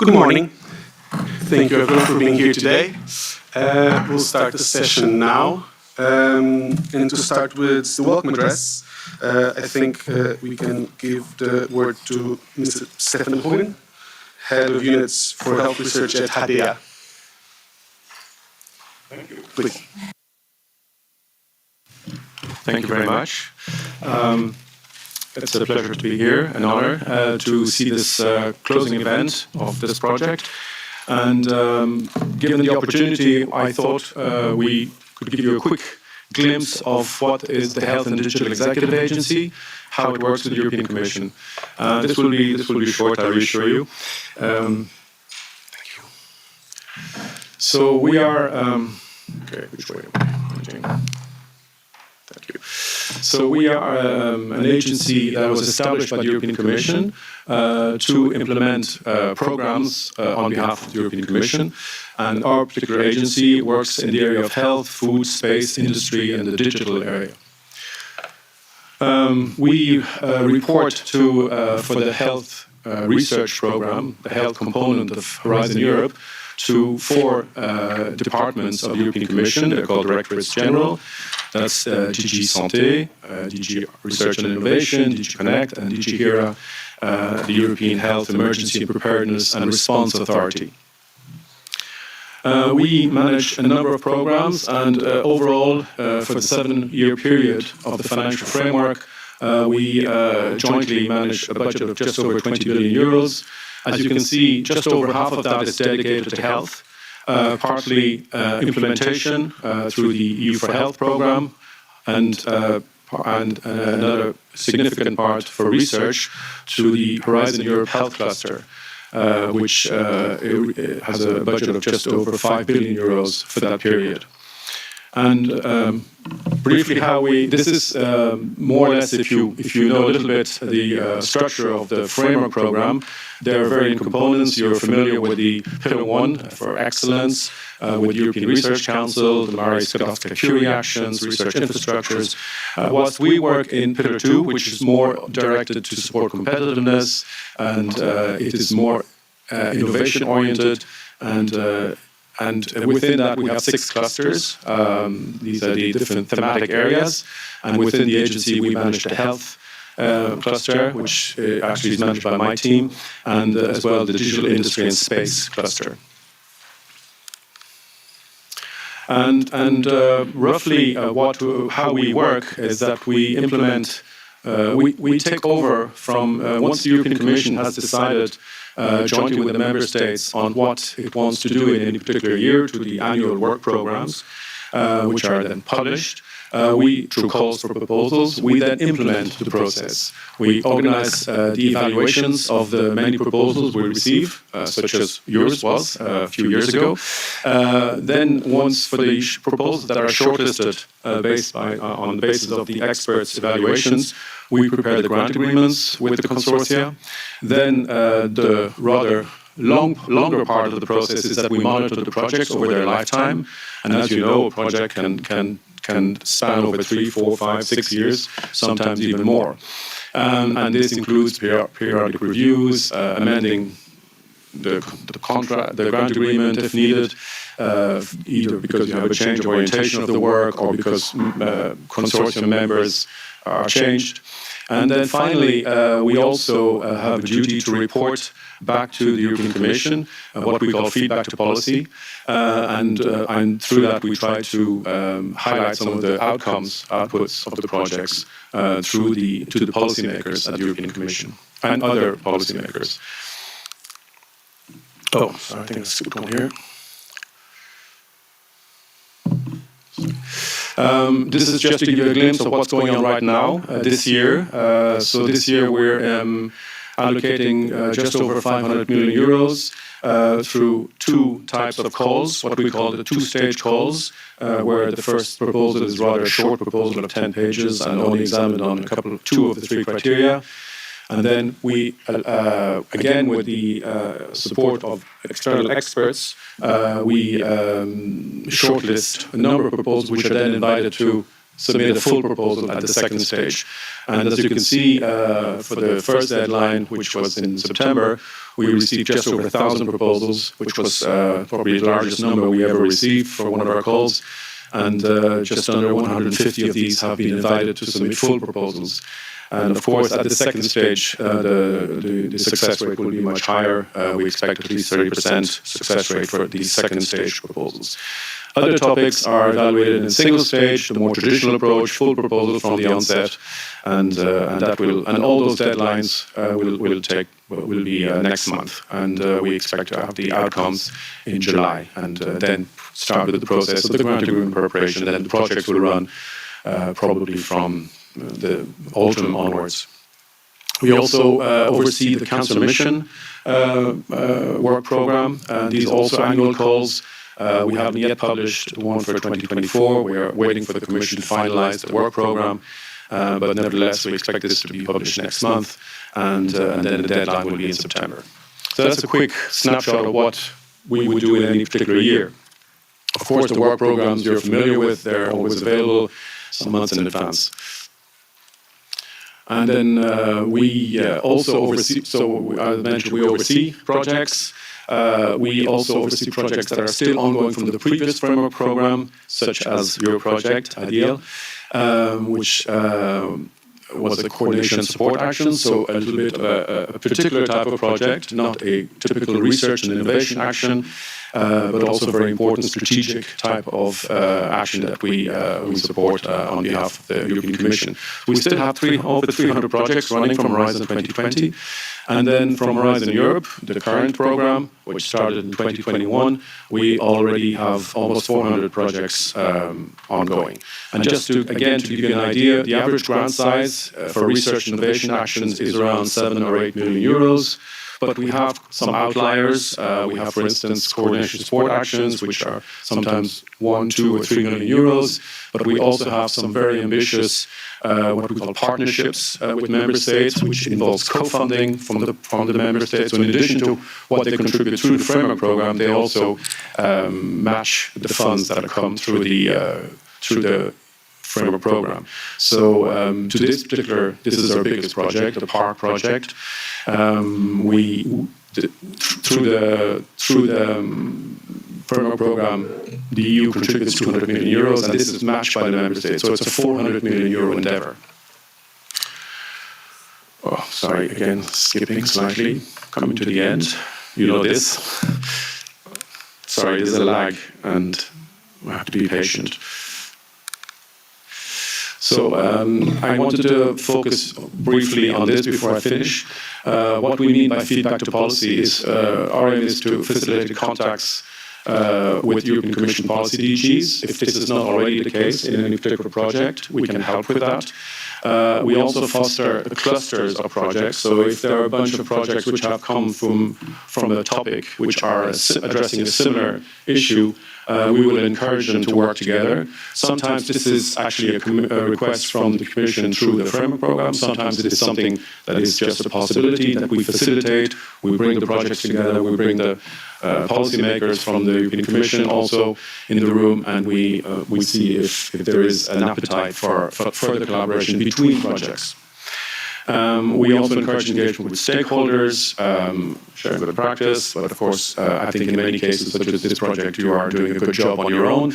Good morning. Thank you everyone for being here today. We'll start the session now. And to start with the welcome address, I think we can give the word to Mr. Stefan Hogan, Head of Units for Health Research at IDEAHL. Thank you. Please. Thank you very much. It's a pleasure to be here, an honor to see this closing event of this project. And given the opportunity, I thought we could give you a quick glimpse of what is the Health and Digital Executive Agency, how it works with the European Commission. This will be short, I reassure you. Thank you. So we are. Okay, which way am I pointing? Thank you. So we are an agency that was established by the European Commission to implement programs on behalf of the European Commission. And our particular agency works in the area of health, food, space, industry, and the digital area. We report for the health research program, the health component of Horizon Europe, to 4 departments of the European Commission. They're called Directorates General. That's DG Santé, DG Research and Innovation, DG Connect, and DG HERA, the European Health Emergency and Preparedness and Response Authority. We manage a number of programs, and overall, for the 7-year period of the financial framework, we jointly manage a budget of just over 20 billion euros. As you can see, just over half of that is dedicated to health, partly implementation through the EU for Health program, and another significant part for research to the Horizon Europe Health Cluster, which has a budget of just over 5 billion euros for that period. And briefly, this is more or less, if you know a little bit the structure of the framework program. There are varying components. You're familiar with the Pillar 1 for excellence, with the European Research Council, the Marie Skłodowska-Curie actions, research infrastructures. Whilst we work in Pillar 2, which is more directed to support competitiveness, and it is more innovation-oriented, and within that, we have 6 clusters. These are the different thematic areas. And within the agency, we manage the health cluster, which actually is managed by my team, and as well the digital industry and space cluster. And roughly how we work is that we implement, we take over from, once the European Commission has decided jointly with the member states on what it wants to do in any particular year to the annual work programs, which are then published. We, through calls for proposals, we then implement the process. We organize the evaluations of the many proposals we receive, such as yours was a few years ago. Then once for the proposals that are shortlisted on the basis of the experts' evaluations, we prepare the grant agreements with the consortia. Then the rather longer part of the process is that we monitor the projects over their lifetime. And as you know, a project can span over 3, 4, 5, 6 years, sometimes even more. And this includes periodic reviews, amending the grant agreement if needed, either because you have a change of orientation of the work or because consortium members are changed. And then finally, we also have a duty to report back to the European Commission, what we call feedback to policy. And through that, we try to highlight some of the outputs of the projects to the policymakers at the European Commission and other policymakers. Oh, sorry, I think I skipped one here. This is just to give you a glimpse of what's going on right now, this year. So this year we're allocating just over 500 million euros through 2 types of calls, what we call the 2-stage calls, where the first proposal is rather a short proposal of 10 pages and only examined on 2 of the 3 criteria. And then we, again, with the support of external experts, we shortlist a number of proposals which are then invited to submit a full proposal at the second stage. And as you can see, for the first deadline, which was in September, we received just over 1,000 proposals, which was probably the largest number we ever received for one of our calls. And just under 150 of these have been invited to submit full proposals. And of course, at the second stage, the success rate will be much higher. We expect at least 30% success rate for these second stage proposals. Other topics are evaluated in single stage, the more traditional approach, full proposal from the onset, and all those deadlines will be next month, and we expect to have the outcomes in July, and then start with the process of the grant agreement preparation, and then the projects will run probably from the autumn onwards. We also oversee the Council Mission work program, and these also annual calls. We haven't yet published one for 2024. We are waiting for the Commission to finalize the work program, but nevertheless, we expect this to be published next month, and then the deadline will be in September. So that's a quick snapshot of what we would do in any particular year. Of course, the work programs you're familiar with, they're always available some months in advance. And then we also oversee, so I mentioned we oversee projects. We also oversee projects that are still ongoing from the previous framework program, such as your project, IDEAHL, which was a coordination and support action, so a little bit of a particular type of project, not a typical research and innovation action, but also a very important strategic type of action that we support on behalf of the European Commission. We still have over 300 projects running from Horizon 2020, and then from Horizon Europe, the current program, which started in 2021, we already have almost 400 projects ongoing. And just to give you an idea, the average grant size for research and innovation actions is around 7 or 8 million euros. But we have some outliers. We have, for instance, coordination support actions, which are sometimes 1, 2, or 3 million euros. But we also have some very ambitious, what we call partnerships with member states, which involves co-funding from the member states. So in addition to what they contribute through the framework program, they also match the funds that come through the framework program. So this is our biggest project, the PARC project. Through the framework program, the EU contributes 200 million euros, and this is matched by the member states. So it's a 400 million euro endeavor. Oh, sorry, again, skipping slightly, coming to the end. You know this. Sorry, there's a lag, and we have to be patient. So I wanted to focus briefly on this before I finish. What we mean by feedback to policy is our aim is to facilitate contacts with European Commission policy DGs. If this is not already the case in any particular project, we can help with that. We also foster clusters of projects. So if there are a bunch of projects which have come from a topic which are addressing a similar issue, we will encourage them to work together. Sometimes this is actually a request from the Commission through the framework program. Sometimes it is something that is just a possibility that we facilitate. We bring the projects together. We bring the policymakers from the European Commission also in the room, and we see if there is an appetite for further collaboration between projects. We also encourage engagement with stakeholders, sharing good practice, but of course, I think in many cases, such as this project, you are doing a good job on your own.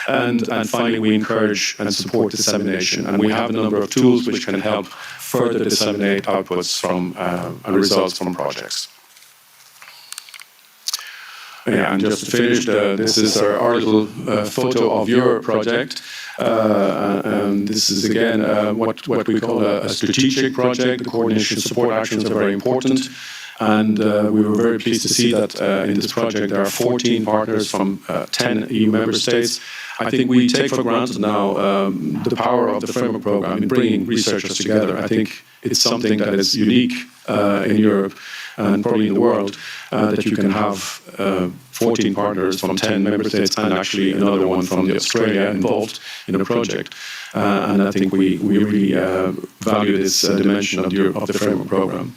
And finally, we encourage and support dissemination. And we have a number of tools which can help further disseminate outputs from and results from projects. Yeah, and just to finish, this is our little photo of your project. And this is, again, what we call a strategic project. The coordination support actions are very important. And we were very pleased to see that in this project there are 14 partners from 10 EU member states. I think we take for granted now the power of the framework program in bringing researchers together. I think it's something that is unique in Europe and probably in the world, that you can have 14 partners from 10 member states and actually another one from Australia involved in a project. And I think we really value this dimension of the framework program.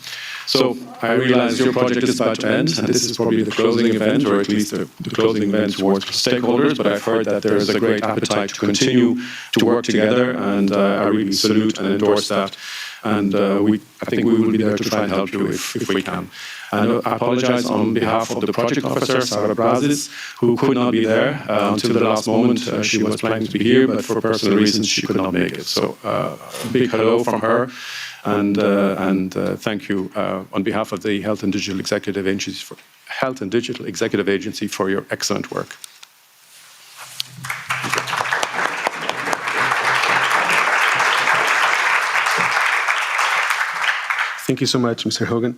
So I realize your project is about to end, and this is probably the closing event, or at least the closing event towards stakeholders, but I've heard that there is a great appetite to continue to work together, and I really salute and endorse that. and I think we will be there to try and help you if we can. And I apologize on behalf of the project officer, Sarah Brazis, who could not be there until the last moment. She was planning to be here, but for personal reasons, she could not make it. So a big hello from her, and thank you on behalf of the Health and Digital Executive Agency for your excellent work. Thank you so much, Mr. Hogan.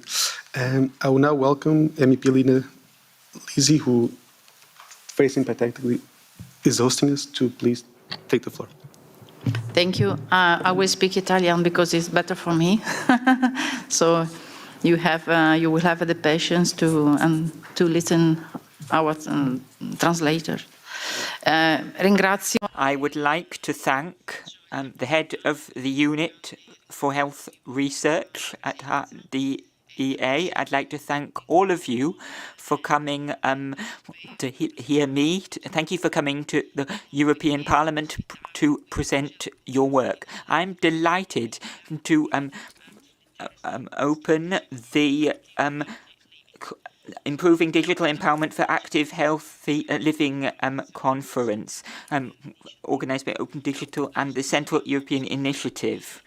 I will now welcome MEP Lina Lisi, who very sympathetically is hosting us, to please take the floor. Thank you. I will speak Italian because it's better for me. So you will have the patience to listen our translator. Ringrazio. I would like to thank the head of the unit for health research at IDEA. I'd like to thank all of you for coming to hear me. Thank you for coming to the European Parliament to present your work. I'm delighted to open the Improving Digital Empowerment for Active Healthy Living conference, organised by Open Digital and the Central European Initiative.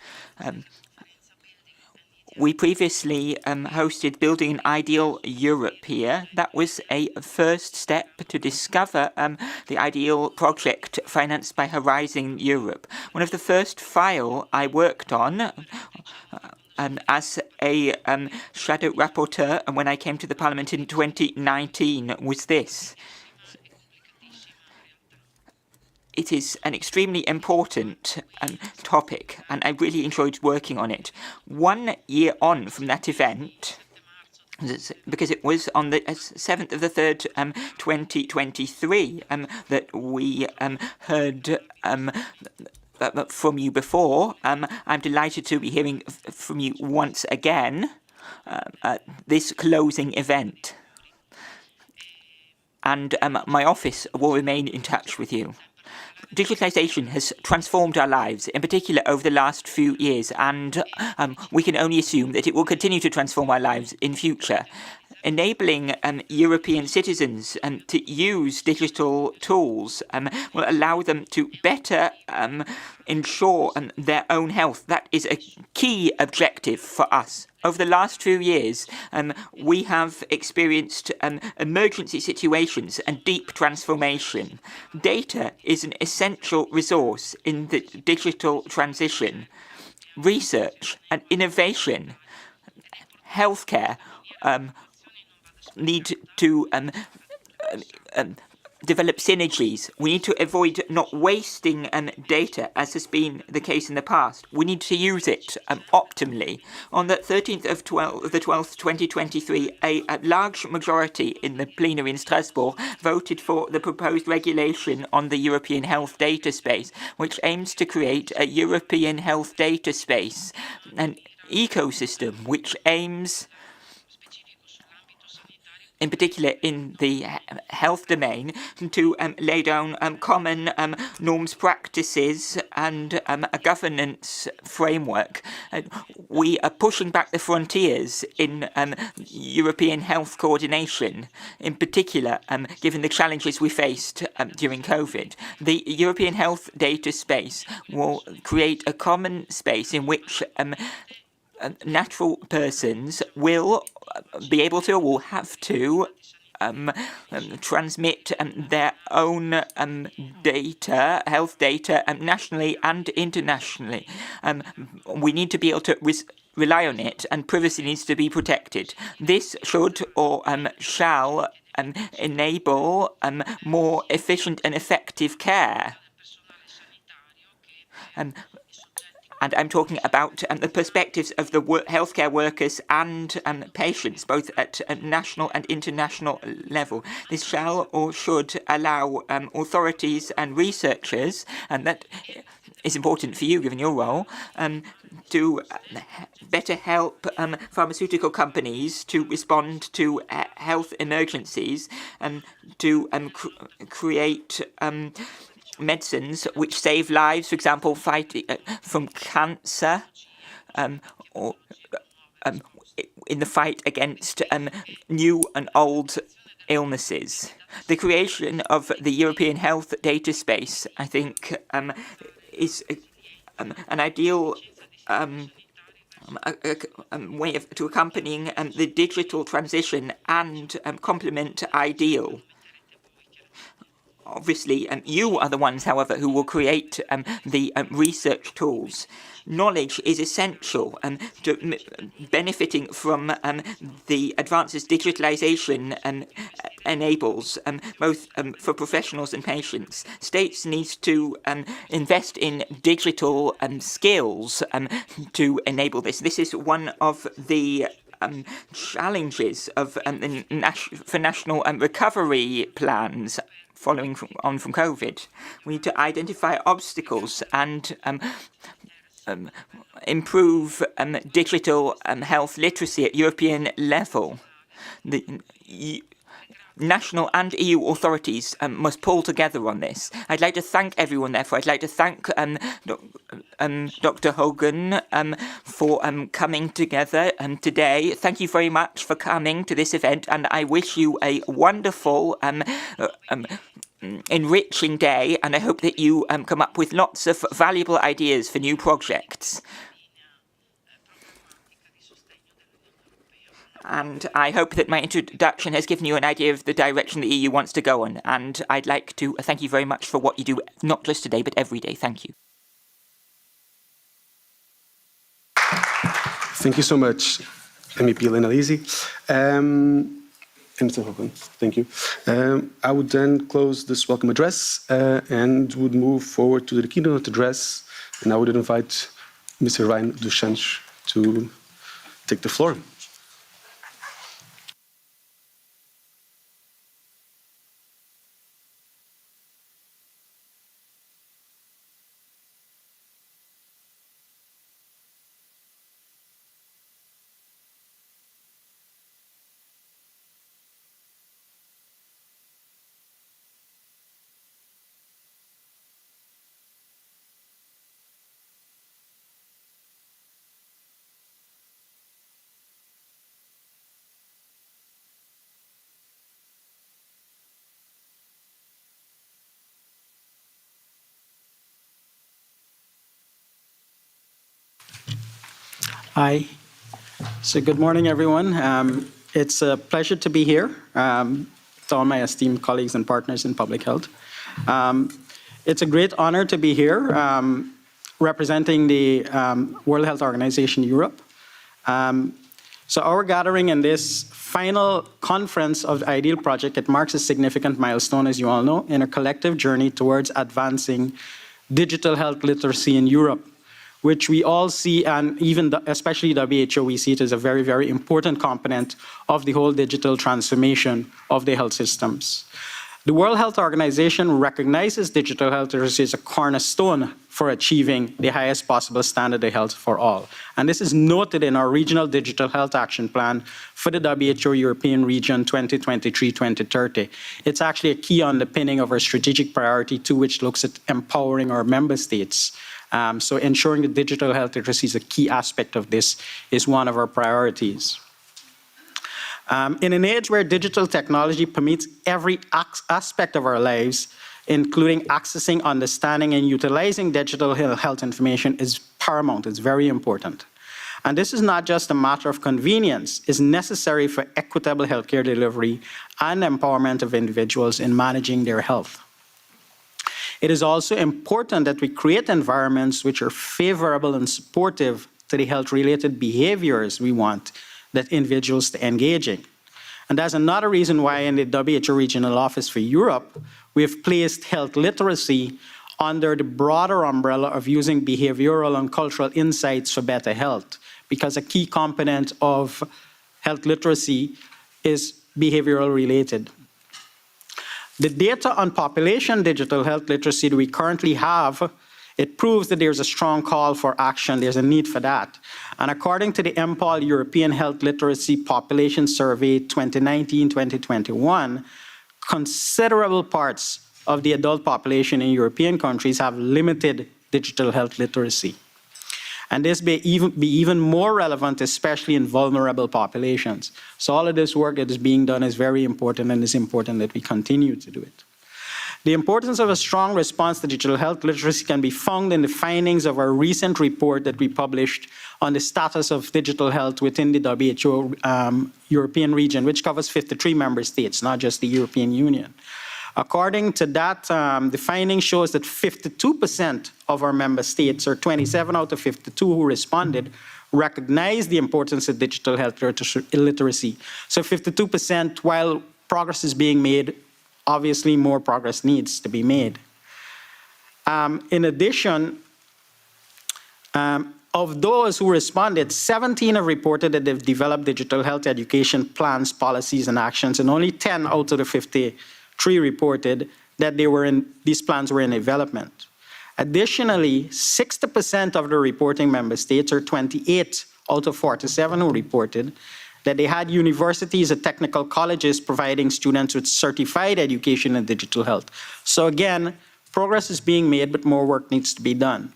We previously hosted Building an Ideal Europe here. That was a first step to discover the IDEAL project financed by Horizon Europe. One of the first file I worked on as a shadow rapporteur, and when I came to the Parliament in 2019, was this. It is an extremely important topic, and I really enjoyed working on it. 1 year on from that event, because it was on the 7th of the 3rd, 2023, that we heard from you before. I'm delighted to be hearing from you once again at this closing event. And my office will remain in touch with you. Digitalization has transformed our lives, in particular over the last few years, and we can only assume that it will continue to transform our lives in future. Enabling European citizens to use digital tools will allow them to better ensure their own health. That is a key objective for us. Over the last few years, we have experienced emergency situations and deep transformation. Data is an essential resource in the digital transition. Research and innovation, healthcare, need to develop synergies. We need to avoid not wasting data, as has been the case in the past. We need to use it optimally. On the 13th of the 12th, 2023, a large majority in the plenary in Strasbourg voted for the proposed regulation on the European health data space, which aims to create a European health data space, an ecosystem which aims, in particular in the health domain, to lay down common norms, practices, and a governance framework. We are pushing back the frontiers in European health coordination, in particular, given the challenges we faced during COVID. The European health data space will create a common space in which natural persons will be able to, or will have to, transmit their own data, health data, nationally and internationally. We need to be able to rely on it, and privacy needs to be protected. This should or shall enable more efficient and effective care. And I'm talking about the perspectives of the healthcare workers and patients, both at a national and international level. This shall or should allow authorities and researchers, and that is important for you given your role, to better help pharmaceutical companies to respond to health emergencies and to create medicines which save lives, for example, fighting from cancer, or in the fight against new and old illnesses. The creation of the European Health Data Space, I think, is an ideal way to accompanying the digital transition and complement IDEAL. Obviously, you are the ones, however, who will create the research tools. Knowledge is essential to benefiting from the advances digitalization enables, both for professionals and patients. States need to invest in digital skills to enable this. This is one of the challenges of for national recovery plans following on from COVID. We need to identify obstacles and improve digital health literacy at European level. The national and EU authorities must pull together on this. I'd like to thank everyone, therefore. I'd like to thank Dr. Hogan for coming together today. Thank you very much for coming to this event, and I wish you a wonderful enriching day, and I hope that you come up with lots of valuable ideas for new projects. And I hope that my introduction has given you an idea of the direction the EU wants to go on. And I'd like to thank you very much for what you do, not just today, but every day. Thank you. Thank you so much, MEP Elena Lisi. And Mr. Hogan, thank you. I would then close this welcome address and would move forward to the keynote address. And I would invite Mr. Ryan Duchange to take the floor. Hi. So good morning, everyone. It's a pleasure to be here with all my esteemed colleagues and partners in public health. It's a great honor to be here representing the World Health Organization Europe. So our gathering in this final conference of the IDEAHL project, it marks a significant milestone, as you all know, in a collective journey towards advancing digital health literacy in Europe, which we all see, and even especially WHO, we see it as a very, very important component of the whole digital transformation of the health systems. The World Health Organization recognizes digital health literacy as a cornerstone for achieving the highest possible standard of health for all. And this is noted in our Regional Digital Health Action Plan for the WHO European Region 2023-2030. It's actually a key underpinning of our strategic priority 2, which looks at empowering our member states. So ensuring that digital health literacy is a key aspect of this is one of our priorities. In an age where digital technology permeates every aspect of our lives, including accessing, understanding, and utilizing digital health information is paramount, it's very important. And this is not just a matter of convenience, it's necessary for equitable healthcare delivery and empowerment of individuals in managing their health. It is also important that we create environments which are favorable and supportive to the health-related behaviors we want that individuals to engage in. And that's another reason why in the WHO Regional Office for Europe, we have placed health literacy under the broader umbrella of using behavioral and cultural insights for better health, because a key component of health literacy is behavioral related. The data on population digital health literacy that we currently have, it proves that there's a strong call for action, there's a need for that. And according to the EMPOL European Health Literacy Population Survey 2019-2021, considerable parts of the adult population in European countries have limited digital health literacy. And this be even more relevant, especially in vulnerable populations. So all of this work that is being done is very important, and it's important that we continue to do it. The importance of a strong response to digital health literacy can be found in the findings of our recent report that we published on the status of digital health within the WHO European region, which covers 53 member states, not just the European Union. According to that, the finding shows that 52% of our member states, or 27 out of 52 who responded, recognize the importance of digital health literacy. So 52%, while progress is being made, obviously more progress needs to be made. In addition, of those who responded, 17 have reported that they've developed digital health education plans, policies, and actions, and only 10 out of the 53 reported that these plans were in development. Additionally, 60% of the reporting member states, or 28 out of 47 who reported, that they had universities and technical colleges providing students with certified education in digital health. So again, progress is being made, but more work needs to be done.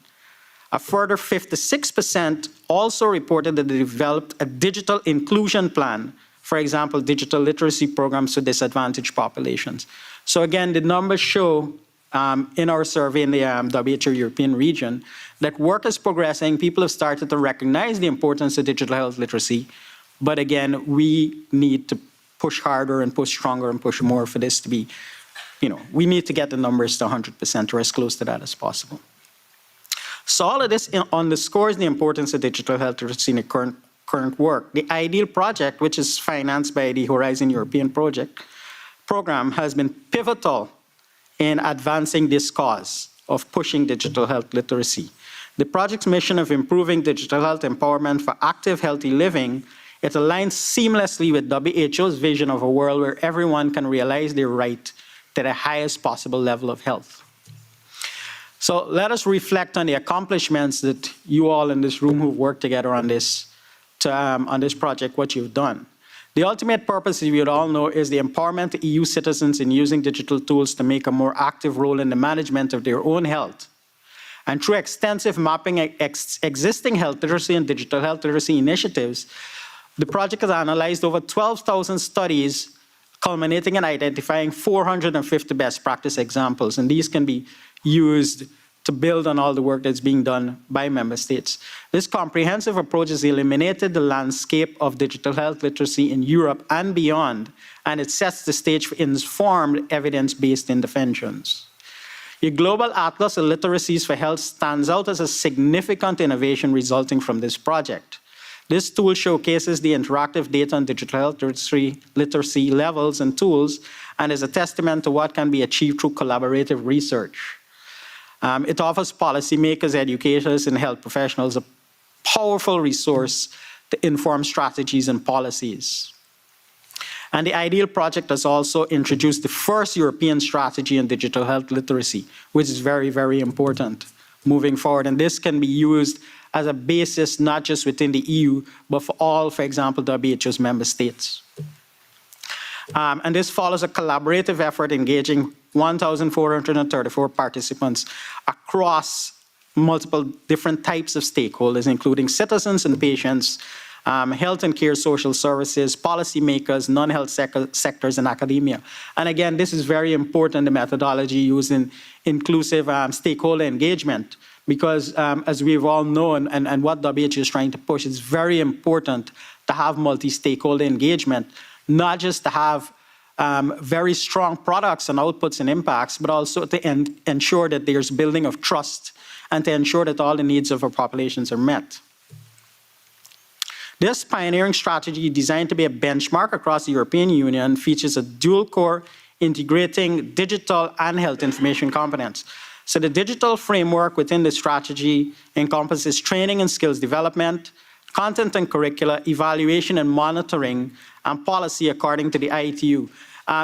A further 56% also reported that they developed a digital inclusion plan, for example, digital literacy programs for disadvantaged populations. So again, the numbers show in our survey in the WHO European region that work is progressing. People have started to recognize the importance of digital health literacy. But again, we need to push harder and push stronger and push more for this to be, we need to get the numbers to 100% or as close to that as possible. So all of this underscores the importance of digital health literacy in the current work. The IDEAHL project, which is financed by the Horizon European program, has been pivotal in advancing this cause of pushing digital health literacy. The project's mission of improving digital health empowerment for active, healthy living, it aligns seamlessly with WHO's vision of a world where everyone can realize their right to the highest possible level of health. So let us reflect on the accomplishments that you all in this room who've worked together on this project, what you've done. The ultimate purpose, as we all know, is the empowerment of EU citizens in using digital tools to make a more active role in the management of their own health. And through extensive mapping existing health literacy and digital health literacy initiatives, the project has analyzed over 12,000 studies, culminating in identifying 450 best practice examples. And these can be used to build on all the work that's being done by member states. This comprehensive approach has eliminated the landscape of digital health literacy in Europe and beyond, and it sets the stage for informed, evidence-based interventions. The Global Atlas of Literacies for Health stands out as a significant innovation resulting from this project. This tool showcases the interactive data on digital health literacy levels and tools, and is a testament to what can be achieved through collaborative research. It offers policymakers, educators, and health professionals a powerful resource to inform strategies and policies. And the IDEAHL project has also introduced the first European strategy on digital health literacy, which is very, very important moving forward. And this can be used as a basis, not just within the EU, but for all, for example, WHO's member states. And this follows a collaborative effort engaging 1,434 participants across multiple different types of stakeholders, including citizens and patients, health and care social services, policymakers, non-health sectors, and academia. And again, this is very important, the methodology used in inclusive stakeholder engagement, because as we've all known, and what WHO is trying to push, it's very important to have multi-stakeholder engagement, not just to have very strong products and outputs and impacts, but also to ensure that there's building of trust and to ensure that all the needs of our populations are met. This pioneering strategy, designed to be a benchmark across the European Union, features a dual core integrating digital and health information components. So the digital framework within the strategy encompasses training and skills development, content and curricula, evaluation and monitoring, and policy according to the ITU.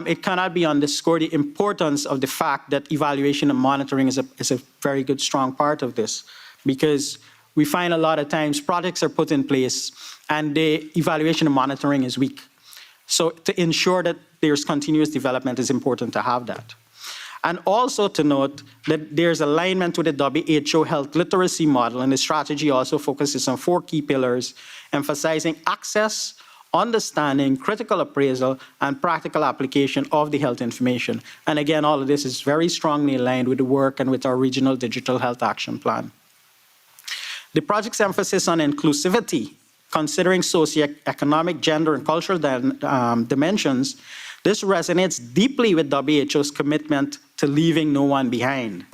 It cannot be underscored the importance of the fact that evaluation and monitoring is a very good, strong part of this, because we find a lot of times projects are put in place and the evaluation and monitoring is weak. So to ensure that there's continuous development is important to have that. And also to note that there's alignment with the WHO health literacy model, and the strategy also focuses on 4 key pillars, emphasizing access, understanding, critical appraisal, and practical application of the health information. And again, all of this is very strongly aligned with the work and with our regional digital health action plan. The project's emphasis on inclusivity, considering socioeconomic, gender, and cultural dimensions, this resonates deeply with WHO's commitment to leaving no one behind.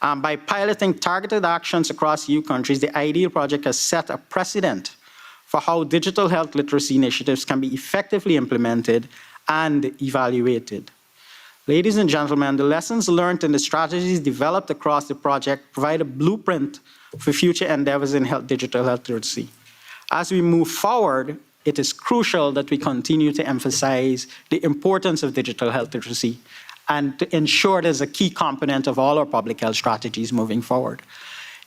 By piloting targeted actions across EU countries, the IDEAHL project has set a precedent for how digital health literacy initiatives can be effectively implemented and evaluated. Ladies and gentlemen, the lessons learned and the strategies developed across the project provide a blueprint for future endeavors in digital health literacy. As we move forward, it is crucial that we continue to emphasize the importance of digital health literacy and to ensure it is a key component of all our public health strategies moving forward.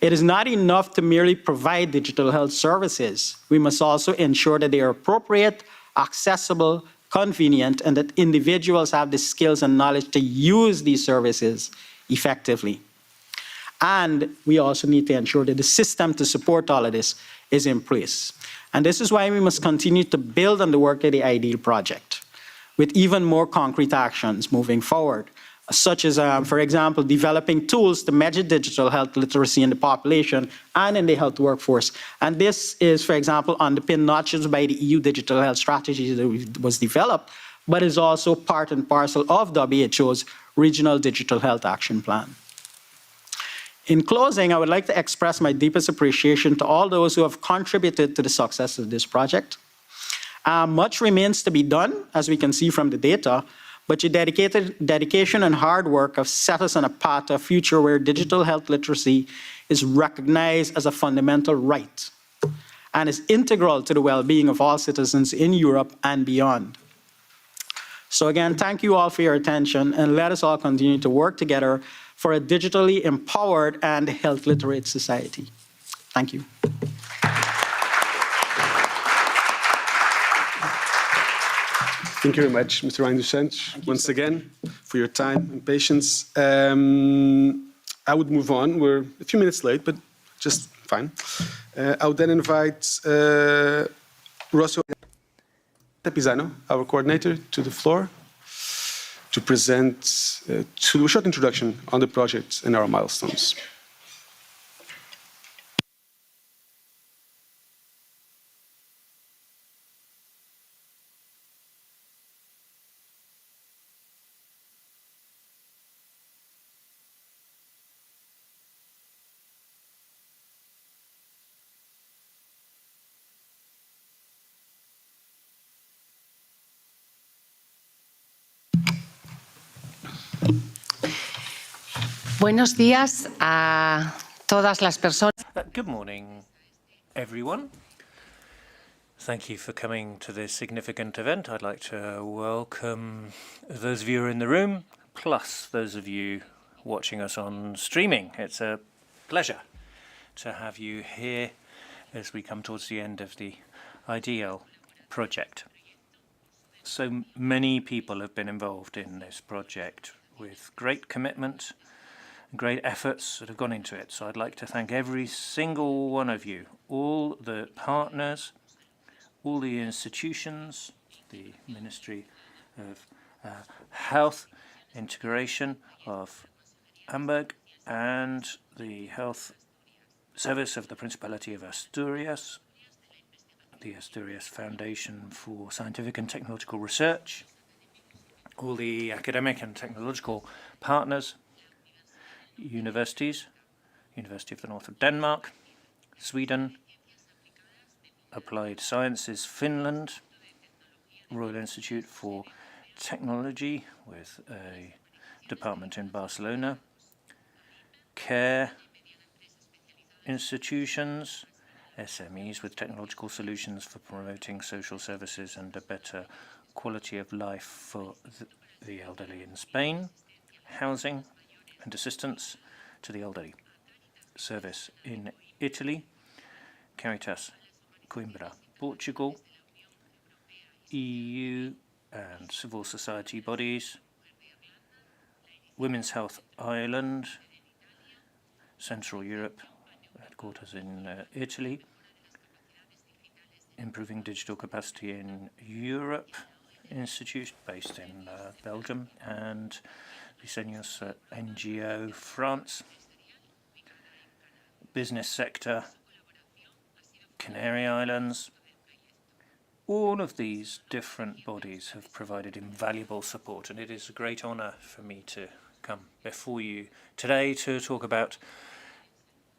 It is not enough to merely provide digital health services. We must also ensure that they are appropriate, accessible, convenient, and that individuals have the skills and knowledge to use these services effectively. And we also need to ensure that the system to support all of this is in place. And this is why we must continue to build on the work of the IDEAHL project with even more concrete actions moving forward, such as, for example, developing tools to measure digital health literacy in the population and in the health workforce. And this is, for example, underpinned not just by the EU digital health strategy that was developed, but is also part and parcel of WHO's Regional Digital Health Action Plan. In closing, I would like to express my deepest appreciation to all those who have contributed to the success of this project. Much remains to be done, as we can see from the data, but your dedication and hard work have set us on a path to a future where digital health literacy is recognized as a fundamental right and is integral to the well-being of all citizens in Europe and beyond. So again, thank you all for your attention, and let us all continue to work together for a digitally empowered and health literate society. Thank you. Thank you very much, Mr. Reinders, once again, for your time and patience. I would move on. We're a few minutes late, but just fine. I would then invite Rosso Pisano, our coordinator, to the floor to present to a short introduction on the project and our milestones. Buenos días a todas las personas. Good morning, everyone. Thank you for coming to this significant event. I'd like to welcome those of you who are in the room, plus those of you watching us on streaming. It's a pleasure to have you here as we come towards the end of the IDEAHL project. So many people have been involved in this project with great commitment, great efforts that have gone into it. So I'd like to thank every single one of you, all the partners, all the institutions, the Ministry of Health, Integration of Hamburg, and the Health Service of the Principality of Asturias, the Asturias Foundation for Scientific and Technological Research, all the academic and technological partners, universities, University of the North of Denmark, Sweden, Applied Sciences Finland, Royal Institute for Technology with a department in Barcelona, CARE institutions, SMEs with technological solutions for promoting social services and a better quality of life for the elderly in Spain, housing and assistance to the elderly service in Italy, Caritas Coimbra, Portugal, EU and civil society bodies, Women's Health Ireland, Central Europe, headquarters in Italy, Improving Digital Capacity in Europe Institute based in Belgium, and Visenius NGO France, Business Sector, Canary Islands. All of these different bodies have provided invaluable support, and it is a great honour for me to come before you today to talk about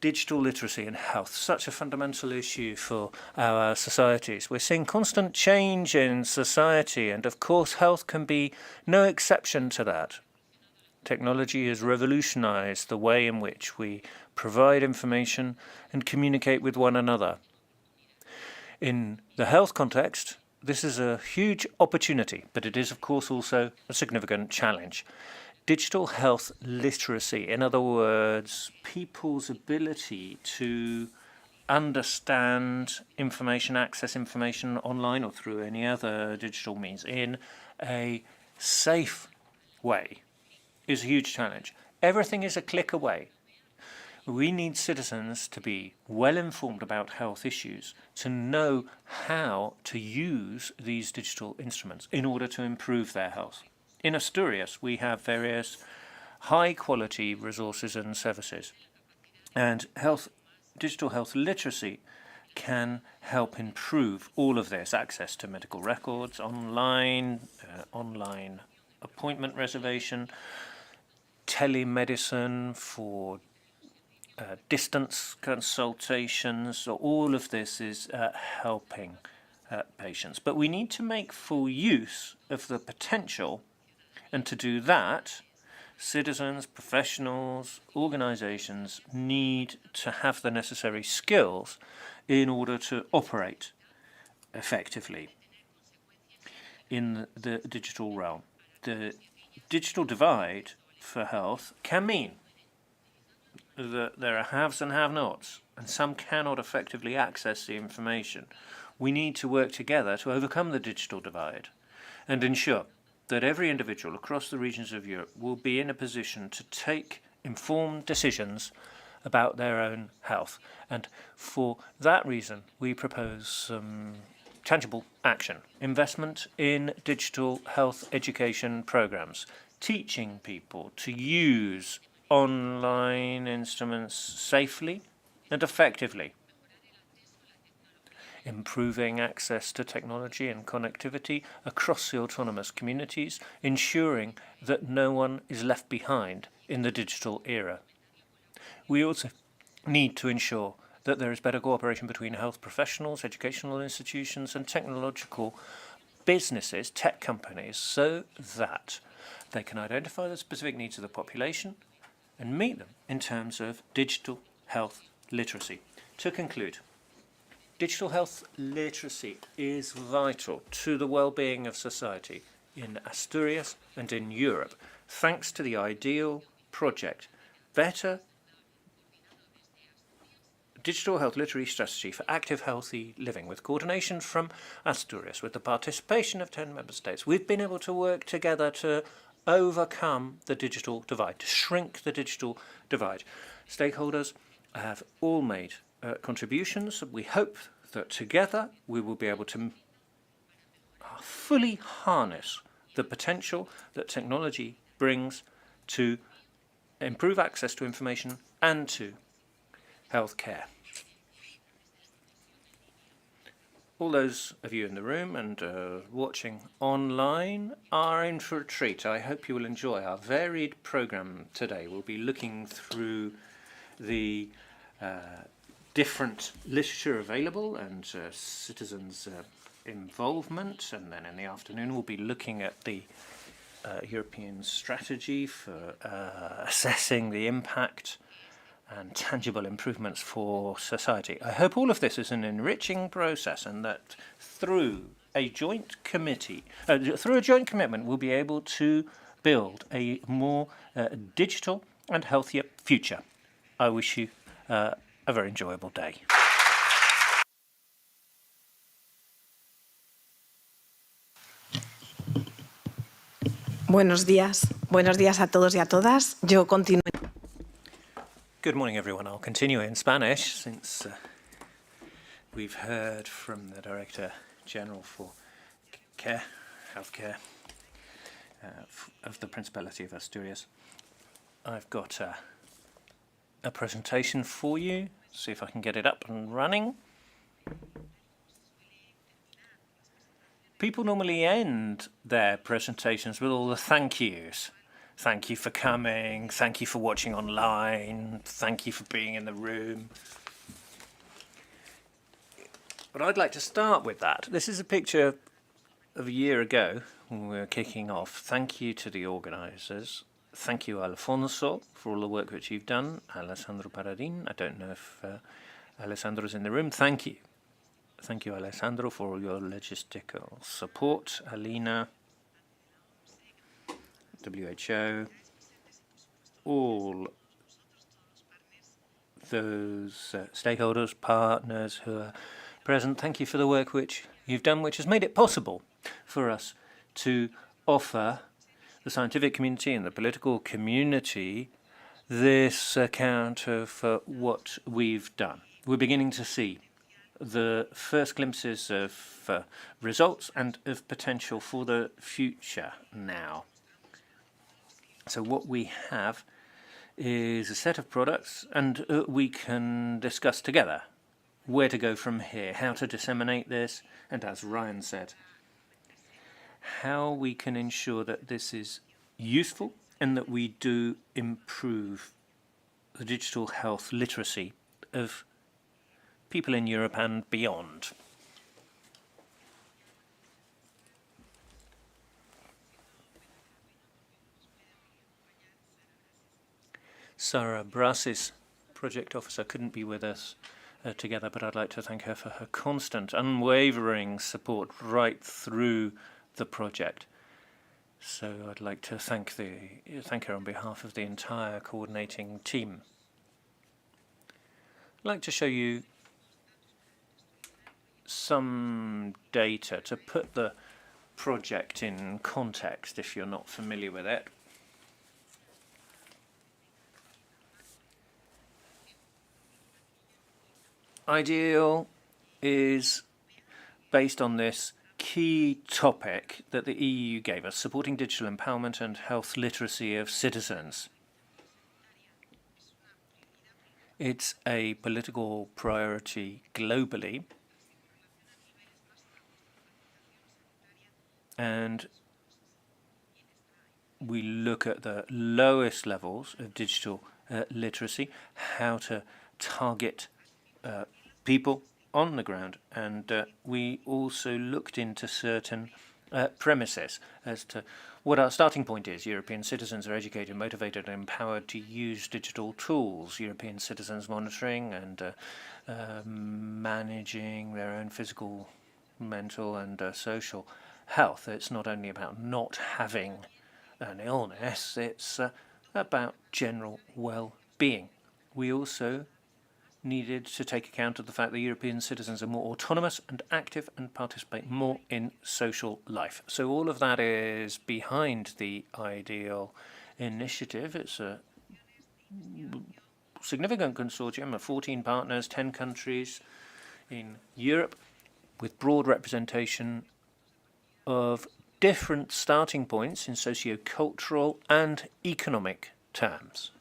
digital literacy and health, such a fundamental issue for our societies. We're seeing constant change in society, and of course health can be no exception to that. Technology has revolutionized the way in which we provide information and communicate with one another. In the health context, this is a huge opportunity, but it is of course also a significant challenge. Digital health literacy, in other words, people's ability to understand information, access information online or through any other digital means in a safe way, is a huge challenge. Everything is a click away. We need citizens to be well informed about health issues, to know how to use these digital instruments in order to improve their health. In Asturias, we have various high-quality resources and services, and digital health literacy can help improve all of this: access to medical records, online appointment reservation, telemedicine for distance consultations. So all of this is helping patients. But we need to make full use of the potential. And to do that, citizens, professionals, organizations need to have the necessary skills in order to operate effectively in the digital realm. The digital divide for health can mean that there are haves and have-nots, and some cannot effectively access the information. We need to work together to overcome the digital divide and ensure that every individual across the regions of Europe will be in a position to take informed decisions about their own health. And for that reason, we propose some tangible action. Investment in digital health education programs, teaching people to use online instruments safely and effectively. Improving access to technology and connectivity across the autonomous communities, ensuring that no one is left behind in the digital era. We also need to ensure that there is better cooperation between health professionals, educational institutions, and technological businesses, tech companies, so that they can identify the specific needs of the population and meet them in terms of digital health literacy. To conclude, digital health literacy is vital to the well-being of society in Asturias and in Europe, thanks to the IDEAHL project, better digital health literacy strategy for active, healthy living, with coordination from Asturias, with the participation of 10 member states. We've been able to work together to overcome the digital divide, to shrink the digital divide. Stakeholders have all made contributions. We hope that together we will be able to fully harness the potential that technology brings to improve access to information and to healthcare. All those of you in the room and watching online are in for a treat. I hope you will enjoy our varied programme today. We'll be looking through the different literature available and citizens' involvement, and then in the afternoon we'll be looking at the European strategy for assessing the impact and tangible improvements for society. I hope all of this is an enriching process, and that through a joint commitment, we'll be able to build a more digital and healthier future. I wish you a very enjoyable day. Buenos días. Buenos días a todos y a todas. Yo continúo. Good morning, everyone. I'll continue in Spanish since we've heard from the Director General for Care, Healthcare of the Principality of Asturias. I've got a presentation for you. See if I can get it up and running. People normally end their presentations with all the thank yous. Thank you for coming, thank you for watching online, thank you for being in the room. But I'd like to start with that. This is a picture of a year ago when we were kicking off. Thank you to the organisers. Thank you, Alfonso, for all the work which you've done. Alessandro Paradin, I don't know if Alessandro's in the room. Thank you. Thank you, Alessandro, for all your logistical support. Alina, WHO, all those stakeholders, partners who are present, thank you for the work which you've done, which has made it possible for us to offer the scientific community and the political community this account of what we've done. We're beginning to see the first glimpses of results and of potential for the future now. So what we have is a set of products, and we can discuss together where to go from here, how to disseminate this, and as Ryan said, how we can ensure that this is useful and that we do improve the digital health literacy of people in Europe and beyond. Sarah Brassis, project officer, couldn't be with us together, but I'd like to thank her for her constant, unwavering support right through the project. So I'd like to thank her on behalf of the entire coordinating team. I'd like to show you some data to put the project in context if you're not familiar with it. IDEAHL is based on this key topic that the EU gave us, supporting digital empowerment and health literacy of citizens. It's a political priority globally, and we look at the lowest levels of digital literacy, how to target people on the ground, and we also looked into certain premises as to what our starting point is. European citizens are educated, motivated and empowered to use digital tools. European citizens monitoring and managing their own physical, mental and social health. It's not only about not having an illness, it's about general well-being. We also needed to take account of the fact that European citizens are more autonomous and active and participate more in social life. So all of that is behind the IDEAHL initiative. It's a significant consortium of 14 partners, 10 countries in Europe, with broad representation of different starting points in socio-cultural and economic terms.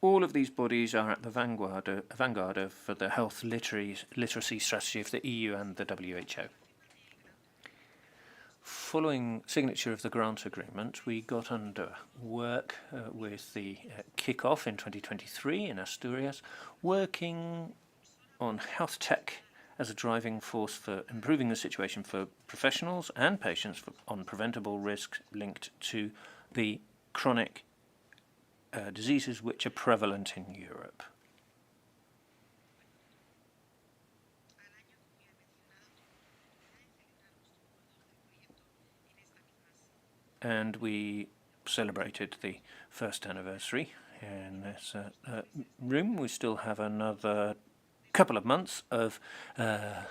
All of these bodies are at the vanguard of the health literacy strategy of the EU and the WHO. Following signature of the grant agreement, we got under work with the kick-off in 2023 in Asturias, working on health tech as a driving force for improving the situation for professionals and patients on preventable risks linked to the chronic diseases which are prevalent in Europe. And we celebrated the first anniversary in this room. We still have another couple of months of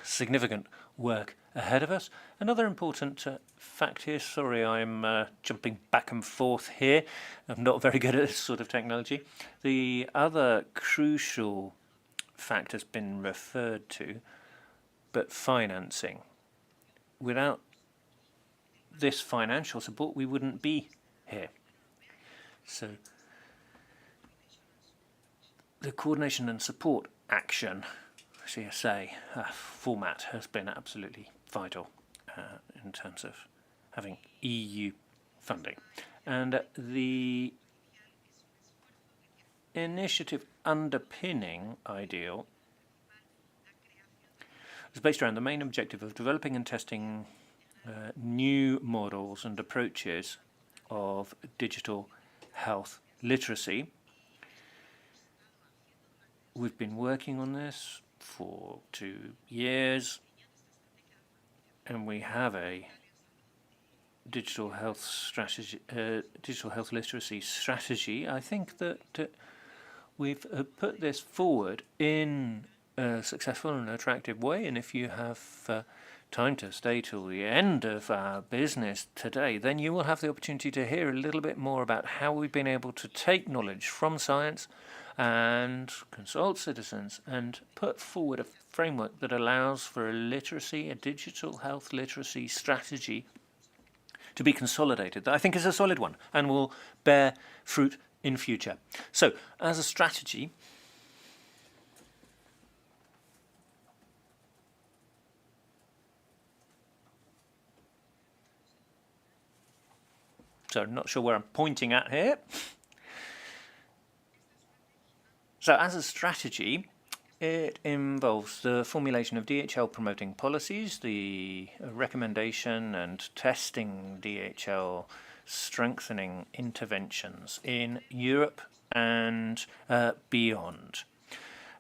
significant work ahead of us. Another important fact here, sorry I'm jumping back and forth here, I'm not very good at this sort of technology. The other crucial fact has been referred to, but financing. Without this financial support we wouldn't be here. So the coordination and support action, CSA, format has been absolutely vital in terms of having EU funding. And the initiative underpinning IDEAL is based around the main objective of developing and testing new models and approaches of digital health literacy. We've been working on this for 2 years, and we have a digital health strategy, digital health literacy strategy. I think that we've put this forward in a successful and attractive way, and if you have time to stay till the end of our business today, then you will have the opportunity to hear a little bit more about how we've been able to take knowledge from science and consult citizens and put forward a framework that allows for a digital health literacy strategy to be consolidated. That I think is a solid one and will bear fruit in future. So, as a strategy, so I'm not sure where I'm pointing at here. So as a strategy, it involves the formulation of DHL promoting policies, the recommendation and testing DHL strengthening interventions in Europe and beyond.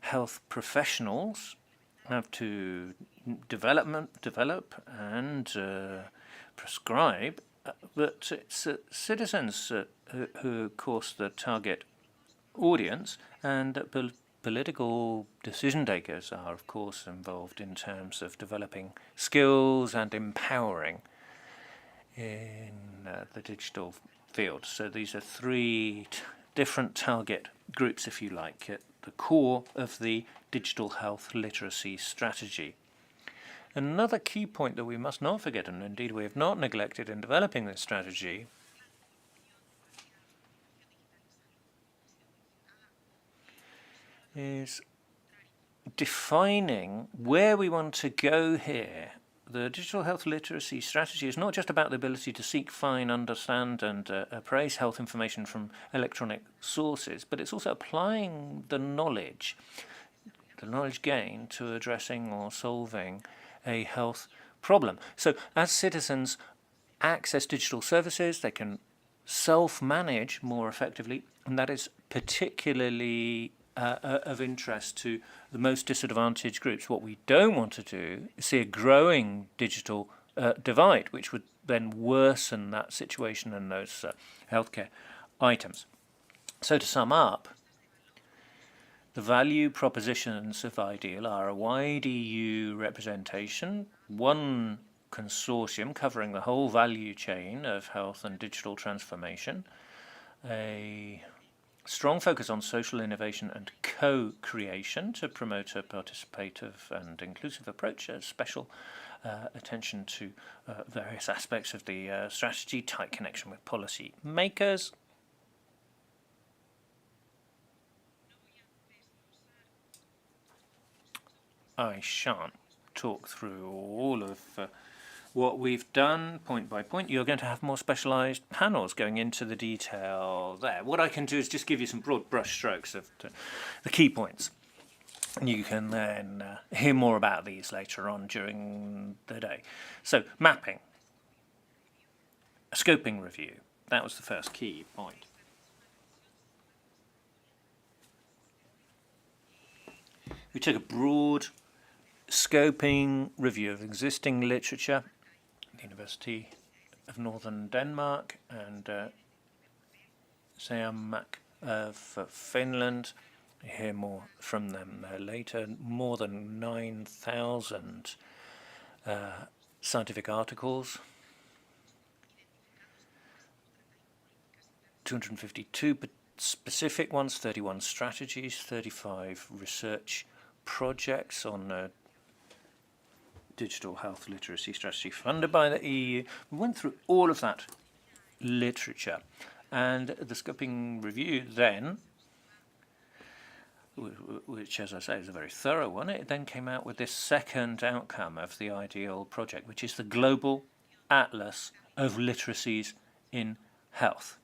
Health professionals have to develop and prescribe, but it's citizens who, of course, the target audience, and political decision takers are, of course, involved in terms of developing skills and empowering in the digital field. So these are 3 different target groups, if you like, at the core of the digital health literacy strategy. Another key point that we must not forget, and indeed we have not neglected in developing this strategy, is defining where we want to go here. The digital health literacy strategy is not just about the ability to seek, find, understand and appraise health information from electronic sources, but it's also applying the knowledge gained to addressing or solving a health problem. So as citizens access digital services, they can self-manage more effectively, and that is particularly of interest to the most disadvantaged groups. What we don't want to do is see a growing digital divide, which would then worsen that situation and those healthcare items. So to sum up, the value propositions of IDEAL are a wide EU representation, one consortium covering the whole value chain of health and digital transformation, a strong focus on social innovation and co-creation to promote a participative and inclusive approach, a special attention to various aspects of the strategy, tight connection with policy makers. I shan't talk through all of what we've done point by point. You're going to have more specialised panels going into the detail there. What I can do is just give you some broad brush strokes of the key points. And you can then hear more about these later on during the day. So, mapping. A scoping review. That was the first key point. We took a broad scoping review of existing literature, the University of Northern Denmark and SAMAC of Finland, hear more from them later. More than 9,000 scientific articles, 252 specific ones, 31 strategies, 35 research projects on digital health literacy strategy funded by the EU. We went through all of that literature, and the scoping review then, which, as I say, is a very thorough one, it then came out with this second outcome of the IDEAHL project, which is the Global Atlas of Literacies in Health.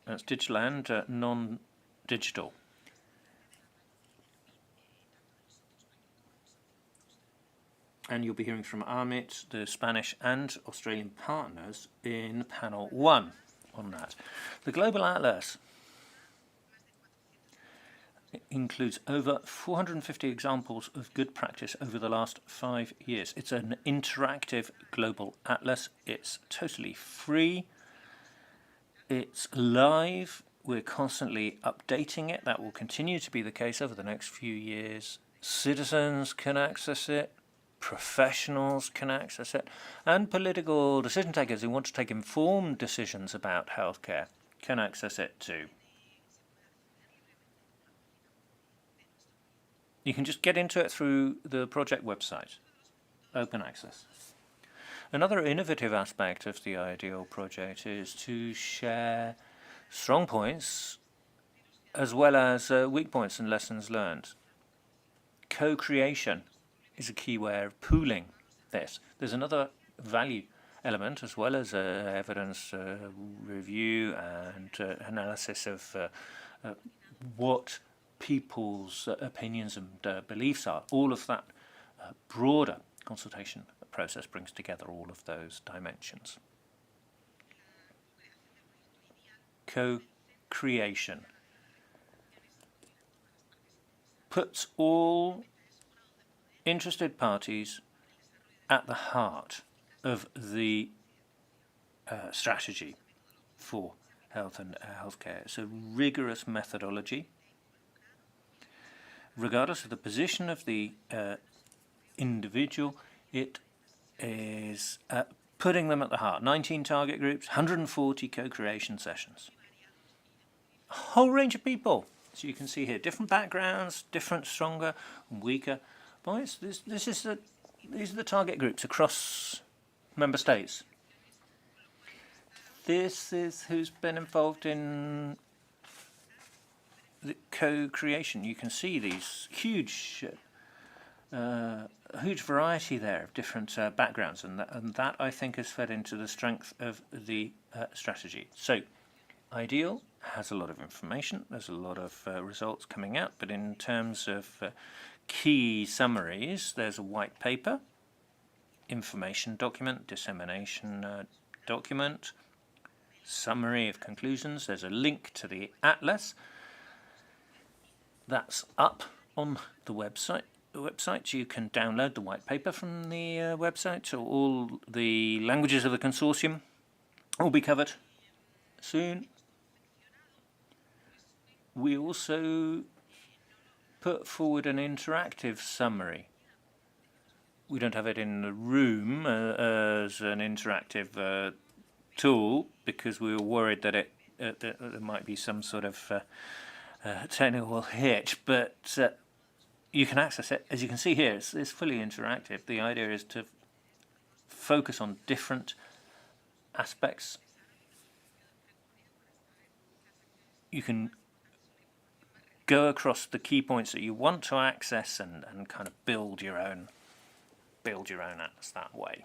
That's digital and non-digital. And you'll be hearing from Amit, the Spanish and Australian partners, in panel 1 on that. The Global Atlas includes over 450 examples of good practice over the last 5 years. It's an interactive global atlas. It's totally free. It's live. We're constantly updating it. That will continue to be the case over the next few years. Citizens can access it. Professionals can access it. And political decision takers who want to take informed decisions about healthcare can access it too. You can just get into it through the project website, open access. Another innovative aspect of the IDEAHL project is to share strong points as well as weak points and lessons learned. Co-creation is a key way of pooling this. There's another value element as well as evidence review and analysis of what people's opinions and beliefs are. All of that broader consultation process brings together all of those dimensions. Co-creation puts all interested parties at the heart of the strategy for health and healthcare. It's a rigorous methodology. Regardless of the position of the individual, it is putting them at the heart. 19 target groups, 140 co-creation sessions. A whole range of people. So you can see here, different backgrounds, different, stronger, and weaker points. These are the target groups across member states. This is who's been involved in the co-creation. You can see these huge variety there of different backgrounds, and that I think has fed into the strength of the strategy. So, IDEAHL has a lot of information. There's a lot of results coming out, but in terms of key summaries, there's a white paper, information document, dissemination document, summary of conclusions. There's a link to the atlas. That's up on the website. You can download the white paper from the website. So all the languages of the consortium will be covered soon. We also put forward an interactive summary. We don't have it in the room as an interactive tool because we were worried that there might be some sort of technical hitch, but you can access it. As you can see here, it's fully interactive. The idea is to focus on different aspects. You can go across the key points that you want to access and kind of build your own atlas that way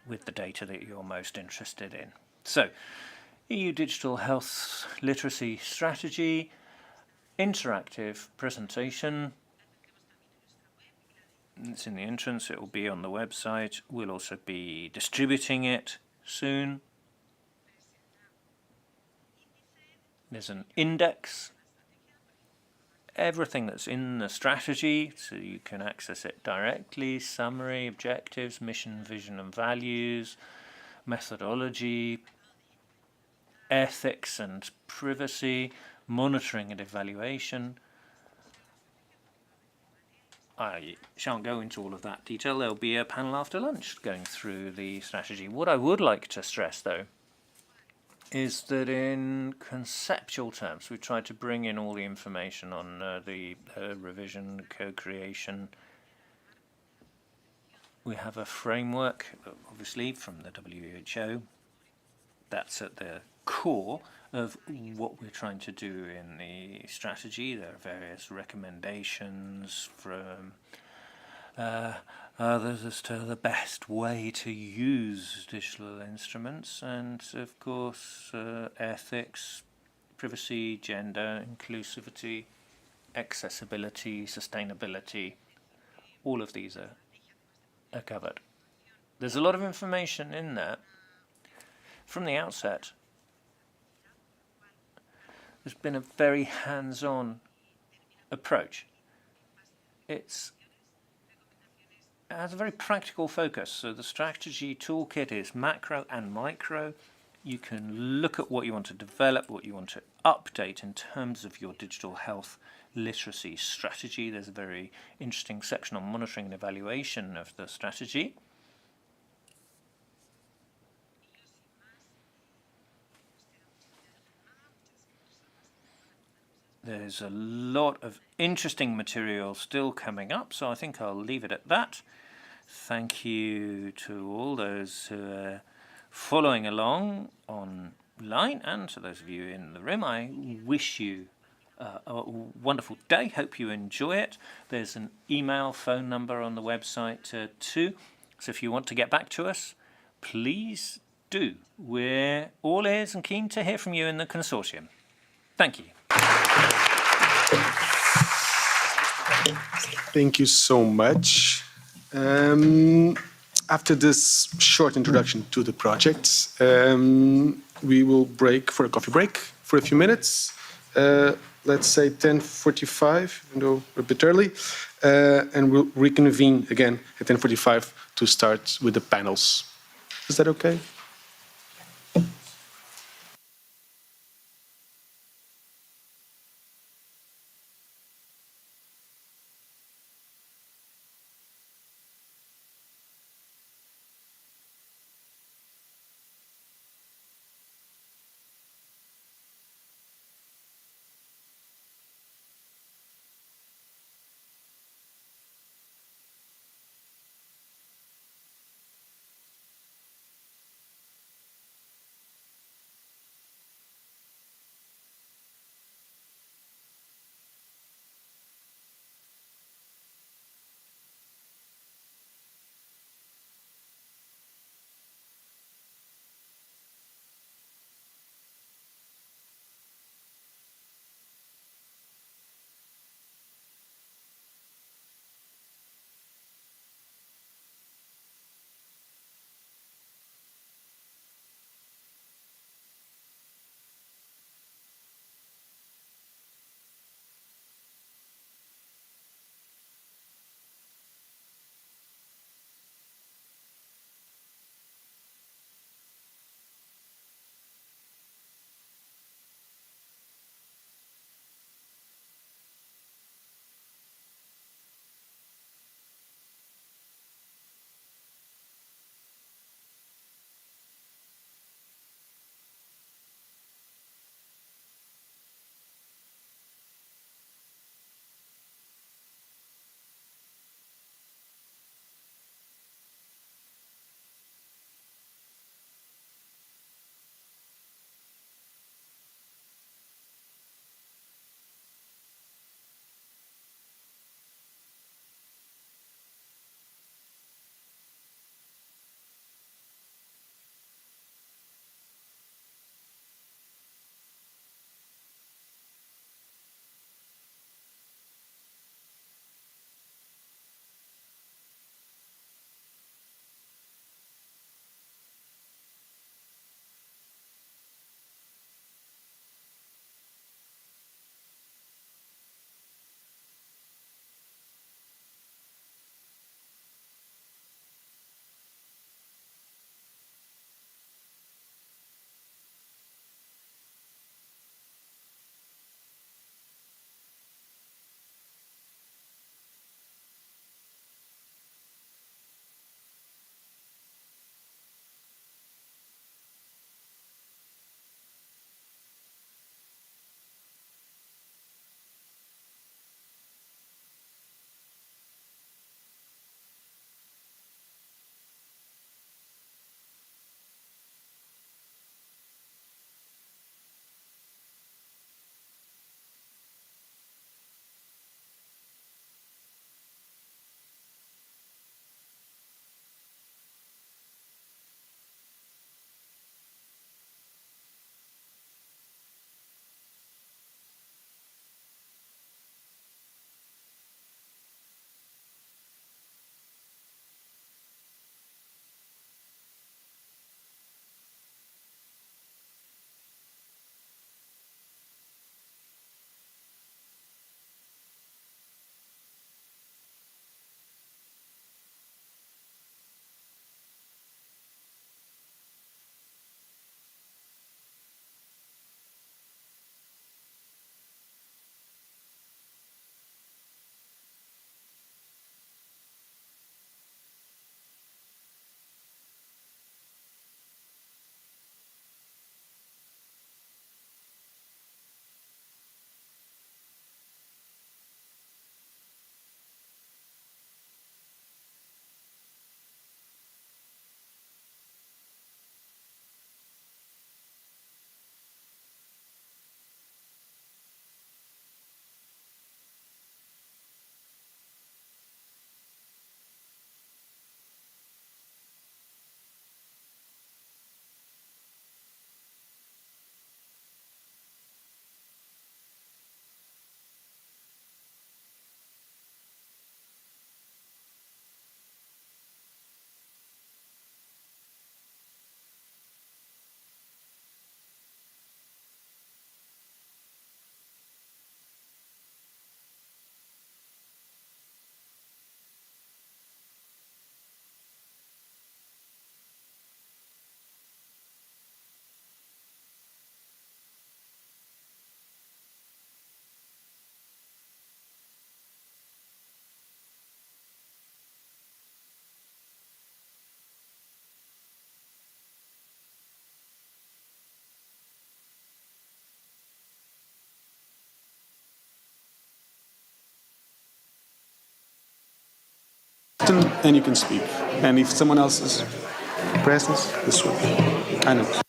with the data that you're most interested in. So, EU Digital Health Literacy Strategy, interactive presentation. It's in the entrance, it will be on the website. We'll also be distributing it soon. There's an index, everything that's in the strategy, so you can access it directly, summary, objectives, mission, vision and values, methodology, ethics and privacy, monitoring and evaluation. I shan't go into all of that detail. There'll be a panel after lunch going through the strategy. What I would like to stress, though, is that in conceptual terms, we've tried to bring in all the information on the revision, co-creation. We have a framework, obviously, from the WHO. That's at the core of what we're trying to do in the strategy. There are various recommendations from others as to the best way to use digital instruments, and of course ethics, privacy, gender, inclusivity, accessibility, sustainability. All of these are covered. There's a lot of information in there. From the outset, there's been a very hands-on approach. It has a very practical focus. So the strategy toolkit is macro and micro. You can look at what you want to develop, what you want to update in terms of your digital health literacy strategy. There's a very interesting section on monitoring and evaluation of the strategy. There's a lot of interesting material still coming up, so I think I'll leave it at that. Thank you to all those who are following along online, and to those of you in the room. I wish you a wonderful day. Hope you enjoy it. There's an email, phone number on the website too, so if you want to get back to us, please do. We're all ears and keen to hear from you in the consortium. Thank you. Thank you so much. After this short introduction to the project, we will break for a coffee break for a few minutes. Let's say 10:45, even though we're a bit early, and we'll reconvene again at 10:45 to start with the panels. Is that okay? button and you can speak. And if someone else is presses, this one. I know.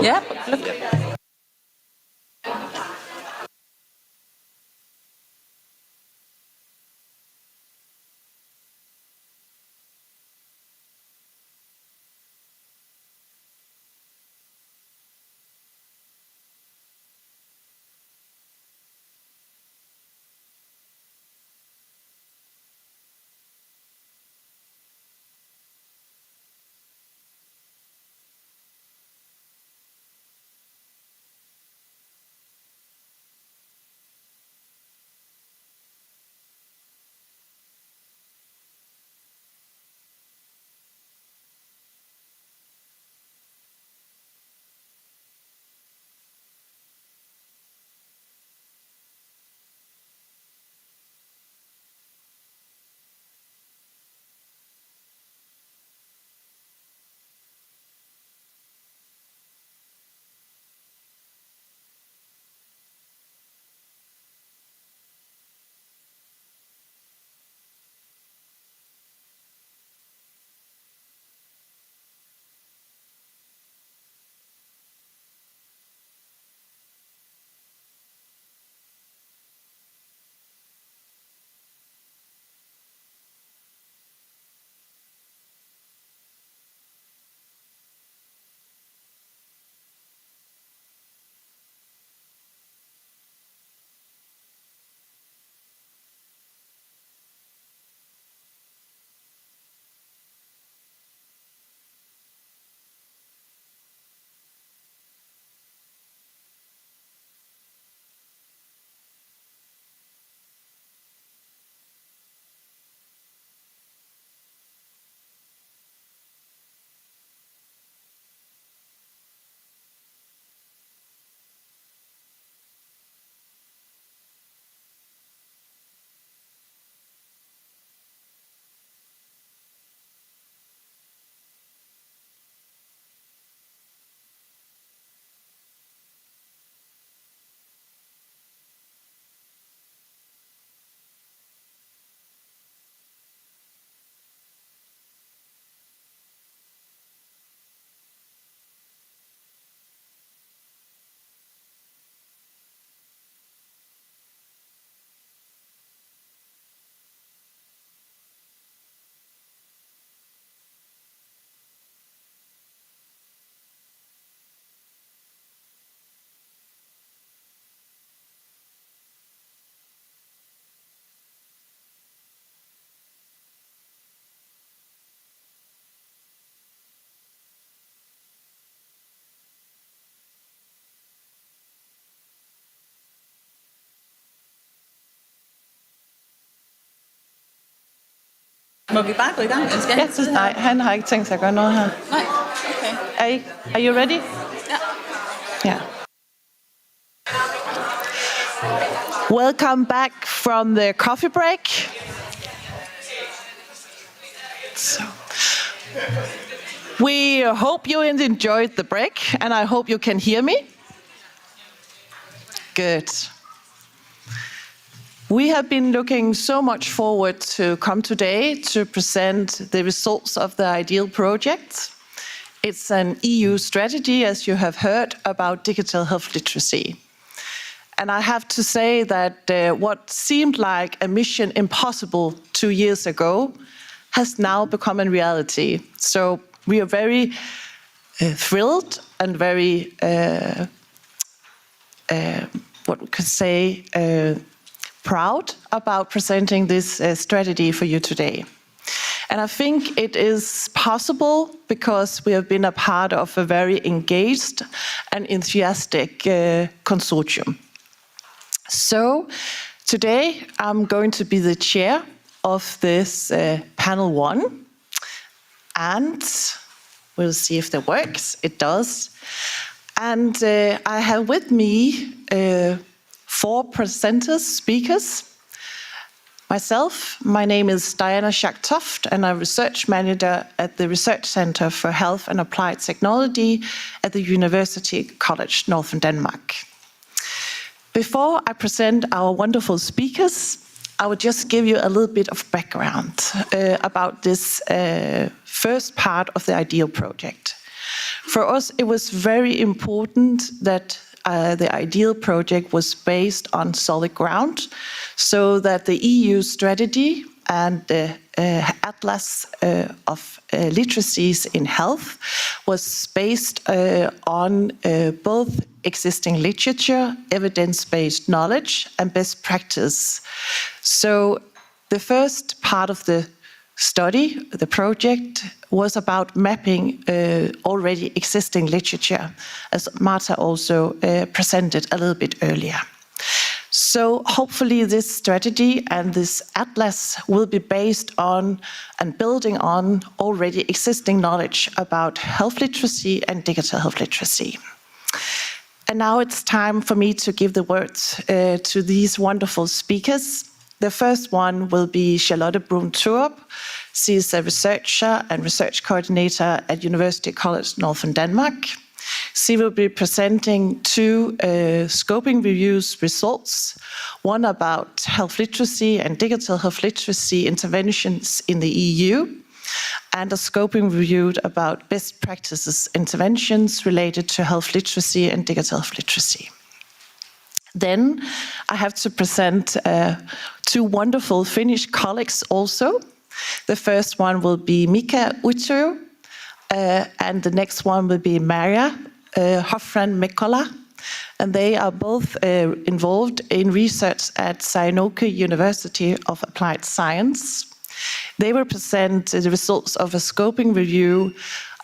Yeah, look. Må vi bare gå i gang? Nej, han har ikke tænkt sig at gøre noget her. Nej, okay. Are you ready? Ja. Yeah. Welcome back from the coffee break. So, we hope you enjoyed the break, and I hope you can hear me. Good. We have been looking so much forward to come today to present the results of the IDEAHL project. It's an EU strategy, as you have heard, about digital health literacy. And I have to say that what seemed like a mission impossible 2 years ago has now become a reality. So we are very thrilled and very, what we could say, proud about presenting this strategy for you today. And I think it is possible because we have been a part of a very engaged and enthusiastic consortium. So today I'm going to be the chair of this panel 1, and we'll see if that works. It does. And I have with me 4 presenters, speakers. Myself, my name is Diana Schack-Toft, and I'm research manager at the Research Center for Health and Applied Technology at the University College Northern Denmark. Before I present our wonderful speakers, I will just give you a little bit of background about this first part of the IDEAHL project. For us, it was very important that the IDEAHL project was based on solid ground, so that the EU strategy and the Atlas of Literacies in Health was based on both existing literature, evidence-based knowledge, and best practice. So the first part of the study, the project, was about mapping already existing literature, as Marta also presented a little bit earlier. So hopefully this strategy and this atlas will be based on and building on already existing knowledge about health literacy and digital health literacy. And now it's time for me to give the words to these wonderful speakers. The first one will be Charlotte Brun-Thorup. She is a researcher and research coordinator at University College Northern Denmark. She will be presenting two scoping reviews results, one about health literacy and digital health literacy interventions in the EU, and a scoping review about best practices interventions related to health literacy and digital health literacy. Then I have to present two wonderful Finnish colleagues also. The first one will be Mika Uturu, and the next one will be Maria Hofran-Mekkola. And they are both involved in research at Sainoki University of Applied Science. They will present the results of a scoping review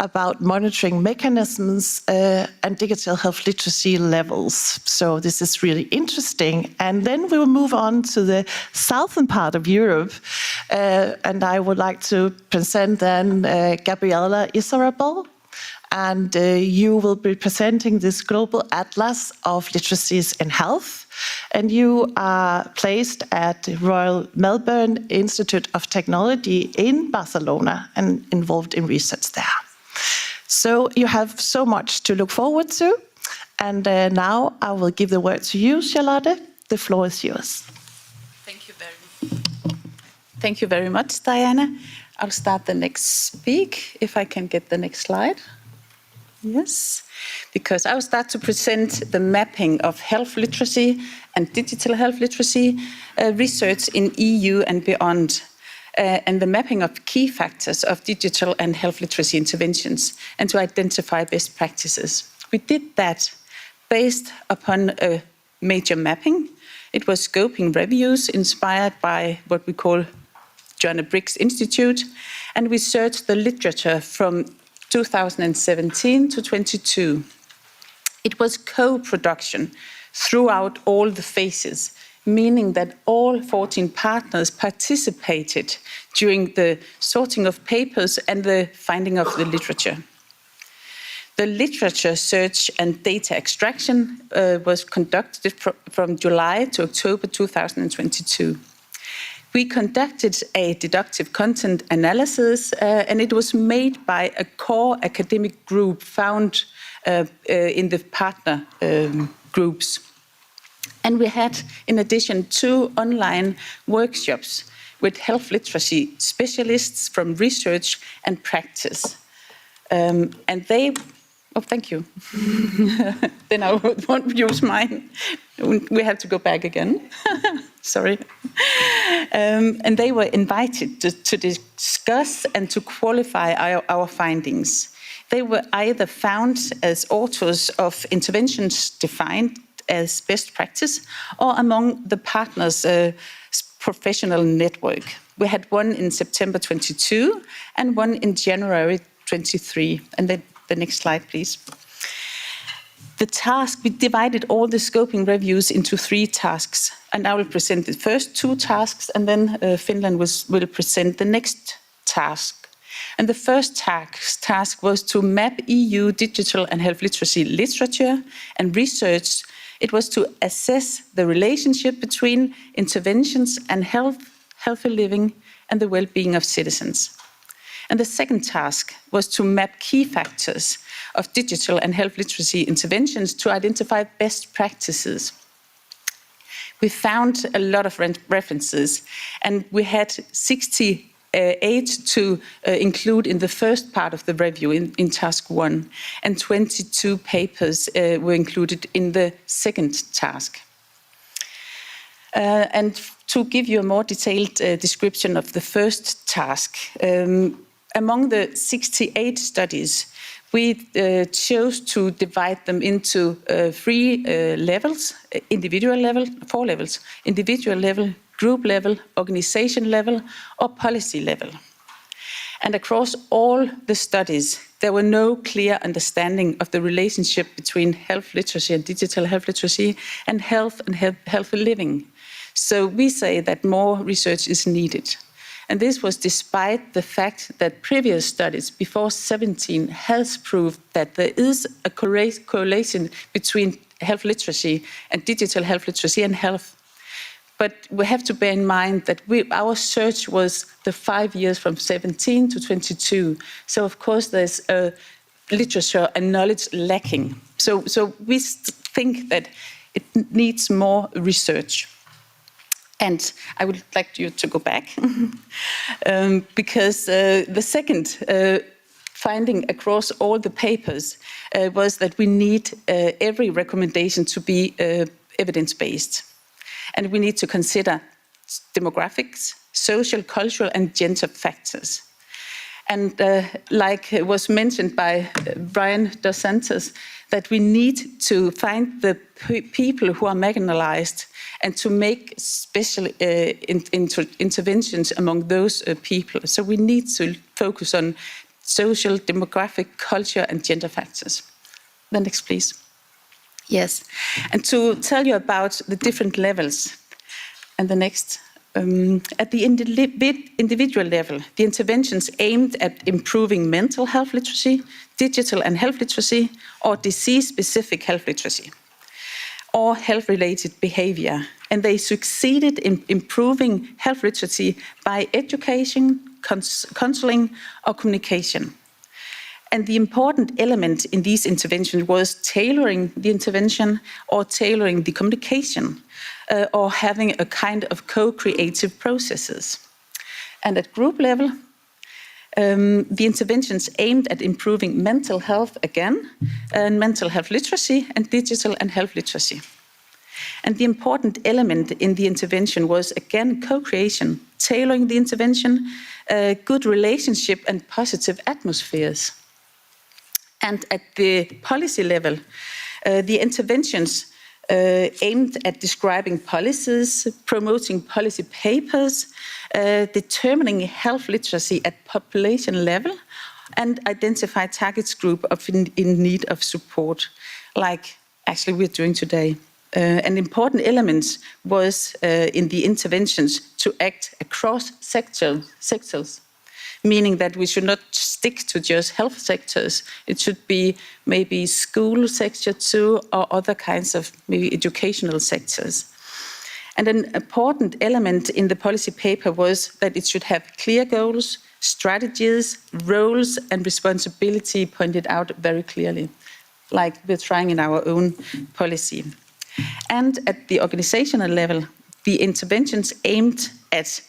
about monitoring mechanisms and digital health literacy levels. So this is really interesting. And then we will move on to the southern part of Europe. And I would like to present then Gabriela Isarabal. And you will be presenting this global atlas of literacies in health. And you are placed at the Royal Melbourne Institute of Technology in Barcelona and involved in research there. So you have so much to look forward to. And now I will give the word to you, Charlotte. The floor is yours. Thank you very much, Diana. I'll start the next speak, if I can get the next slide. Yes, because I will start to present the mapping of health literacy and digital health literacy research in EU and beyond, and the mapping of key factors of digital and health literacy interventions, and to identify best practices. We did that based upon a major mapping. It was scoping reviews inspired by what we call John Briggs Institute, and we searched the literature from 2017 to 22. It was co-production throughout all the phases, meaning that all 14 partners participated during the sorting of papers and the finding of the literature. The literature search and data extraction was conducted from July to October 2022. We conducted a deductive content analysis, and it was made by a core academic group found in the partner groups. And we had, in addition, 2 online workshops with health literacy specialists from research and practice. And they, oh, thank you. Then I won't use mine. We have to go back again. Sorry. And they were invited to discuss and to qualify our findings. They were either found as authors of interventions defined as best practice or among the partners' professional network. We had one in September 22 and one in January 23. And then the next slide, please. The task, we divided all the scoping reviews into 3 tasks, and I will present the first 2 tasks, and then Finland will present the next task. And the first task was to map EU digital and health literacy literature and research. It was to assess the relationship between interventions and healthy living and the well-being of citizens. And the second task was to map key factors of digital and health literacy interventions to identify best practices. We found a lot of references, and we had 60 8 to include in the first part of the review in task 1, and 22 papers were included in the second task. And to give you a more detailed description of the first task, among the 68 studies, we chose to divide them into 3 levels, individual level, 4 levels, individual level, group level, organization level, or policy level. And across all the studies, there were no clear understanding of the relationship between health literacy and digital health literacy and healthy living. So we say that more research is needed. And this was despite the fact that previous studies before 17 has proved that there is a correlation between health literacy and digital health literacy and health. But we have to bear in mind that our search was the 5 years from 17 to 22. So of course there's literature and knowledge lacking. So we think that it needs more research. And I would like you to go back because the second finding across all the papers was that we need every recommendation to be evidence-based. And we need to consider demographics, social, cultural, and gender factors. And like was mentioned by Brian Dos Santos, that we need to find the people who are marginalized and to make special interventions among those people. So we need to focus on social, demographic, culture, and gender factors. The next, please. Yes, and to tell you about the different levels, and the next, at the individual level, the interventions aimed at improving mental health literacy, digital and health literacy, or disease-specific health literacy, or health-related behavior. And they succeeded in improving health literacy by education, counseling, or communication. And the important element in these interventions was tailoring the intervention or tailoring the communication or having a kind of co-creative processes. And at group level, the interventions aimed at improving mental health again, and mental health literacy and digital and health literacy. And the important element in the intervention was again co-creation, tailoring the intervention, good relationship and positive atmospheres. And at the policy level, the interventions aimed at describing policies, promoting policy papers, determining health literacy at population level, and identify target group in need of support, like actually we're doing today. An important element was in the interventions to act across sectors, meaning that we should not stick to just health sectors. It should be maybe school sector too, or other kinds of maybe educational sectors. And an important element in the policy paper was that it should have clear goals, strategies, roles, and responsibility pointed out very clearly, like we're trying in our own policy. And at the organizational level, the interventions aimed at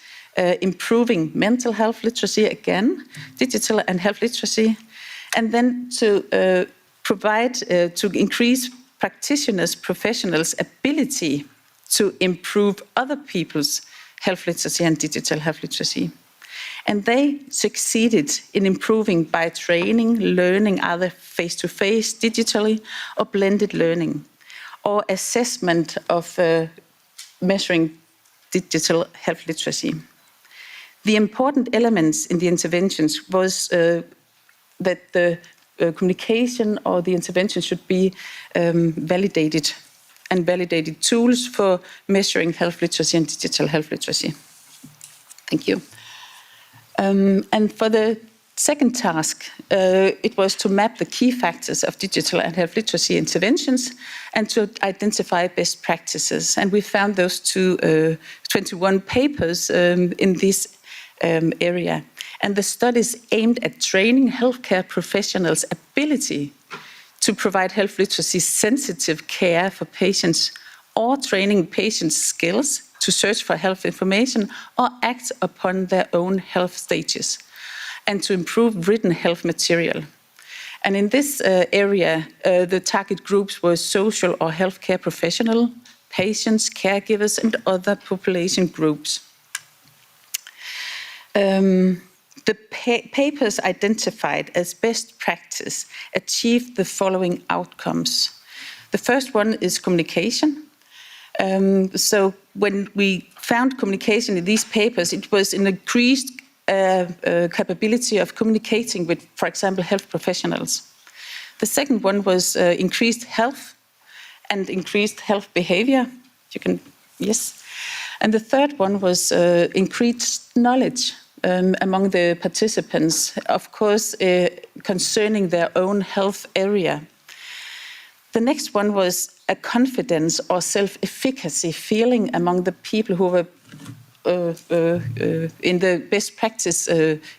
improving mental health literacy again, digital and health literacy, and then to provide, to increase practitioners, professionals' ability to improve other people's health literacy and digital health literacy. And they succeeded in improving by training, learning either face-to-face, digitally, or blended learning, or assessment of measuring digital health literacy. The important elements in the interventions was that the communication or the intervention should be validated, and validated tools for measuring health literacy and digital health literacy. Thank you. And for the second task, it was to map the key factors of digital and health literacy interventions and to identify best practices. And we found those 21 papers in this area. And the studies aimed at training healthcare professionals' ability to provide health literacy sensitive care for patients, or training patients' skills to search for health information or act upon their own health stages, and to improve written health material. And in this area, the target groups were social or healthcare professionals, patients, caregivers, and other population groups. The papers identified as best practice achieved the following outcomes. The first one is communication. So when we found communication in these papers, it was an increased capability of communicating with, for example, health professionals. The second one was increased health and increased health behavior. Yes. And the third one was increased knowledge among the participants, of course, concerning their own health area. The next one was a confidence or self-efficacy feeling among the people who were in the best practice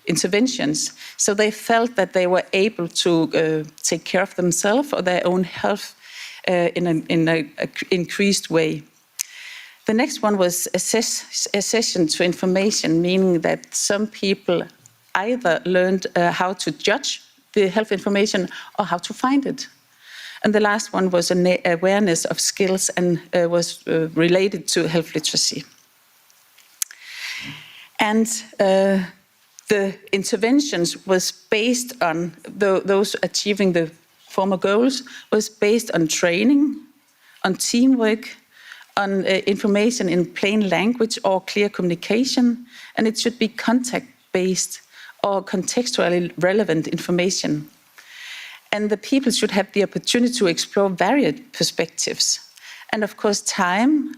interventions. So they felt that they were able to take care of themselves or their own health in an increased way. The next one was accession to information, meaning that some people either learned how to judge the health information or how to find it. And the last one was an awareness of skills and was related to health literacy. And the interventions was based on those achieving the former goals, was based on training, on teamwork, on information in plain language or clear communication, and it should be contact-based or contextually relevant information. And the people should have the opportunity to explore varied perspectives. And of course, time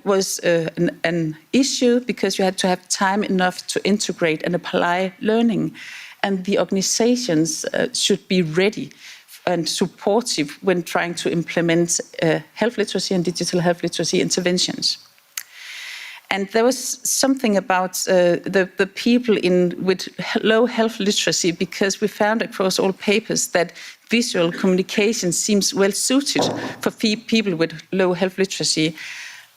was an issue because you had to have time enough to integrate and apply learning. And the organizations should be ready and supportive when trying to implement health literacy and digital health literacy interventions. And there was something about the people with low health literacy, because we found across all papers that visual communication seems well suited for people with low health literacy.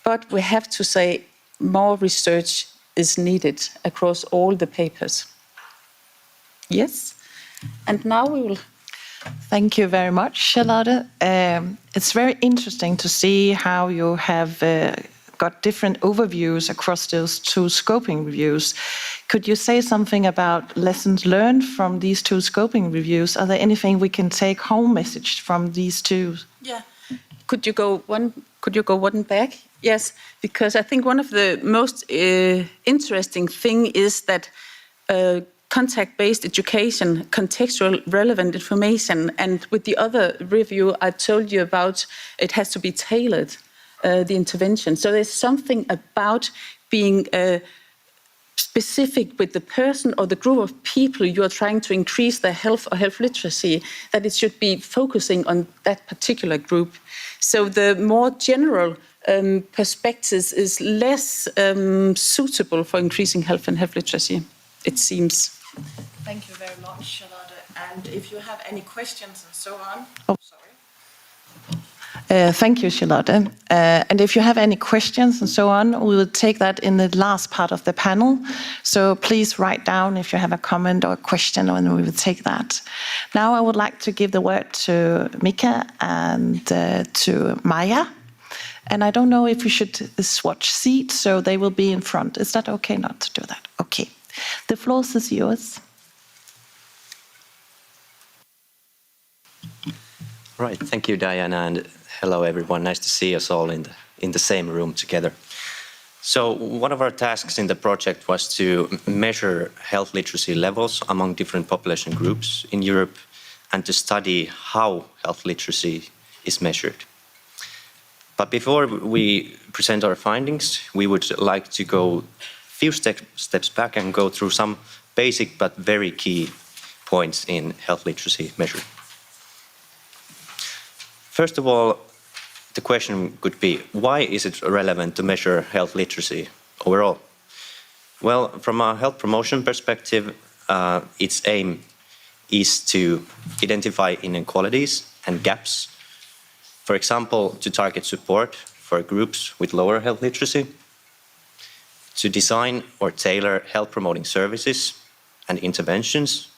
But we have to say more research is needed across all the papers. Yes, and now we will. Thank you very much, Charlotte. It's very interesting to see how you have got different overviews across those two scoping reviews. Could you say something about lessons learned from these two scoping reviews? Are there anything we can take home message from these two? Yeah. Could you go one back? Yes, because I think one of the most interesting thing is that contact-based education, contextual relevant information, and with the other review I told you about, it has to be tailored, the intervention. So there's something about being specific with the person or the group of people you are trying to increase their health or health literacy, that it should be focusing on that particular group. So the more general perspectives is less suitable for increasing health and health literacy, it seems. Thank you very much, Charlotte. And if you have any questions and so on. Oh, sorry. Thank you, Charlotte. And if you have any questions and so on, we will take that in the last part of the panel. So please write down if you have a comment or a question, and we will take that. Now I would like to give the word to Mika and to Maya. And I don't know if we should swatch seats, so they will be in front. Is that okay not to do that? Okay. The floor is yours. Right, thank you, Diana, and hello, everyone. Nice to see us all in the same room together. So one of our tasks in the project was to measure health literacy levels among different population groups in Europe and to study how health literacy is measured. But before we present our findings, we would like to go a few steps back and go through some basic but very key points in health literacy measuring. First of all, the question could be, why is it relevant to measure health literacy overall? Well, from a health promotion perspective, its aim is to identify inequalities and gaps. For example, to target support for groups with lower health literacy, to design or tailor health promoting services and interventions,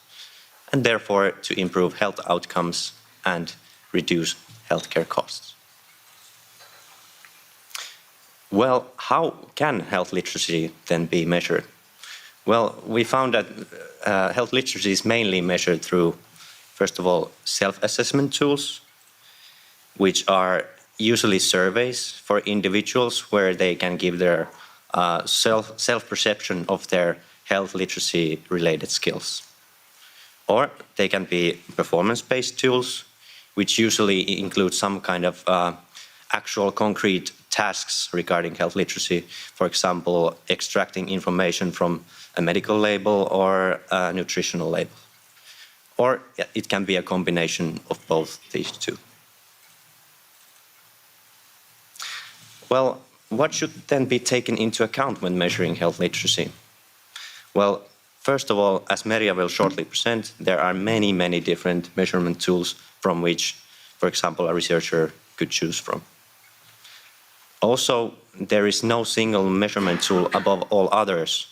and therefore to improve health outcomes and reduce healthcare costs. Well, how can health literacy then be measured? Well, we found that health literacy is mainly measured through, first of all, self-assessment tools, which are usually surveys for individuals where they can give their self-perception of their health literacy related skills. Or they can be performance-based tools, which usually include some kind of actual concrete tasks regarding health literacy, for example, extracting information from a medical label or a nutritional label. Or it can be a combination of both these two. Well, what should then be taken into account when measuring health literacy? Well, first of all, as Merja will shortly present, there are many, many different measurement tools from which, for example, a researcher could choose from. Also, there is no single measurement tool above all others,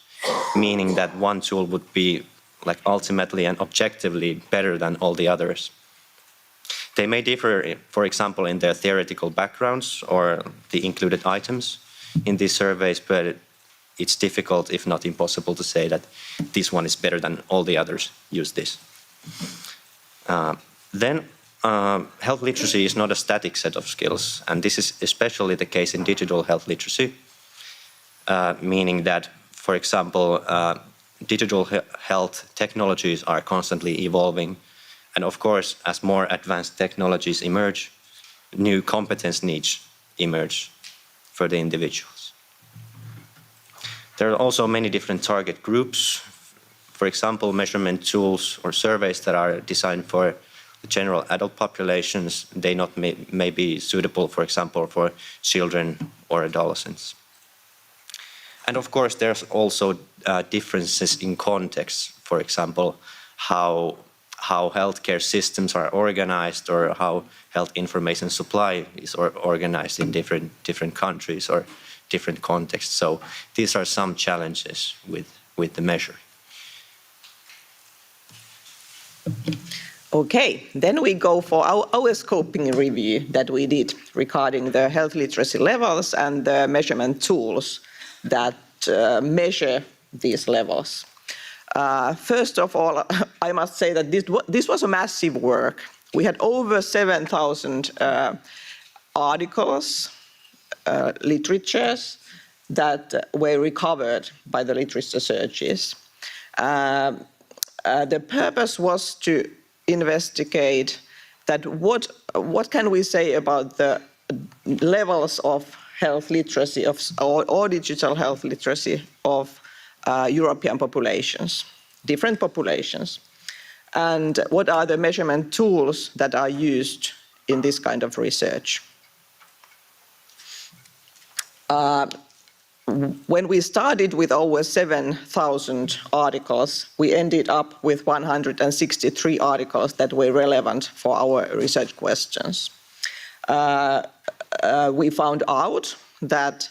meaning that one tool would be like ultimately and objectively better than all the others. They may differ, for example, in their theoretical backgrounds or the included items in these surveys, but it's difficult, if not impossible, to say that this one is better than all the others use this. Health literacy is not a static set of skills, and this is especially the case in digital health literacy, meaning that, for example, digital health technologies are constantly evolving, and of course, as more advanced technologies emerge, new competence needs emerge for the individuals. There are also many different target groups, for example, measurement tools or surveys that are designed for the general adult populations. They may be suitable, for example, for children or adolescents. And of course, there's also differences in context, for example, how healthcare systems are organized or how health information supply is organized in different countries or different contexts. So these are some challenges with the measure. Okay, then we go for our scoping review that we did regarding the health literacy levels and the measurement tools that measure these levels. First of all, I must say that this was a massive work. We had over 7,000 articles, literatures that were recovered by the literature searches. The purpose was to investigate that what can we say about the levels of health literacy or digital health literacy of European populations, different populations, and what are the measurement tools that are used in this kind of research. When we started with over 7,000 articles, we ended up with 163 articles that were relevant for our research questions. We found out that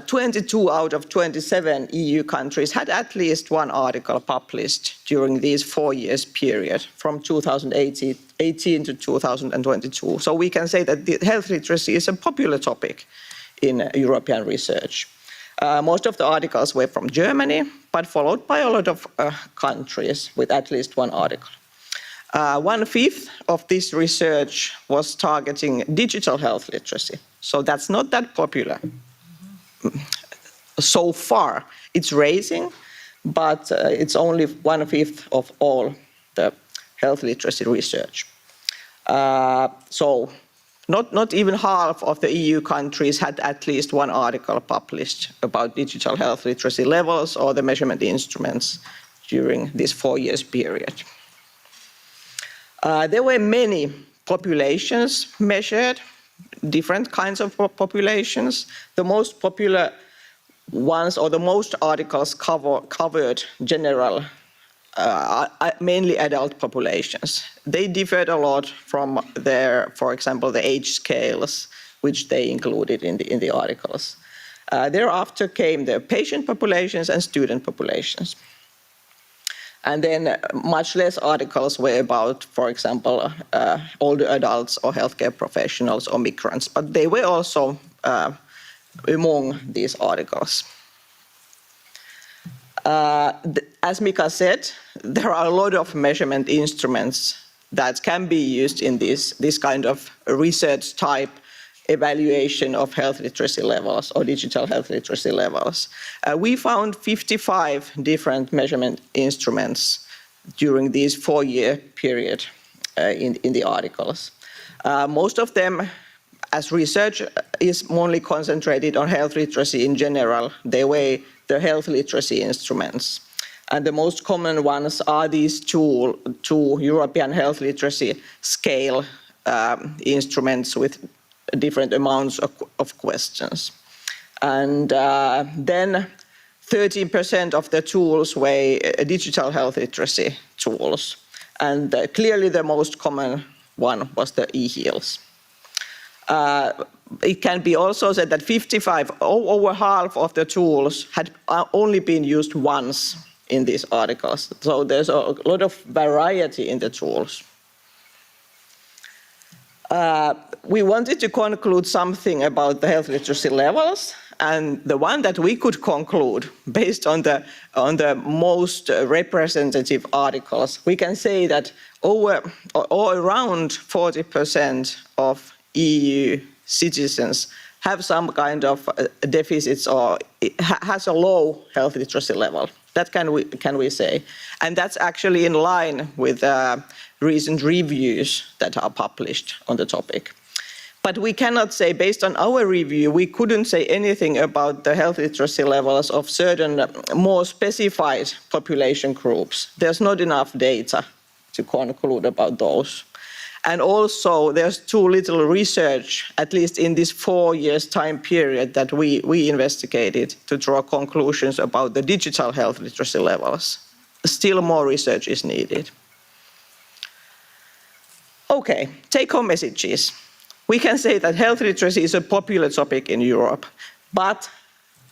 22 out of 27 EU countries had at least one article published during this 4 years period from 2018 to 2022. So we can say that health literacy is a popular topic in European research. Most of the articles were from Germany, but followed by a lot of countries with at least one article. 1/5 of this research was targeting digital health literacy. So that's not that popular. So far, it's rising, but it's only 1/5 of all the health literacy research. So not even half of the EU countries had at least one article published about digital health literacy levels or the measurement instruments during this 4 years period. There were many populations measured, different kinds of populations. The most popular ones or the most articles covered general, mainly adult populations. They differed a lot from their, for example, the age scales, which they included in the articles. Thereafter came the patient populations and student populations. And then much less articles were about, for example, older adults or healthcare professionals or migrants, but they were also among these articles. As Mika said, there are a lot of measurement instruments that can be used in this kind of research type evaluation of health literacy levels or digital health literacy levels. We found 55 different measurement instruments during this 4-year period in the articles. Most of them, as research is only concentrated on health literacy in general, they were the health literacy instruments. And the most common ones are these two European health literacy scale instruments with different amounts of questions. And then 13% of the tools were digital health literacy tools. And clearly the most common one was the IDEAHLs. It can be also said that 55, over half of the tools had only been used once in these articles. So there's a lot of variety in the tools. We wanted to conclude something about the health literacy levels, and the one that we could conclude based on the most representative articles, we can say that around 40% of EU citizens have some kind of deficits or has a low health literacy level. That can we say, and that's actually in line with recent reviews that are published on the topic. But we cannot say, based on our review, we couldn't say anything about the health literacy levels of certain more specified population groups. There's not enough data to conclude about those. And also, there's too little research, at least in this 4 years time period that we investigated to draw conclusions about the digital health literacy levels. Still more research is needed. Okay, take-home messages. We can say that health literacy is a popular topic in Europe, but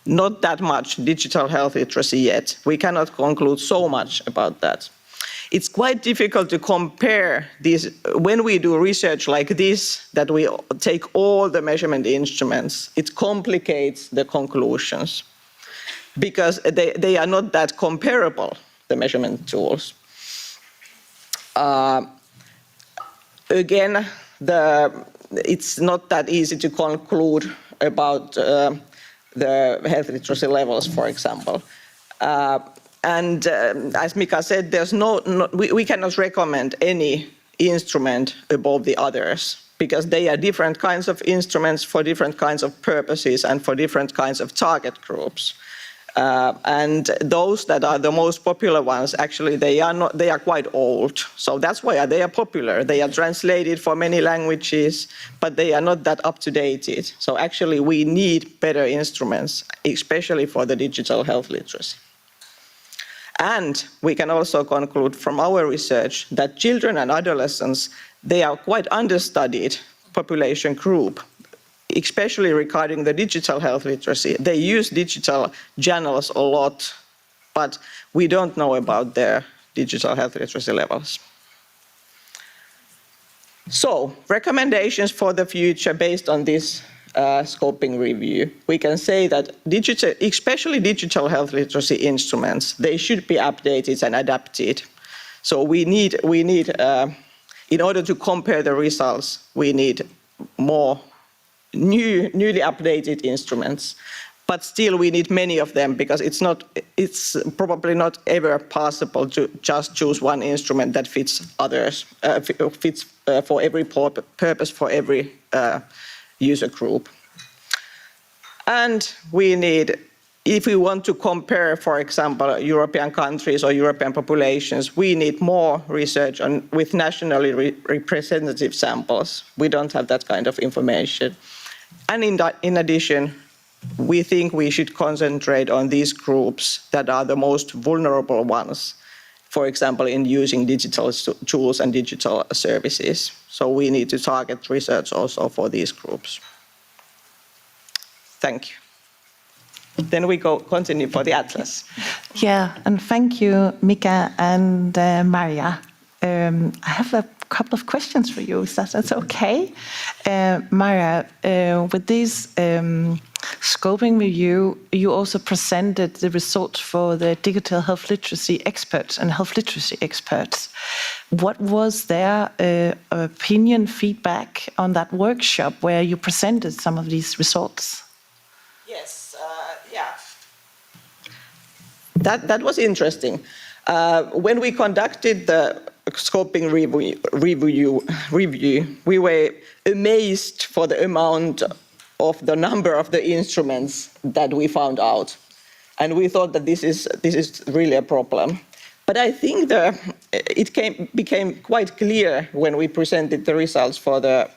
not that much digital health literacy yet. We cannot conclude so much about that. It's quite difficult to compare these, when we do research like this, that we take all the measurement instruments, it complicates the conclusions because they are not that comparable, the measurement tools. Again, it's not that easy to conclude about the health literacy levels, for example. And as Mika said, we cannot recommend any instrument above the others because they are different kinds of instruments for different kinds of purposes and for different kinds of target groups. And those that are the most popular ones, actually, they are quite old. So that's why they are popular. They are translated for many languages, but they are not that up to date. So actually, we need better instruments, especially for the digital health literacy. And we can also conclude from our research that children and adolescents, they are quite understudied population group, especially regarding the digital health literacy. They use digital channels a lot, but we don't know about their digital health literacy levels. So, recommendations for the future based on this scoping review. We can say that especially digital health literacy instruments, they should be updated and adapted. So we need in order to compare the results, we need more newly updated instruments. But still we need many of them because it's probably not ever possible to just choose one instrument that fits others, fits for every purpose for every user group. And we need, if we want to compare, for example, European countries or European populations, we need more research with nationally representative samples. We don't have that kind of information. And in addition, we think we should concentrate on these groups that are the most vulnerable ones, for example, in using digital tools and digital services. So we need to target research also for these groups. Thank you. then we continue for the Atlas. Yeah, and thank you, Mika and Maria. I have a couple of questions for you, if that's okay. Maria, with this scoping review, you also presented the results for the digital health literacy experts and health literacy experts. What was their opinion, feedback on that workshop where you presented some of these results? Yes, yeah. That was interesting. When we conducted the scoping review, we were amazed for the amount of the number of the instruments that we found out. And we thought that this is really a problem. But I think it became quite clear when we presented the results for the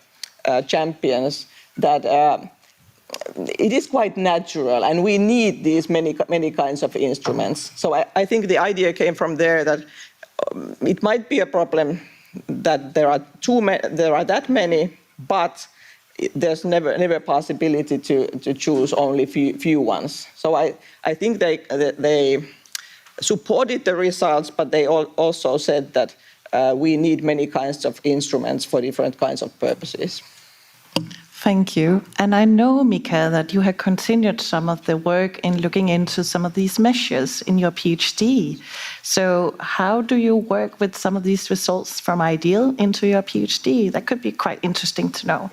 champions that it is quite natural, and we need these many kinds of instruments. So I think the idea came from there that it might be a problem that there are that many, but there's never a possibility to choose only few ones. So I think they supported the results, but they also said that we need many kinds of instruments for different kinds of purposes. Thank you. And I know, Mika, that you have continued some of the work in looking into some of these measures in your PhD. So how do you work with some of these results from IDEAL into your PhD? That could be quite interesting to know.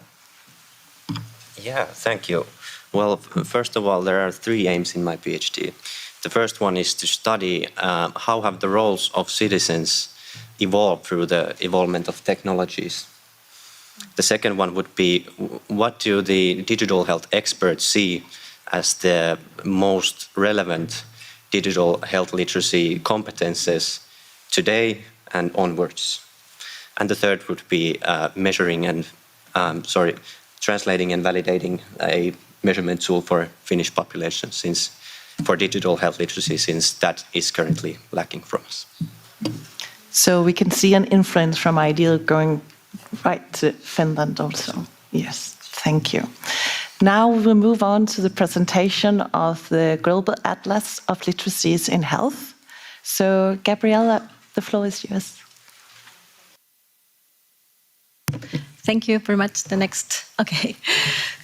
Yeah, thank you. Well, first of all, there are 3 aims in my PhD. The first one is to study how have the roles of citizens evolved through the evolvement of technologies. The second one would be, what do the digital health experts see as the most relevant digital health literacy competences today and onwards? And the third would be translating and validating a measurement tool for Finnish population for digital health literacy, since that is currently lacking from us. So we can see an influence from IDEAL going right to Finland also. Yes, thank you. Now we'll move on to the presentation of the Global Atlas of Literacies in Health. So Gabriella, the floor is yours. Thank you very much. The next. Okay.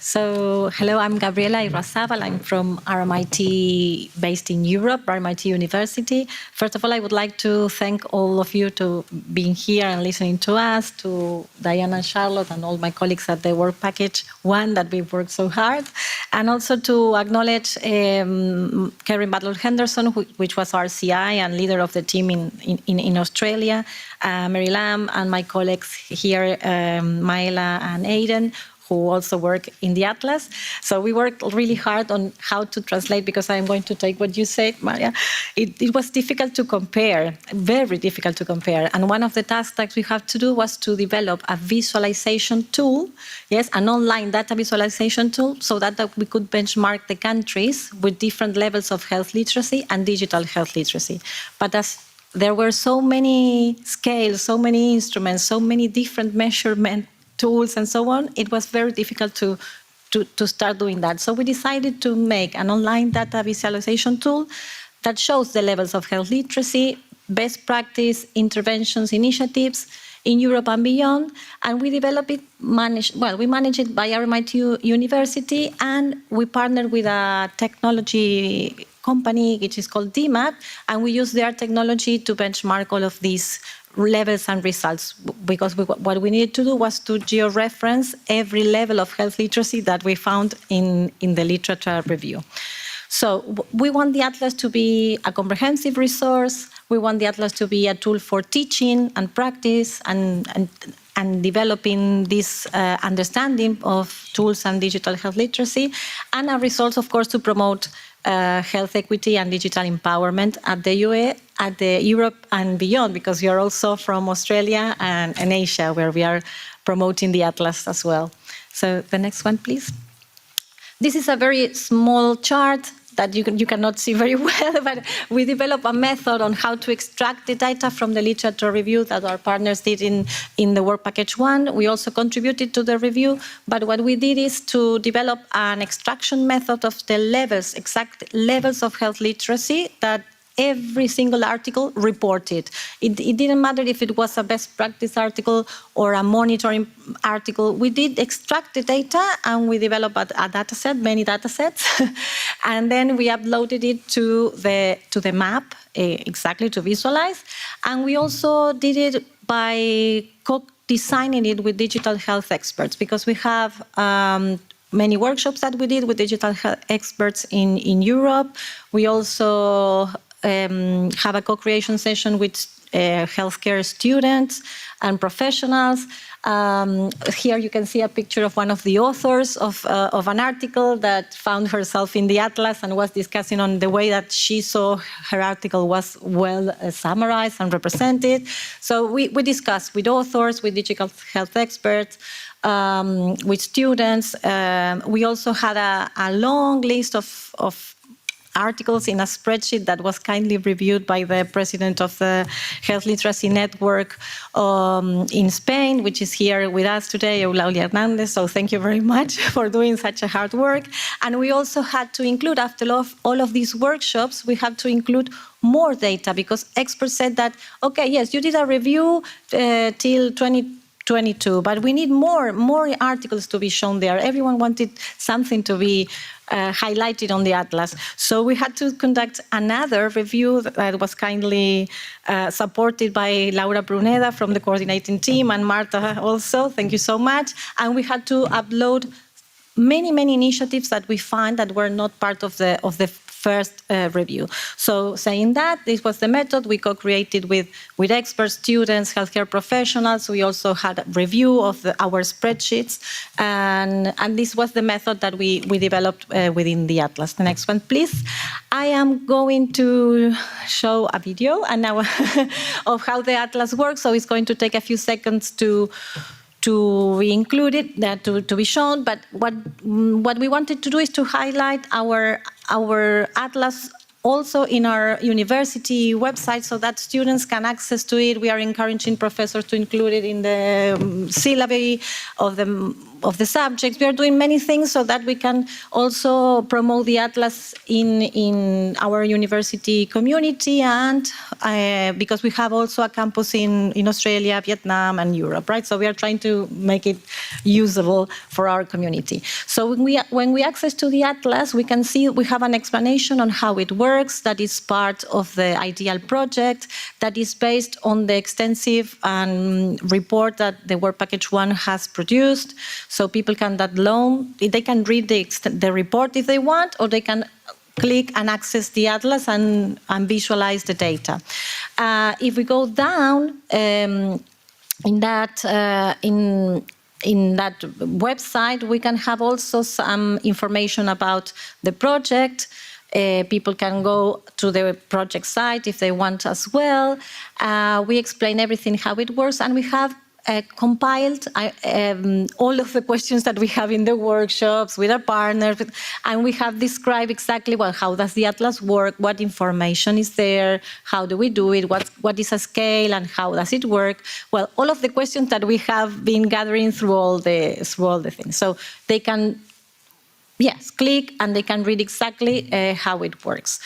So, hello, I'm Gabriela Irrazabal. I'm from RMIT, based in Europe, RMIT University. First of all, I would like to thank all of you to being here and listening to us, to Diana and Charlotte and all my colleagues at the Work Package 1 that we worked so hard, and also to acknowledge Karen Butler-Henderson, which was our CI and leader of the team in Australia, Mary Lam, and my colleagues here, Maela and Aiden, who also work in the Atlas. So we worked really hard on how to translate, because I'm going to take what you said, Maria. It was difficult to compare, very difficult to compare. And one of the tasks that we have to do was to develop a visualization tool, yes, an online data visualization tool, so that we could benchmark the countries with different levels of health literacy and digital health literacy. But as there were so many scales, so many instruments, so many different measurement tools and so on, it was very difficult to start doing that. So we decided to make an online data visualization tool that shows the levels of health literacy, best practice, interventions, initiatives in Europe and beyond. And we develop it, we manage it by RMIT University, and we partnered with a technology company which is called DMAT, and we use their technology to benchmark all of these levels and results, because what we needed to do was to geo-reference every level of health literacy that we found in the literature review. So we want the Atlas to be a comprehensive resource. We want the Atlas to be a tool for teaching and practice and developing this understanding of tools and digital health literacy, and a resource, of course, to promote health equity and digital empowerment at the UE, at the Europe and beyond, because you're also from Australia and Asia, where we are promoting the Atlas as well. So the next one, please. This is a very small chart that you cannot see very well, but we developed a method on how to extract the data from the literature review that our partners did in the work package 1. We also contributed to the review, but what we did is to develop an extraction method of the levels, exact levels of health literacy that every single article reported. It didn't matter if it was a best practice article or a monitoring article. We did extract the data and we developed a data set, many data sets, and then we uploaded it to the map, exactly to visualize. And we also did it by designing it with digital health experts, because we have many workshops that we did with digital health experts in Europe. We also have a co-creation session with healthcare students and professionals. Here you can see a picture of one of the authors of an article that found herself in the atlas and was discussing on the way that she saw her article was well summarized and represented. So we discussed with authors, with digital health experts, with students. We also had a long list of articles in a spreadsheet that was kindly reviewed by the president of the Health Literacy Network in Spain, which is here with us today, Eulalia Hernandez. So thank you very much for doing such a hard work. And we also had to include, after all of these workshops, we had to include more data, because experts said that, okay, yes, you did a review till 2022, but we need more articles to be shown there. Everyone wanted something to be highlighted on the atlas. So we had to conduct another review that was kindly supported by Laura Bruneda from the coordinating team, and Marta also, thank you so much. And we had to upload many initiatives that we find that were not part of the first review. So saying that, this was the method we co-created with experts, students, healthcare professionals. We also had a review of our spreadsheets, and this was the method that we developed within the atlas. The next one, please. I am going to show a video and now of how the atlas works. So it's going to take a few seconds to be included, to be shown, but what we wanted to do is to highlight our atlas also in our university website so that students can access to it. We are encouraging professors to include it in the syllabi of the subjects. We are doing many things so that we can also promote the atlas in our university community, and because we have also a campus in Australia, Vietnam, and Europe, right? So we are trying to make it usable for our community. So when we access to the atlas, we can see we have an explanation on how it works. That is part of the IDEAHL project, that is based on the extensive report that the Work Package 1 has produced. So people can download, they can read the report if they want, or they can click and access the atlas and visualize the data. If we go down in that website, we can have also some information about the project. People can go to the project site if they want as well. We explain everything, how it works, and we have compiled all of the questions that we have in the workshops with our partners, and we have described exactly, well, how does the atlas work, what information is there, how do we do it, what is a scale, and how does it work? Well, all of the questions that we have been gathering through all the things. So they can click and they can read exactly how it works.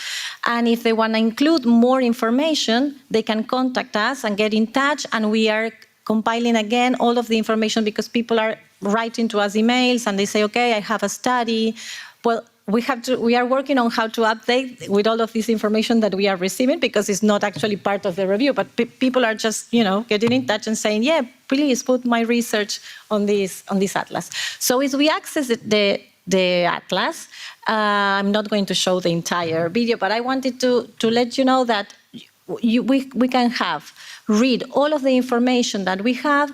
And if they want to include more information, they can contact us and get in touch, and we are compiling again all of the information, because people are writing to us emails and they say, okay, I have a study. Well, we are working on how to update with all of this information that we are receiving, because it's not actually part of the review, but people are just, getting in touch and saying, yeah, please put my research on this atlas. So as we access the atlas, I'm not going to show the entire video, but I wanted to let you know that we can read all of the information that we have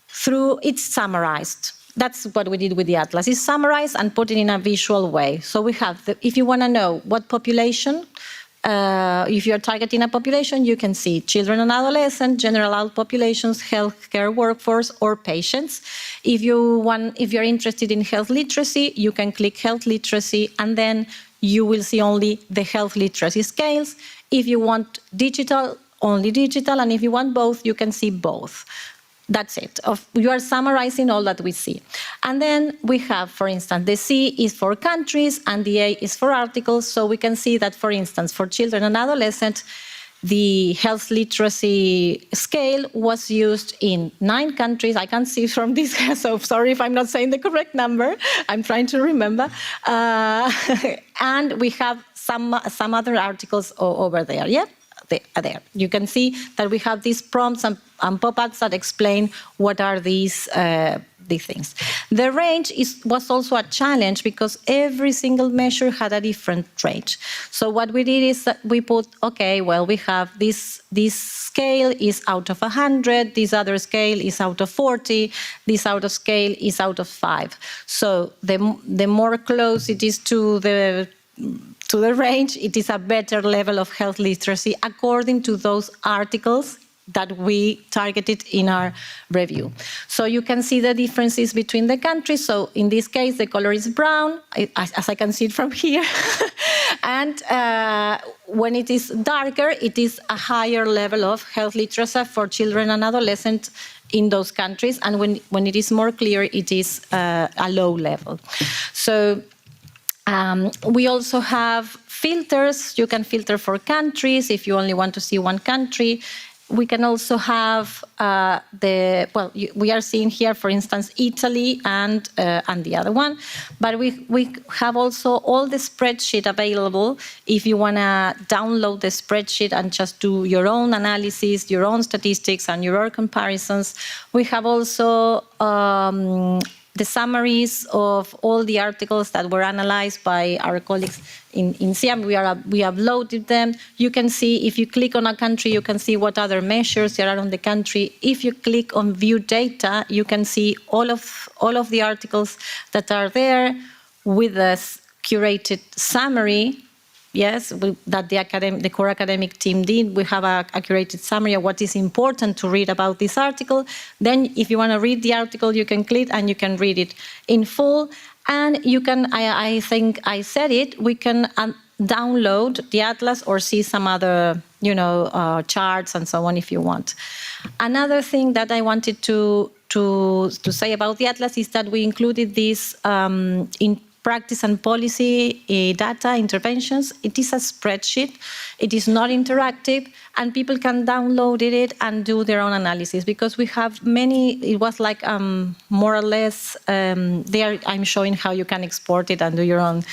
through, it's summarized. That's what we did with the atlas. It's summarized and put it in a visual way. So we have, if you want to know what population, if you're targeting a population, you can see children and adolescents, general adult populations, healthcare workforce, or patients. If you're interested in health literacy, you can click health literacy, and then you will see only the health literacy scales. If you want digital, only digital, and if you want both, you can see both. That's it. You are summarizing all that we see. And then we have, for instance, the C is for countries and the A is for articles. So we can see that, for instance, for children and adolescents, the health literacy scale was used in 9 countries. I can't see from this, so sorry if I'm not saying the correct number. I'm trying to remember. And we have some other articles over there, yeah? There. You can see that we have these prompts and pop-ups that explain what are these things. The range was also a challenge because every single measure had a different range. So what we did is that we put, okay, well, we have this scale is out of 100, this other scale is out of 40, this out of scale is out of 5. So the more close it is to the range, it is a better level of health literacy according to those articles that we targeted in our review. So you can see the differences between the countries. So in this case, the color is brown, as I can see it from here. And when it is darker, it is a higher level of health literacy for children and adolescents in those countries. And when it is more clear, it is a low level. So we also have filters. You can filter for countries if you only want to see one country. We can also have we are seeing here, for instance, Italy and the other one. But we have also all the spreadsheet available if you want to download the spreadsheet and just do your own analysis, your own statistics, and your own comparisons. We have also the summaries of all the articles that were analyzed by our colleagues in SIAM. We uploaded them. You can see, if you click on a country, you can see what other measures there are on the country. If you click on View Data, you can see all of the articles that are there with a curated summary. Yes, that the core academic team did. We have a curated summary of what is important to read about this article. Then if you want to read the article, you can click and you can read it in full. And you can, I think I said it, we can download the atlas or see some other, charts and so on if you want. Another thing that I wanted to say about the atlas is that we included this in practice and policy data interventions. It is a spreadsheet. It is not interactive, and people can download it and do their own analysis because we have many. It was like more or less there. I'm showing how you can export it and do your own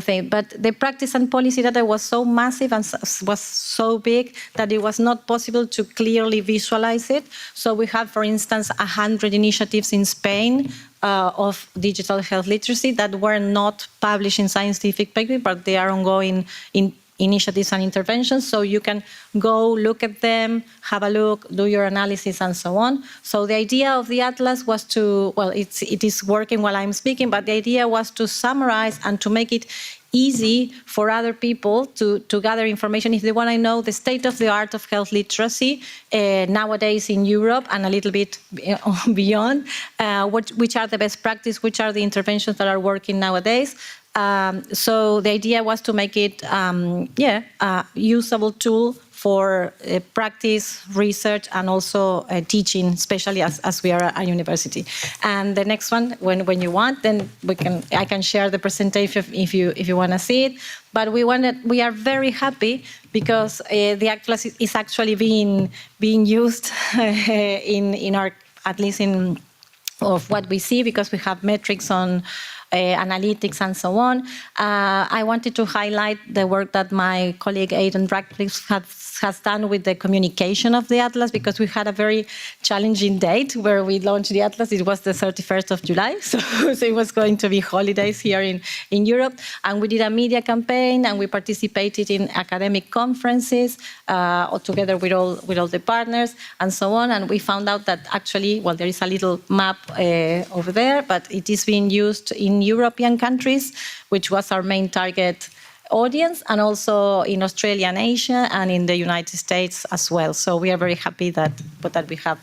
thing. But the practice and policy data was so massive and was so big that it was not possible to clearly visualize it. So we have, for instance, 100 initiatives in Spain of digital health literacy that were not published in scientific papers, but they are ongoing in initiatives and interventions. So you can go look at them, have a look, do your analysis, and so on. So the idea of the atlas was to, well, it is working while I'm speaking, but the idea was to summarize and to make it easy for other people to gather information if they want to know the state of the art of health literacy nowadays in Europe and a little bit beyond, which are the best practice, which are the interventions that are working nowadays. So the idea was to make it a usable tool for practice, research, and also teaching, especially as we are a university. And the next one, when you want, then I can share the presentation if you want to see it. But we are very happy because the atlas is actually being used in our, at least in of what we see, because we have metrics on analytics and so on. I wanted to highlight the work that my colleague Aidan Radcliffe has done with the communication of the atlas, because we had a very challenging date where we launched the atlas. It was the 31st of July, so it was going to be holidays here in Europe. And we did a media campaign, and we participated in academic conferences together with all the partners and so on. And we found out that actually, well, there is a little map over there, but it is being used in European countries, which was our main target audience, and also in Australia and Asia and in the United States as well. So we are very happy that we have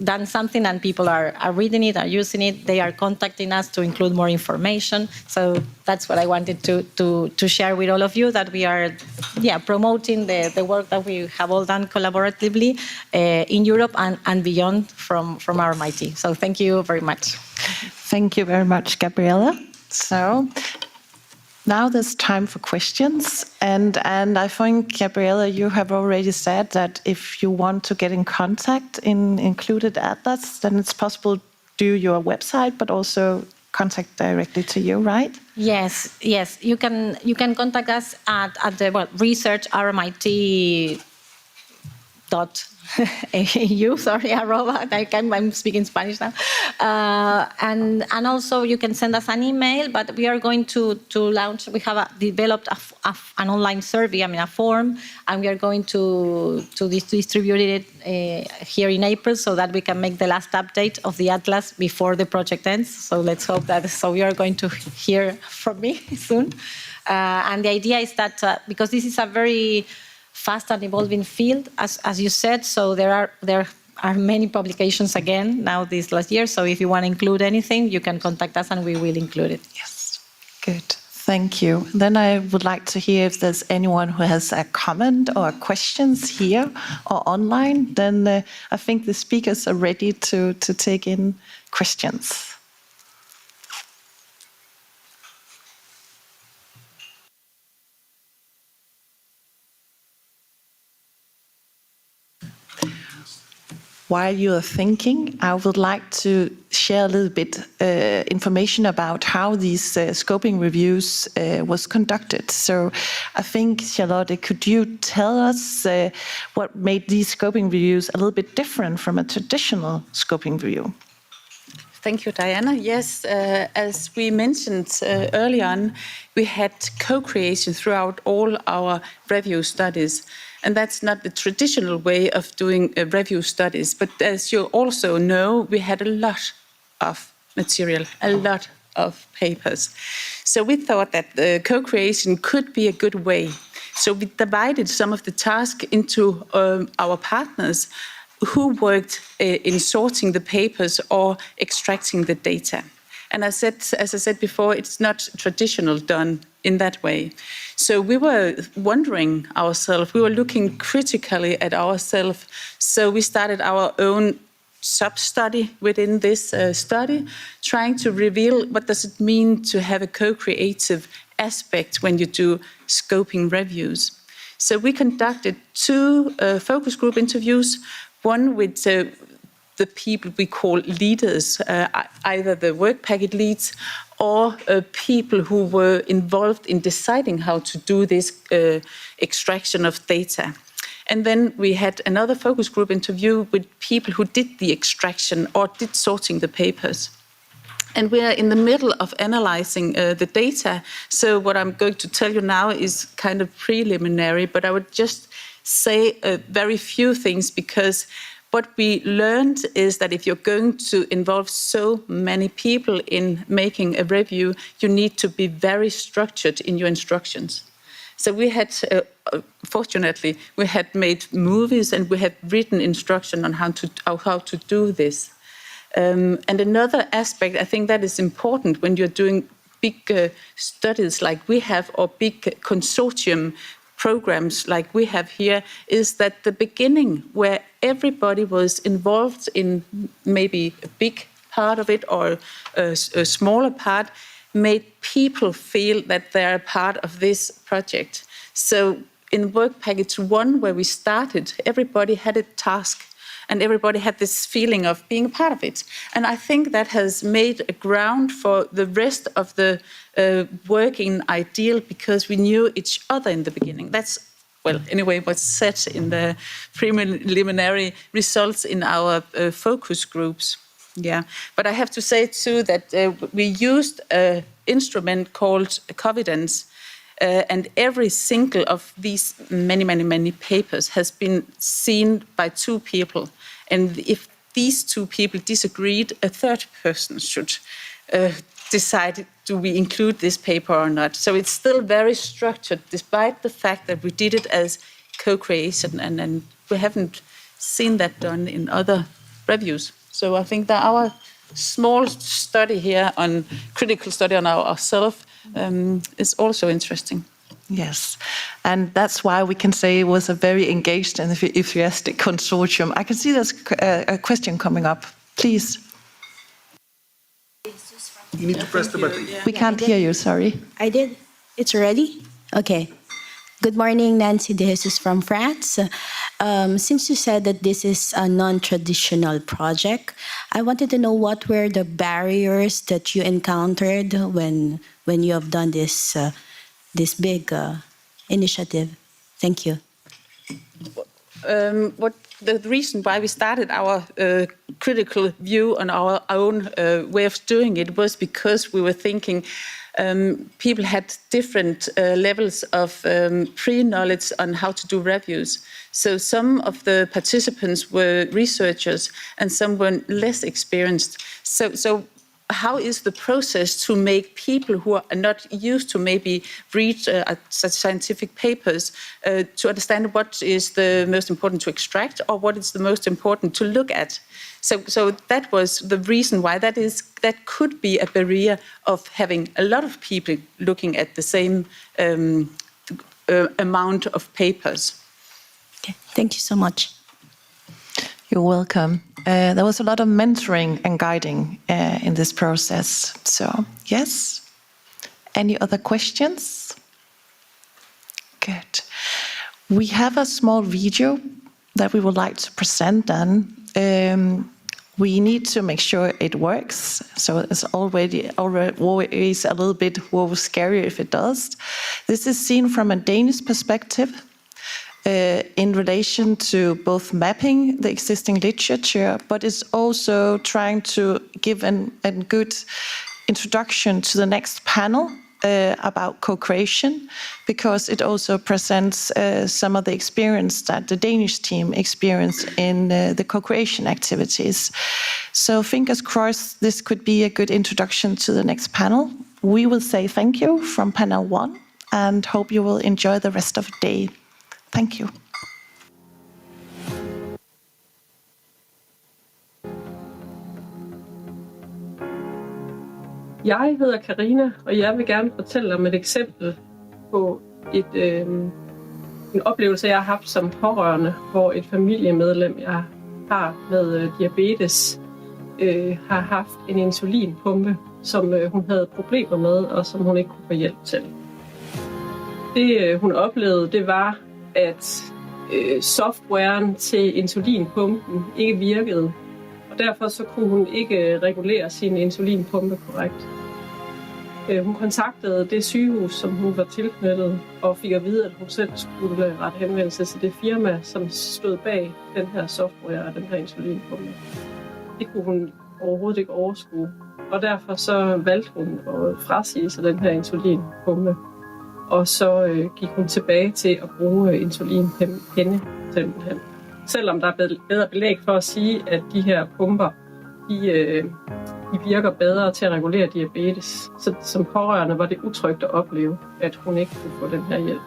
done something and people are reading it, are using it. They are contacting us to include more information. So that's what I wanted to share with all of you, that we are promoting the work that we have all done collaboratively in Europe and beyond from RMIT. So thank you very much. Thank you very much, Gabriela. So now there's time for questions. And I think, Gabriela, you have already said that if you want to get in contact in Included Atlas, then it's possible to your website, but also contact directly to you, right? Yes. You can contact us at the research RMIT .eu, sorry, I'm speaking Spanish now. And also you can send us an email, but we are going to launch, we have developed an online survey, a form, and we are going to distribute it here in April so that we can make the last update of the Atlas before the project ends. So let's hope that, so you are going to hear from me soon. And the idea is that, because this is a very fast and evolving field, as you said, so there are many publications again now this last year. So if you want to include anything, you can contact us and we will include it. Yes, good. Thank you. Then I would like to hear if there's anyone who has a comment or questions here or online. Then I think the speakers are ready to take in questions. While you are thinking, I would like to share a little bit information about how these scoping reviews was conducted. So I think, Charlotte, could you tell us what made these scoping reviews a little bit different from a traditional scoping review? Thank you, Diana. Yes, as we mentioned early on, we had co-creation throughout all our review studies. And that's not the traditional way of doing review studies. But as you also know, we had a lot of material, a lot of papers. So we thought that co-creation could be a good way. So we divided some of the tasks into our partners who worked in sorting the papers or extracting the data. And as I said before, it's not traditional done in that way. So we were wondering ourselves, we were looking critically at ourselves. So we started our own sub-study within this study, trying to reveal what does it mean to have a co-creative aspect when you do scoping reviews. So we conducted 2 focus group interviews, one with the people we call leaders, either the work packet leads or people who were involved in deciding how to do this extraction of data. And then we had another focus group interview with people who did the extraction or did sorting the papers. And we are in the middle of analyzing the data. So what I'm going to tell you now is kind of preliminary, but I would just say very few things, because what we learned is that if you're going to involve so many people in making a review, you need to be very structured in your instructions. So we had, fortunately, we had made movies and we had written instruction on how to do this. And another aspect, I think that is important when you're doing big studies like we have, or big consortium programs like we have here, is that the beginning where everybody was involved in maybe a big part of it or a smaller part made people feel that they're a part of this project. So in work package 1, where we started, everybody had a task and everybody had this feeling of being a part of it. And I think that has made a ground for the rest of the work in IDEAHL, because we knew each other in the beginning. That's, well, anyway, what's said in the preliminary results in our focus groups. Yeah, but I have to say too that we used an instrument called Covidence, and every single of these many papers has been seen by 2 people. And if these 2 people disagreed, a third person should decide do we include this paper or not? So it's still very structured, despite the fact that we did it as co-creation, and we haven't seen that done in other reviews. So I think that our small study here on critical study on ourselves is also interesting. Yes, and that's why we can say it was a very engaged and enthusiastic consortium. I can see there's a question coming up. Please. You need to press the button. We can't hear you, sorry. I did. It's ready? Okay. Good morning, Nancy De Jesus from France. Since you said that this is a non-traditional project, I wanted to know what were the barriers that you encountered when you have done this this big initiative. Thank you. What the reason why we started our critical view on our own way of doing it was because we were thinking people had different levels of pre-knowledge on how to do reviews. So some of the participants were researchers and some were less experienced. So how is the process to make people who are not used to maybe read such scientific papers to understand what is the most important to extract or what is the most important to look at? So that was the reason why that could be a barrier of having a lot of people looking at the same amount of papers. Okay, thank you so much. You're welcome. There was a lot of mentoring and guiding in this process. So, yes. Any other questions? Good. We have a small video that we would like to present then. We need to make sure it works. So it's always a little bit scary if it does. This is seen from a Danish perspective. In relation to both mapping the existing literature, but it's also trying to give a good introduction to the next panel about co-creation, because it also presents some of the experience that the Danish team experienced in the co-creation activities. So fingers crossed, this could be a good introduction to the next panel. We will say thank you from panel 1 and hope you will enjoy the rest of the day. Thank you. Jeg hedder Karina, og jeg vil gerne fortælle om et eksempel på en oplevelse, jeg har haft som pårørende, hvor et familiemedlem, jeg har med diabetes, har haft en insulinpumpe, som hun havde problemer med, og som hun ikke kunne få hjælp til. Det hun oplevede, det var, at softwaren til insulinpumpen ikke virkede, og derfor så kunne hun ikke regulere sin insulinpumpe korrekt. Hun kontaktede det sygehus, som hun var tilknyttet, og fik at vide, at hun selv skulle rette henvendelse til det firma, som stod bag den her software og den her insulinpumpe. Det kunne hun overhovedet ikke overskue, og derfor så valgte hun at frasige sig den her insulinpumpe. Og så gik hun tilbage til at bruge insulinpenne simpelthen. Selvom der er bedre belæg for at sige, at de her pumper, de virker bedre til at regulere diabetes. Så som pårørende var det utrygt at opleve, at hun ikke kunne få den her hjælp.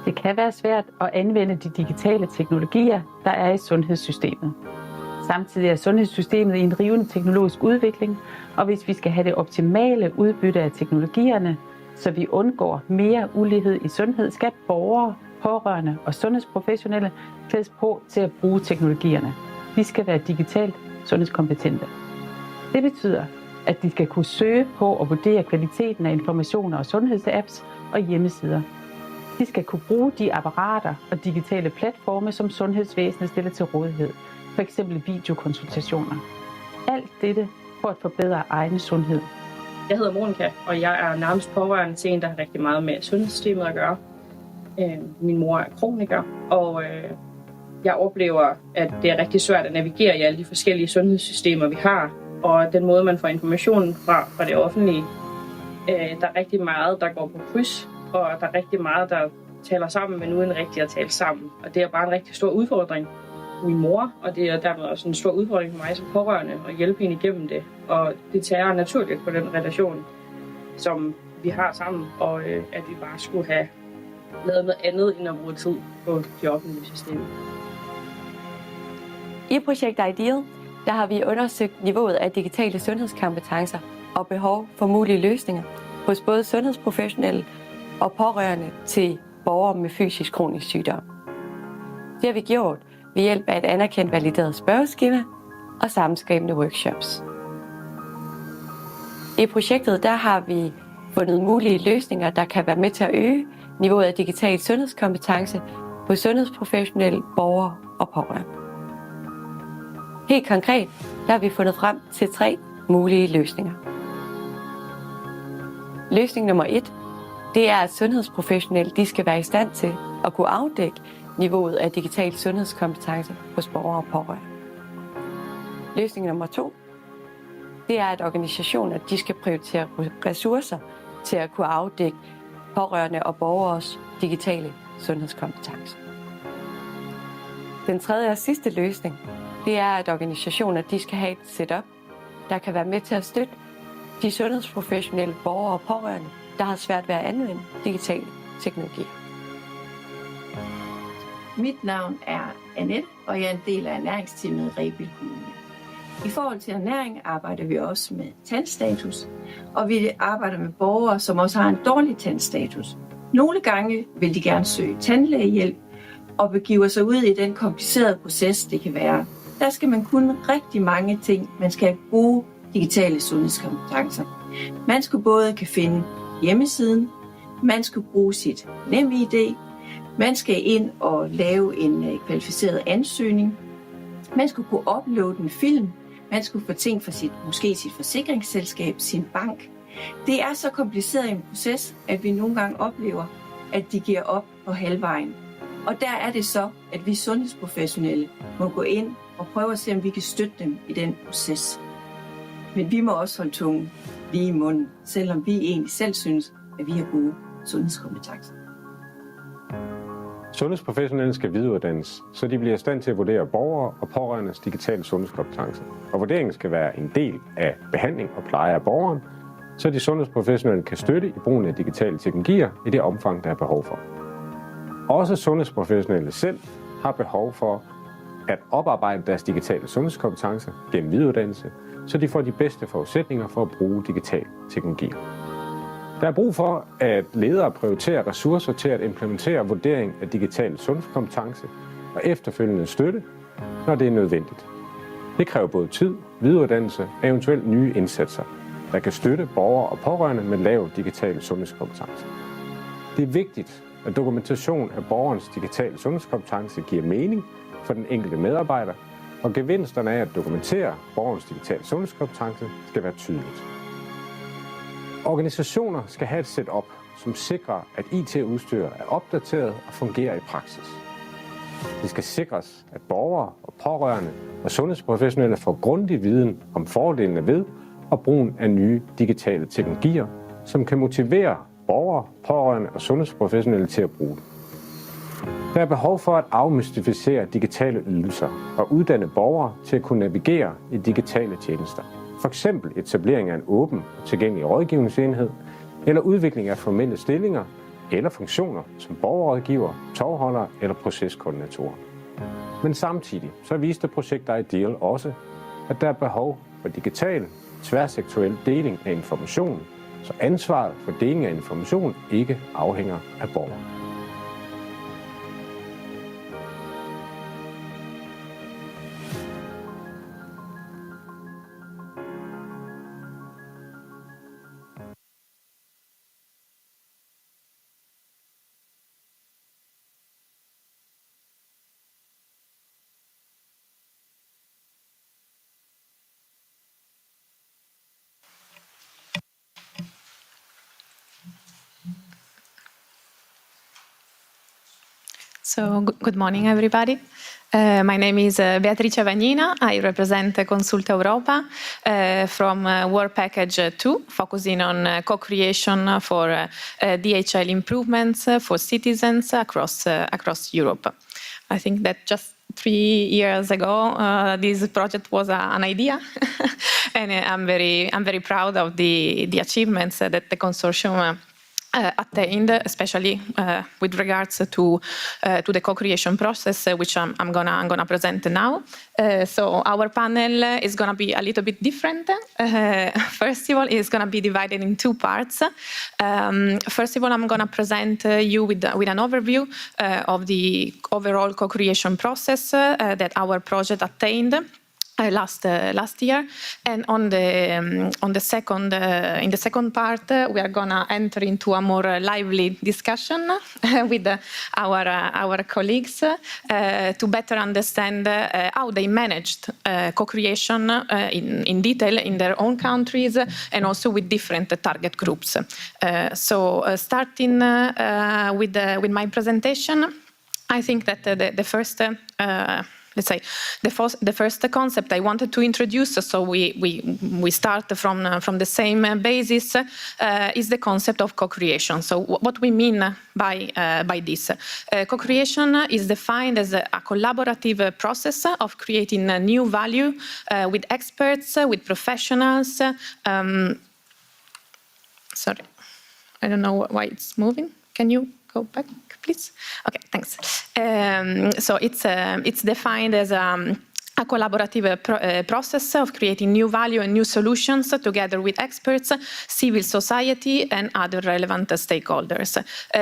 Det kan være svært at anvende de digitale teknologier, der er i sundhedssystemet. Samtidig er sundhedssystemet i en rivende teknologisk udvikling, og hvis vi skal have det optimale udbytte af teknologierne, så vi undgår mere ulighed i sundhed, skal borgere, pårørende og sundhedsprofessionelle klædes på til at bruge teknologierne. De skal være digitalt sundhedskompetente. Det betyder, at de skal kunne søge på og vurdere kvaliteten af informationer og sundhedsapps og hjemmesider. De skal kunne bruge de apparater og digitale platforme, som sundhedsvæsenet stiller til rådighed, f.eks. videokonsultationer. Alt dette for at forbedre egen sundhed. Jeg hedder Monika, og jeg er nærmest pårørende til en, der har rigtig meget med sundhedssystemet at gøre. Min mor er kroniker, og jeg oplever, at det er rigtig svært at navigere i alle de forskellige sundhedssystemer, vi har, og den måde, man får informationen fra det offentlige. Der er rigtig meget, der går på kryds, og der er rigtig meget, der taler sammen, men uden rigtig at tale sammen. Og det er bare en rigtig stor udfordring. min mor, og det er dermed også en stor udfordring for mig som pårørende at hjælpe hende igennem det. Og det tager naturligt på den relation, som vi har sammen, og at vi bare skulle have lavet noget andet end at bruge tid på de offentlige systemer. I projekt IDEAHL, der har vi undersøgt niveauet af digitale sundhedskompetencer og behov for mulige løsninger hos både sundhedsprofessionelle og pårørende til borgere med fysisk kronisk sygdom. Det har vi gjort ved hjælp af et anerkendt valideret spørgeskema og sammenskabende workshops. I projektet der har vi fundet mulige løsninger, der kan være med til at øge niveauet af digital sundhedskompetence hos sundhedsprofessionelle, borgere og pårørende. Helt konkret der har vi fundet frem til 3 mulige løsninger. Løsning nummer 1, det er, at sundhedsprofessionelle de skal være i stand til at kunne afdække niveauet af digital sundhedskompetence hos borgere og pårørende. Løsning nummer 2, det er, at organisationer de skal prioritere ressourcer til at kunne afdække pårørende og borgeres digitale sundhedskompetence. Den tredje og sidste løsning, det er, at organisationer de skal have et setup, der kan være med til at støtte de sundhedsprofessionelle borgere og pårørende, der har svært ved at anvende digitale teknologier. Mit navn er Annette, og jeg er en del af ernæringsteamet i Rebild Kommune. I forhold til ernæring arbejder vi også med tandstatus, og vi arbejder med borgere, som også har en dårlig tandstatus. Nogle gange vil de gerne søge tandlægehjælp og begive sig ud i den komplicerede proces, det kan være. Der skal man kunne rigtig mange ting. Man skal have gode digitale sundhedskompetencer. Man skal både kan finde hjemmesiden, man skal bruge sit NemID, man skal ind og lave en kvalificeret ansøgning, man skal kunne uploade en film, man skal få ting fra måske sit forsikringsselskab, sin bank. Det er så kompliceret en proces, at vi nogle gange oplever, at de giver op på halvvejen. Og der er det så, at vi sundhedsprofessionelle må gå ind og prøve at se, om vi kan støtte dem i den proces. Men vi må også holde tungen lige i munden, selvom vi egentlig selv synes, at vi har gode sundhedskompetencer. Sundhedsprofessionelle skal videreuddannes, så de bliver i stand til at vurdere borgere og pårørendes digitale sundhedskompetence. Og vurderingen skal være en del af behandling og pleje af borgeren, så de sundhedsprofessionelle kan støtte i brugen af digitale teknologier i det omfang, der er behov for. Også sundhedsprofessionelle selv har behov for at oparbejde deres digitale sundhedskompetence gennem videreuddannelse, så de får de bedste forudsætninger for at bruge digital teknologi. Der er brug for, at ledere prioriterer ressourcer til at implementere vurdering af digital sundhedskompetence og efterfølgende støtte, når det er nødvendigt. Det kræver både tid, videreuddannelse og eventuelt nye indsatser, der kan støtte borgere og pårørende med lav digital sundhedskompetence. Det er vigtigt, at dokumentation af borgerens digitale sundhedskompetence giver mening for den enkelte medarbejder, og gevinsterne af at dokumentere borgerens digitale sundhedskompetence skal være tydeligt. Organisationer skal have et setup, som sikrer, at IT-udstyr er opdateret og fungerer i praksis. Det skal sikres, at borgere og pårørende og sundhedsprofessionelle får grundig viden om fordelene ved og brugen af nye digitale teknologier, som kan motivere borgere, pårørende og sundhedsprofessionelle til at bruge dem. Der er behov for at afmystificere digitale ydelser og uddanne borgere til at kunne navigere i digitale tjenester. For eksempel etablering af en åben og tilgængelig rådgivningsenhed, eller udvikling af formelle stillinger eller funktioner som borgerrådgiver, tovholdere eller proceskoordinatorer. Men samtidig så viste projekt IDEAHL også, at der er behov for digital, tværsektoriel deling af information, så ansvaret for deling af information ikke afhænger af borgeren. So, good morning, everybody. My name is Beatrice Vagnina. I represent Consulta Europa from Work Package 2, focusing on co-creation for DHL improvements for citizens across Europe. I think that just 3 years ago, this project was an idea, and I'm very proud of the achievements that the consortium attained, especially with regards to the co-creation process, which I'm gonna present now. So our panel is gonna be a little bit different. First of all, it's gonna be divided in 2 parts. First of all, I'm gonna present you with an overview of the overall co-creation process that our project attained last year, and in the second part we are gonna enter into a more lively discussion with our colleagues to better understand how they managed co-creation in detail in their own countries and also with different target groups. Starting with my presentation, I think that the first let's say the first concept I wanted to introduce, so we start from the same basis, is the concept of co-creation. So what we mean by this. Co-creation is defined as a collaborative process of creating a new value with experts, with professionals. Sorry, I don't know why it's moving. Can you go back, please? Okay, thanks. So it's defined as a collaborative process of creating new value and new solutions together with experts, civil society, and other relevant stakeholders.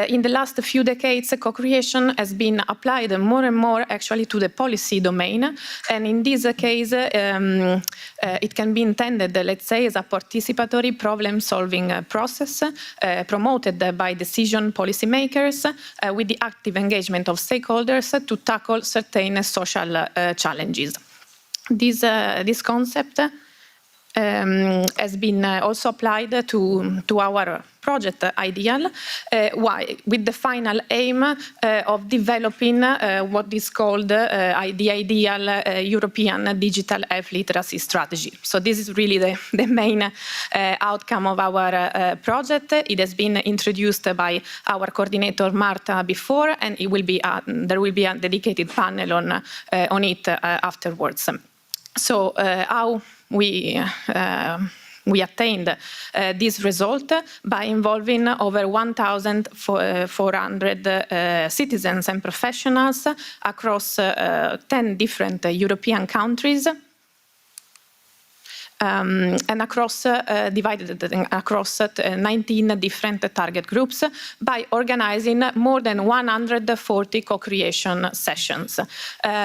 In the last few decades, co-creation has been applied more and more actually to the policy domain, and in this case, it can be intended, let's say, as a participatory problem-solving process promoted by decision policymakers with the active engagement of stakeholders to tackle certain social challenges. This concept has been also applied to our project IDEAHL, with the final aim of developing what is called the IDEAHL European Digital Health Literacy Strategy. So this is really the main outcome of our project. It has been introduced by our coordinator Marta before, and there will be a dedicated panel on it afterwards. So how we attained this result by involving over 1,400 citizens and professionals across 10 different European countries. And divided across 19 different target groups by organizing more than 140 co-creation sessions.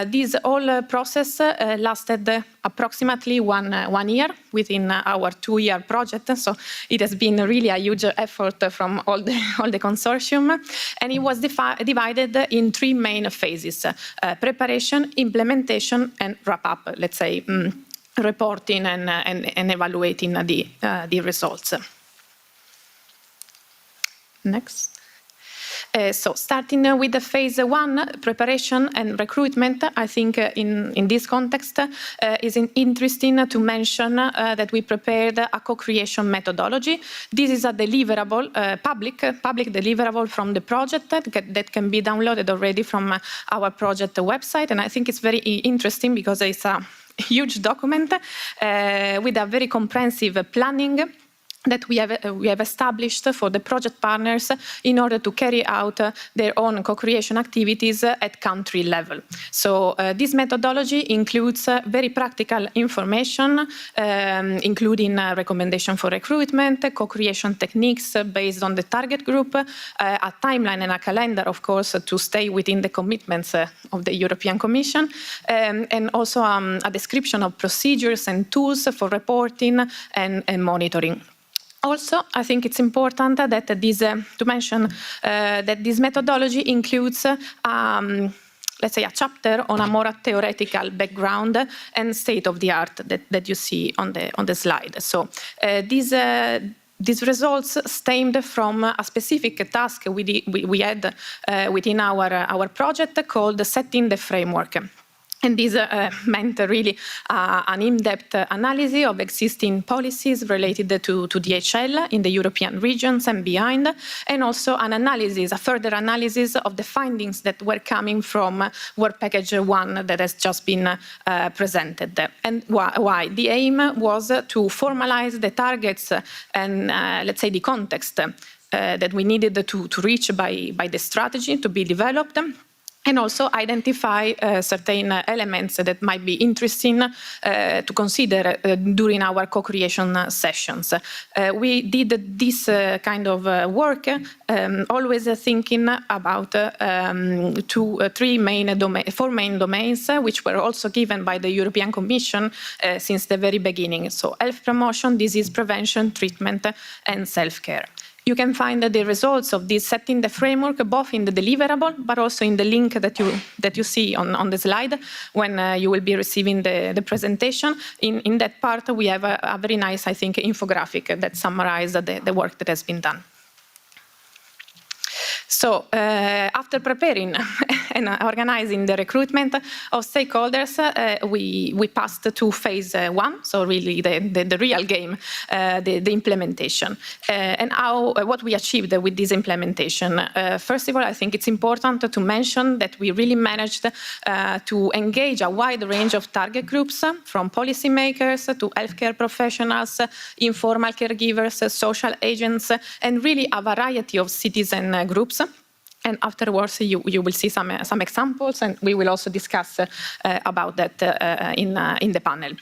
This whole process lasted approximately one year within our 2-year project, so it has been really a huge effort from all the consortium, and it was divided in 3 main phases: preparation, implementation, and wrap-up, let's say, reporting and evaluating the results. Next. So starting with the phase 1, preparation and recruitment, I think in this context is interesting to mention that we prepared a co-creation methodology. This is a deliverable, public deliverable from the project that can be downloaded already from our project website, and I think it's very interesting because it's a huge document with a very comprehensive planning that we have established for the project partners in order to carry out their own co-creation activities at country level. So this methodology includes very practical information, including recommendation for recruitment, co-creation techniques based on the target group, a timeline and a calendar, of course, to stay within the commitments of the European Commission, and also a description of procedures and tools for reporting and monitoring. Also, I think it's important that to mention that this methodology includes let's say a chapter on a more theoretical background and state of the art that you see on the slide. So these results stemmed from a specific task we had within our project called setting the framework. And this meant really an in-depth analysis of existing policies related to DHL in the European regions and beyond, and also an analysis, a further analysis of the findings that were coming from Work Package 1 that has just been presented. And why? The aim was to formalize the targets and, let's say, the context that we needed to reach by the strategy to be developed, and also identify certain elements that might be interesting to consider during our co-creation sessions. We did this kind of work always thinking about four main domains, which were also given by the European Commission since the very beginning. So health promotion, disease prevention, treatment, and self-care. You can find the results of this setting the framework both in the deliverable but also in the link that you see on the slide when you will be receiving the presentation. In that part we have a very nice, I think, infographic that summarizes the work that has been done. So after preparing and organizing the recruitment of stakeholders, we passed to phase 1, so really the real game, the implementation. And what we achieved with this implementation. First of all, I think it's important to mention that we really managed to engage a wide range of target groups, from policymakers to healthcare professionals, informal caregivers, social agents, and really a variety of citizen groups. And afterwards, you will see some examples, and we will also discuss about that in the panel.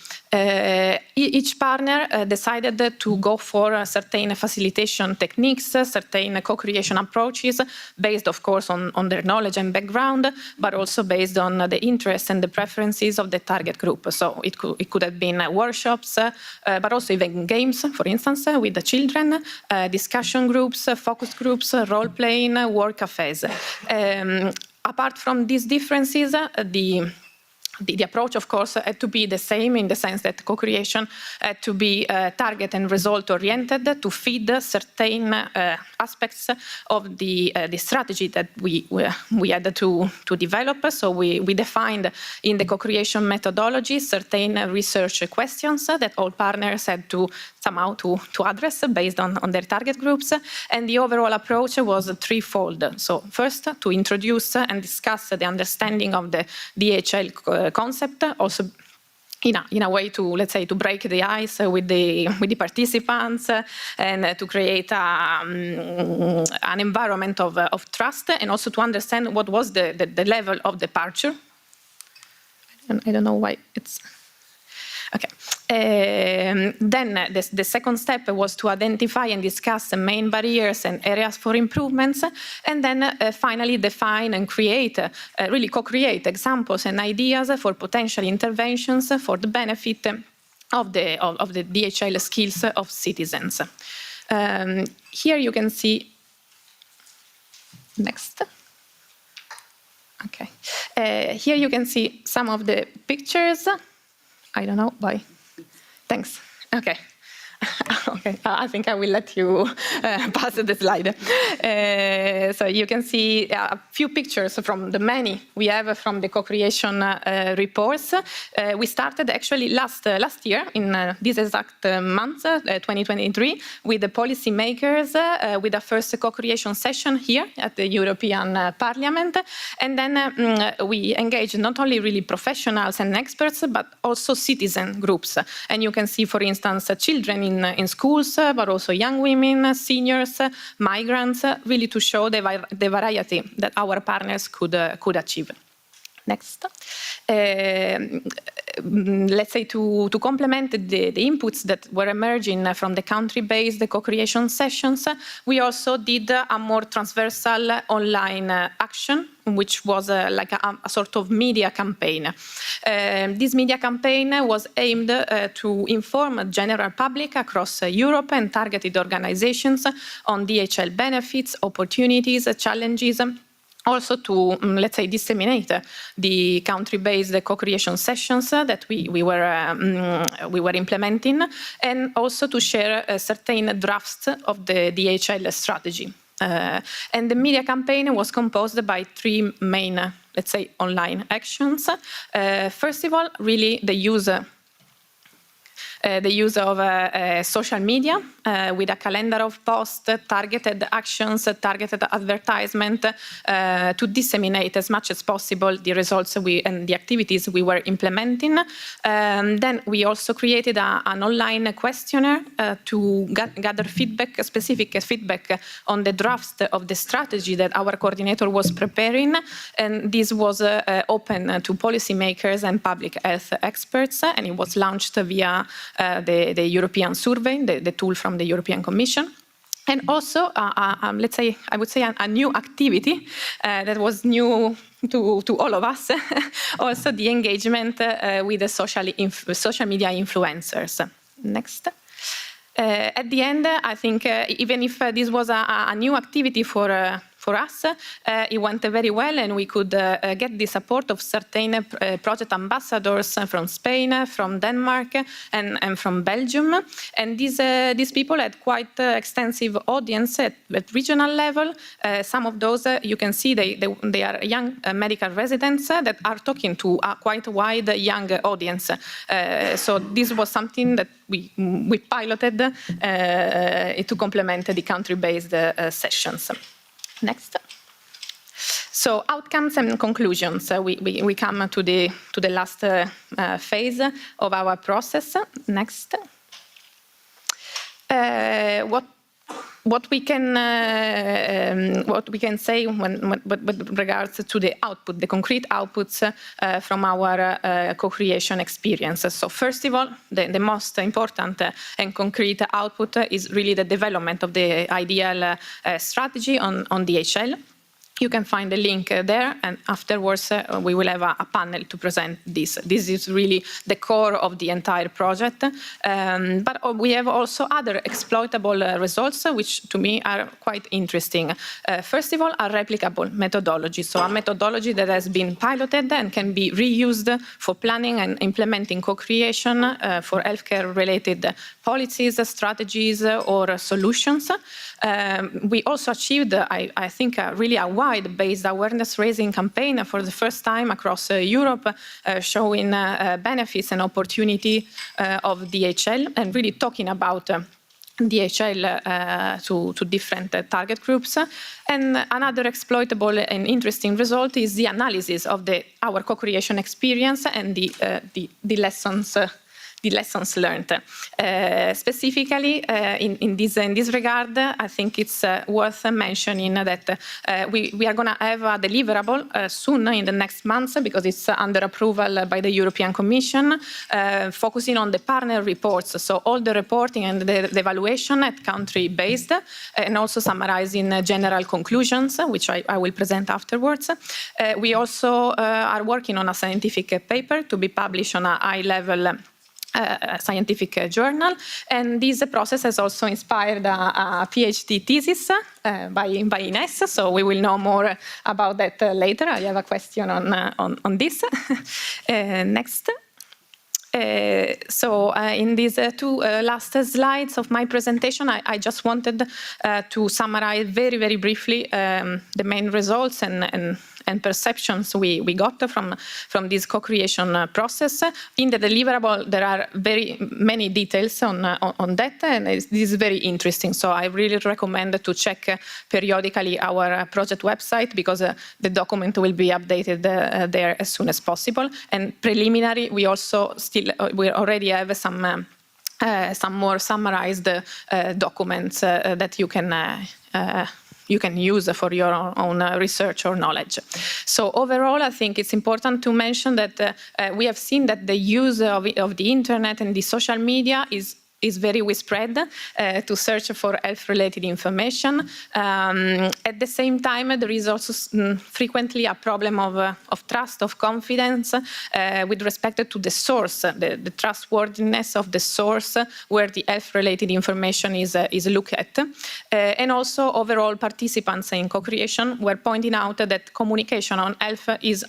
Each partner decided to go for certain facilitation techniques, certain co-creation approaches, based, of course, on their knowledge and background, but also based on the interests and the preferences of the target group. So it could have been workshops, but also even games, for instance, with the children, discussion groups, focus groups, role-playing, work cafes. Apart from these differences, the approach, of course, had to be the same in the sense that co-creation had to be target and result-oriented to feed certain aspects of the strategy that we had to develop. So we defined in the co-creation methodology certain research questions that all partners had to somehow to address based on their target groups. And the overall approach was threefold. So first, to introduce and discuss the understanding of the DHL concept, also in a way to, let's say, to break the ice with the participants and to create an environment of trust, and also to understand what was the level of departure. I don't know why it's... Okay. Then the second step was to identify and discuss the main barriers and areas for improvements, and then finally define and create, really co-create examples and ideas for potential interventions for the benefit of the DHL skills of citizens. Here you can see, next. Okay. Here you can see some of the pictures. I don't know why. Thanks. Okay. Okay, I think I will let you pass the slide. So you can see a few pictures from the many we have from the co-creation reports. We started actually last year in this exact month, 2023, with the policymakers with the first co-creation session here at the European Parliament. And then we engaged not only really professionals and experts, but also citizen groups. And you can see, for instance, children in schools, but also young women, seniors, migrants, really to show the variety that our partners could achieve. Next. Let's say to complement the inputs that were emerging from the country-based co-creation sessions, we also did a more transversal online action, which was like a sort of media campaign. This media campaign was aimed to inform the general public across Europe and targeted organizations on DHL benefits, opportunities, challenges, also to, let's say, disseminate the country-based co-creation sessions that we were implementing, and also to share certain drafts of the DHL strategy. And the media campaign was composed by three main, let's say, online actions. First of all, really the use of social media with a calendar of posts, targeted actions, targeted advertisement to disseminate as much as possible the results and the activities we were implementing. Then we also created an online questionnaire to gather feedback, specific feedback on the draft of the strategy that our coordinator was preparing. And this was open to policymakers and public health experts, and it was launched via the European survey, the tool from the European Commission. And also, let's say, I would say a new activity that was new to all of us, also the engagement with the social media influencers. Next. At the end, I think even if this was a new activity for us, it went very well, and we could get the support of certain project ambassadors from Spain, from Denmark, and from Belgium. And these people had quite extensive audience at regional level. Some of those, you can see, they are young medical residents that are talking to a quite wide young audience. So this was something that we piloted to complement the country-based sessions. Next. So outcomes and conclusions. We come to the last phase of our process. Next. What we can say with regards to the output, the concrete outputs from our co-creation experiences. So first of all, the most important and concrete output is really the development of the IDEAHL strategy on DHL. You can find the link there, and afterwards we will have a panel to present this. This is really the core of the entire project. But we have also other exploitable results, which to me are quite interesting. First of all, a replicable methodology. So a methodology that has been piloted and can be reused for planning and implementing co-creation for healthcare-related policies, strategies, or solutions. We also achieved, I think, really a wide-based awareness-raising campaign for the first time across Europe, showing benefits and opportunity of DHL and really talking about DHL to different target groups. And another exploitable and interesting result is the analysis of our co-creation experience and the lessons learned. Specifically, in this regard, I think it's worth mentioning that we are going to have a deliverable soon in the next months, because it's under approval by the European Commission, focusing on the partner reports. So all the reporting and the evaluation at country-based, and also summarizing general conclusions, which I will present afterwards. We also are working on a scientific paper to be published on a high-level scientific journal, and this process has also inspired a PhD thesis by Ines, so we will know more about that later. I have a question on this. Next. So in these two last slides of my presentation, I just wanted to summarize very briefly the main results and perceptions we got from this co-creation process. In the deliverable, there are very many details on that, and this is very interesting. So I really recommend to check periodically our project website, because the document will be updated there as soon as possible. And preliminary, we already have some more summarized documents that you can use for your own research or knowledge. So overall, I think it's important to mention that we have seen that the use of the internet and the social media is very widespread to search for health-related information. At the same time, there is also frequently a problem of trust, of confidence with respect to the source, the trustworthiness of the source where the health-related information is looked at. And also overall, participants in co-creation were pointing out that communication on health is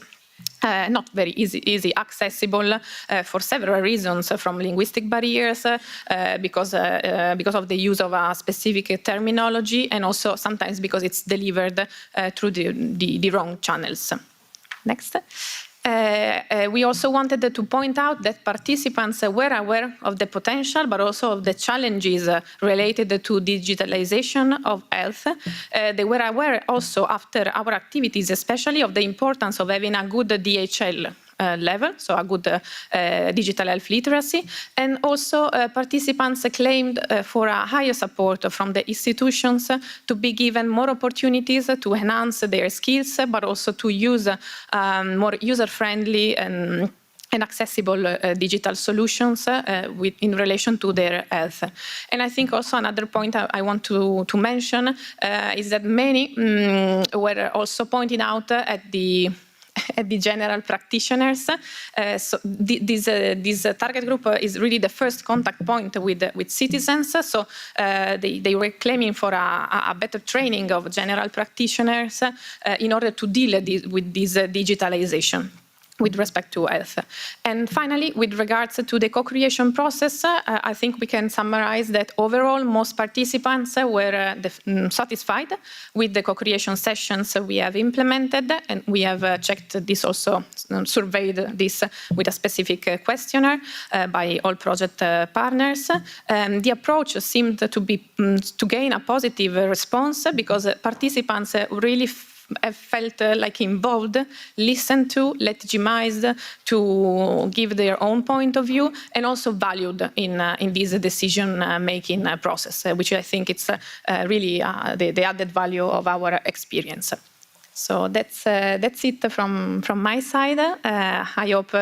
not very easy accessible for several reasons, from linguistic barriers, because of the use of a specific terminology, and also sometimes because it's delivered through the wrong channels. Next. We also wanted to point out that participants were aware of the potential, but also of the challenges related to digitalization of health. They were aware also after our activities, especially of the importance of having a good DHL level, so a good digital health literacy. And also participants claimed for a higher support from the institutions to be given more opportunities to enhance their skills, but also to use more user-friendly and accessible digital solutions in relation to their health. And I think also another point I want to mention is that many were also pointing out at the general practitioners. So this target group is really the first contact point with citizens. So they were claiming for a better training of general practitioners in order to deal with this digitalization with respect to health. And finally, with regards to the co-creation process, I think we can summarize that overall most participants were satisfied with the co-creation sessions we have implemented, and we have checked this also, surveyed this with a specific questionnaire by all project partners. The approach seemed to gain a positive response because participants really felt like involved, listened to, legitimized to give their own point of view, and also valued in this decision-making process, which I think it's really the added value of our experience. So that's it from my side. I hope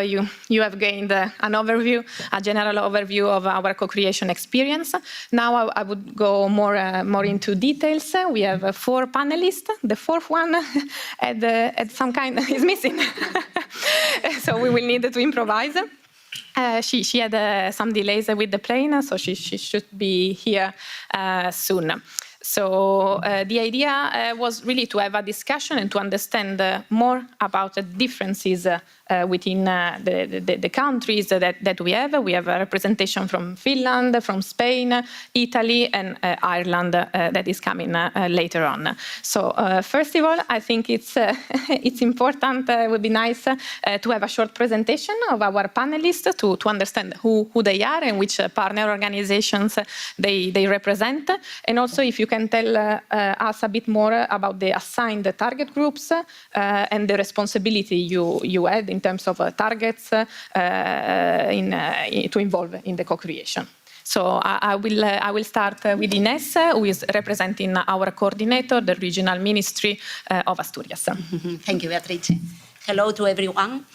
you have gained an overview, a general overview of our co-creation experience. Now I would go more into details. We have 4 panelists. The 4th one had some kind is missing, so we will need to improvise. She had some delays with the plane, so she should be here soon. So the idea was really to have a discussion and to understand more about the differences within the countries that we have. We have a representation from Finland, from Spain, Italy, and Ireland that is coming later on. So first of all, I think it's important, it would be nice to have a short presentation of our panelists to understand who they are and which partner organizations they represent. And also if you can tell us a bit more about the assigned target groups and the responsibility you had in terms of targets to involve in the co-creation. So I will start with Ines, who is representing our coordinator, the Regional Ministry of Asturias. Thank you, Beatrice. Hello to everyone.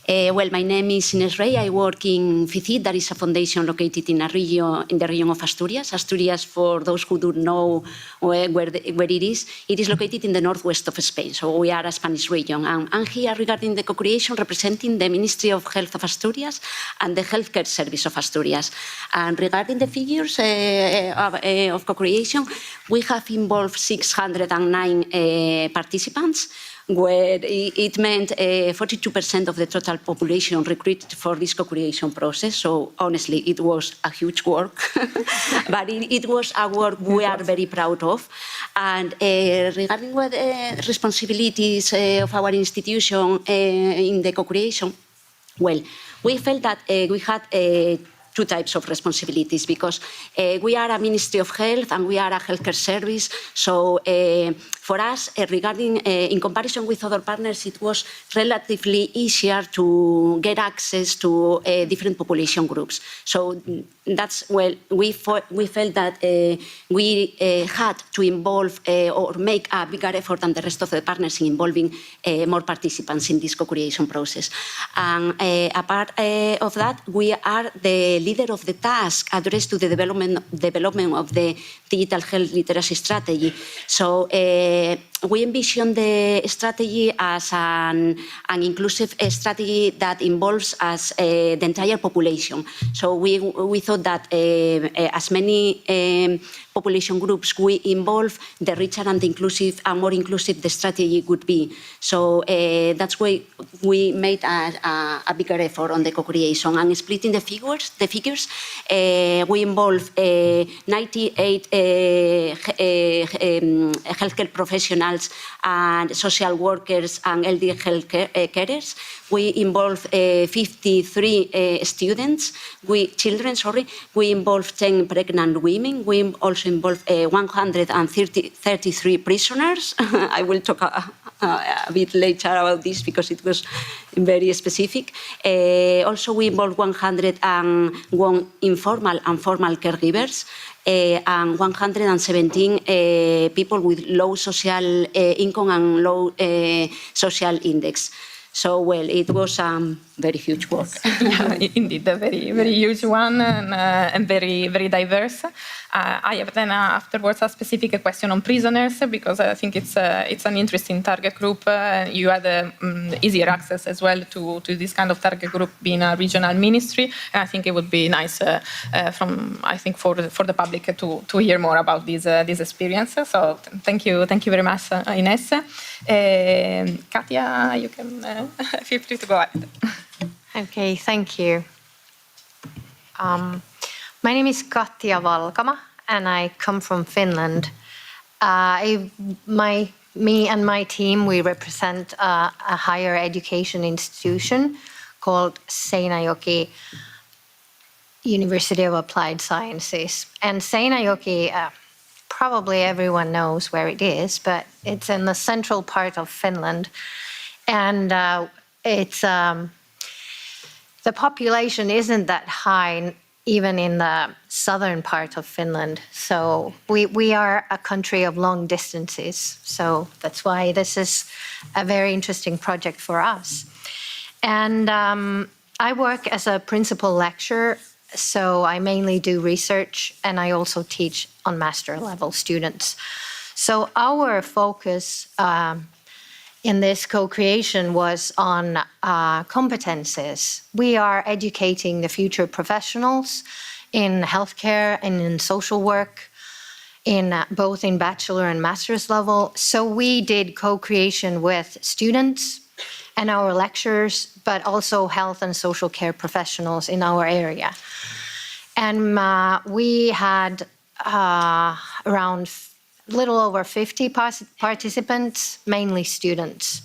Well, my name is Ines Rey. I work in FICID, that is a foundation located in the region of Asturias. Asturias, for those who don't know where it is located in the northwest of Spain. So we are a Spanish region. And I'm here regarding the co-creation representing the Ministry of Health of Asturias and the Healthcare Service of Asturias. And regarding the figures of co-creation, we have involved 609 participants, where it meant 42% of the total population recruited for this co-creation process. So honestly, it was a huge work, but it was a work we are very proud of. And regarding what responsibilities of our institution in the co-creation, well, we felt that we had 2 types of responsibilities, because we are a Ministry of Health and we are a healthcare service. So for us, regarding in comparison with other partners, it was relatively easier to get access to different population groups. So that's, well, we felt that we had to involve or make a bigger effort than the rest of the partners in involving more participants in this co-creation process. And apart of that, we are the leader of the task addressed to the development of the digital health literacy strategy. So we envision the strategy as an inclusive strategy that involves the entire population. So we thought that as many population groups we involve, the richer and inclusive and more inclusive the strategy would be. So that's why we made a bigger effort on the co-creation. And splitting the figures, we involve 98 healthcare professionals and social workers and elderly health carers. We involve 53 students, children. We involve 10 pregnant women. We also involve 133 prisoners. I will talk a bit later about this because it was very specific. Also, we involve 101 informal and formal caregivers. And 117 people with low social income and low social index. So, well, it was very huge work. Yeah, indeed, a very, very huge one and very, very diverse. I have then afterwards a specific question on prisoners because I think it's an interesting target group. You had easier access as well to this kind of target group being a regional ministry, and I think it would be nice for the public to hear more about these experiences. So thank you very much, Ines. Katia, you can feel free to go ahead. Okay, thank you. My name is Katja Valkama, and I come from Finland. Me and my team, we represent a higher education institution called Seinäjoki University of Applied Sciences. And Seinäjoki, probably everyone knows where it is, but it's in the central part of Finland. And the population isn't that high, even in the southern part of Finland. So we are a country of long distances. So that's why this is a very interesting project for us. And I work as a principal lecturer, so I mainly do research, and I also teach on master level students. So our focus in this co-creation was on competences. We are educating the future professionals in healthcare and in social work, both in bachelor and master's level. So we did co-creation with students and our lecturers, but also health and social care professionals in our area. And we had around little over 50 participants, mainly students.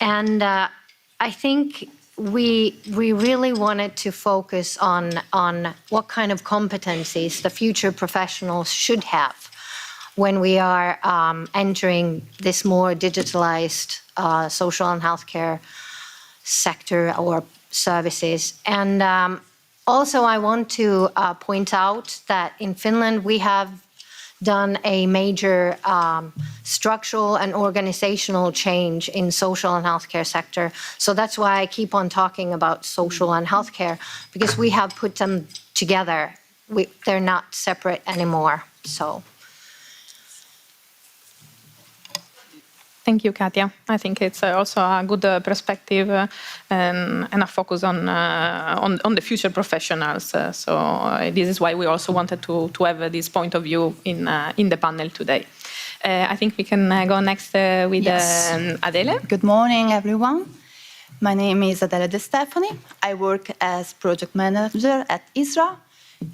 And I think we really wanted to focus on what kind of competencies the future professionals should have when we are entering this more digitalized social and healthcare sector or services. And also I want to point out that in Finland we have done a major structural and organizational change in social and healthcare sector. So that's why I keep on talking about social and healthcare, because we have put them together. They're not separate anymore. So. Thank you, Katia. I think it's also a good perspective and a focus on the future professionals. So this is why we also wanted to have this point of view in the panel today. I think we can go next with Adele. Good morning, everyone. My name is Adele De Stefani. I work as project manager at ISRA.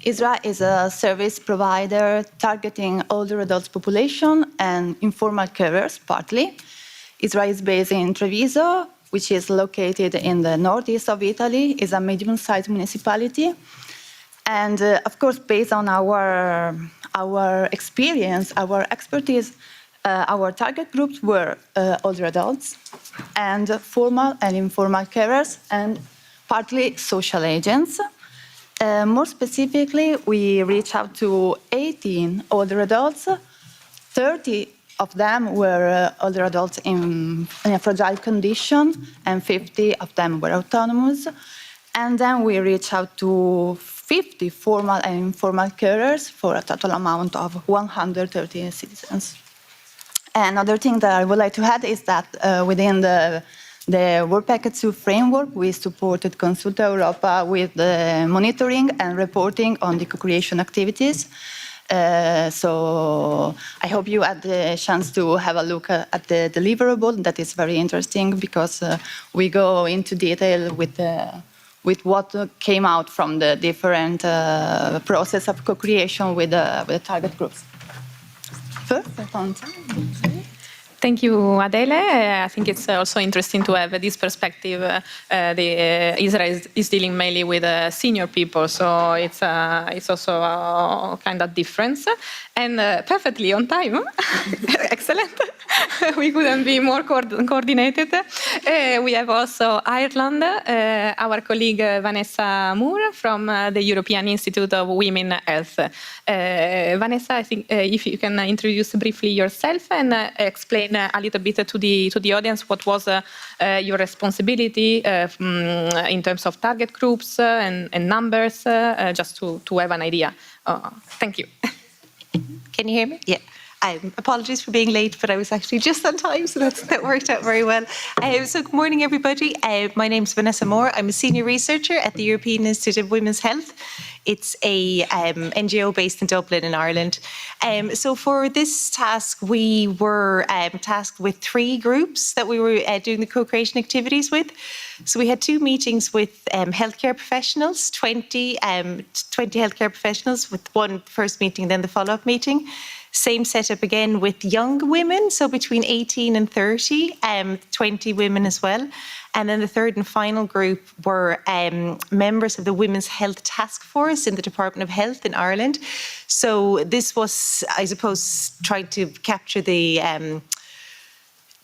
ISRA is a service provider targeting older adults population and informal carers partly. ISRA is based in Treviso, which is located in the northeast of Italy. It's a medium-sized municipality. And of course, based on our experience, our expertise, our target groups were older adults and formal and informal carers and partly social agents. More specifically, we reached out to 18 older adults. 30 of them were older adults in a fragile condition, and 50 of them were autonomous. And then we reached out to 50 formal and informal carers for a total amount of 130 citizens. Another thing that I would like to add is that within the Work Package 2 framework, we supported Consulta Europa with the monitoring and reporting on the co-creation activities. So I hope you had the chance to have a look at the deliverable. That is very interesting because we go into detail with what came out from the different process of co-creation with the target groups. Perfect on time. Thank you, Adele. I think it's also interesting to have this perspective. Israel is dealing mainly with senior people, so it's also a kind of difference. And perfectly on time. Excellent. We couldn't be more coordinated. We have also Ireland, our colleague Vanessa Moore from the European Institute of Women Health. Vanessa, I think if you can introduce briefly yourself and explain a little bit to the audience what was your responsibility in terms of target groups and numbers, just to have an idea. Thank you. Can you hear me? Yeah. Apologies for being late, but I was actually just on time, so that worked out very well. So good morning, everybody. My name is Vanessa Moore. I'm a senior researcher at the European Institute of Women's Health. It's a NGO based in Dublin in Ireland. So for this task, we were tasked with 3 groups that we were doing the co-creation activities with. So we had 2 meetings with healthcare professionals, 20 healthcare professionals, with one first meeting, then the follow-up meeting. Same setup again with young women, so between 18 and 30, 20 women as well. And then the third and final group were members of the Women's Health Task Force in the Department of Health in Ireland. So this was, I suppose, trying to capture the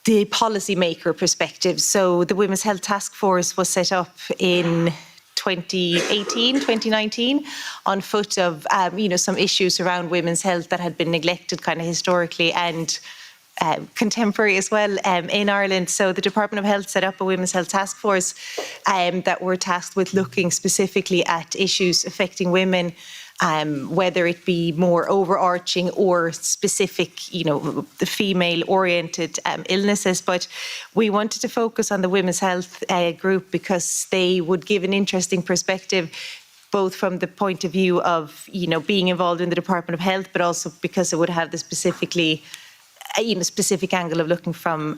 policymaker perspective. So the Women's Health Task Force was set up in 2018, 2019, on foot of some issues around women's health that had been neglected kind of historically and contemporary as well in Ireland. So the Department of Health set up a Women's Health Task Force that were tasked with looking specifically at issues affecting women, whether it be more overarching or specific, the female-oriented illnesses. But we wanted to focus on the women's health group because they would give an interesting perspective, both from the point of view of, being involved in the Department of Health, but also because it would have the specific angle of looking from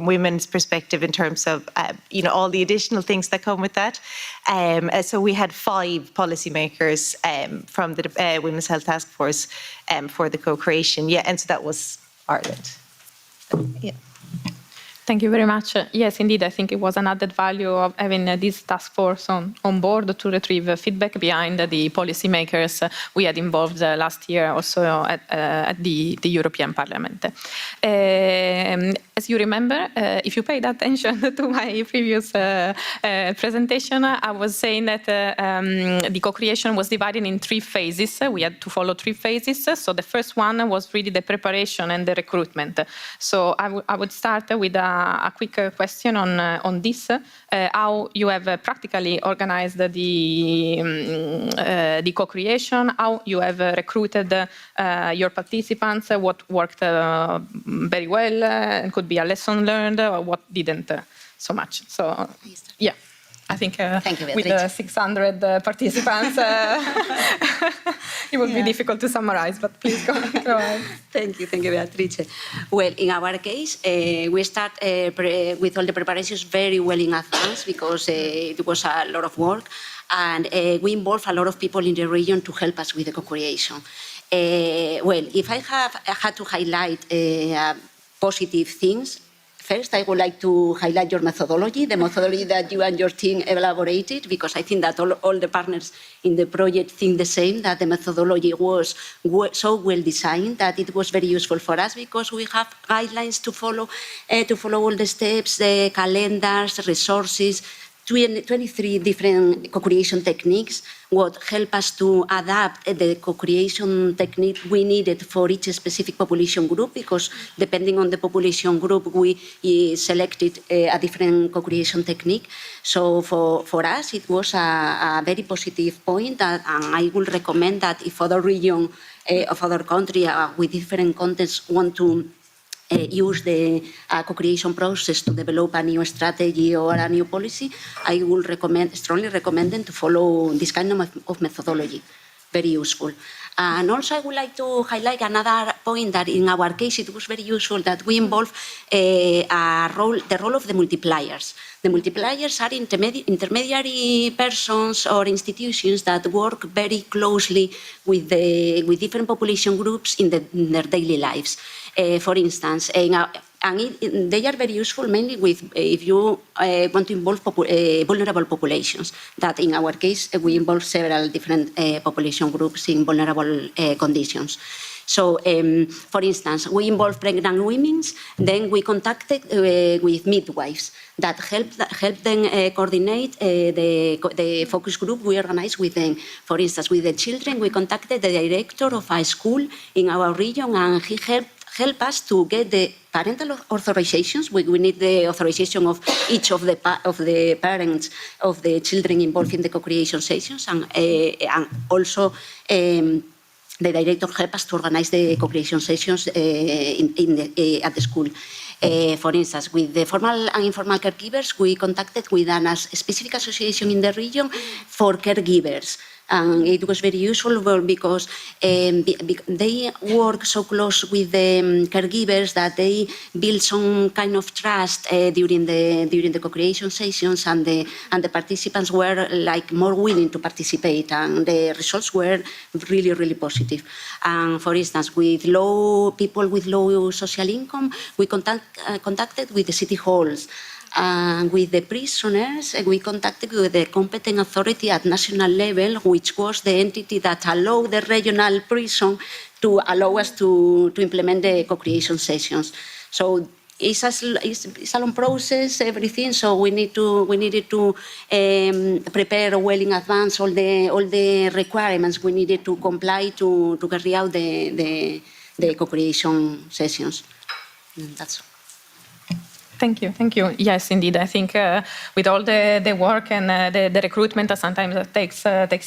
women's perspective in terms of all the additional things that come with that. So we had 5 policymakers from the Women's Health Task Force for the co-creation. Yeah, and so that was Ireland. Yeah. Thank you very much. Yes, indeed, I think it was an added value of having this task force on board to retrieve feedback behind the policymakers we had involved last year also at the European Parliament. As you remember, if you paid attention to my previous presentation, I was saying that the co-creation was divided in 3 phases. We had to follow 3 phases. So the first one was really the preparation and the recruitment. So I would start with a quick question on this, how you have practically organized the co-creation, how you have recruited your participants, what worked very well and could be a lesson learned, or what didn't so much. So, yeah. I think with 600 participants, it would be difficult to summarize, but please go ahead. Thank you, Beatrice. Well, in our case, we start with all the preparations very well in advance because it was a lot of work, and we involved a lot of people in the region to help us with the co-creation. Well, if I had to highlight positive things, first, I would like to highlight your methodology, the methodology that you and your team elaborated, because I think that all the partners in the project think the same, that the methodology was so well designed that it was very useful for us because we have guidelines to follow all the steps, the calendars, resources, 23 different co-creation techniques, what help us to adapt the co-creation technique we needed for each specific population group, because depending on the population group, we selected a different co-creation technique. So for us, it was a very positive point, and I would recommend that if other region of other country with different contexts want to use the co-creation process to develop a new strategy or a new policy, I would strongly recommend them to follow this kind of methodology. Very useful. And also I would like to highlight another point that in our case it was very useful that we involve the role of the multipliers. The multipliers are intermediary persons or institutions that work very closely with different population groups in their daily lives. For instance, they are very useful mainly if you want to involve vulnerable populations. That in our case we involve several different population groups in vulnerable conditions. So, for instance, we involve pregnant women, then we contacted with midwives that help them coordinate the focus group we organize with them. For instance, with the children, we contacted the director of a school in our region, and he helped us to get the parental authorizations. We need the authorization of each of the parents of the children involved in the co-creation sessions, and also the director helped us to organize the co-creation sessions at the school. For instance, with the formal and informal caregivers, we contacted with a specific association in the region for caregivers. And it was very useful because they work so close with the caregivers that they build some kind of trust during the co-creation sessions, and the participants were like more willing to participate, and the results were really, really positive. And for instance, with people with low social income, we contacted with the city halls. With the prisoners, we contacted with the competent authority at national level, which was the entity that allowed the regional prison to allow us to implement the co-creation sessions. So it's a long process, everything. So we needed to prepare well in advance all the requirements we needed to comply to carry out the co-creation sessions. That's all. Thank you. Yes, indeed. I think with all the work and the recruitment, sometimes it takes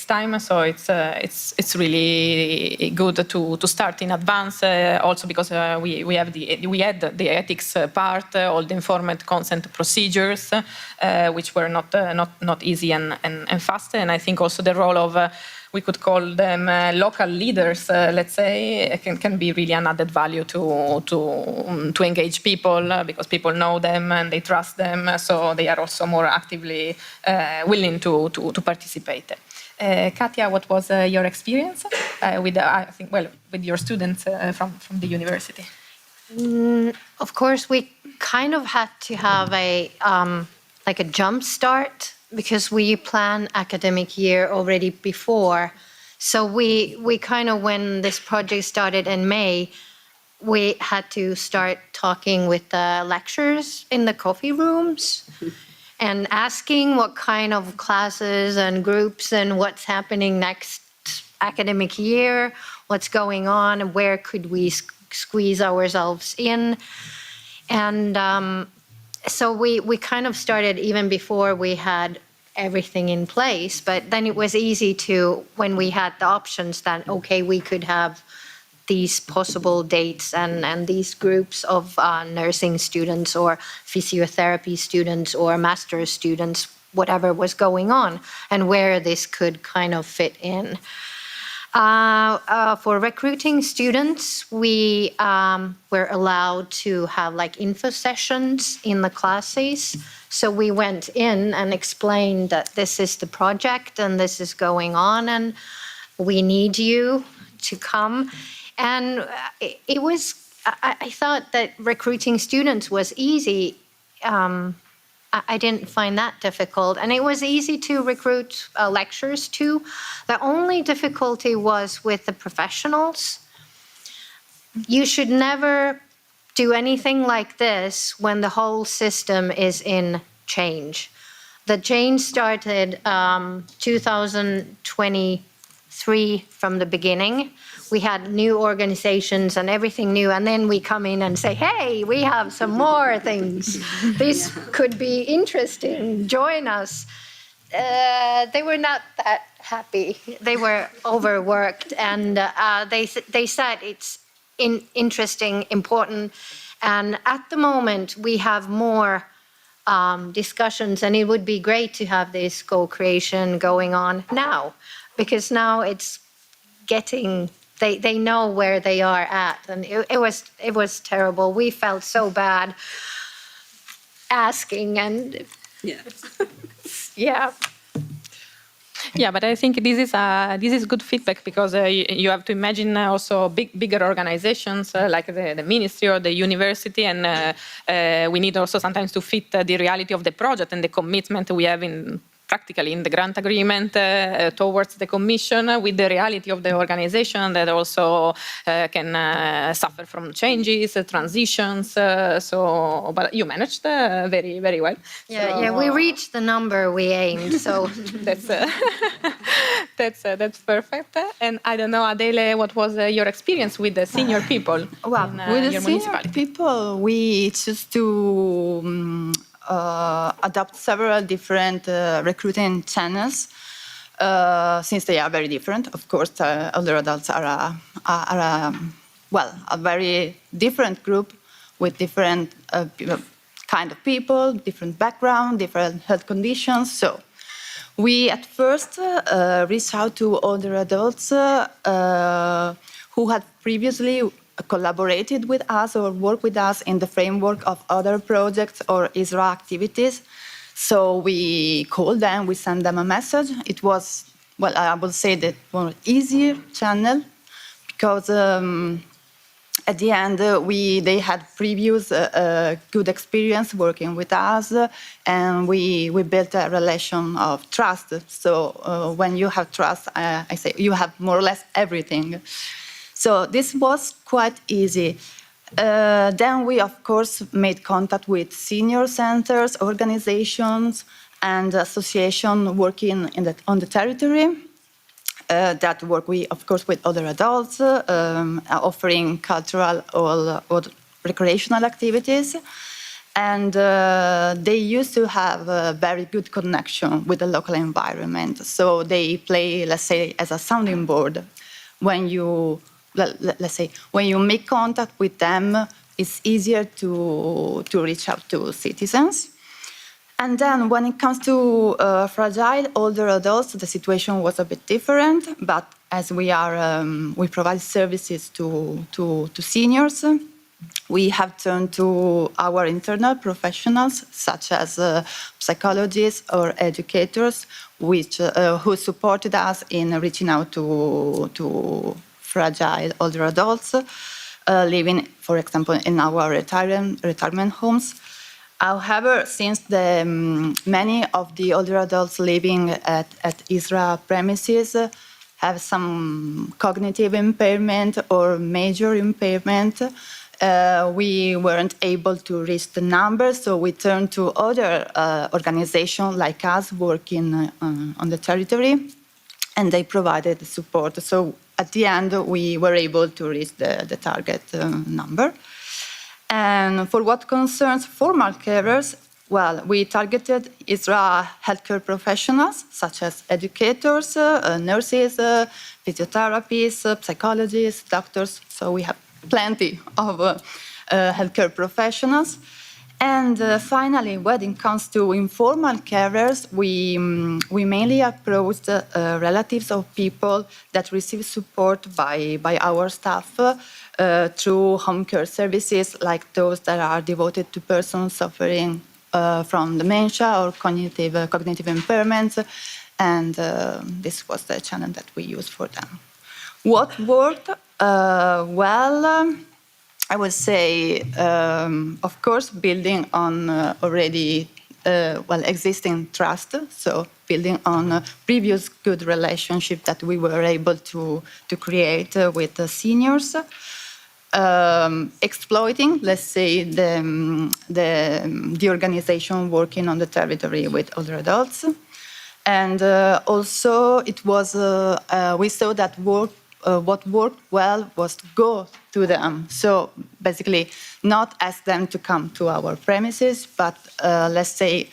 time. So it's really good to start in advance. Also because we had the ethics part, all the informed consent procedures, which were not easy and fast. And I think also the role of we could call them local leaders, let's say, can be really an added value to engage people, because people know them and they trust them, so they are also more actively willing to participate. Katia, what was your experience with your students from the university? Of course, we kind of had to have a jump start, because we plan academic year already before. So we kind of, when this project started in May, we had to start talking with the lecturers in the coffee rooms and asking what kind of classes and groups and what's happening next academic year, what's going on, and where could we squeeze ourselves in. And so we kind of started even before we had everything in place, but then it was easy to, when we had the options, that okay, we could have these possible dates and these groups of nursing students or physiotherapy students or master's students, whatever was going on, and where this could kind of fit in. For recruiting students, we were allowed to have info sessions in the classes. So we went in and explained that this is the project and this is going on and we need you to come. And it was, I thought that recruiting students was easy. I didn't find that difficult. And it was easy to recruit lecturers too. The only difficulty was with the professionals. You should never do anything like this when the whole system is in change. The change started 2023 from the beginning. We had new organizations and everything new, and then we come in and say, hey, we have some more things. This could be interesting. Join us. They were not that happy. They were overworked, and they said it's interesting, important. And at the moment, we have more discussions, and it would be great to have this co-creation going on now, because now it's getting they know where they are at, and it was terrible. We felt so bad asking, and yeah. Yeah, but I think this is good feedback because you have to imagine also bigger organizations like the ministry or the university, and we need also sometimes to fit the reality of the project and the commitment we have practically in the grant agreement towards the commission with the reality of the organization that also can suffer from changes, transitions. But you managed very, very well. Yeah, we reached the number we aimed, so that's perfect. And I don't know, Adele, what was your experience with the senior people? Well, in, with the your senior municipality? people, we choose to adopt several different recruiting channels since they are very different. Of course, older adults are a very different group with different kind of people, different background, different health conditions. So we at first reached out to older adults who had previously collaborated with us or worked with us in the framework of other projects or ISRA activities. So we called them, we sent them a message. It was, well, I would say that more easier channel because at the end, they had previous good experience working with us, and we built a relation of trust. So when you have trust, I say you have more or less everything. So this was quite easy. Then we, of course, made contact with senior centers, organizations, and associations working on the territory. That work, of course, with other adults, offering cultural or recreational activities. And they used to have a very good connection with the local environment. So they play, let's say, as a sounding board. When you, let's say, when you make contact with them, it's easier to reach out to citizens. And then when it comes to fragile older adults, the situation was a bit different. But as we provide services to seniors, we have turned to our internal professionals, such as psychologists or educators, who supported us in reaching out to fragile older adults living, for example, in our retirement homes. However, since many of the older adults living at ISRA premises have some cognitive impairment or major impairment, we weren't able to reach the numbers, so we turned to other organizations like us working on the territory, and they provided the support. So at the end, we were able to reach the target number. And for what concerns formal carers, well, we targeted ISRA healthcare professionals, such as educators, nurses, physiotherapists, psychologists, doctors. So we have plenty of healthcare professionals. And finally, when it comes to informal carers, we mainly approached relatives of people that receive support by our staff through home care services, like those that are devoted to persons suffering from dementia or cognitive impairments. And this was the channel that we used for them. What worked? Well, I would say, of course, building on already existing trust. So building on a previous good relationship that we were able to create with the seniors. Exploiting, let's say, the organization working on the territory with older adults. And also it was, we saw that what worked well was to go to them. So basically not ask them to come to our premises, but let's say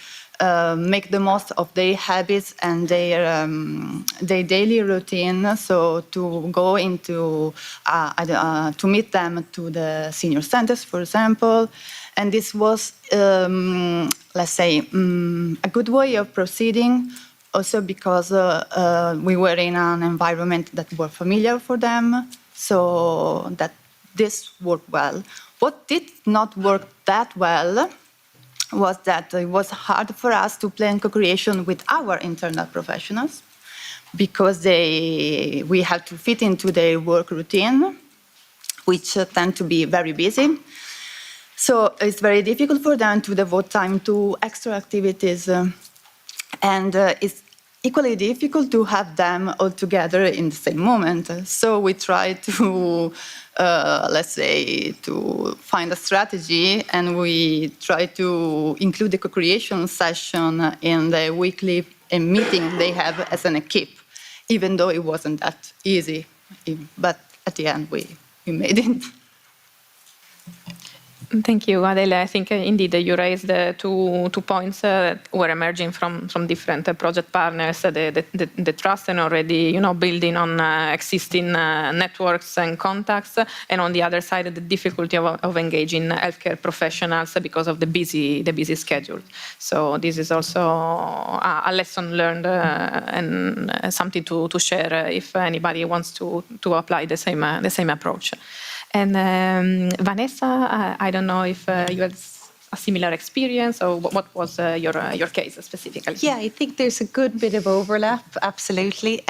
make the most of their habits and their daily routine. So to go into, to meet them to the senior centers, for example. And this was, let's say, a good way of proceeding. Also because we were in an environment that was familiar for them. so that this worked well. What did not work that well was that it was hard for us to plan co-creation with our internal professionals because we had to fit into their work routine, which tend to be very busy. So it's very difficult for them to devote time to extra activities, and it's equally difficult to have them all together in the same moment. So we try to, let's say, to find a strategy, and we try to include the co-creation session in the weekly meeting they have as an equipe, even though it wasn't that easy. But at the end, we made it. Thank you, Adele. I think indeed you raised two points that were emerging from different project partners, the trust and already building on existing networks and contacts, and on the other side the difficulty of engaging healthcare professionals because of the busy schedule. So this is also a lesson learned and something to share if anybody wants to apply the same approach. And Vanessa, I don't know if you had a similar experience, or what was your case specifically? Yeah, I think there's a good bit of overlap, absolutely.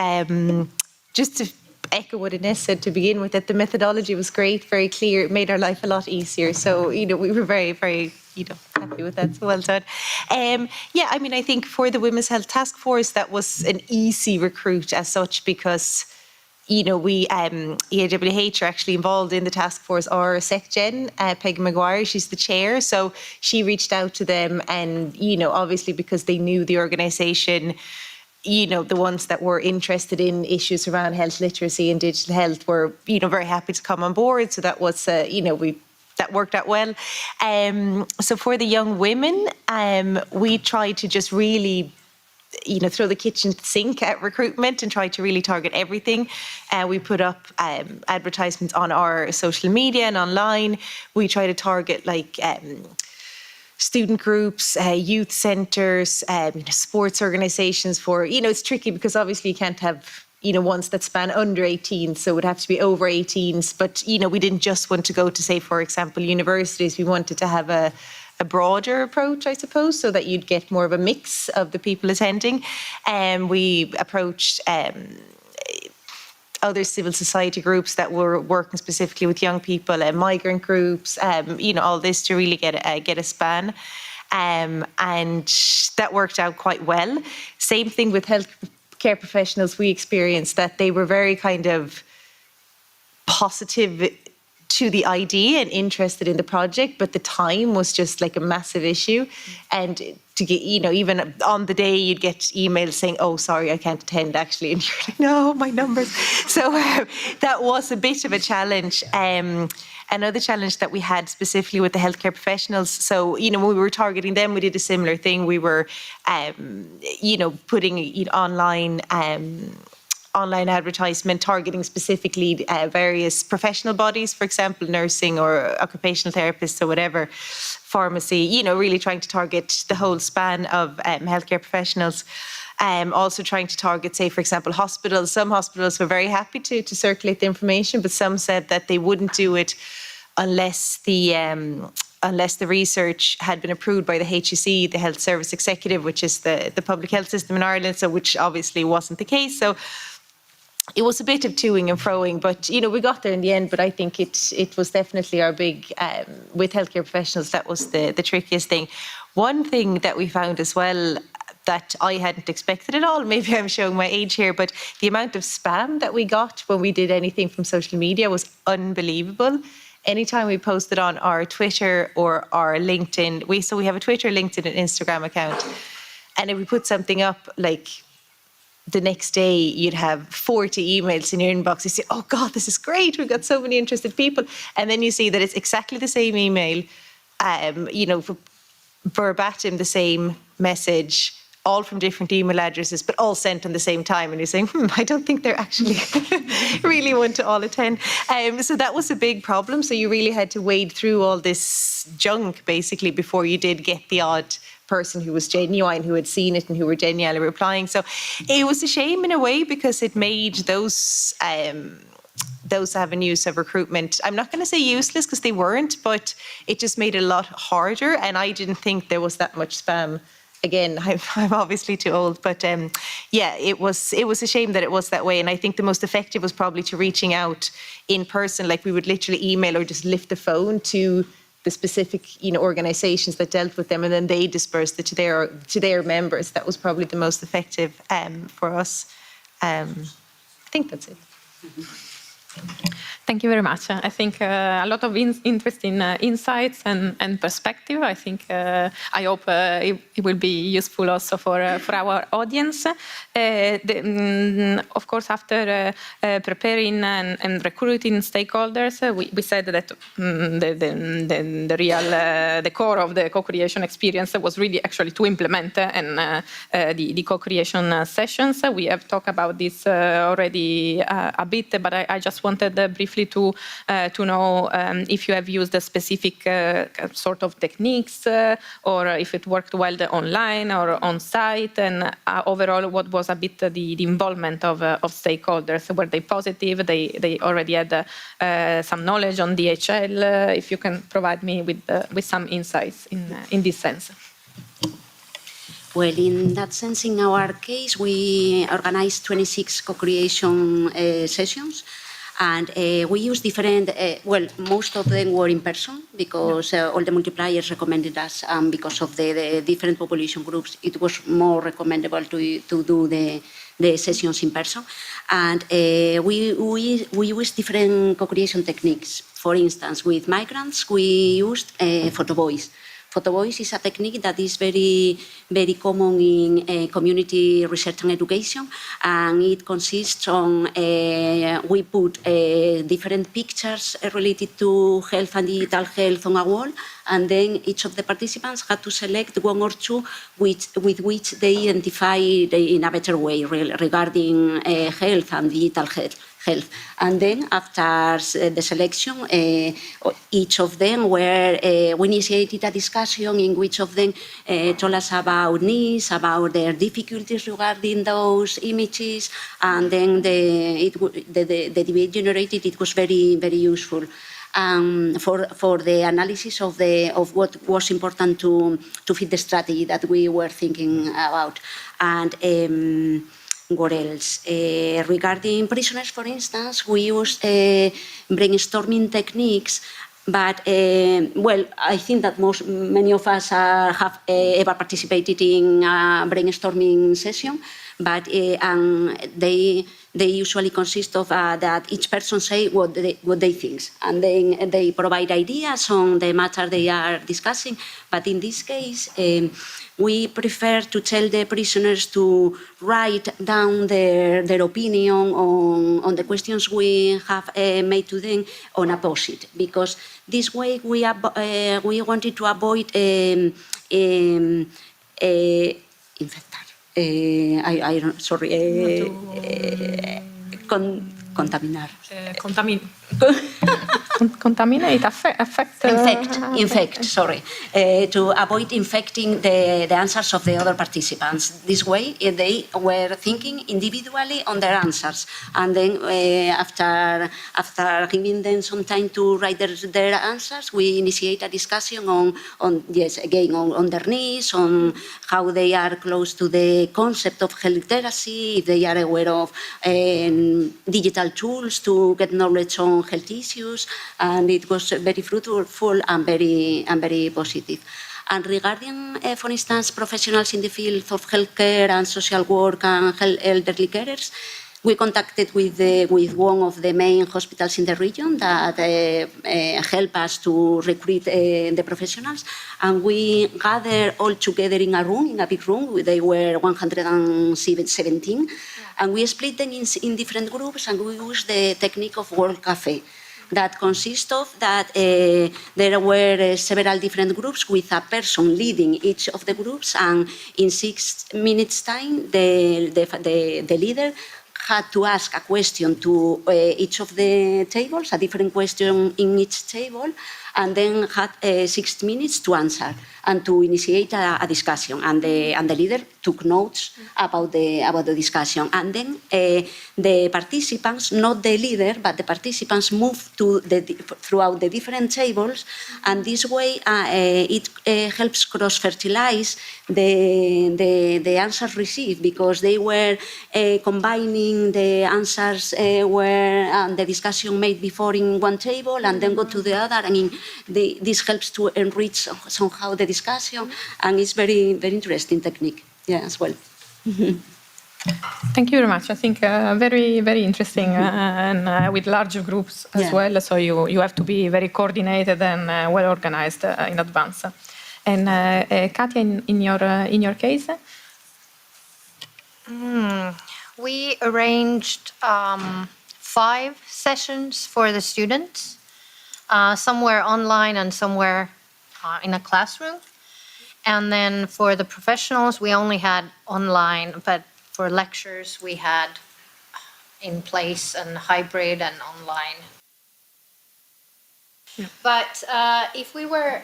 Just to echo what Ines said to begin with, that the methodology was great, very clear, it made our life a lot easier. So, we were very, very, happy with that. So well done. Yeah, I mean, I think for the Women's Health Task Force, that was an easy recruit as such, because we, IDEAHL are actually involved in the task force. Our SecGen, Peggy Maguire, she's the chair. So she reached out to them, and, obviously because they knew the organisation, the ones that were interested in issues around health literacy and digital health were, very happy to come on board. So that was, that worked out well. So for the young women, we tried to just really throw the kitchen sink at recruitment and try to really target everything. We put up advertisements on our social media and online. We try to target student groups, youth centres, sports organisations for, it's tricky because obviously you can't have, ones that span under 18, so it would have to be over 18s. But, we didn't just want to go to, say, for example, universities. We wanted to have a broader approach, I suppose, so that you'd get more of a mix of the people attending. And we approached other civil society groups that were working specifically with young people, migrant groups, all this to really get a span. And that worked out quite well. Same thing with healthcare professionals. We experienced that they were very kind of positive to the idea and interested in the project, but the time was just like a massive issue. And to get, even on the day you'd get emails saying, oh, sorry, I can't attend actually. And you're like, no, my numbers. So that was a bit of a challenge. Another challenge that we had specifically with the healthcare professionals. So, when we were targeting them, we did a similar thing. We were, putting online advertisement targeting specifically various professional bodies, for example, nursing or occupational therapists or whatever, pharmacy, really trying to target the whole span of healthcare professionals. Also trying to target, say, for example, hospitals. Some hospitals were very happy to circulate the information, but some said that they wouldn't do it unless the research had been approved by the HSE, the Health Service Executive, which is the public health system in Ireland, so which obviously wasn't the case. So it was a bit of toing and froing, but we got there in the end. But I think it was definitely our big with healthcare professionals. That was the trickiest thing. One thing that we found as well that I hadn't expected at all. Maybe I'm showing my age here, but the amount of spam that we got when we did anything from social media was unbelievable. Anytime we posted on our Twitter or our LinkedIn, we have a Twitter, LinkedIn, and Instagram account, and if we put something up the next day, you'd have 40 emails in your inbox. You say, oh God, this is great. We've got so many interested people. And then you see that it's exactly the same email, verbatim the same message, all from different email addresses, but all sent on the same time. And you're saying, I don't think they're actually really want to all attend. So that was a big problem. So you really had to wade through all this junk, basically, before you did get the odd person who was genuine, who had seen it and who were genuinely replying. So it was a shame in a way, because it made those those avenues of recruitment, I'm not going to say useless because they weren't, but it just made it a lot harder. And I didn't think there was that much spam. Again, I'm obviously too old, but yeah, it was a shame that it was that way. And I think the most effective was probably to reaching out in person. Like we would literally email or just lift the phone to the specific, organizations that dealt with them, and then they dispersed it to their members. That was probably the most effective for us. I think that's it. Thank you very much. I think a lot of interesting insights and perspective. I think I hope it will be useful also for our audience. Of course, after preparing and recruiting stakeholders, we said that the core of the co-creation experience was really actually to implement the co-creation sessions. We have talked about this already a bit, but I just wanted briefly to know if you have used a specific sort of techniques or if it worked well online or on site, and overall what was a bit the involvement of stakeholders. Were they positive? They already had some knowledge on DHL. If you can provide me with some insights in this sense. Well, in that sense, in our case, we organized 26 co-creation sessions. And we use different, most of them were in person because all the multipliers recommended us, because of the different population groups, it was more recommendable to do the sessions in person. And we use different co-creation techniques. For instance, with migrants, we used photo voice. Photo voice is a technique that is very, very common in community research and education, and it consists on we put different pictures related to health and digital health on a wall, and then each of the participants had to select one or two with which they identify in a better way regarding health and digital health. And then after the selection, each of them we initiated a discussion in which of them told us about needs, about their difficulties regarding those images, and then the debate generated, it was very, very useful. For the analysis of what was important to fit the strategy that we were thinking about. And what else? Regarding prisoners, for instance, we used brainstorming techniques, but I think that many of us have ever participated in a brainstorming session, but they usually consist of that each person say what they think, and then they provide ideas on the matter they are discussing. But in this case, we prefer to tell the prisoners to write down their opinion on the questions we have made to them on a post-it, because this way we wanted to avoid contaminar. Contaminate, affect. Infect, sorry. To avoid infecting the answers of the other participants. This way, they were thinking individually on their answers. And then after giving them some time to write their answers, we initiate a discussion on their needs, on how they are close to the concept of health literacy, if they are aware of digital tools to get knowledge on health issues, and it was very fruitful and very positive. And regarding, for instance, professionals in the field of healthcare and social work and elderly carers, we contacted with one of the main hospitals in the region that helped us to recruit the professionals, and we gathered all together in a big room. They were 117, and we split them in different groups, and we used the technique of World Cafe. That consists of that there were several different groups with a person leading each of the groups, and in 6 minutes' time, the leader had to ask a question to each of the tables, a different question in each table, and then had 6 minutes to answer and to initiate a discussion. And the leader took notes about the discussion. And then the participants, not the leader, but the participants moved throughout the different tables, and this way it helps cross-fertilize the answers received, because they were combining the answers and the discussion made before in one table and then go to the other, and this helps to enrich somehow the discussion, and it's very, very interesting technique, as well. Thank you very much. I think very, very interesting, and with larger groups as well. So you have to be very coordinated and well organized in advance. And Katia, in your case, we arranged 5 sessions for the students. Some were online and some were in a classroom. And then for the professionals, we only had online, but for lectures, we had in place and hybrid and online. Yeah. But if we were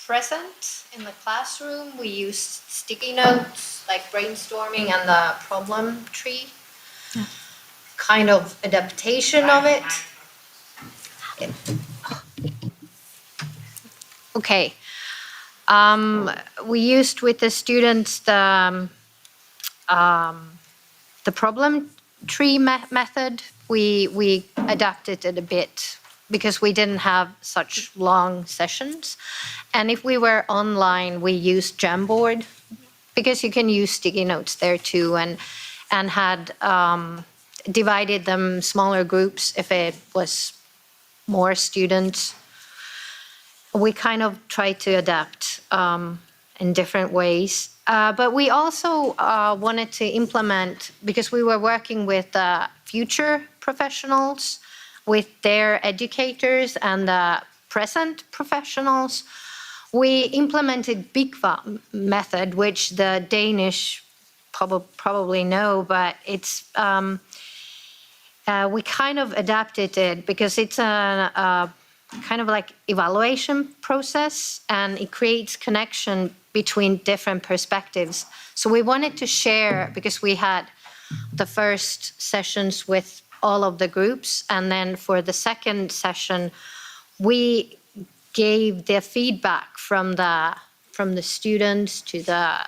present in the classroom, we used sticky notes, like brainstorming and the problem tree, kind of adaptation of it. Okay. We used with the students the problem tree method. We adapted it a bit because we didn't have such long sessions. And if we were online, we used Jamboard, because you can use sticky notes there too, and had divided them smaller groups if it was more students. We kind of tried to adapt in different ways. But we also wanted to implement, because we were working with future professionals, with their educators and the present professionals, we implemented BIGVA method, which the Danish probably know, but it's we kind of adapted it because it's a kind of like evaluation process, and it creates connection between different perspectives. So we wanted to share, because we had the first sessions with all of the groups, and then for the second session, we gave the feedback from the students to the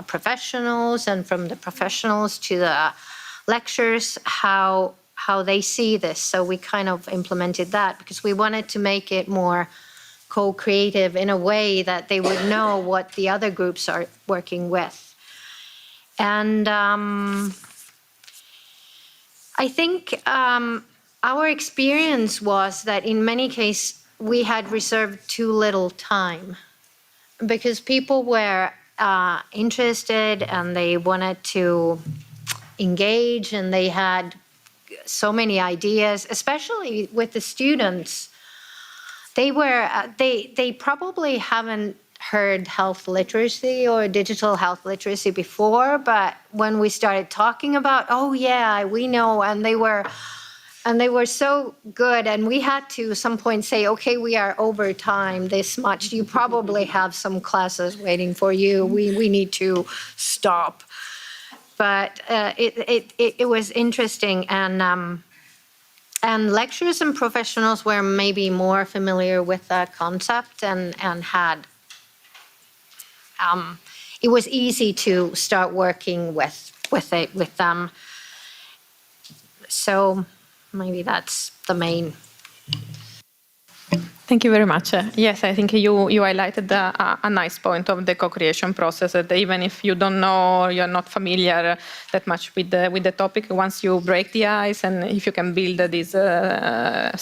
professionals, and from the professionals to the lecturers, how they see this. So we kind of implemented that because we wanted to make it more co-creative in a way that they would know what the other groups are working with. And I think our experience was that in many cases we had reserved too little time, because people were interested and they wanted to engage, and they had so many ideas, especially with the students. They probably haven't heard health literacy or digital health literacy before, but when we started talking about, oh yeah, we know, and they were so good, and we had to some point say, okay, we are over time this much. You probably have some classes waiting for you. We need to stop. But it was interesting, and lecturers and professionals were maybe more familiar with the concept, and had it was easy to start working with them. So maybe that's the main. Thank you very much. Yes, I think you highlighted a nice point of the co-creation process, that even if you don't know, you're not familiar that much with the topic, once you break the ice, and if you can build this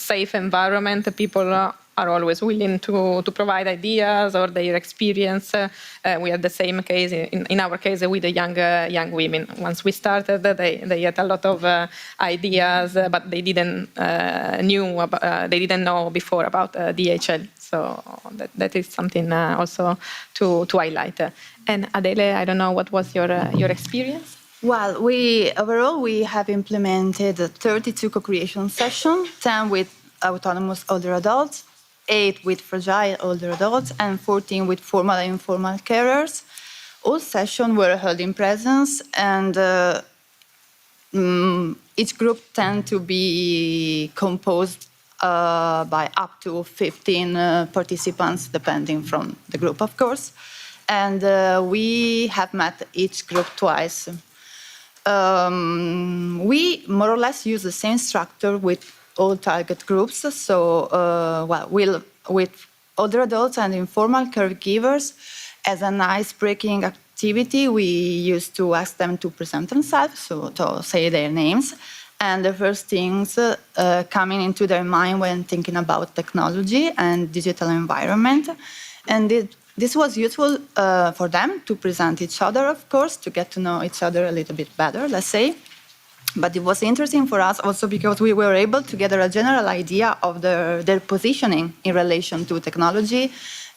safe environment, people are always willing to provide ideas or their experience. We had the same case in our case with the young women. Once we started, they had a lot of ideas, but they didn't know before about DHL. So that is something also to highlight. And Adele, I don't know, what was your experience? Well, overall we have implemented 32 co-creation sessions, 10 with autonomous older adults, 8 with fragile older adults, and 14 with formal and informal carers. All sessions were held in presence, and each group tend to be composed by up to 15 participants, depending from the group, of course. And we have met each group twice. We more or less use the same structure with all target groups. So, with older adults and informal caregivers, as an ice-breaking activity, we used to ask them to present themselves, so to say their names, and the first things coming into their mind when thinking about technology and digital environment. And this was useful for them to present each other, of course, to get to know each other a little bit better, let's say. But it was interesting for us also because we were able to gather a general idea of their positioning in relation to technology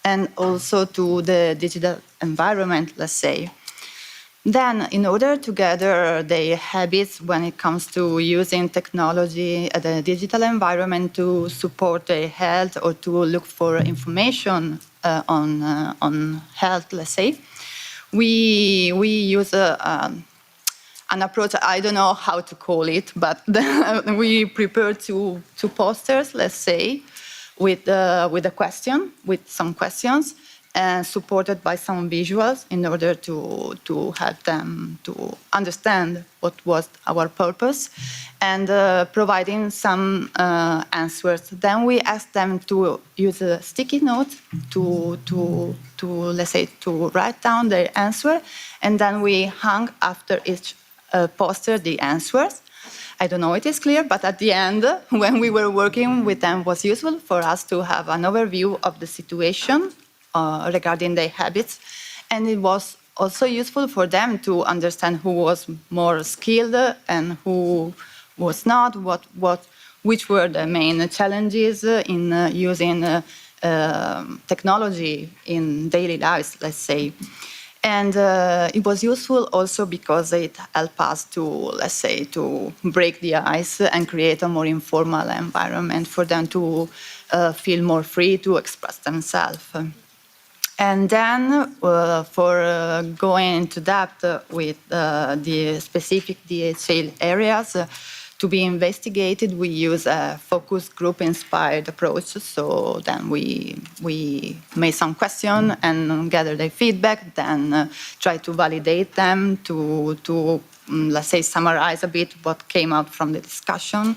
and also to the digital environment, let's say. Then, in order to gather their habits when it comes to using technology, the digital environment to support their health or to look for information on health, let's say, we use an approach, I don't know how to call it, but we prepared two posters, let's say, with a question, with some questions, and supported by some visuals in order to help them to understand what was our purpose, and providing some answers. Then we asked them to use a sticky note to let's say, to write down their answer, and then we hung after each poster the answers. I don't know if it is clear, but at the end, when we were working with them, it was useful for us to have an overview of the situation regarding their habits. And it was also useful for them to understand who was more skilled and who was not, which were the main challenges in using technology in daily lives, let's say. And it was useful also because it helped us to, let's say, to break the ice and create a more informal environment for them to feel more free to express themselves. And then for going into depth with the specific DHL areas to be investigated, we use a focus group inspired approach. So then we made some questions and gather their feedback, then try to validate them, to let's say, summarize a bit what came out from the discussion,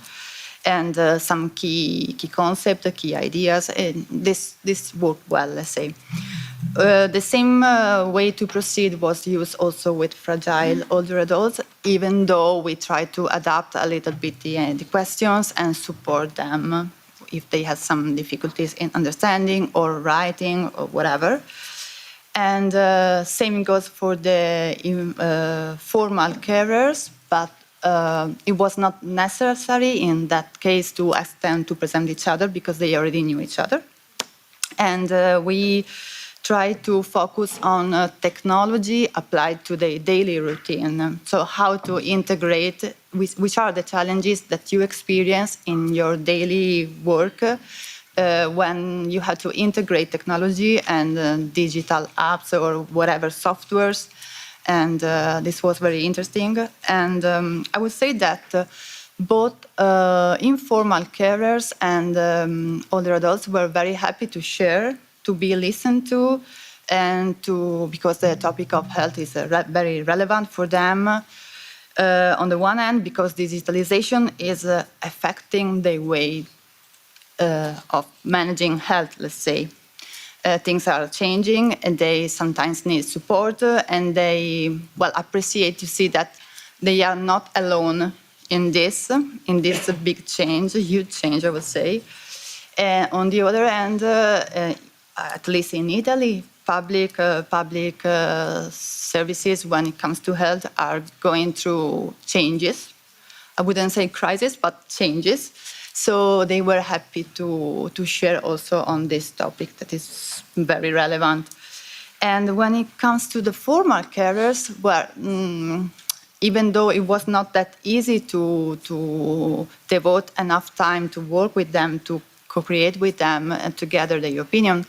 and some key concepts, key ideas. And this worked well, let's say. The same way to proceed was used also with fragile older adults, even though we tried to adapt a little bit the questions and support them if they had some difficulties in understanding or writing or whatever. And same goes for the formal carers, but it was not necessary in that case to ask them to present each other because they already knew each other. And we try to focus on technology applied to their daily routine. So how to integrate, which are the challenges that you experience in your daily work when you have to integrate technology and digital apps or whatever softwares. And this was very interesting. And I would say that both informal carers and older adults were very happy to share, to be listened to, and because the topic of health is very relevant for them. On the one hand, because digitalization is affecting their way of managing health, let's say. Things are changing, and they sometimes need support, and they appreciate to see that they are not alone in this big change, a huge change, I would say. On the other hand, at least in Italy, public services when it comes to health are going through changes. I wouldn't say crisis, but changes. So they were happy to share also on this topic that is very relevant. And when it comes to the formal carers, even though it was not that easy to devote enough time to work with them, to co-create with them and to gather their opinion.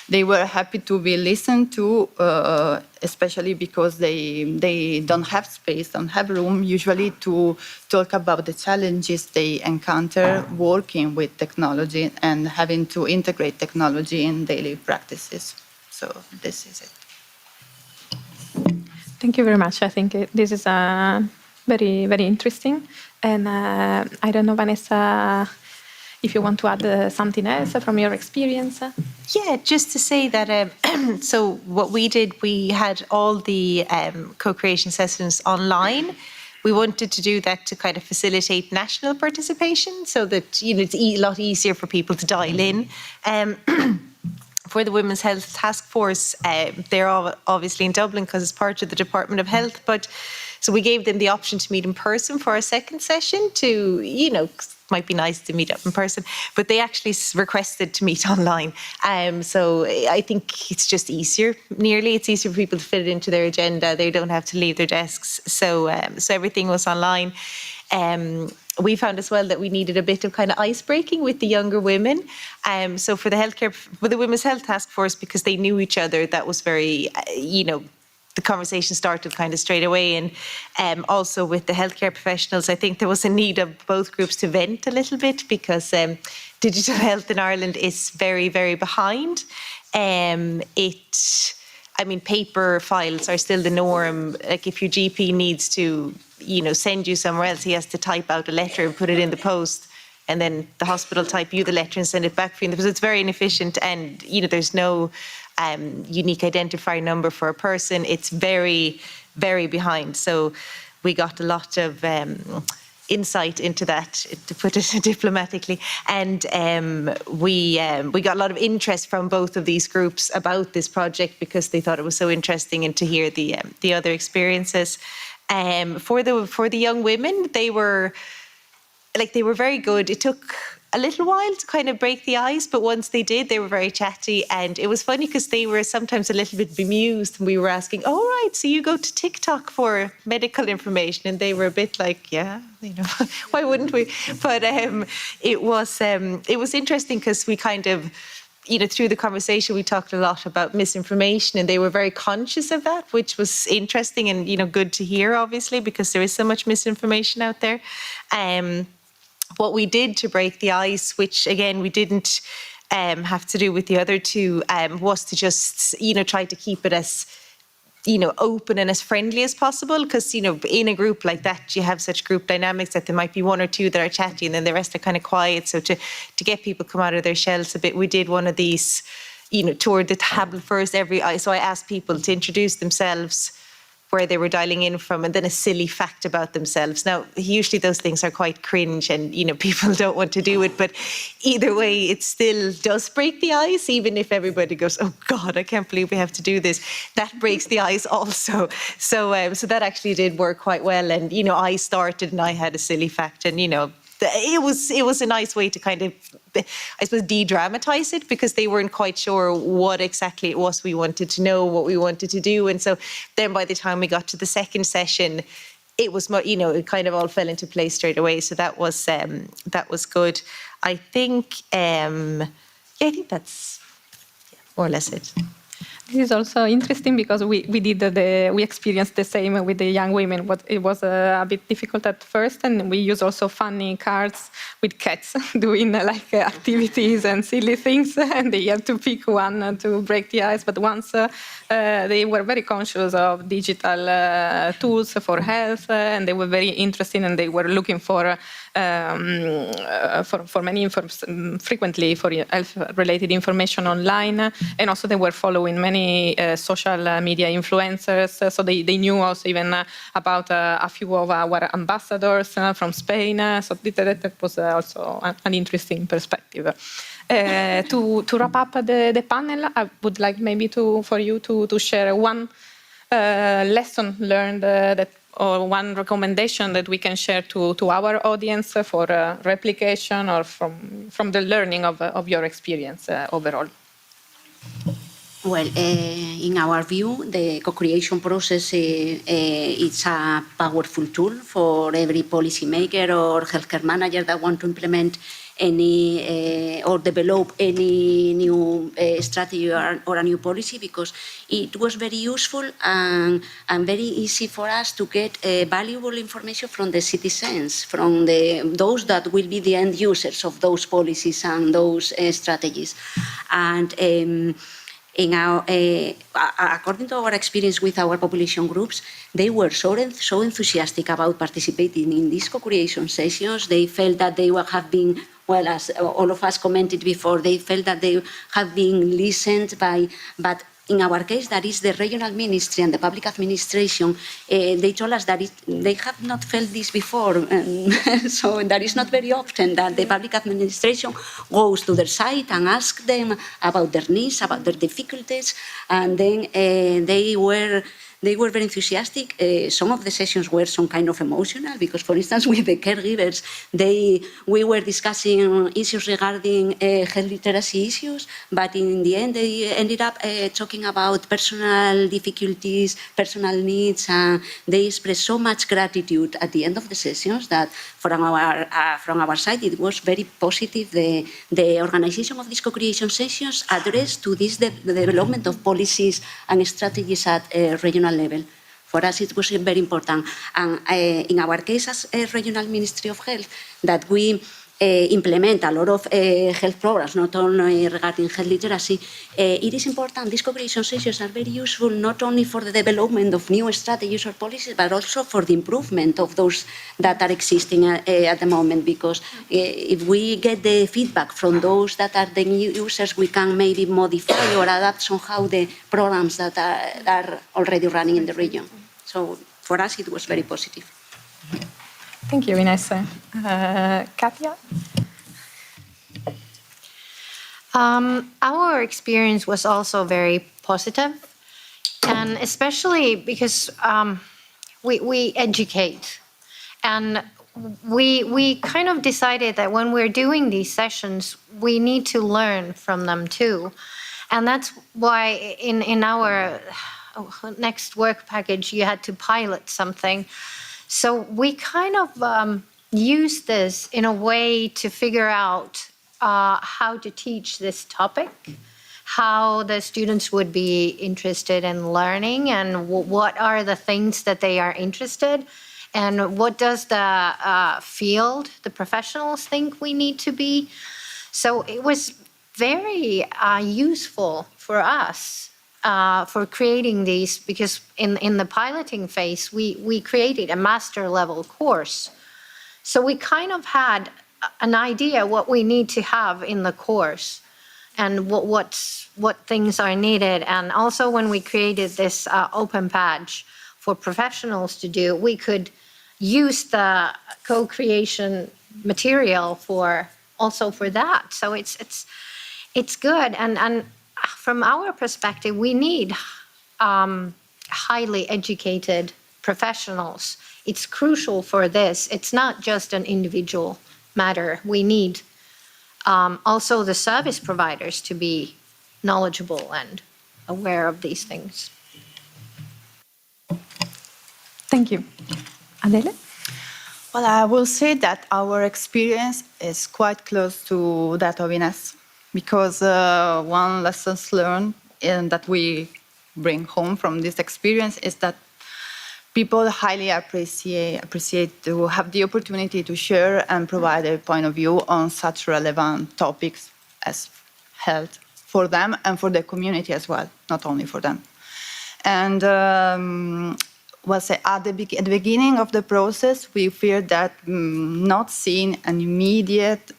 They were happy to be listened to, especially because they don't have space, don't have room usually to talk about the challenges they encounter working with technology and having to integrate technology in daily practices. So this is it. Thank you very much. I think this is very, very interesting. And I don't know, Vanessa, if you want to add something else from your experience. Yeah, just to say that, so what we did, we had all the co-creation sessions online. We wanted to do that to kind of facilitate national participation so that, it's a lot easier for people to dial in. For the Women's Health Task Force, they're all obviously in Dublin because it's part of the Department of Health, but so we gave them the option to meet in person for our second session to, might be nice to meet up in person, but they actually requested to meet online. So I think it's just easier, it's easier for people to fit it into their agenda. They don't have to leave their desks. So everything was online. We found as well that we needed a bit of kind of ice breaking with the younger women. So for the Women's Health Task Force, because they knew each other, that was very, the conversation started kind of straight away. And also with the healthcare professionals, I think there was a need of both groups to vent a little bit because digital health in Ireland is very, very behind. Paper files are still the norm. Like if your GP needs to, send you somewhere else, he has to type out a letter and put it in the post, and then the hospital type you the letter and send it back for you. Because it's very inefficient, and there's no unique identifier number for a person. It's very, very behind. So we got a lot of insight into that, to put it diplomatically, and we got a lot of interest from both of these groups about this project because they thought it was so interesting, and to hear the other experiences. For the young women, they were very good. It took a little while to kind of break the ice, but once they did, they were very chatty. And it was funny because they were sometimes a little bit bemused. And we were asking, oh, right, so you go to TikTok for medical information. And they were a bit like, yeah, why wouldn't we? But it was interesting because we kind of, through the conversation, we talked a lot about misinformation, and they were very conscious of that, which was interesting and, good to hear, obviously, because there is so much misinformation out there. What we did to break the ice, which again we didn't have to do with the other two, was to just try to keep it as open and as friendly as possible, because in a group like that you have such group dynamics that there might be one or two that are chatty and then the rest are kind of quiet. So to get people come out of their shells a bit, we did one of these toward the table first. So I asked people to introduce themselves, where they were dialing in from, and then a silly fact about themselves. Now, usually those things are quite cringe and, people don't want to do it, but either way, it still does break the ice, even if everybody goes, oh God, I can't believe we have to do this. That breaks the ice also. So that actually did work quite well. And, I started and I had a silly fact, and, it was a nice way to kind of, I suppose, de-dramatize it, because they weren't quite sure what exactly it was we wanted to know, what we wanted to do. And so then by the time we got to the second session, it was more, it kind of all fell into place straight away. So that was good. I think, I think that's more or less it. This is also interesting because we experienced the same with the young women, but it was a bit difficult at first, and we used also funny cards with cats doing activities and silly things, and they had to pick one to break the ice. But once they were very conscious of digital tools for health, and they were very interested, and they were looking for many frequently for health-related information online, and also they were following many social media influencers, so they knew also even about a few of our ambassadors from Spain, so that was also an interesting perspective. To wrap up the panel, I would like maybe for you to share one lesson learned or one recommendation that we can share to our audience for replication or from the learning of your experience overall. Well, in our view, the co-creation process is a powerful tool for every policymaker or healthcare manager that want to implement any or develop any new strategy or a new policy, because it was very useful and very easy for us to get valuable information from the citizens, from those that will be the end users of those policies and those strategies. And according to our experience with our population groups, they were so enthusiastic about participating in these co-creation sessions. They felt that they have been, well, as all of us commented before, they felt that they have been listened by, but in our case, that is the regional ministry and the public administration, they told us that they have not felt this before. So that is not very often that the public administration goes to their site and asks them about their needs, about their difficulties, and then they were very enthusiastic. Some of the sessions were some kind of emotional, because, for instance, with the caregivers, we were discussing issues regarding health literacy issues, but in the end, they ended up talking about personal difficulties, personal needs, and they expressed so much gratitude at the end of the sessions that from our side, it was very positive. The organization of these co-creation sessions addressed to this the development of policies and strategies at regional level. For us, it was very important. And in our case, as a regional Ministry of Health, that we implement a lot of health programs, not only regarding health literacy, it is important. These co-creation sessions are very useful, not only for the development of new strategies or policies, but also for the improvement of those that are existing at the moment. Because if we get the feedback from those that are the new users, we can maybe modify or adapt somehow the programs that are already running in the region. So for us, it was very positive. Thank you, Ines. Katia? Our experience was also very positive, and especially because we educate. And we kind of decided that when we're doing these sessions, we need to learn from them too. And that's why in our next work package, you had to pilot something. So we kind of used this in a way to figure out how to teach this topic, how the students would be interested in learning, and what are the things that they are interested, and what does the field, the professionals think we need to be. So it was very useful for us for creating these, because in the piloting phase, we created a master level course. So we kind of had an idea what we need to have in the course and what things are needed. And also when we created this open badge for professionals to do, we could use the co-creation material also for that. So it's good. And from our perspective, we need highly educated professionals. It's crucial for this. It's not just an individual matter. We need also the service providers to be knowledgeable and aware of these things. Thank you. Adele? Well, I will say that our experience is quite close to that of Ines, because one lesson learned and that we bring home from this experience is that people highly appreciate to have the opportunity to share and provide a point of view on such relevant topics as health for them and for the community as well, not only for them. And at the beginning of the process, we feared that not seeing an immediate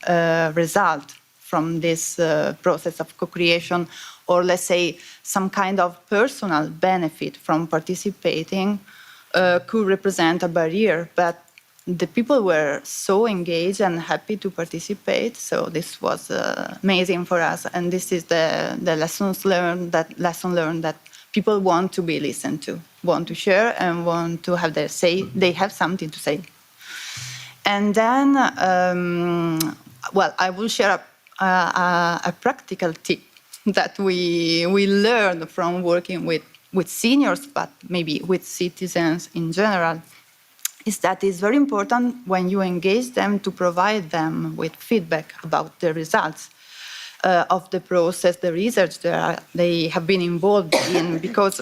result from this process of co-creation, or let's say some kind of personal benefit from participating, could represent a barrier. But the people were so engaged and happy to participate, so this was amazing for us. And this is the lesson learned that people want to be listened to, want to share, and want to have their say. They have something to say. And then, I will share a practical tip that we learned from working with seniors, but maybe with citizens in general. is that it's very important when you engage them to provide them with feedback about the results of the process, the research they have been involved in, because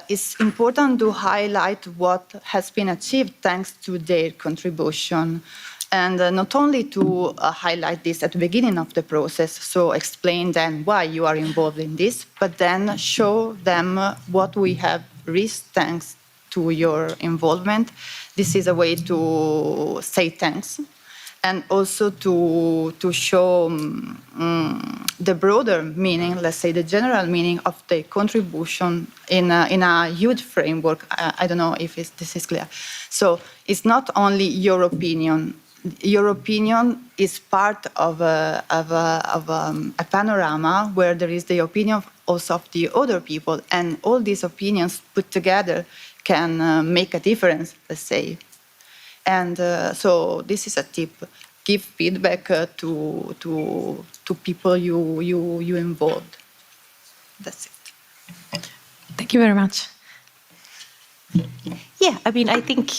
it's important to highlight what has been achieved thanks to their contribution. And not only to highlight this at the beginning of the process, so explain then why you are involved in this, but then show them what we have reached thanks to your involvement. This is a way to say thanks, and also to show the broader meaning, let's say the general meaning of the contribution in a huge framework. I don't know if this is clear. So it's not only your opinion. Your opinion is part of a panorama where there is the opinion also of the other people, and all these opinions put together can make a difference, let's say. And so this is a tip: give feedback to people you involved. That's it. Thank you very much. Yeah, I mean, I think,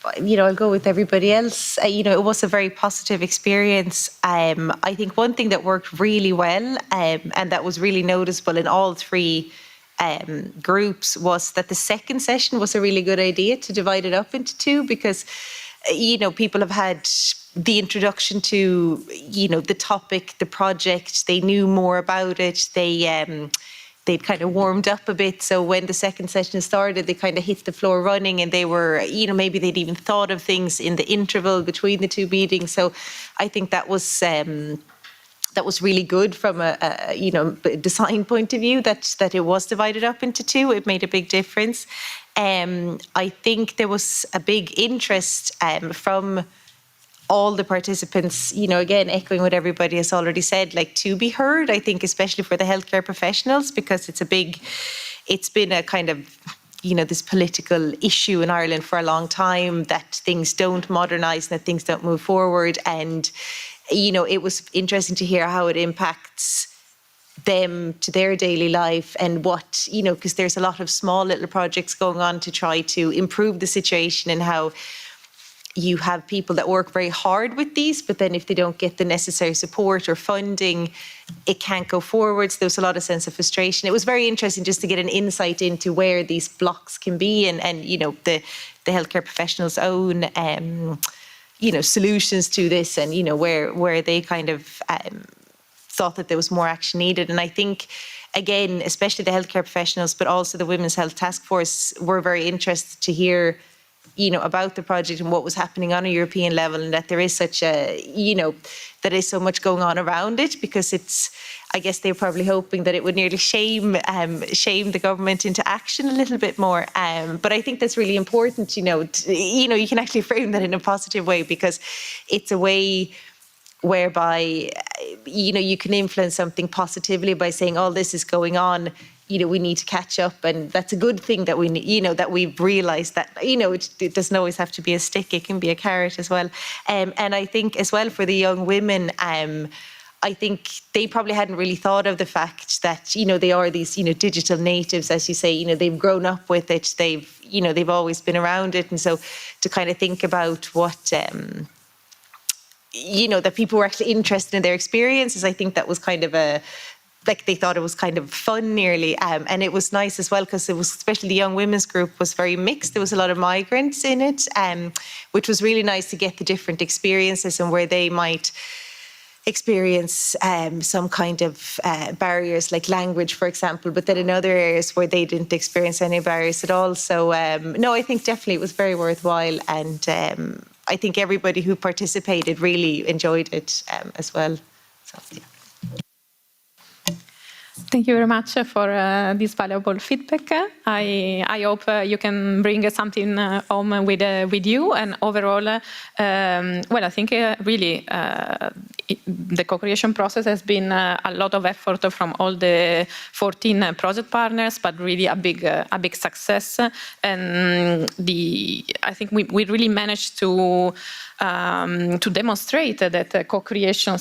I'll go with everybody else. It was a very positive experience. I think one thing that worked really well and that was really noticeable in all three groups was that the second session was a really good idea to divide it up into two, because, people have had the introduction to, the topic, the project, they knew more about it, they'd kind of warmed up a bit. So when the second session started, they kind of hit the floor running, and they were, maybe they'd even thought of things in the interval between the two meetings. So I think that was really good from a design point of view, that it was divided up into two. It made a big difference. I think there was a big interest from all the participants, again, echoing what everybody has already said, like to be heard, I think, especially for the healthcare professionals, because it's been a kind of, this political issue in Ireland for a long time, that things don't modernise, that things don't move forward. And, it was interesting to hear how it impacts them to their daily life, and what, because there's a lot of small little projects going on to try to improve the situation, and how you have people that work very hard with these, but then if they don't get the necessary support or funding, it can't go forwards. There was a lot of sense of frustration. It was very interesting just to get an insight into where these blocks can be, and the healthcare professionals' own solutions to this, and where they kind of thought that there was more action needed. And I think, again, especially the healthcare professionals, but also the Women's Health Task Force, were very interested to hear about the project and what was happening on a European level, and that there is such a, that is so much going on around it, because I guess they're probably hoping that it would nearly shame the government into action a little bit more. But I think that's really important, you can actually frame that in a positive way, because it's a way whereby, you can influence something positively by saying, oh, this is going on, we need to catch up. And that's a good thing that that we've realized that, it doesn't always have to be a stick, it can be a carrot as well. And I think as well for the young women, I think they probably hadn't really thought of the fact that, they are these, digital natives, as you say, they've grown up with it, they've always been around it. And so to kind of think about what, that people were actually interested in their experiences, I think that was kind of they thought it was kind of fun nearly. And it was nice as well, because it was, especially the young women's group was very mixed. There was a lot of migrants in it, which was really nice to get the different experiences and where they might experience some kind of barriers, like language, for example, but then in other areas where they didn't experience any barriers at all. So no, I think definitely it was very worthwhile. And I think everybody who participated really enjoyed it as well. So, yeah. Thank you very much for this valuable feedback. I hope you can bring something home with you. And overall, I think really the co-creation process has been a lot of effort from all the 14 project partners, but really a big success. And I think we really managed to demonstrate that co-creation,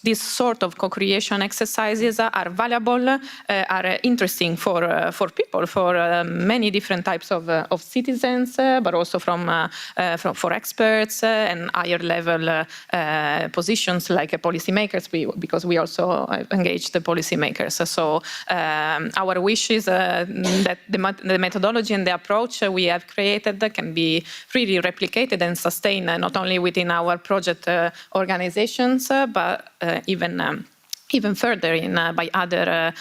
this sort of co-creation exercises are valuable level are interesting for people, for many different types of citizens, but also for experts and higher level positions like policymakers, because we also engage the policymakers. So our wish is that the methodology and the approach we have created can be really replicated and sustained not only within our project organizations, but even further by other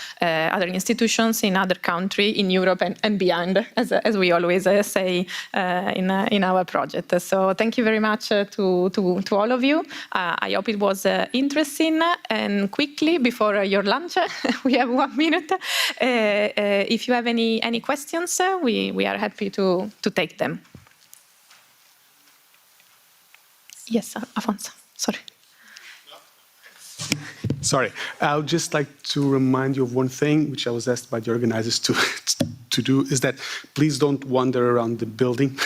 institutions in other countries in Europe and beyond, as we always say in our project. So thank you very much to all of you. I hope it was interesting. And quickly before your lunch, we have 1 minute. If you have any questions, we are happy to take them. Yes, Afonso. Sorry. Sorry, I would just like to remind you of one thing, which I was asked by the organizers to do, is that please don't wander around the building.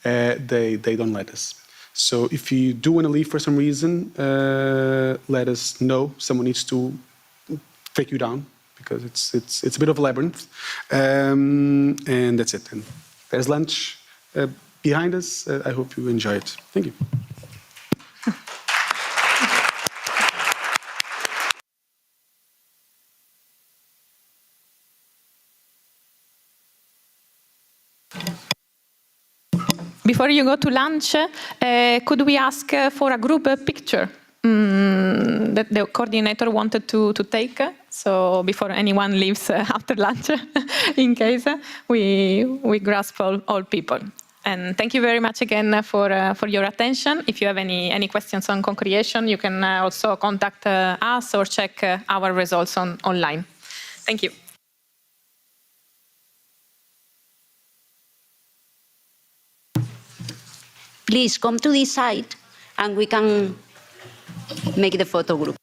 They don't let us. So if you do want to leave for some reason, let us know. Someone needs to take you down, because it's a bit of a labyrinth. And that's it. And there's lunch behind us. I hope you enjoy it. Thank you. Before you go to lunch, could we ask for a group picture that the coordinator wanted to take? So before anyone leaves after lunch, in case we grasp all people. And thank you very much again for your attention. If you have any questions on co-creation, you can also contact us or check our results online. Thank you. Please come to this side and we can make the photo group.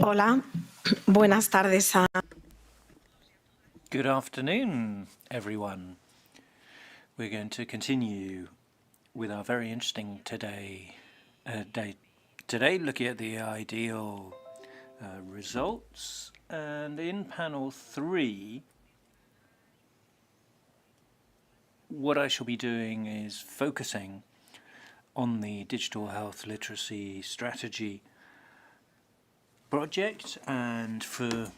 Hola, buenas tardes. Good afternoon, everyone. We're going to continue with our very interesting day today, looking at the IDEAHL results. And in panel 3, what I shall be doing is focusing on the digital health literacy strategy project, and for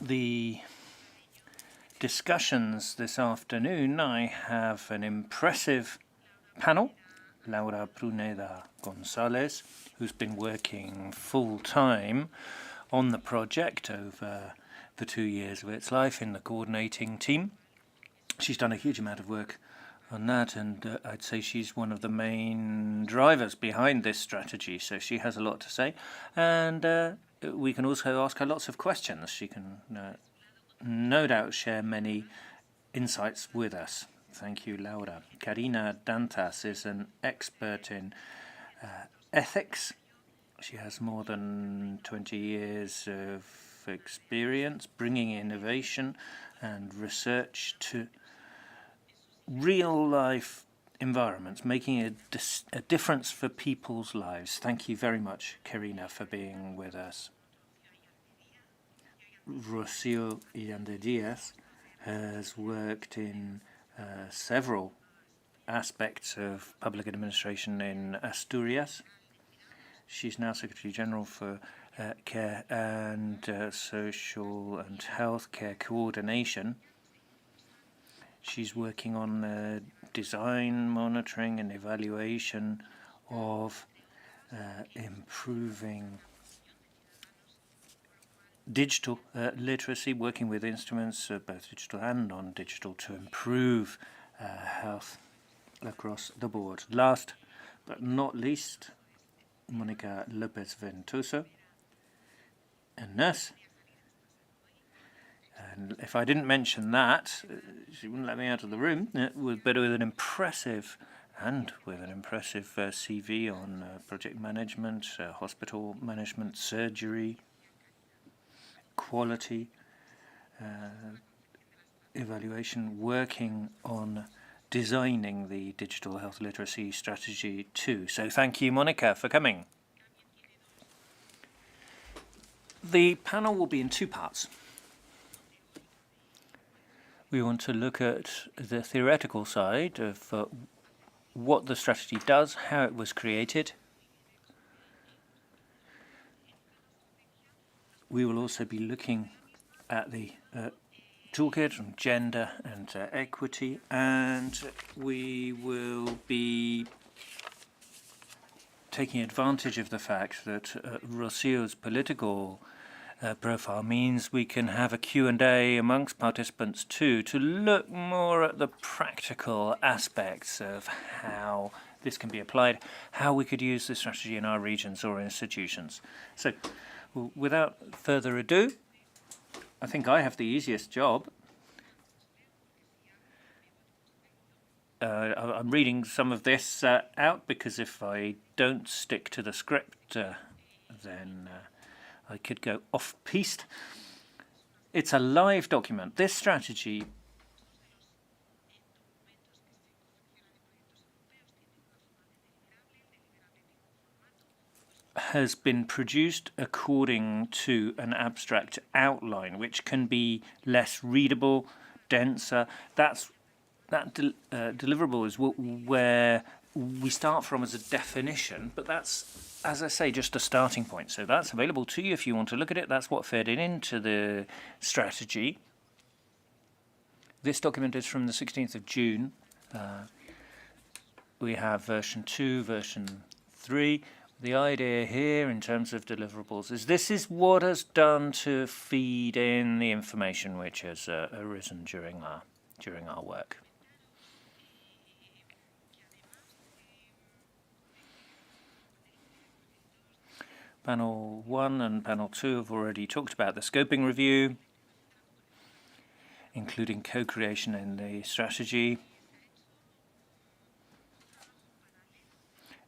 the discussions this afternoon I have an impressive panel. Laura Pruneda Gonzalez, who's been working full-time on the project over the 2 years of its life in the coordinating team. She's done a huge amount of work on that, and I'd say she's one of the main drivers behind this strategy, so she has a lot to say. And we can also ask her lots of questions. She can no doubt share many insights with us. Thank you, Laura. Karina Dantas is an expert in ethics. She has more than 20 years of experience bringing innovation and research to real-life environments, making a difference for people's lives. Thank you very much, Karina, for being with us. Rocío Illande-Díaz has worked in several aspects of public administration in Asturias. She's now Secretary General for Care and Social and Health Care Coordination. She's working on design, monitoring and evaluation of improving digital literacy, working with instruments, both digital and non-digital, to improve health across the board. Last but not least, Monica Lopez Ventoso, a nurse. And if I didn't mention that, she wouldn't let me out of the room. But with an impressive CV on project management, hospital management, surgery, quality evaluation, working on designing the digital health literacy strategy too. So thank you, Monica, for coming. The panel will be in 2 parts. We want to look at the theoretical side of what the strategy does, how it was created. We will also be looking at the toolkit on gender and equity, and we will be taking advantage of the fact that Rocío's political profile means we can have a Q&A amongst participants too, to look more at the practical aspects of how this can be applied, how we could use this strategy in our regions or institutions. So, without further ado, I think I have the easiest job. I'm reading some of this out because if I don't stick to the script, then I could go off-piste. It's a live document. This strategy has been produced according to an abstract outline, which can be less readable, denser. That deliverable is where we start from as a definition, but that's, as I say, just a starting point. So that's available to you if you want to look at it. That's what fed into the strategy. This document is from the 16th of June. We have version 2, version 3. The idea here in terms of deliverables is this is what has done to feed in the information which has arisen during our work. Panel 1 and Panel 2 have already talked about the scoping review, including co-creation in the strategy.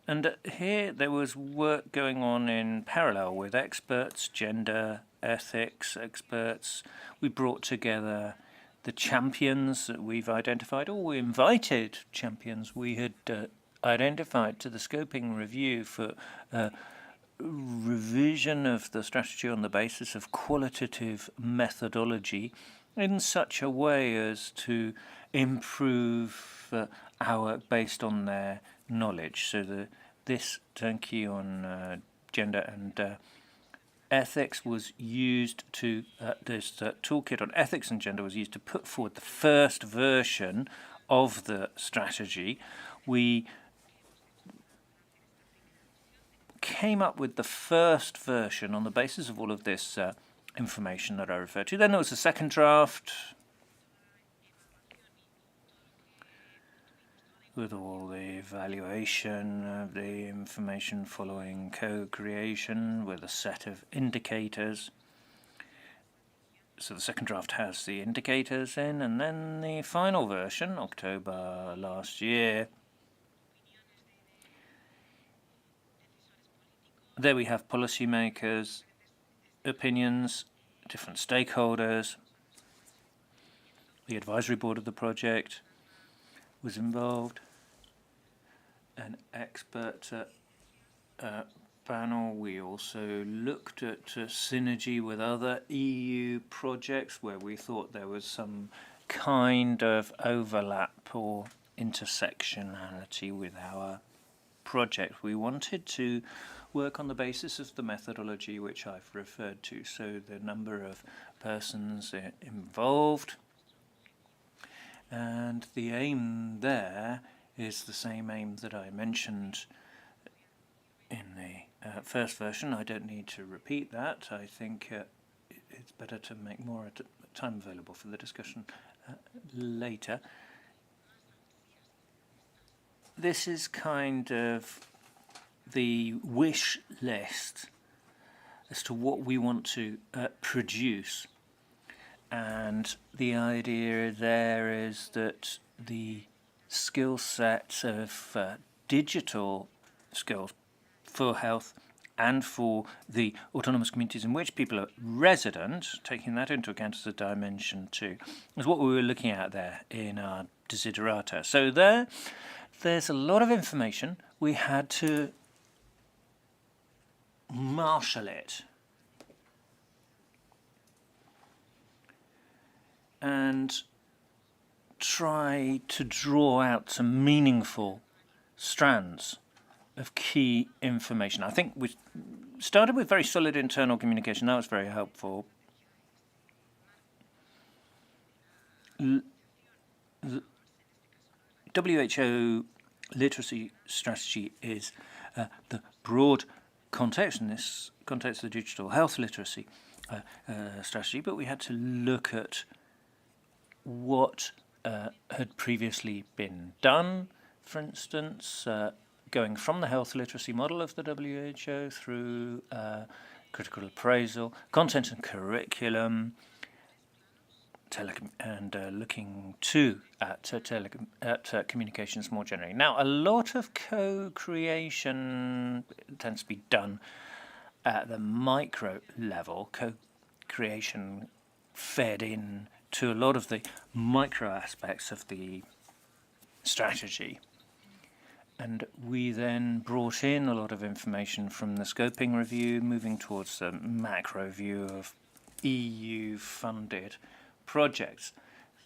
And here there was work going on in parallel with experts, gender, ethics experts. We brought together the champions that we've identified, or we invited champions we had identified to the scoping review for revision of the strategy on the basis of qualitative methodology in such a way as to improve our work based on their knowledge. So this turnkey on gender and ethics was used to, this toolkit on ethics and gender was used to put forward the first version of the strategy. We came up with the first version on the basis of all of this information that I referred to. Then there was a second draft with all the evaluation of the information following co-creation with a set of indicators. So the second draft has the indicators in, and then the final version, October last year. There we have policymakers, opinions, different stakeholders. The advisory board of the project was involved. An expert panel. We also looked at synergy with other EU projects where we thought there was some kind of overlap or intersectionality with our project. We wanted to work on the basis of the methodology which I've referred to, so the number of persons involved, and the aim there is the same aim that I mentioned in the first version. I don't need to repeat that. I think it's better to make more time available for the discussion later. This is kind of the wish list as to what we want to produce. And the idea there is that the skill set of digital skills for health and for the autonomous communities in which people are resident, taking that into account as a dimension too, is what we were looking at there in our desiderata. So there's a lot of information. We had to marshal it and try to draw out some meaningful strands of key information. I think we started with very solid internal communication. That was very helpful. The WHO literacy strategy is the broad context, in this context the digital health literacy strategy, but we had to look at what had previously been done, for instance, going from the health literacy model of the WHO through critical appraisal, content and curriculum, and looking too at communications more generally. Now, a lot of co-creation tends to be done at the micro level. Co-creation fed in to a lot of the micro aspects of the strategy. And we then brought in a lot of information from the scoping review, moving towards the macro view of EU-funded projects.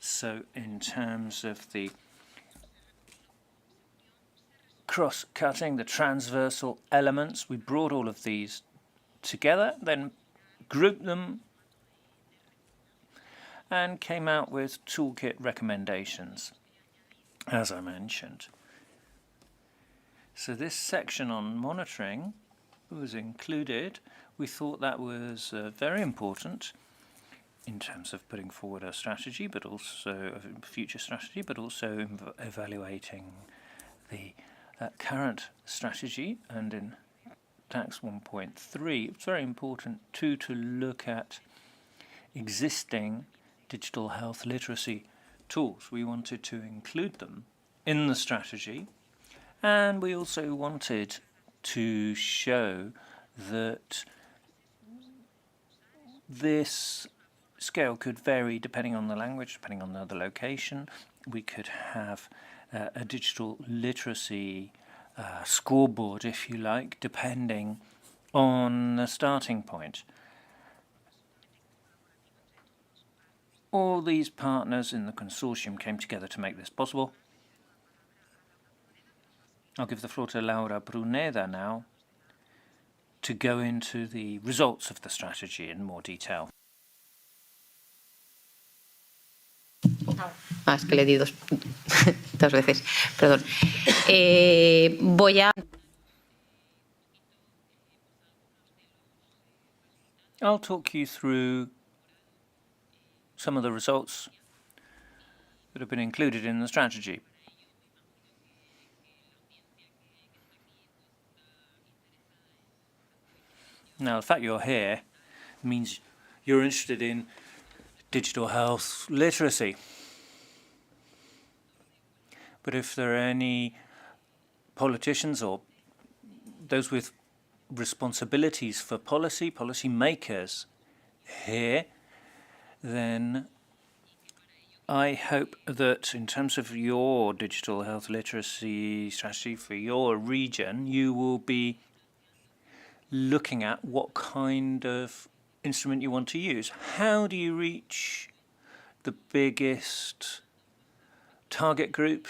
So in terms of the cross-cutting, the transversal elements, we brought all of these together, then grouped them, and came out with toolkit recommendations, as I mentioned. So this section on monitoring was included. We thought that was very important in terms of putting forward a strategy, but also a future strategy, but also evaluating the current strategy. And in tax 1.3, it's very important too to look at existing digital health literacy tools. We wanted to include them in the strategy And we also wanted to show that this scale could vary depending on the language, depending on the location. We could have a digital literacy scoreboard, if you like, depending on the starting point. All these partners in the consortium came together to make this possible. I'll give the floor to Laura Bruneda now to go into the results of the strategy in more detail. Es que le di dos veces, perdón. Voy a... I'll talk you through some of the results that have been included in the strategy. Now, the fact you're here means you're interested in digital health literacy. But if there are any politicians or those with responsibilities for policy makers here, then I hope that in terms of your digital health literacy strategy for your region, you will be looking at what kind of instrument you want to use. How do you reach the biggest target group,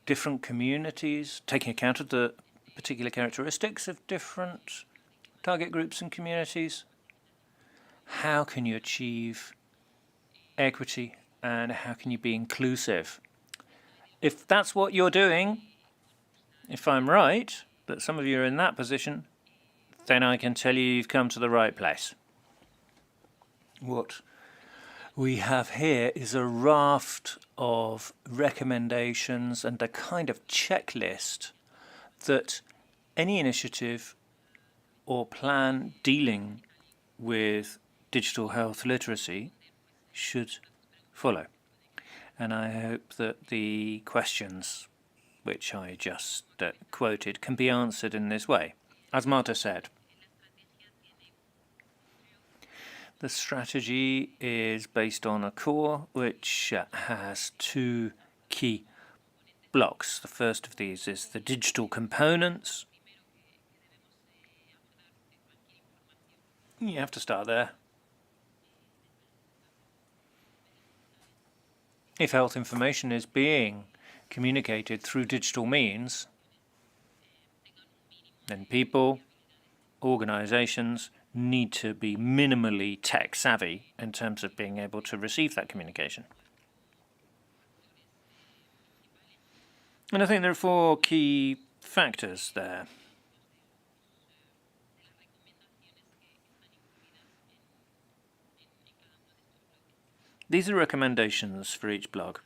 different communities, taking account of the particular characteristics of different target groups and communities? How can you achieve equity and how can you be inclusive? If that's what you're doing, if I'm right, that some of you are in that position, then I can tell you you've come to the right place. What we have here is a raft of recommendations and a kind of checklist that any initiative or plan dealing with digital health literacy should follow. And I hope that the questions which I just quoted can be answered in this way. As Marta said, the strategy is based on a core which has two key blocks. The first of these is the digital components. You have to start there. If health information is being communicated through digital means, then people, organizations need to be minimally tech savvy in terms of being able to receive that communication. And I think there are four key factors there. These are recommendations for each blog.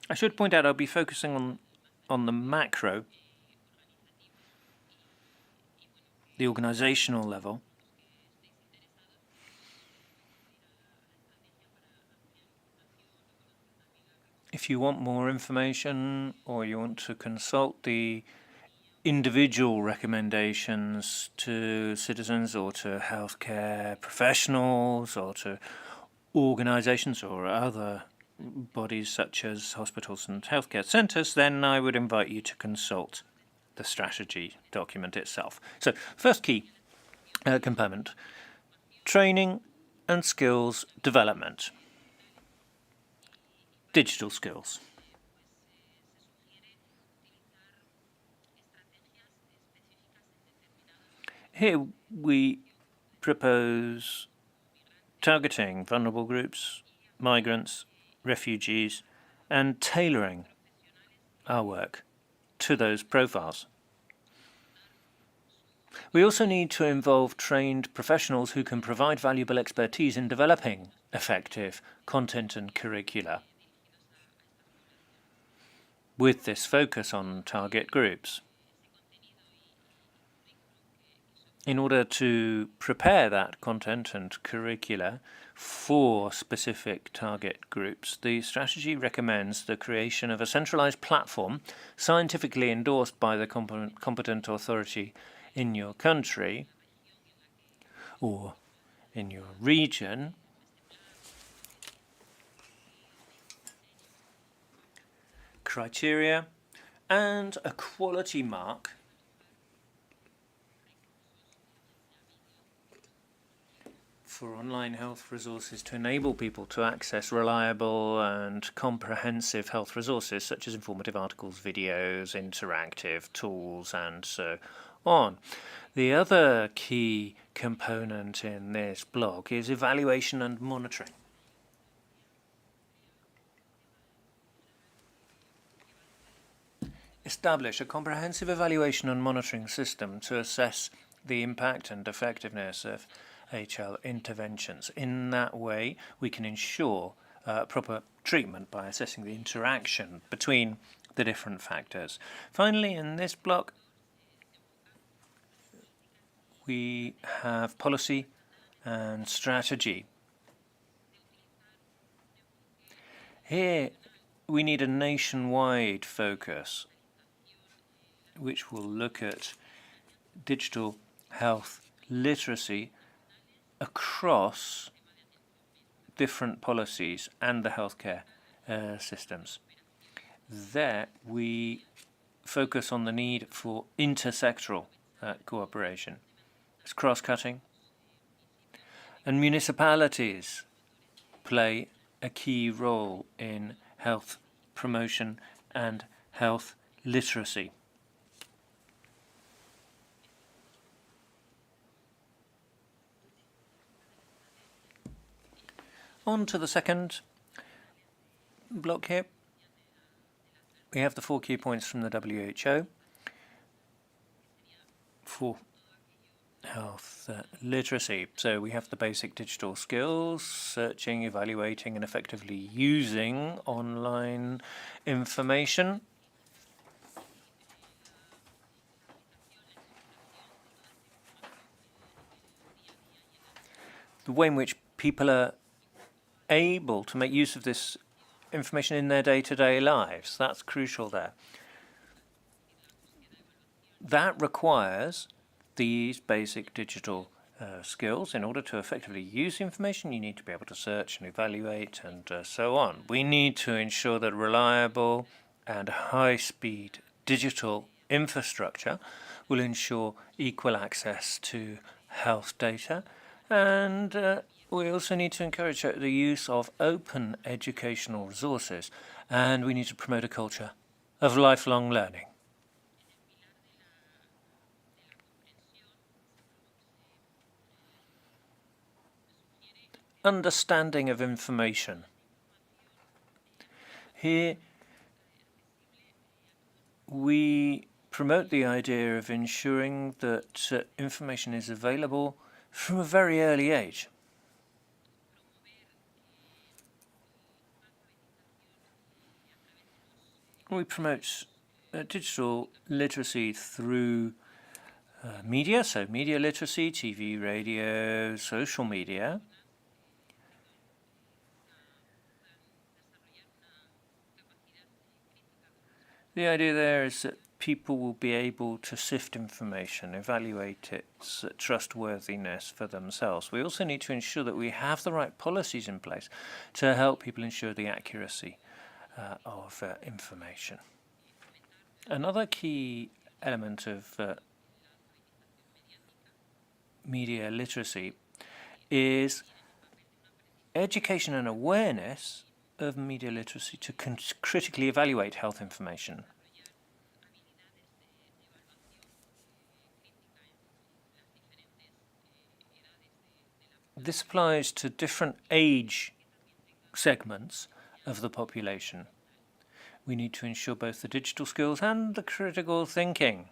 I should point out I'll be focusing on the macro, the organizational level. If you want more information or you want to consult the individual recommendations to citizens or to healthcare professionals or to organizations or other bodies such as hospitals and healthcare centres, then I would invite you to consult the strategy document itself. So, first key component, training and skills development. Digital skills. Here we propose targeting vulnerable groups, migrants, refugees, and tailoring our work to those profiles. We also need to involve trained professionals who can provide valuable expertise in developing effective content and curricula with this focus on target groups. In order to prepare that content and curricula for specific target groups, the strategy recommends the creation of a centralized platform scientifically endorsed by the competent authority in your country or in your region, criteria, and a quality mark for online health resources to enable people to access reliable and comprehensive health resources such as informative articles, videos, interactive tools, and so on. The other key component in this blog is evaluation and monitoring. Establish a comprehensive evaluation and monitoring system to assess the impact and effectiveness of HL interventions. In that way, we can ensure proper treatment by assessing the interaction between the different factors. Finally, in this block, we have policy and strategy. Here, we need a nationwide focus, which will look at digital health literacy across different policies and the healthcare systems. There, we focus on the need for intersectoral cooperation. It's cross-cutting. And municipalities play a key role in health promotion and health literacy. On to the second block here. We have the 4 key points from the WHO for health literacy. So we have the basic digital skills, searching, evaluating, and effectively using online information. The way in which people are able to make use of this information in their day-to-day lives. That's crucial there. That requires these basic digital skills. In order to effectively use information, you need to be able to search and evaluate and so on. We need to ensure that reliable and high-speed digital infrastructure will ensure equal access to health data, and we also need to encourage the use of open educational resources, and we need to promote a culture of lifelong learning. Understanding of information. Here, we promote the idea of ensuring that information is available from a very early age. We promote digital literacy through media, so media literacy, TV, radio, social media. The idea there is that people will be able to sift information, evaluate its trustworthiness for themselves. We also need to ensure that we have the right policies in place to help people ensure the accuracy of information. Another key element of media literacy is education and awareness of media literacy to critically evaluate health information. This applies to different age segments of the population. We need to ensure both the digital skills and the critical thinking.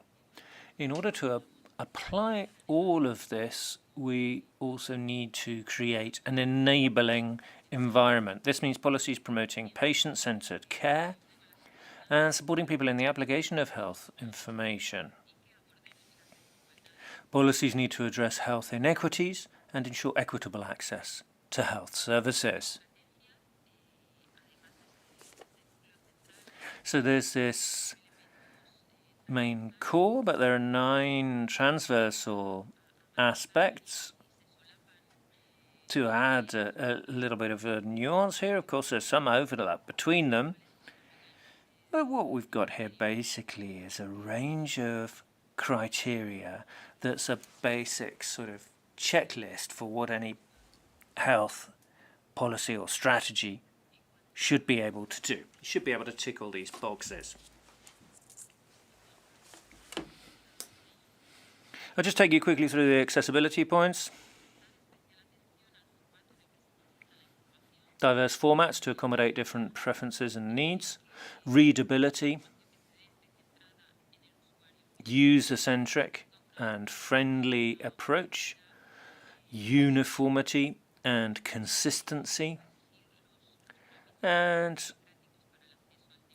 In order to apply all of this, we also need to create an enabling environment. This means policies promoting patient-centered care and supporting people in the application of health information. Policies need to address health inequities and ensure equitable access to health services. So there's this main core, but there are 9 transversal aspects. To add a little bit of a nuance here, of course, there's some overlap between them. But what we've got here basically is a range of criteria that's a basic sort of checklist for what any health policy or strategy should be able to do. You should be able to tick all these boxes. I'll just take you quickly through the accessibility points. Diverse formats to accommodate different preferences and needs. Readability. User-centric and friendly approach. Uniformity and consistency. And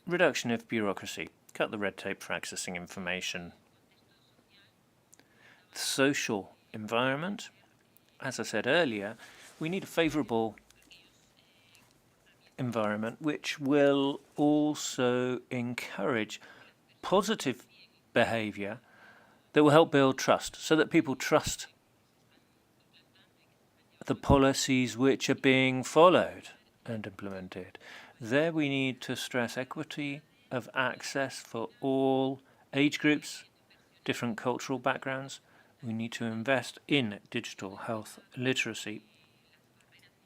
reduction of bureaucracy. Cut the red tape for accessing information. The social environment. As I said earlier, we need a favourable environment which will also encourage positive behaviour that will help build trust, so that people trust the policies which are being followed and implemented. There we need to stress equity of access for all age groups, different cultural backgrounds. We need to invest in digital health literacy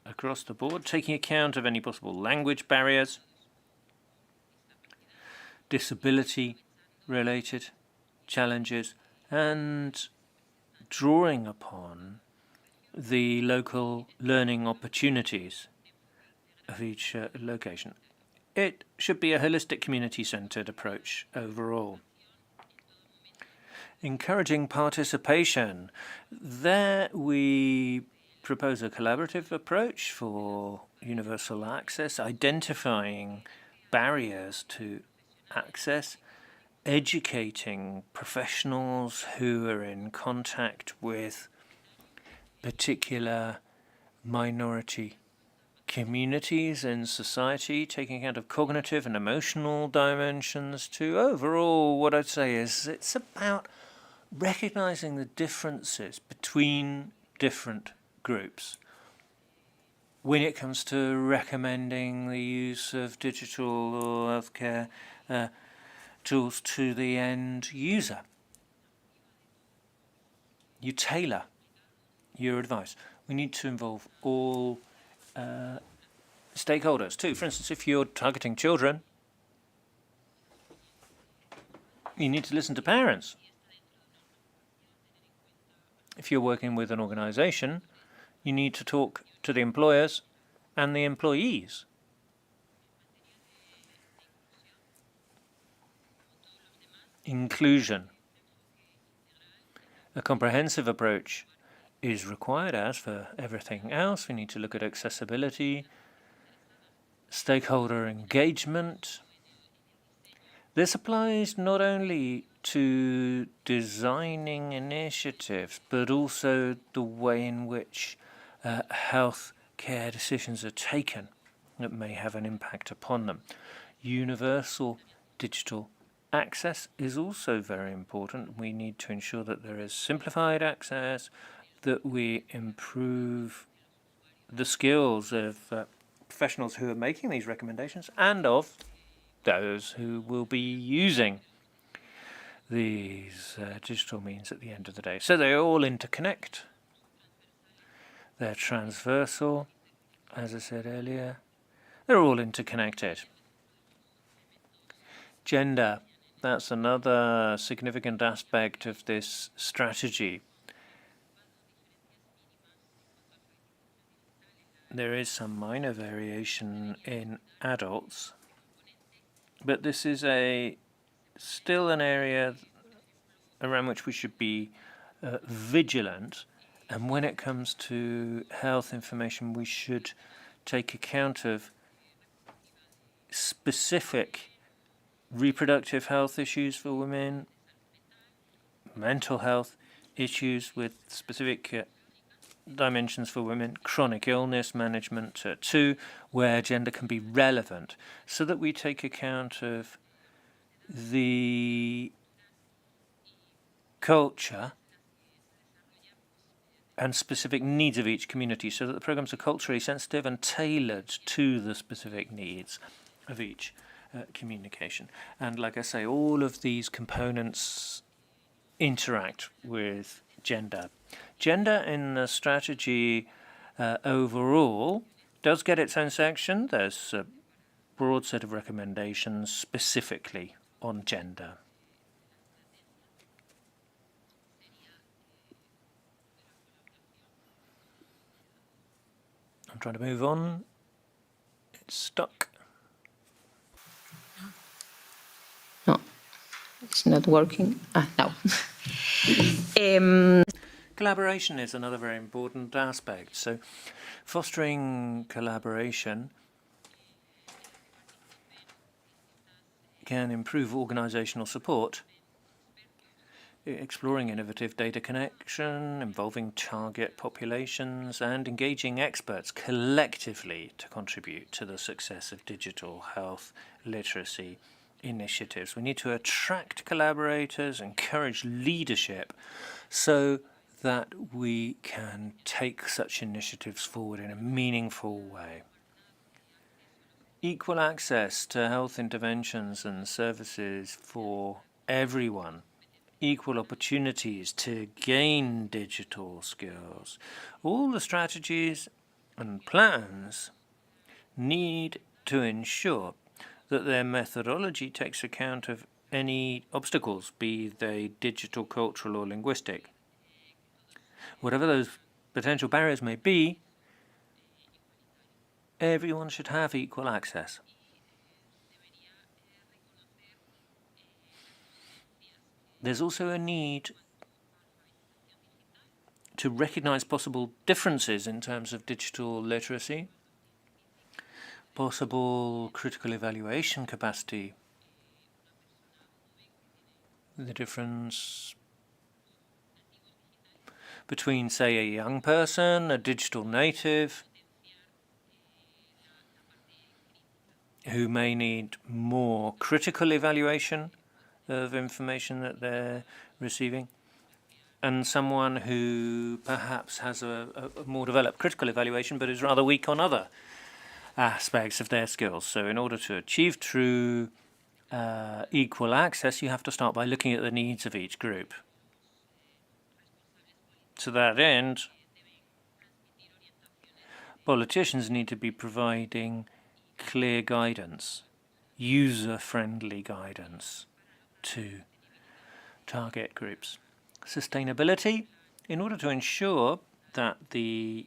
across the board, taking account of any possible language barriers, disability-related challenges, and drawing upon the local learning opportunities of each location. It should be a holistic, community-centered approach overall. Encouraging participation. There we propose a collaborative approach for universal access, identifying barriers to access, educating professionals who are in contact with particular minority communities in society, taking account of cognitive and emotional dimensions too. Overall, what I'd say is it's about recognizing the differences between different groups when it comes to recommending the use of digital or healthcare tools to the end user. You tailor your advice. We need to involve all stakeholders too. For instance, if you're targeting children, you need to listen to parents. If you're working with an organization, you need to talk to the employers and the employees. Inclusion. A comprehensive approach is required, as for everything else. We need to look at accessibility, stakeholder engagement. This applies not only to designing initiatives, but also the way in which health care decisions are taken that may have an impact upon them. Universal digital access is also very important. We need to ensure that there is simplified access, that we improve the skills of professionals who are making these recommendations and of those who will be using these digital means at the end of the day. So they all interconnect. They're transversal, as I said earlier. They're all interconnected. Gender, that's another significant aspect of this strategy. There is some minor variation in adults, but this is still an area around which we should be vigilant. And when it comes to health information, we should take account of specific reproductive health issues for women, mental health issues with specific dimensions for women, chronic illness management too, where gender can be relevant, so that we take account of the culture and specific needs of each community, so that the programs are culturally sensitive and tailored to the specific needs of each communication. And like I say, all of these components interact with gender. Gender in the strategy overall does get its own section. There's a broad set of recommendations specifically on gender. I'm trying to move on. It's stuck. No, it's not working. Now. Collaboration is another very important aspect. So fostering collaboration can improve organizational support, exploring innovative data connection, involving target populations, and engaging experts collectively to contribute to the success of digital health literacy initiatives. We need to attract collaborators, encourage leadership, so that we can take such initiatives forward in a meaningful way. Equal access to health interventions and services for everyone. Equal opportunities to gain digital skills. All the strategies and plans need to ensure that their methodology takes account of any obstacles, be they digital, cultural, or linguistic. Whatever those potential barriers may be, everyone should have equal access. There's also a need to recognize possible differences in terms of digital literacy, possible critical evaluation capacity, the difference between, say, a young person, a digital native, who may need more critical evaluation of information that they're receiving, and someone who perhaps has a more developed critical evaluation but is rather weak on other aspects of their skills. So in order to achieve true equal access, you have to start by looking at the needs of each group. To that end, politicians need to be providing clear guidance, user-friendly guidance to target groups. Sustainability, in order to ensure that the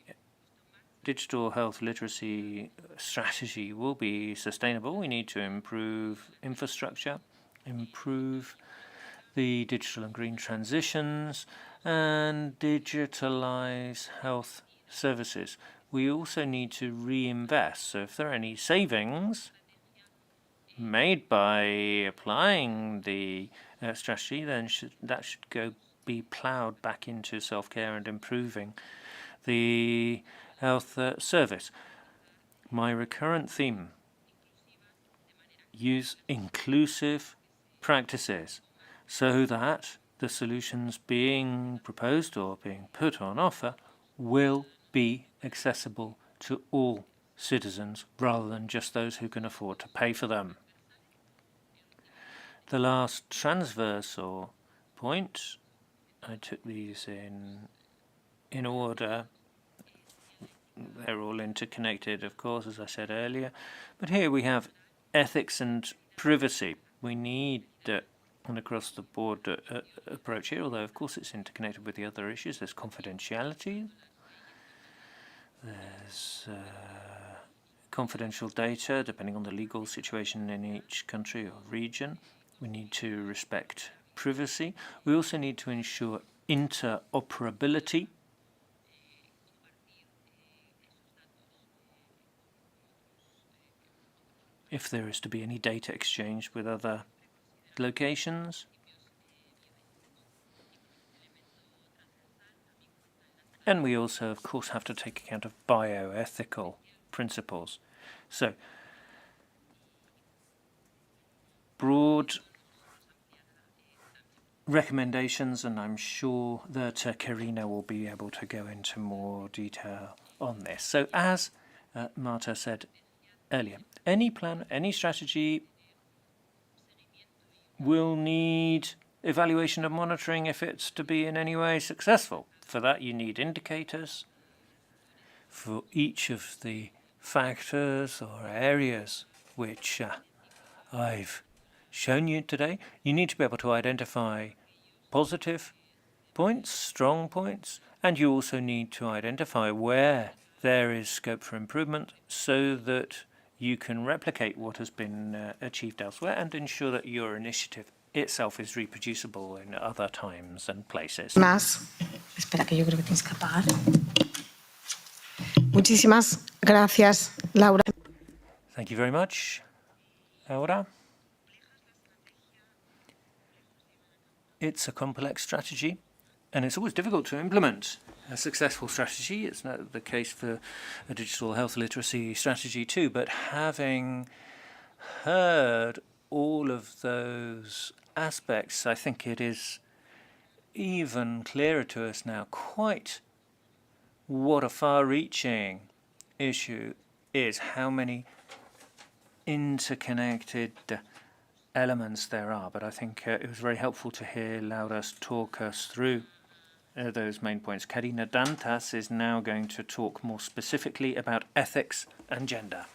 digital health literacy strategy will be sustainable, we need to improve infrastructure, improve the digital and green transitions, and digitalize health services. We also need to reinvest. So if there are any savings made by applying the strategy, then that should be ploughed back into self-care and improving the health service. My recurrent theme: use inclusive practices so that the solutions being proposed or being put on offer will be accessible to all citizens rather than just those who can afford to pay for them. The last transversal point, I took these in order. They're all interconnected, of course, as I said earlier. But here we have ethics and privacy. We need an across-the-board approach here, although, of course, it's interconnected with the other issues. There's confidentiality. There's confidential data, depending on the legal situation in each country or region. We need to respect privacy. We also need to ensure interoperability. If there is to be any data exchange with other locations. And we also, of course, have to take account of bioethical principles. So, broad recommendations, and I'm sure that Karina will be able to go into more detail on this. So, as Marta said earlier, any plan, any strategy will need evaluation and monitoring if it's to be in any way successful. For that, you need indicators for each of the factors or areas which I've shown you today. You need to be able to identify positive points, strong points, and you also need to identify where there is scope for improvement so that you can replicate what has been achieved elsewhere and ensure that your initiative itself is reproducible in other times and places. Espera, que yo creo que tienes que apagar. Muchísimas gracias, Laura. Thank you very much, Laura. It's a complex strategy, and it's always difficult to implement a successful strategy. It's not the case for a digital health literacy strategy too, but having heard all of those aspects, I think it is even clearer to us now quite what a far-reaching issue is, how many interconnected elements there are. But I think it was very helpful to hear Laura talk us through those main points. Karina Dantas is now going to talk more specifically about ethics and gender.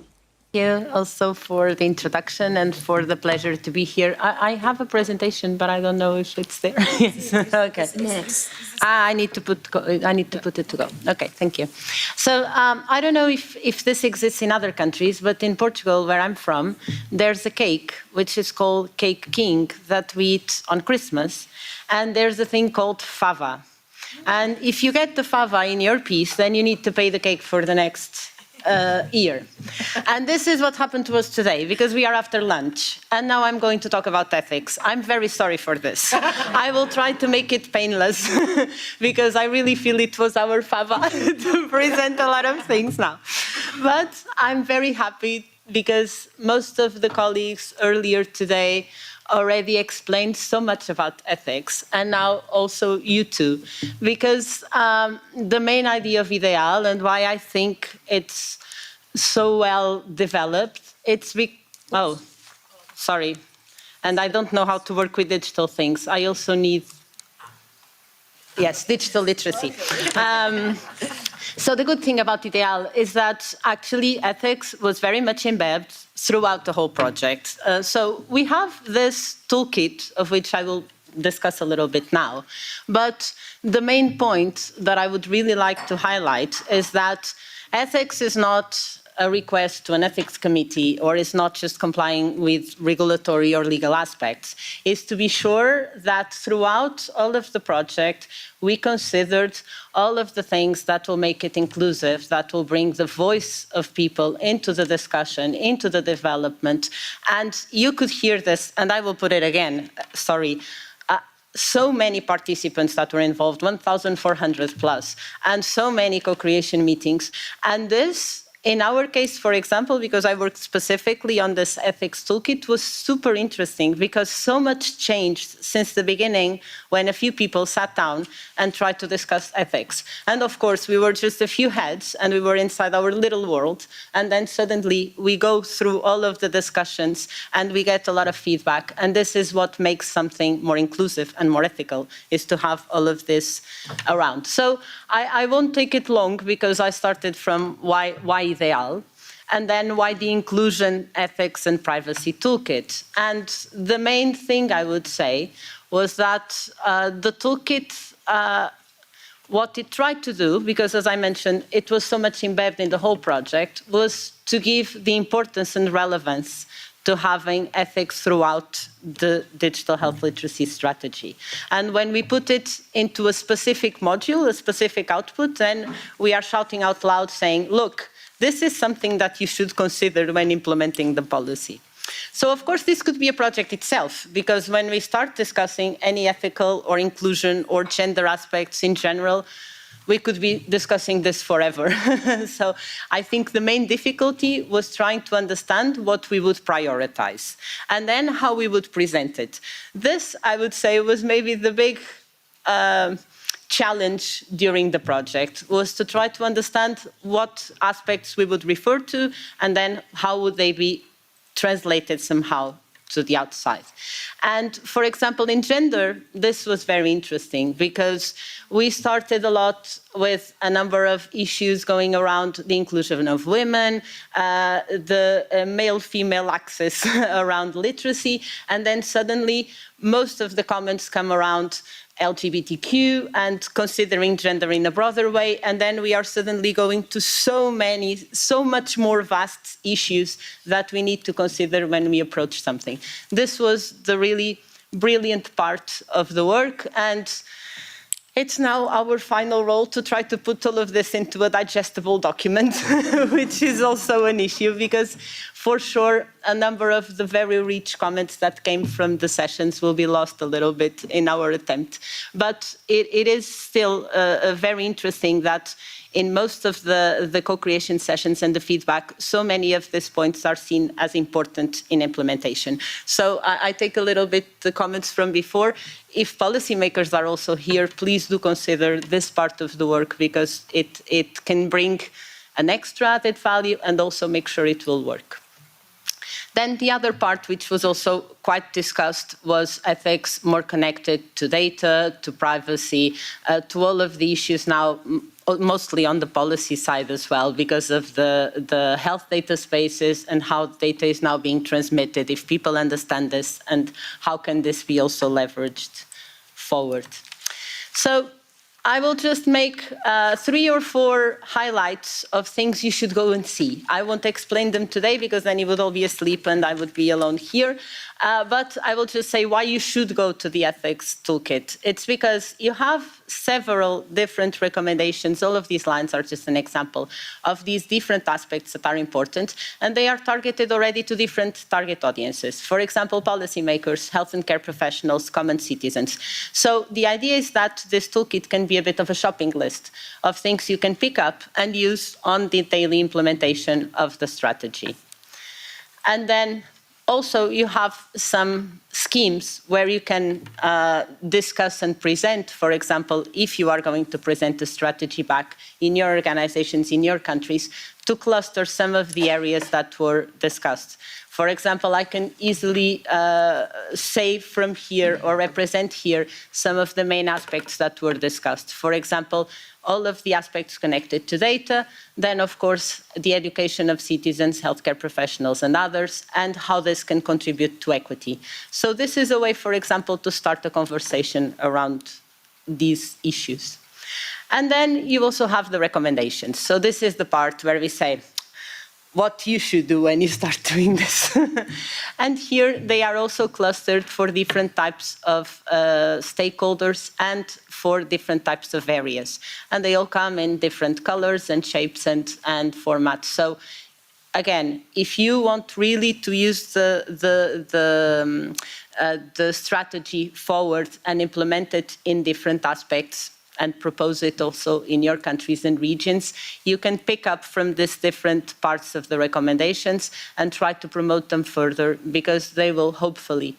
Thank you also for the introduction and for the pleasure to be here. I have a presentation, but I don't know if it's there. Yes. Okay. Next. I need to put it to go. Okay, thank you. So I don't know if this exists in other countries, but in Portugal, where I'm from, there's a cake which is called Cake King that we eat on Christmas, and there's a thing called fava. And if you get the fava in your piece, then you need to pay the cake for the next year. And this is what happened to us today, because we are after lunch. And now I'm going to talk about ethics. I'm very sorry for this. I will try to make it painless, because I really feel it was our fava to present a lot of things now. But I'm very happy because most of the colleagues earlier today already explained so much about ethics, and now also you too, because the main idea of IDEAHL and why I think it's so well developed, and I don't know how to work with digital things. I also need, yes, digital literacy. So the good thing about IDEAHL is that actually ethics was very much embedded throughout the whole project. So we have this toolkit, of which I will discuss a little bit now. But the main point that I would really like to highlight is that ethics is not a request to an ethics committee, or is not just complying with regulatory or legal aspects, is to be sure that throughout all of the project, we considered all of the things that will make it inclusive, that will bring the voice of people into the discussion, into the development. And you could hear this, and I will put it again, sorry, so many participants that were involved, 1,400 plus, and so many co-creation meetings. And this, in our case, for example, because I worked specifically on this ethics toolkit, was super interesting because so much changed since the beginning when a few people sat down and tried to discuss ethics. And of course, we were just a few heads and we were inside our little world. And then suddenly we go through all of the discussions and we get a lot of feedback. And this is what makes something more inclusive and more ethical, is to have all of this around. So I won't take it long because I started from why IDEAHL, and then why the inclusion, ethics and privacy toolkit. And the main thing I would say was that the toolkit, what it tried to do, because as I mentioned, it was so much embedded in the whole project, was to give the importance and relevance to having ethics throughout the digital health literacy strategy. And when we put it into a specific module, a specific output, then we are shouting out loud saying, look, this is something that you should consider when implementing the policy. So of course this could be a project itself, because when we start discussing any ethical or inclusion or gender aspects in general, we could be discussing this forever. So I think the main difficulty was trying to understand what we would prioritize and then how we would present it. This, I would say, was maybe the big challenge during the project, was to try to understand what aspects we would refer to and then how would they be translated somehow to the outside. And for example, in gender, this was very interesting because we started a lot with a number of issues going around the inclusion of women, the male-female access around literacy, and then suddenly most of the comments come around LGBTQ and considering gender in a broader way, and then we are suddenly going to so much more vast issues that we need to consider when we approach something. This was the really brilliant part of the work, and it's now our final role to try to put all of this into a digestible document, which is also an issue because, for sure, a number of the very rich comments that came from the sessions will be lost a little bit in our attempt. But it is still very interesting that in most of the co-creation sessions and the feedback, so many of these points are seen as important in implementation. So I take a little bit the comments from before. If policymakers are also here, please do consider this part of the work because it can bring an extra added value and also make sure it will work. Then the other part, which was also quite discussed, was ethics more connected to data, to privacy, to all of the issues now, mostly on the policy side as well, because of the health data spaces and how data is now being transmitted, if people understand this, and how can this be also leveraged forward. So I will just make 3 or 4 highlights of things you should go and see. I won't explain them today because then you would all be asleep and I would be alone here. But I will just say why you should go to the ethics toolkit. It's because you have several different recommendations. All of these lines are just an example of these different aspects that are important, and they are targeted already to different target audiences. For example, policymakers, health and care professionals, common citizens. So the idea is that this toolkit can be a bit of a shopping list of things you can pick up and use on the daily implementation of the strategy. And then also, you have some schemes where you can discuss and present, for example, if you are going to present a strategy back in your organizations, in your countries, to cluster some of the areas that were discussed. For example, I can easily say from here or represent here some of the main aspects that were discussed. For example, all of the aspects connected to data, then of course the education of citizens, healthcare professionals and others, and how this can contribute to equity. So this is a way, for example, to start a conversation around these issues. And then you also have the recommendations. So this is the part where we say, what you should do when you start doing this. And here they are also clustered for different types of stakeholders and for different types of areas. And they all come in different colors and shapes and formats. So again, if you want really to use the strategy forward and implement it in different aspects, and propose it also in your countries and regions, you can pick up from these different parts of the recommendations and try to promote them further because they will hopefully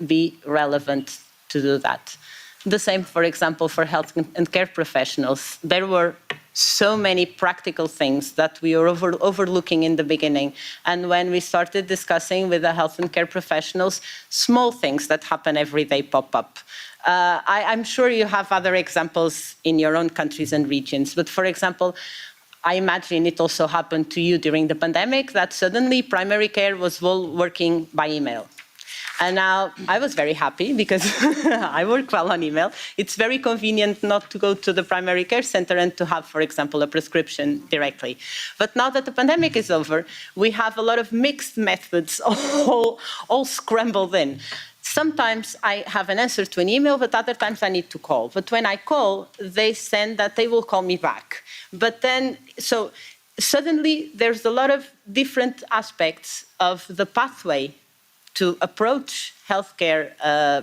be relevant to do that. The same, for example, for health and care professionals. There were so many practical things that we were overlooking in the beginning. And when we started discussing with the health and care professionals, small things that happen every day pop up. I'm sure you have other examples in your own countries and regions, but for example, I imagine it also happened to you during the pandemic that suddenly primary care was all working by email. And now I was very happy because I work well on email. It's very convenient not to go to the primary care center and to have, for example, a prescription directly. But now that the pandemic is over, we have a lot of mixed methods all scrambled in. Sometimes I have an answer to an email, but other times I need to call. But when I call, they send that they will call me back. But then, so suddenly there's a lot of different aspects of the pathway to approach healthcare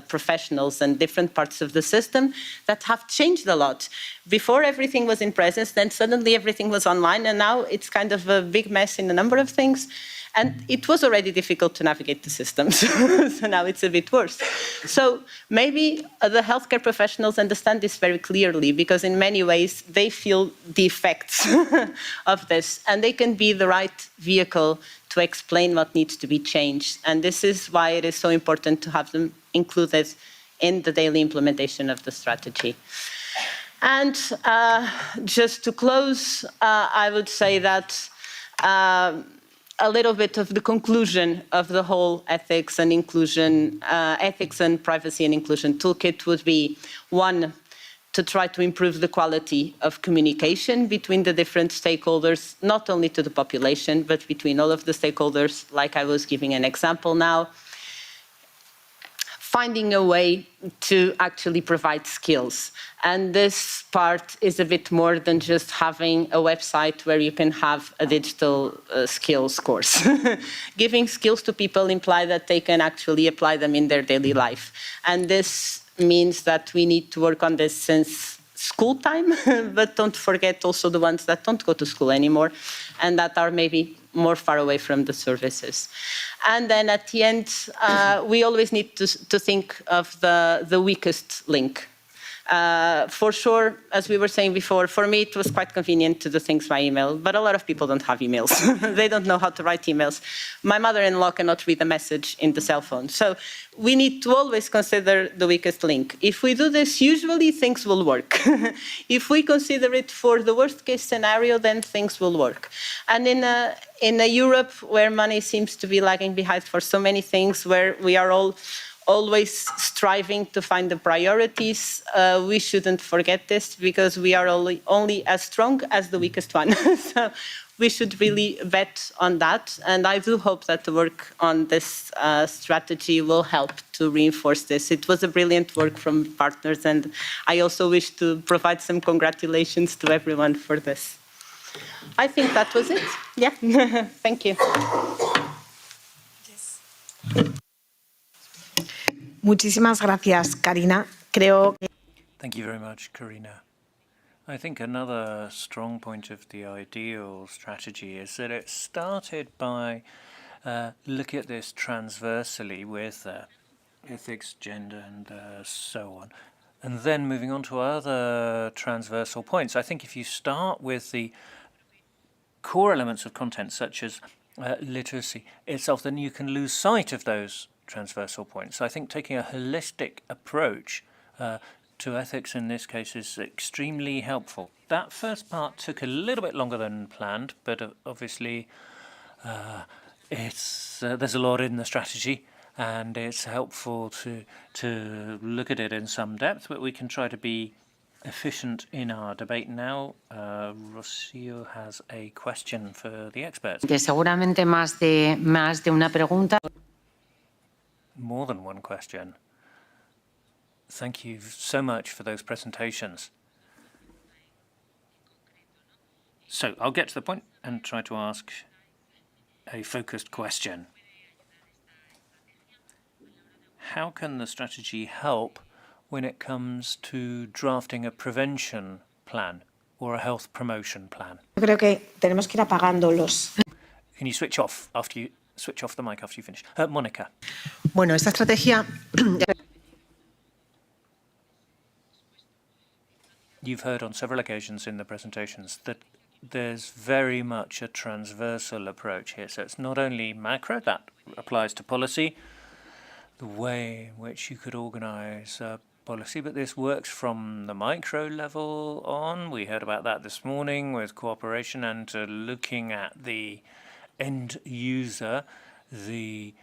professionals and different parts of the system that have changed a lot. Before everything was in presence, then suddenly everything was online, and now it's kind of a big mess in a number of things. And it was already difficult to navigate the systems, so now it's a bit worse. So maybe the healthcare professionals understand this very clearly, because in many ways they feel the effects of this, and they can be the right vehicle to explain what needs to be changed. And this is why it is so important to have them included in the daily implementation of the strategy. And just to close, I would say that a little bit of the conclusion of the whole ethics and inclusion, ethics and privacy and inclusion toolkit would be, one, to try to improve the quality of communication between the different stakeholders, not only to the population, but between all of the stakeholders, like I was giving an example now. Finding a way to actually provide skills. And this part is a bit more than just having a website where you can have a digital skills course. Giving skills to people imply that they can actually apply them in their daily life. And this means that we need to work on this since school time, but don't forget also the ones that don't go to school anymore and that are maybe more far away from the services. And then at the end, we always need to think of the weakest link. For sure, as we were saying before, for me it was quite convenient to do things by email, but a lot of people don't have emails. They don't know how to write emails. My mother-in-law cannot read a message in the cell phone. So we need to always consider the weakest link. If we do this, usually things will work. If we consider it for the worst case scenario, then things will work. And in a Europe where money seems to be lagging behind for so many things, where we are all always striving to find the priorities, we shouldn't forget this, because we are only as strong as the weakest one. So we should really bet on that. And I do hope that the work on this strategy will help to reinforce this. It was a brilliant work from partners, and I also wish to provide some congratulations to everyone for this. I think that was it. Yeah, thank you. Muchísimas gracias, Karina. Creo que... Thank you very much, Karina. I think another strong point of the IDEAHL strategy is that it started by looking at this transversally with ethics, gender, and so on, and then moving on to other transversal points. I think if you start with the core elements of content, such as literacy itself, then you can lose sight of those transversal points. So I think taking a holistic approach to ethics in this case is extremely helpful. That first part took a little bit longer than planned, but obviously there's a lot in the strategy, and it's helpful to look at it in some depth, but we can try to be efficient in our debate now. Rocío has a question for the experts. Seguramente más de una pregunta. More than one question. Thank you so much for those presentations. So I'll get to the point and try to ask a focused question. How can the strategy help when it comes to drafting a prevention plan or a health promotion plan? Yo creo que tenemos que ir apagando los... Can you switch off the mic after you finish? Monica. Bueno, esta estrategia... You've heard on several occasions in the presentations that there's very much a transversal approach here. So it's not only macro, that applies to policy, the way in which you could organize policy, but this works from the micro level on. We heard about that this morning with cooperation and looking at the end user, the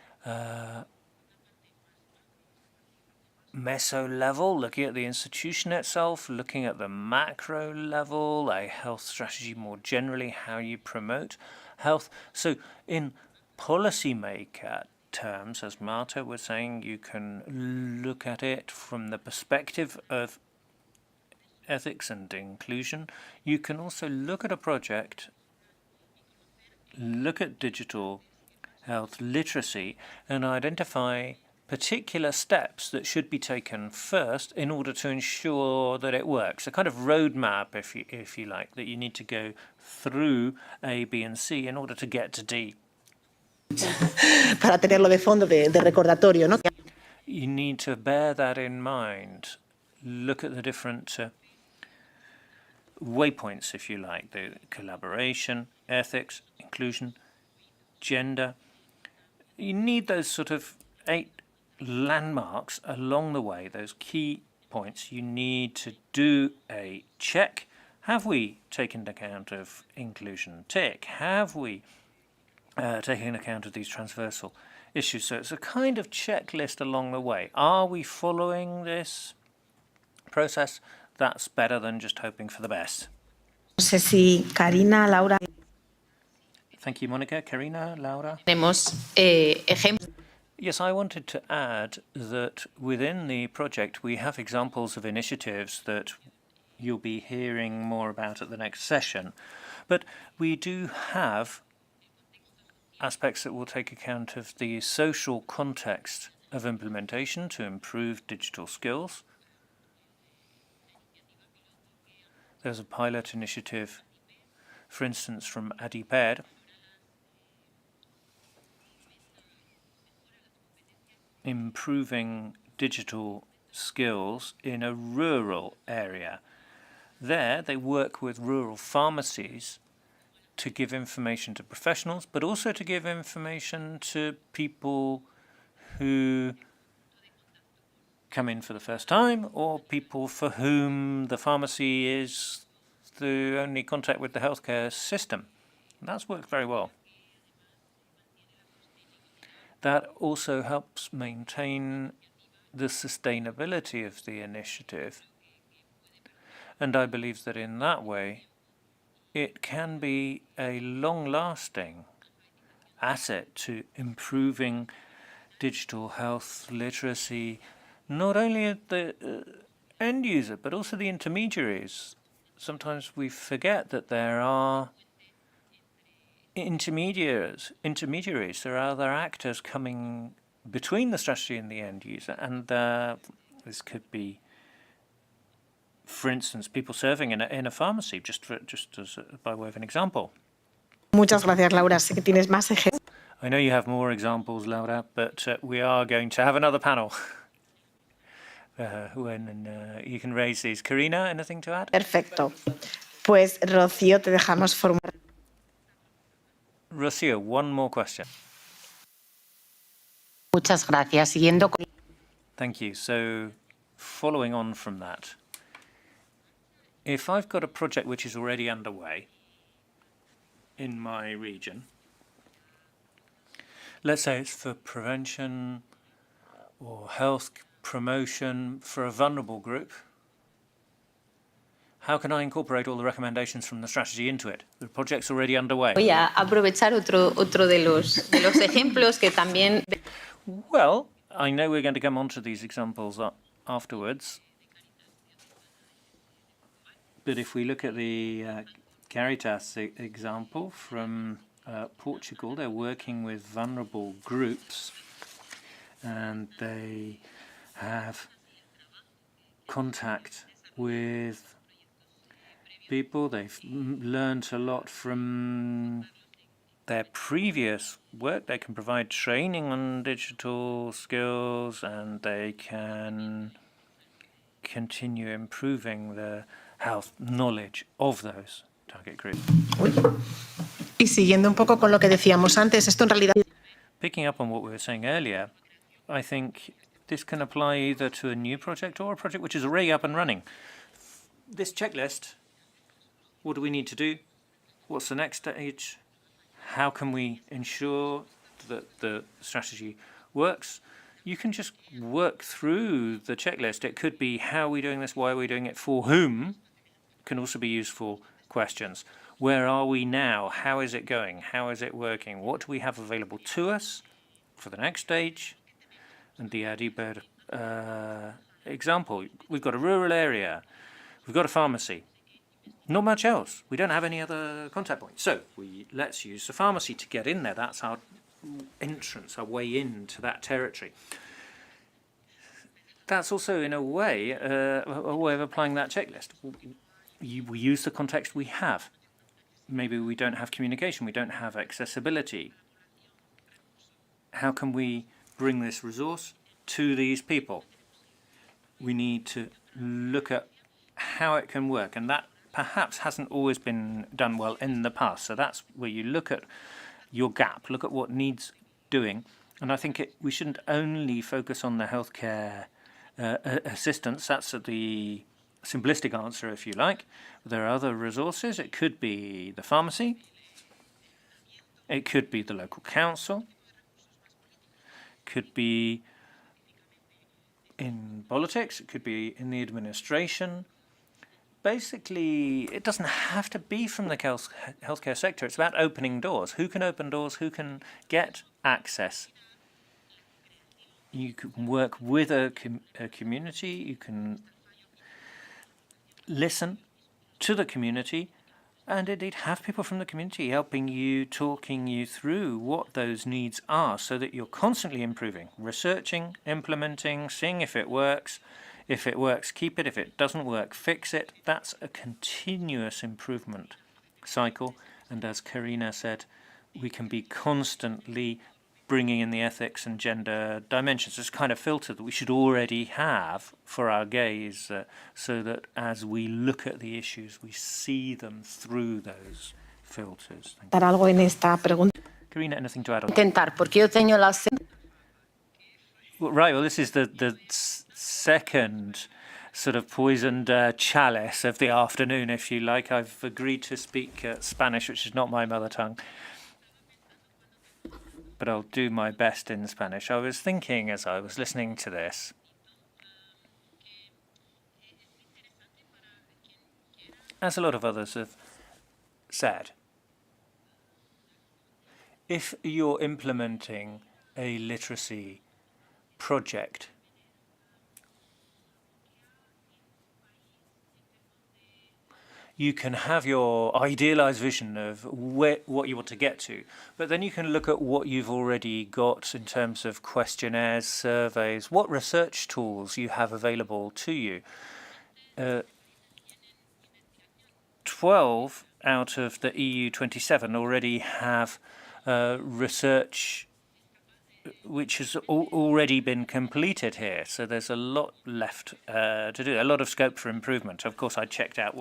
meso level, looking at the institution itself, looking at the macro level, a health strategy more generally, how you promote health. So in policymaker terms, as Marta was saying, you can look at it from the perspective of ethics and inclusion. You can also look at a project, look at digital health literacy and identify particular steps that should be taken first in order to ensure that it works. A kind of roadmap, if you like, that you need to go through A, B, and C in order to get to D. Para tenerlo de fondo, de recordatorio, ¿no? You need to bear that in mind. Look at the different waypoints, if you like, the collaboration, ethics, inclusion, gender. You need those sort of 8 landmarks along the way, those key points. You need to do a check. Have we taken account of inclusion? Tick. Have we taken account of these transversal issues? So it's a kind of checklist along the way. Are we following this process? That's better than just hoping for the best. No sé si Karina, Laura. Thank you, Monica. Karina, Laura? Tenemos ejemplos. Yes, I wanted to add that within the project we have examples of initiatives that you'll be hearing more about at the next session. But we do have aspects that will take account of the social context of implementation to improve digital skills. There's a pilot initiative, for instance, from IDEAHL, improving digital skills in a rural area. There, they work with rural pharmacies to give information to professionals, but also to give information to people who come in for the first time or people for whom the pharmacy is the only contact with the healthcare system. And that's worked very well. That also helps maintain the sustainability of the initiative. And I believe that in that way, it can be a long-lasting asset to improving digital health literacy, not only at the end user, but also the intermediaries. Sometimes we forget that there are intermediaries, there are other actors coming between the strategy and the end user, and this could be, for instance, people serving in a pharmacy, just as by way of an example. Muchas gracias, Laura. Sé que tienes más ejemplos. I know you have more examples, Laura, but we are going to have another panel. When you can raise these. Karina, anything to add? Perfecto. Pues, Rocío, te dejamos formar. Rocio, one more question. Muchas gracias. Siguiendo con... Thank you. So, following on from that, if I've got a project which is already underway in my region, let's say it's for prevention or health promotion for a vulnerable group, how can I incorporate all the recommendations from the strategy into it? The project's already underway. Voy a aprovechar otro de los ejemplos que también... Well, I know we're going to come on to these examples afterwards. But if we look at the Caritas example from Portugal, they're working with vulnerable groups and they have contact with people. They've learned a lot from their previous work. They can provide training on digital skills and they can continue improving the health knowledge of those target groups. Y siguiendo un poco con lo que decíamos antes, esto en realidad... Picking up on what we were saying earlier, I think this can apply either to a new project or a project which is already up and running. This checklist, what do we need to do? What's the next stage? How can we ensure that the strategy works? You can just work through the checklist. It could be how are we doing this, why are we doing it, for whom, can also be useful questions. Where are we now? How is it going? How is it working? What do we have available to us for the next stage? And the IDEAHL example, we've got a rural area, we've got a pharmacy, not much else. We don't have any other contact points. So let's use the pharmacy to get in there. That's our entrance, our way into that territory. That's also, in a way of applying that checklist. We use the context we have. Maybe we don't have communication, we don't have accessibility. How can we bring this resource to these people? We need to look at how it can work, and that perhaps hasn't always been done well in the past. So that's where you look at your gap, look at what needs doing. And I think we shouldn't only focus on the healthcare assistance. That's the simplistic answer, if you like. There are other resources. It could be the pharmacy. It could be the local council. Could be in politics. It could be in the administration. Basically, it doesn't have to be from the healthcare sector. It's about opening doors. Who can open doors? Who can get access? You can work with a community. You can listen to the community and indeed have people from the community helping you, talking you through what those needs are so that you're constantly improving, researching, implementing, seeing if it works. If it works, keep it. If it doesn't work, fix it. That's a continuous improvement cycle. And as Karina said, we can be constantly bringing in the ethics and gender dimensions. It's kind of filter that we should already have for our gaze so that as we look at the issues, we see them through those filters. Algo en esta pregunta. Karina, anything to add on? Intentar, porque eu tenho lá Right, well, this is the second sort of poisoned chalice of the afternoon, if you like. I've agreed to speak Spanish, which is not my mother tongue, but I'll do my best in Spanish. I was thinking as I was listening to this, as a lot of others have said, if you're implementing a literacy project, you can have your idealized vision of what you want to get to, but then you can look at what you've already got in terms of questionnaires, surveys, what research tools you have available to you. 12 out of the EU 27 already have research which has already been completed here. So there's a lot left to do, a lot of scope for improvement. Of course, I checked out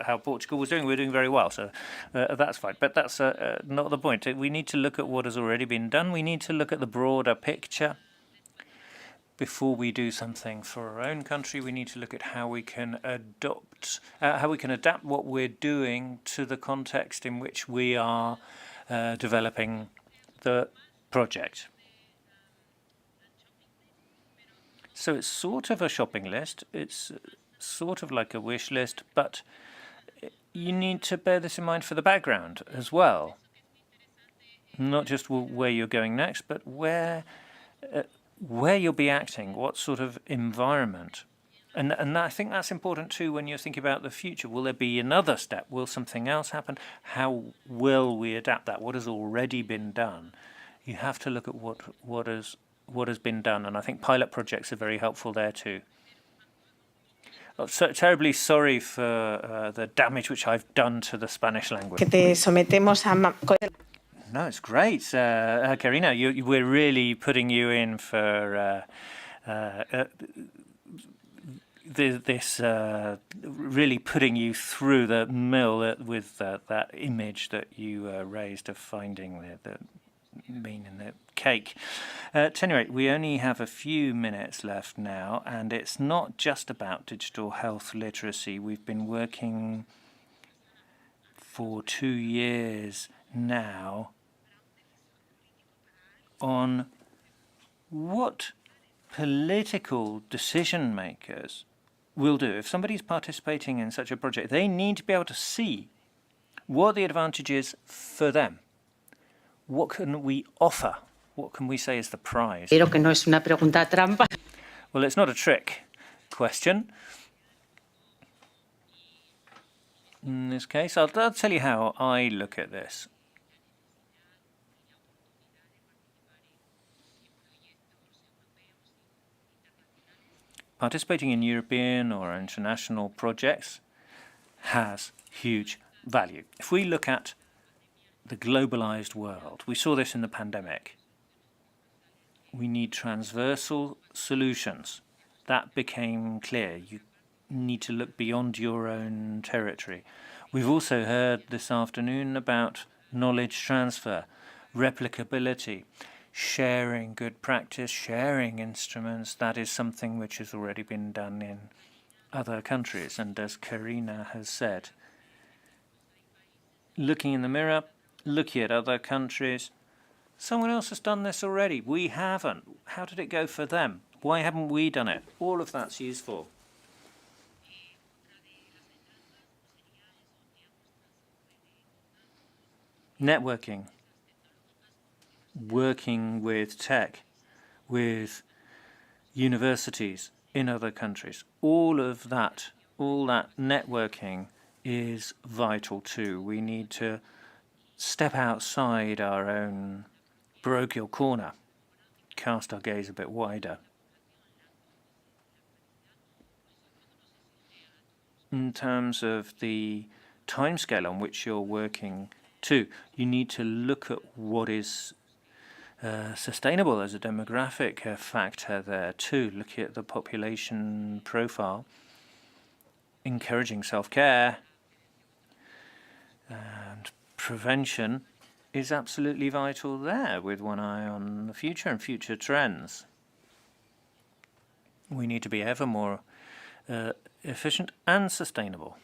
how Portugal was doing. We're doing very well, so that's fine. But that's not the point. We need to look at what has already been done. We need to look at the broader picture. Before we do something for our own country, we need to look at how we can adapt what we're doing to the context in which we are developing the project. So it's sort of a shopping list, it's sort of like a wish list, but you need to bear this in mind for the background as well. Not just where you're going next, but where you'll be acting, what sort of environment. And I think that's important too when you're thinking about the future. Will there be another step? Will something else happen? How will we adapt that? What has already been done? You have to look at what has been done, and I think pilot projects are very helpful there too. I'm so terribly sorry for the damage which I've done to the Spanish language. No, it's great, Karina. We're really putting you in for this, really putting you through the mill with that image that you raised of finding the bean in the cake. At any rate, we only have a few minutes left now, and it's not just about digital health literacy. We've been working for 2 years now on what political decision makers will do. If somebody's participating in such a project, they need to be able to see what the advantage is for them. What can we offer? What can we say is the prize? Creo que no es una pregunta trampa. Well, it's not a trick question. In this case, I'll tell you how I look at this. participating in European or international projects has huge value. If we look at the globalized world, we saw this in the pandemic. We need transversal solutions. That became clear. You need to look beyond your own territory. We've also heard this afternoon about knowledge transfer, replicability, sharing good practice, sharing instruments. That is something which has already been done in other countries. And as Karina has said, looking in the mirror, looking at other countries, someone else has done this already. We haven't. How did it go for them? Why haven't we done it? All of that's useful. Networking, working with tech, with universities in other countries, all that networking is vital too. We need to step outside our own parochial corner, cast our gaze a bit wider. In terms of the timescale on which you're working too, you need to look at what is sustainable as a demographic factor there too. Looking at the population profile, encouraging self-care and prevention is absolutely vital there, with one eye on the future and future trends. We need to be ever more efficient and sustainable.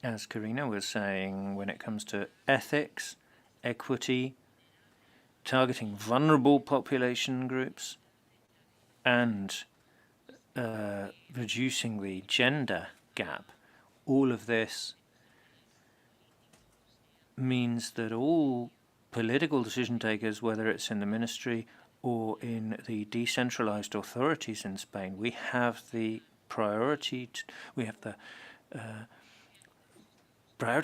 As Karina was saying, when it comes to ethics, equity, targeting vulnerable population groups, and reducing the gender gap, all of this means that all political decision takers, whether it's in the ministry or in the decentralized authorities in Spain, we have the priority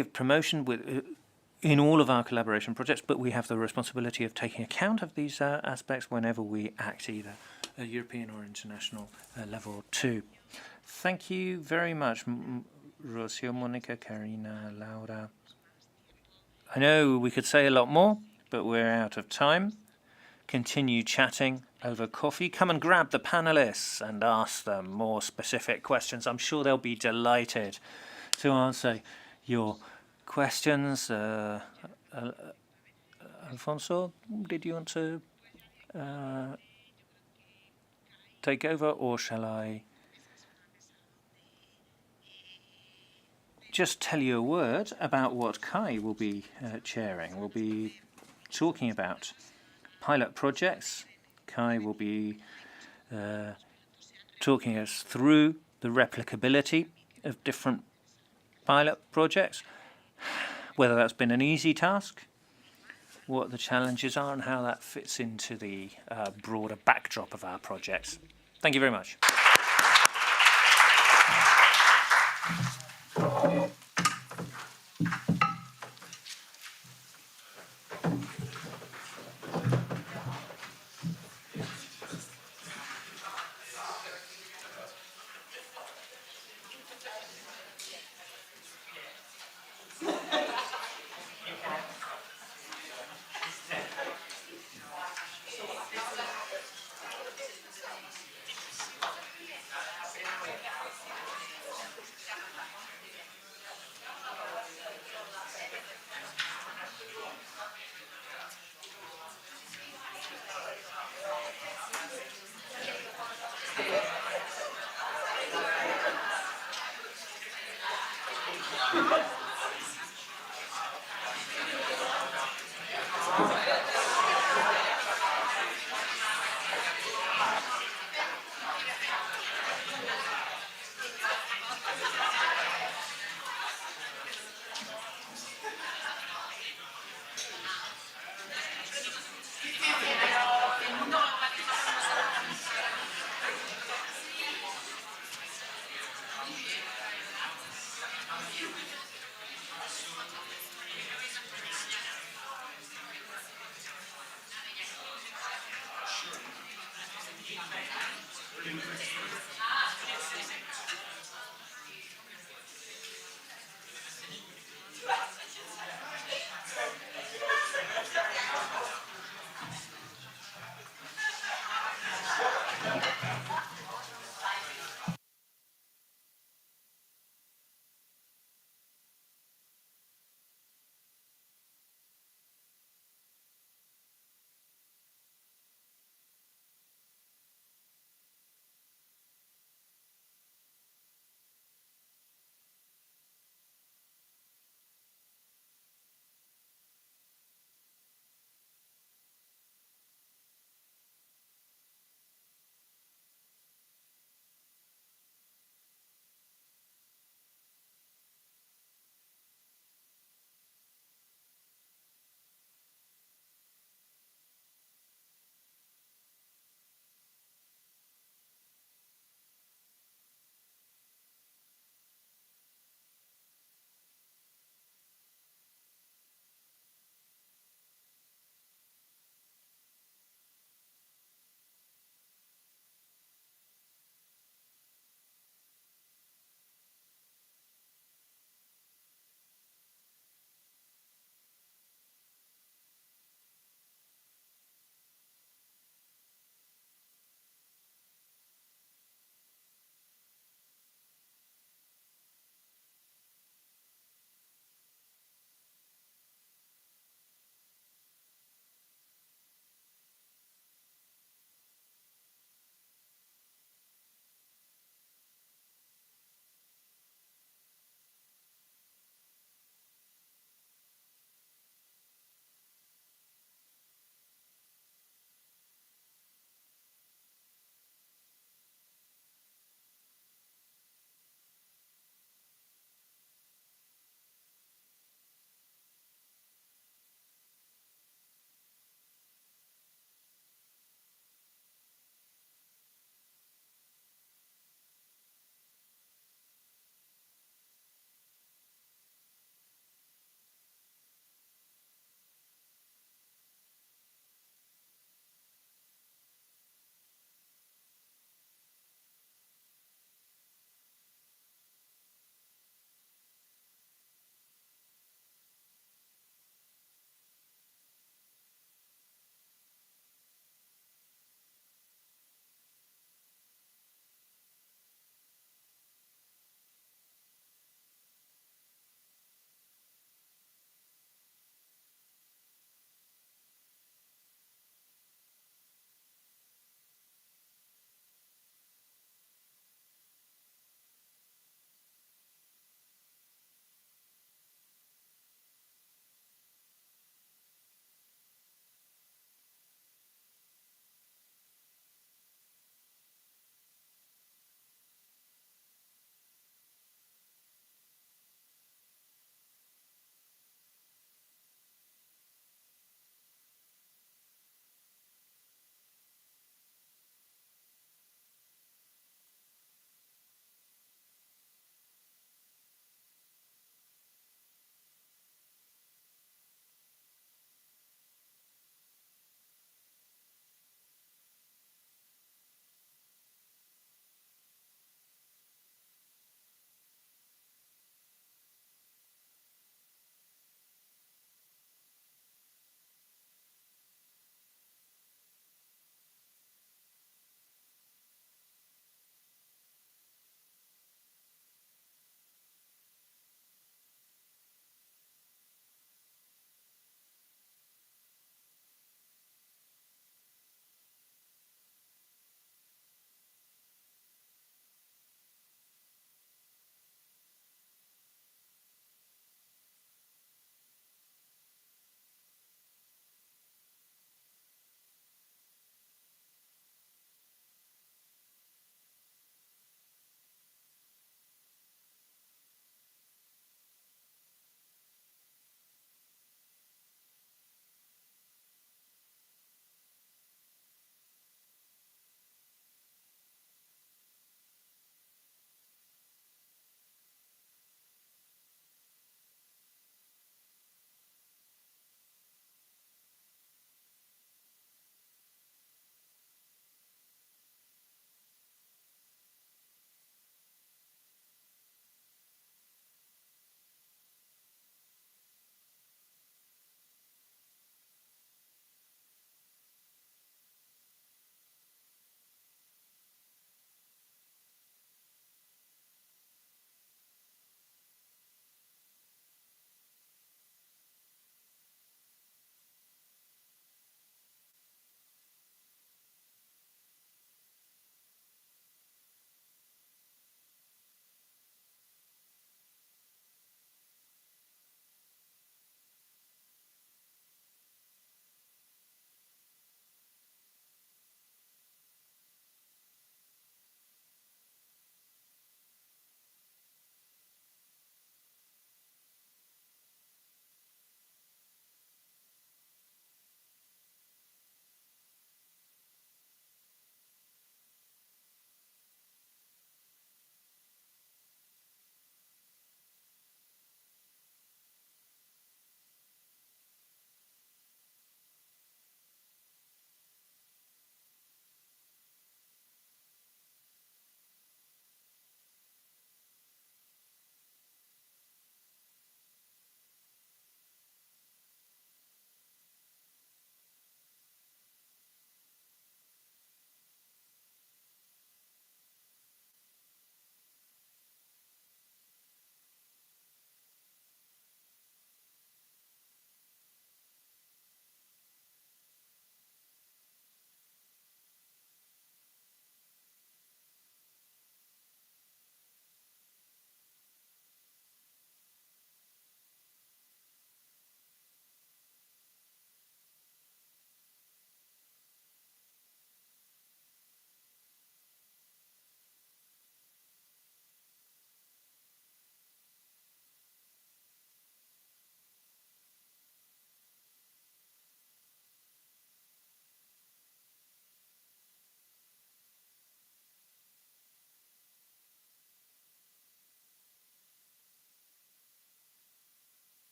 of promotion in all of our collaboration projects, but we have the responsibility of taking account of these aspects whenever we act either at European or international level too. Thank you very much, Rocio, Monica, Karina, Laura. I know we could say a lot more, but we're out of time. Continue chatting over coffee. Come and grab the panelists and ask them more specific questions. I'm sure they'll be delighted to answer your questions. Alfonso, did you want to take over, or shall I just tell you a word about what Kai will be chairing? We'll be talking about pilot projects. Kai will be talking us through the replicability of different pilot projects, whether that's been an easy task, what the challenges are, and how that fits into the broader backdrop of our projects. Thank you very much.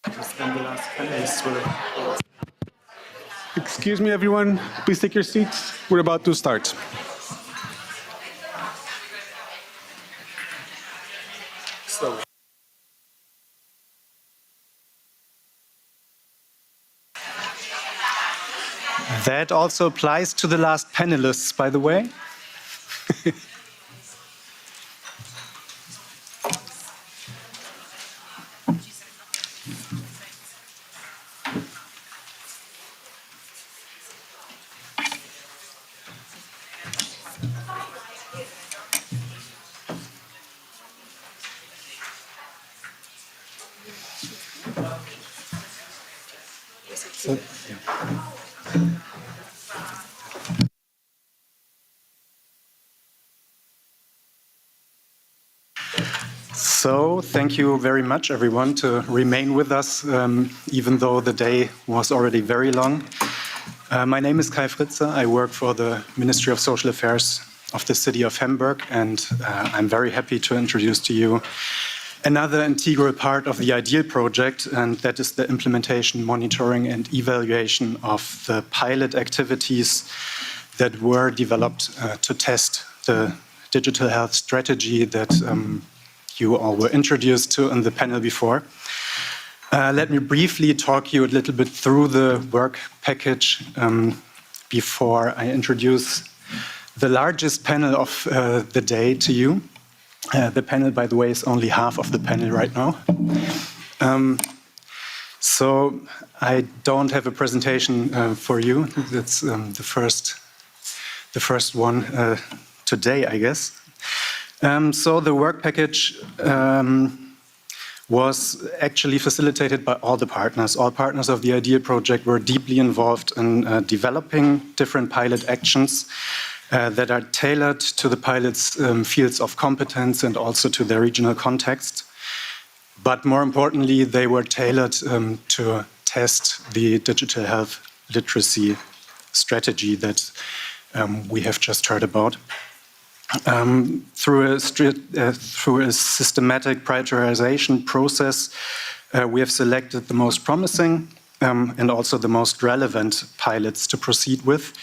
And the last panelists will... Excuse me, everyone. Please take your seats. We're about to start. That also applies to the last panelists, by the way. So, thank you very much, everyone, to remain with us, even though the day was already very long. My name is Kai Fritze. I work for the Ministry of Social Affairs of the city of Hamburg, and I'm very happy to introduce to you another integral part of the IDEAHL project, and that is the implementation, monitoring, and evaluation of the pilot activities that were developed to test the digital health strategy that you all were introduced to in the panel before. Let me briefly talk you a little bit through the work package before I introduce the largest panel of the day to you. The panel, by the way, is only half of the panel right now. So I don't have a presentation for you. That's the first one today, I guess. So the work package was actually facilitated by all the partners. All partners of the IDEAHL project were deeply involved in developing different pilot actions that are tailored to the pilots' fields of competence and also to their regional context. But more importantly, they were tailored to test the digital health literacy strategy that we have just heard about. Through a systematic prioritization process, we have selected the most promising and also the most relevant pilots to proceed with,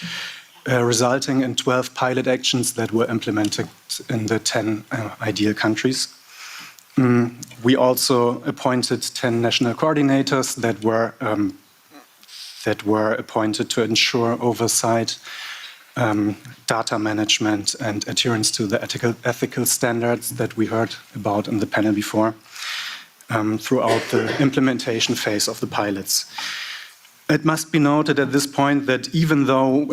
resulting in 12 pilot actions that were implemented in the 10 IDEAHL countries. We also appointed 10 national coordinators that were appointed to ensure oversight, data management, and adherence to the ethical standards that we heard about in the panel before throughout the implementation phase of the pilots. It must be noted at this point that even though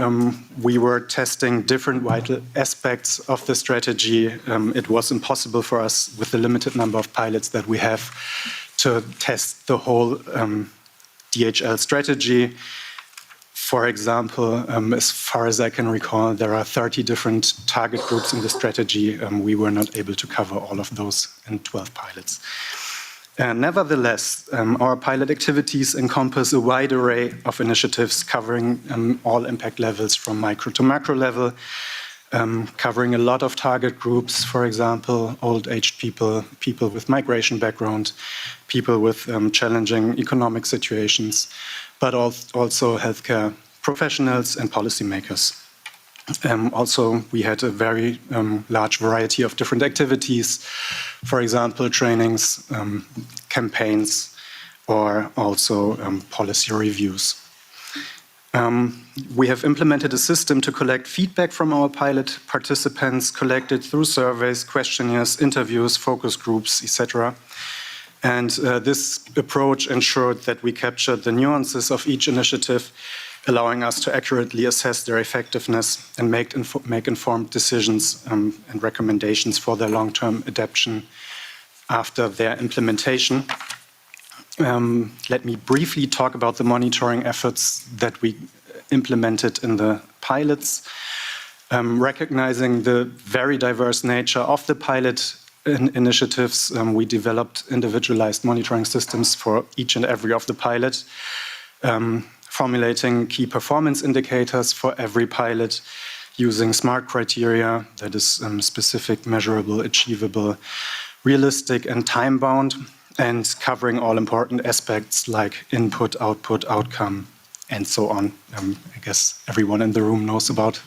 we were testing different vital aspects of the strategy, it was impossible for us, with the limited number of pilots that we have, to test the whole DHL strategy. For example, as far as I can recall, there are 30 different target groups in the strategy. We were not able to cover all of those in 12 pilots. Nevertheless, our pilot activities encompass a wide array of initiatives covering all impact levels from micro to macro level, covering a lot of target groups, for example, old-aged people, people with migration background, people with challenging economic situations, but also healthcare professionals and policymakers. Also, we had a very large variety of different activities, for example, trainings, campaigns, or also policy reviews. We have implemented a system to collect feedback from our pilot participants, collected through surveys, questionnaires, interviews, focus groups, etc. And this approach ensured that we captured the nuances of each initiative, allowing us to accurately assess their effectiveness and make informed decisions and recommendations for their long-term adaptation after their implementation. Let me briefly talk about the monitoring efforts that we implemented in the pilots. Recognizing the very diverse nature of the pilot initiatives, we developed individualized monitoring systems for each and every of the pilot, formulating key performance indicators for every pilot using SMART criteria, that is specific, measurable, achievable, realistic, and time-bound. and covering all important aspects like input, output, outcome, and so on. I guess everyone in the room knows about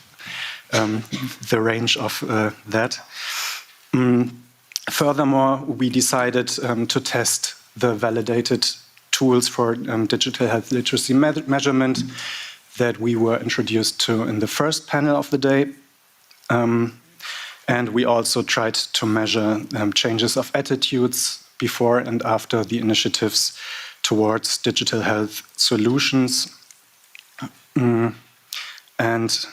the range of that. Furthermore, we decided to test the validated tools for digital health literacy measurement that we were introduced to in the first panel of the day. And we also tried to measure changes of attitudes before and after the initiatives towards digital health solutions. And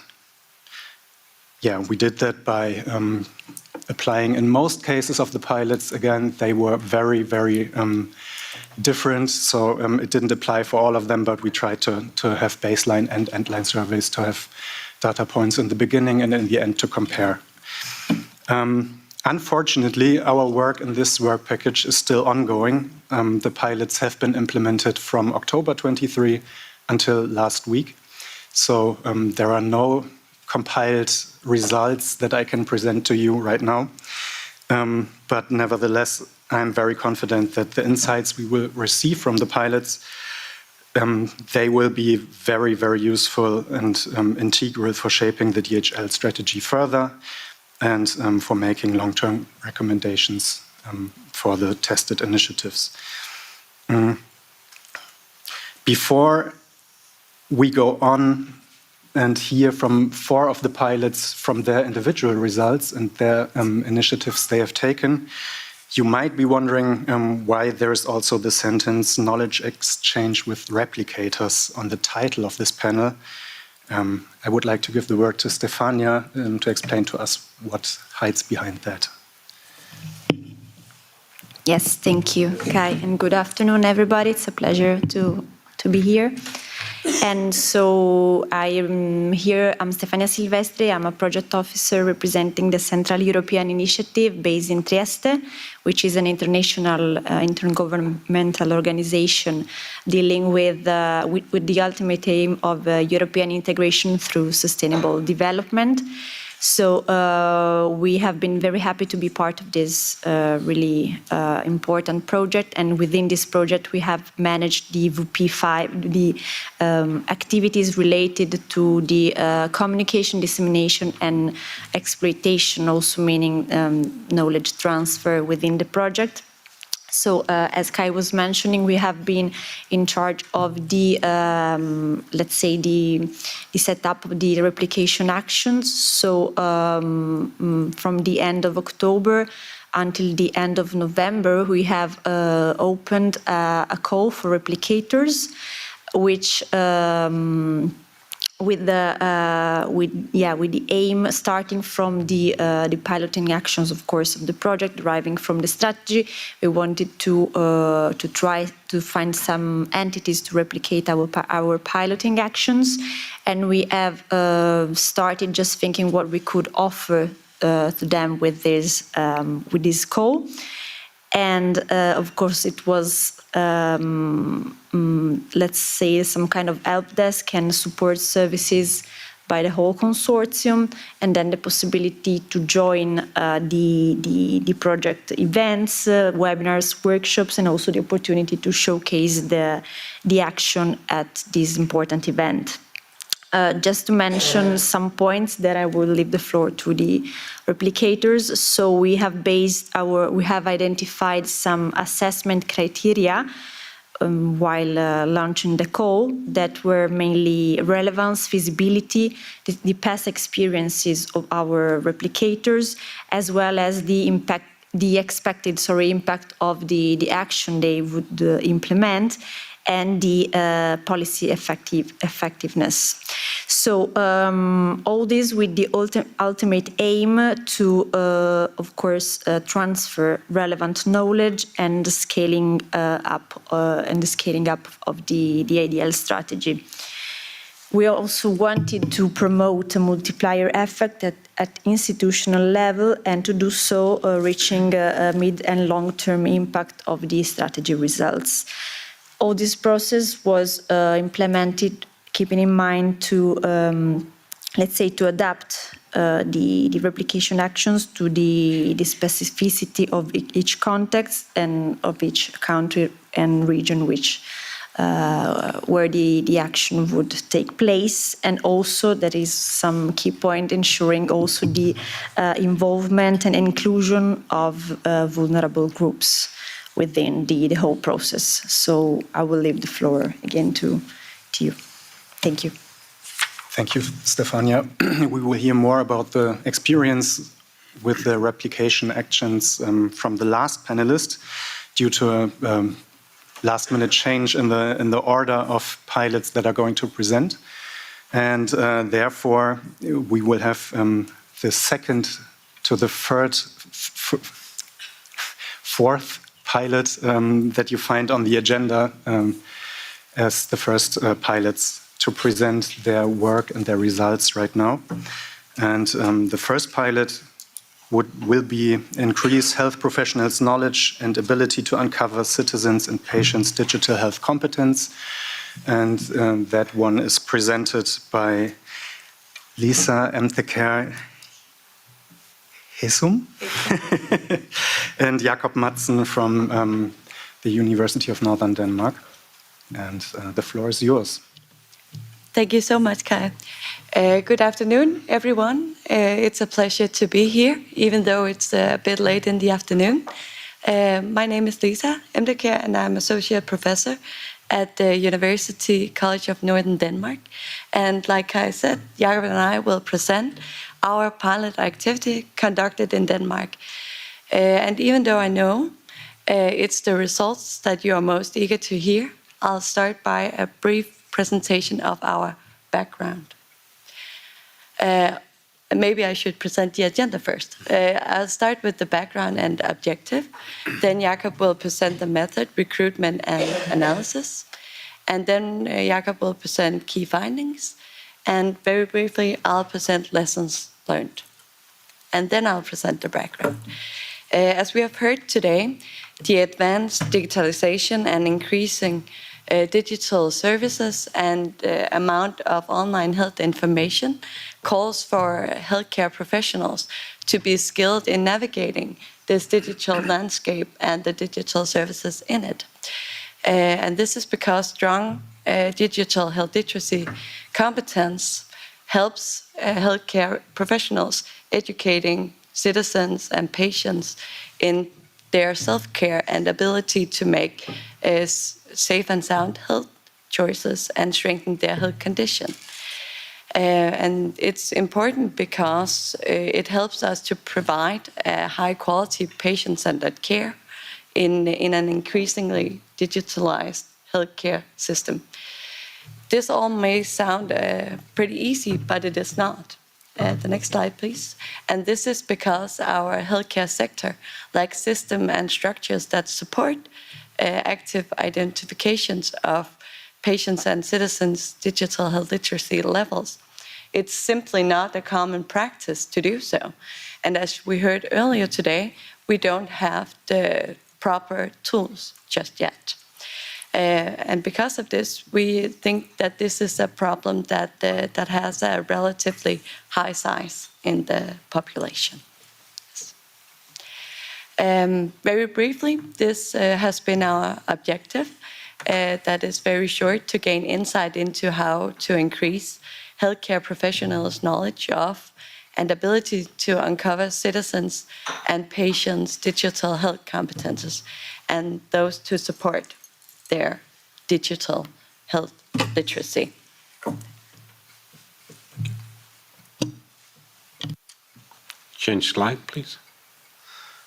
yeah, we did that by applying, in most cases of the pilots, again, they were very, very different. So it didn't apply for all of them, but we tried to have baseline and endline surveys to have data points in the beginning and in the end to compare. Unfortunately, our work in this work package is still ongoing. The pilots have been implemented from October 23 until last week. So there are no compiled results that I can present to you right now. But nevertheless, I'm very confident that the insights we will receive from the pilots, they will be very, very useful and integral for shaping the DHL strategy further and for making long-term recommendations for the tested initiatives. Before we go on and hear from 4 of the pilots from their individual results and their initiatives they have taken, you might be wondering why there is also the sentence knowledge exchange with replicators on the title of this panel. I would like to give the word to Stefania to explain to us what hides behind that. Yes, thank you, Kai, and good afternoon, everybody. It's a pleasure to be here. And so I'm here, I'm Stefania Silvestri, I'm a project officer representing the Central European Initiative based in Trieste, which is an international intergovernmental organization dealing with the ultimate aim of European integration through sustainable development. So we have been very happy to be part of this really important project, and within this project we have managed the VP5, the activities related to the communication, dissemination and exploitation, also meaning knowledge transfer within the project. So as Kai was mentioning, we have been in charge of the, let's say, the setup of the replication actions. So from the end of October until the end of November, we have opened a call for replicators, which with the aim starting from the piloting actions, of course, of the project, deriving from the strategy. We wanted to try to find some entities to replicate our piloting actions, and we have started just thinking what we could offer to them with this call. And of course, it was let's say some kind of help desk and support services by the whole consortium, and then the possibility to join the project events, webinars, workshops, and also the opportunity to showcase the action at this important event. Just to mention some points, that I will leave the floor to the replicators. So we have identified some assessment criteria while launching the call that were mainly relevance, feasibility, the past experiences of our replicators, as well as the expected impact of the action they would implement, and the policy effectiveness. So all this with the ultimate aim to, of course, transfer relevant knowledge and the scaling up of the IDEAHL strategy. We also wanted to promote a multiplier effect at institutional level, and to do so reaching a mid and long-term impact of the strategy results. All this process was implemented keeping in mind to, let's say, to adapt the replication actions to the specificity of each context and of each country and region where the action would take place. And also there is some key point ensuring also the involvement and inclusion of vulnerable groups within the whole process. So I will leave the floor again to you. Thank you. Thank you, Stefania. We will hear more about the experience with the replication actions from the last panelist due to a last-minute change in the order of pilots that are going to present. And therefore, we will have the second to the fourth pilot that you find on the agenda as the first pilots to present their work and their results right now. And the first pilot will be increase health professionals' knowledge and ability to uncover citizens' and patients' digital health competence. And that one is presented by Lisa Emteker Hesum and Jakob Madsen from the University of Northern Denmark. And the floor is yours. Thank you so much, Kai. Good afternoon, everyone. It's a pleasure to be here, even though it's a bit late in the afternoon. My name is Lisa Emteker, and I'm Associate Professor at the University College of Northern Denmark. And like Kai said, Jakob and I will present our pilot activity conducted in Denmark. And even though I know it's the results that you are most eager to hear, I'll start by a brief presentation of our background. Maybe I should present the agenda first. I'll start with the background and objective. Then Jakob will present the method, recruitment, and analysis. And then Jakob will present key findings. And very briefly, I'll present lessons learned. And then I'll present the background. As we have heard today, the advanced digitalization and increasing digital services and amount of online health information calls for healthcare professionals to be skilled in navigating this digital landscape and the digital services in it. And this is because strong digital health literacy competence helps healthcare professionals educating citizens and patients in their self-care and ability to make safe and sound health choices and strengthen their health condition. And it's important because it helps us to provide high-quality patient-centered care in an increasingly digitalized healthcare system. This all may sound pretty easy, but it is not. The next slide, please. And this is because our healthcare sector lacks systems and structures that support active identifications of patients and citizens' digital health literacy levels. It's simply not a common practice to do so. And as we heard earlier today, we don't have the proper tools just yet. And because of this, we think that this is a problem that has a relatively high size in the population. Very briefly, this has been our objective. That is very short, to gain insight into how to increase healthcare professionals' knowledge of and ability to uncover citizens and patients' digital health competences, and those to support their digital health literacy. Change slide, please.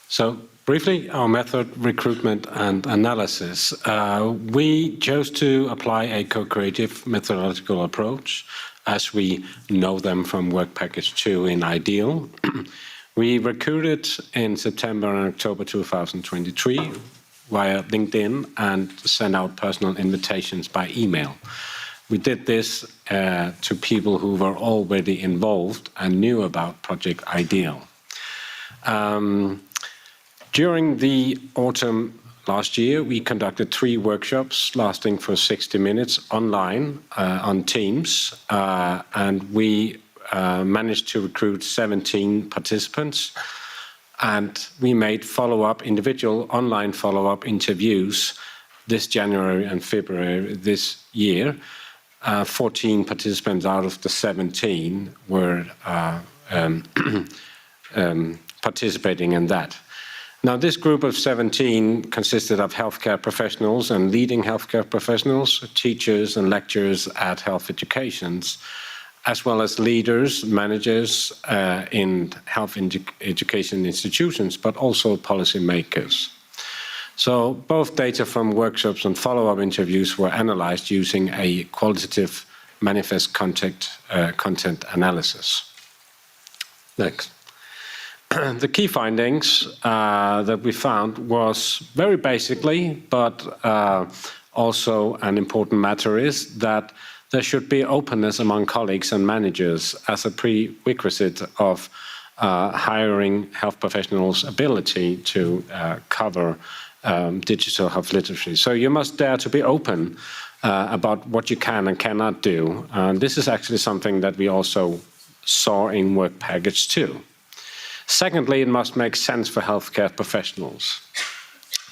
So briefly, our method, recruitment and analysis. We chose to apply a co-creative methodological approach as we know them from Work Package 2 in IDEAHL. We recruited in September and October 2023 via LinkedIn and sent out personal invitations by email. We did this to people who were already involved and knew about Project IDEAHL. During the autumn last year, we conducted 3 workshops lasting for 60 minutes online on Teams, and we managed to recruit 17 participants, and we made individual online follow-up interviews this January and February this year. 14 participants out of the 17 were participating in that. Now, this group of 17 consisted of healthcare professionals and leading healthcare professionals, teachers and lecturers at health educations, as well as leaders, managers in health education institutions, but also policymakers. So both data from workshops and follow-up interviews were analyzed using a qualitative manifest content analysis. Next. The key findings that we found was very basically, but also an important matter is that there should be openness among colleagues and managers as a prerequisite of hiring health professionals' ability to cover digital health literacy. So you must dare to be open about what you can and cannot do. This is actually something that we also saw in Work Package 2. Secondly, it must make sense for healthcare professionals.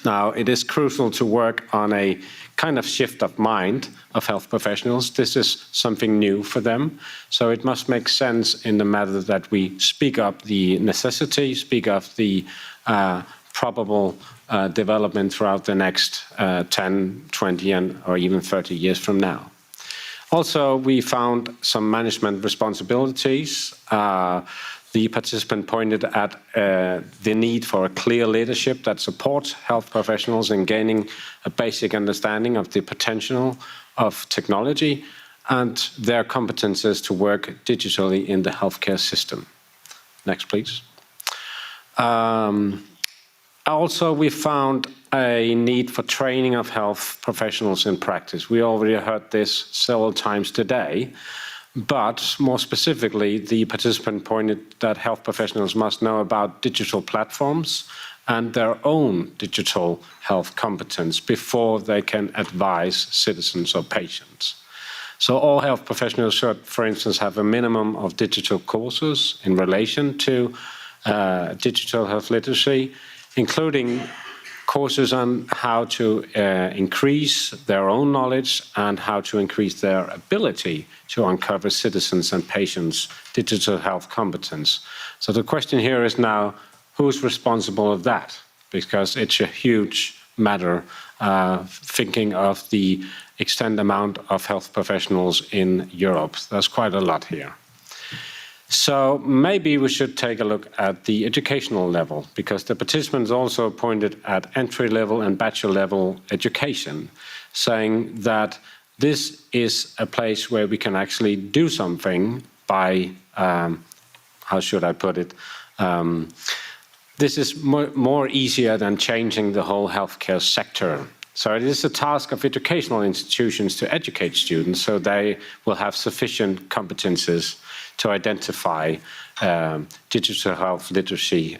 Now, it is crucial to work on a kind of shift of mind of health professionals. This is something new for them. So it must make sense in the matter that we speak up the necessity, speak of the probable development throughout the next 10, 20, or even 30 years from now. Also, we found some management responsibilities. The participant pointed at the need for a clear leadership that supports health professionals in gaining a basic understanding of the potential of technology and their competences to work digitally in the healthcare system. Next, please. Also, we found a need for training of health professionals in practice. We already heard this several times today. But more specifically, the participant pointed that health professionals must know about digital platforms and their own digital health competence before they can advise citizens or patients. So all health professionals should, for instance, have a minimum of digital courses in relation to digital health literacy, including courses on how to increase their own knowledge and how to increase their ability to uncover citizens' and patients' digital health competence. So the question here is now, who's responsible of that? Because it's a huge matter, thinking of the extent amount of health professionals in Europe. There's quite a lot here. So maybe we should take a look at the educational level, because the participants also pointed at entry-level and bachelor-level education, saying that this is a place where we can actually do something by, how should I put it, this is more easier than changing the whole healthcare sector. So it is a task of educational institutions to educate students so they will have sufficient competences to identify digital health literacy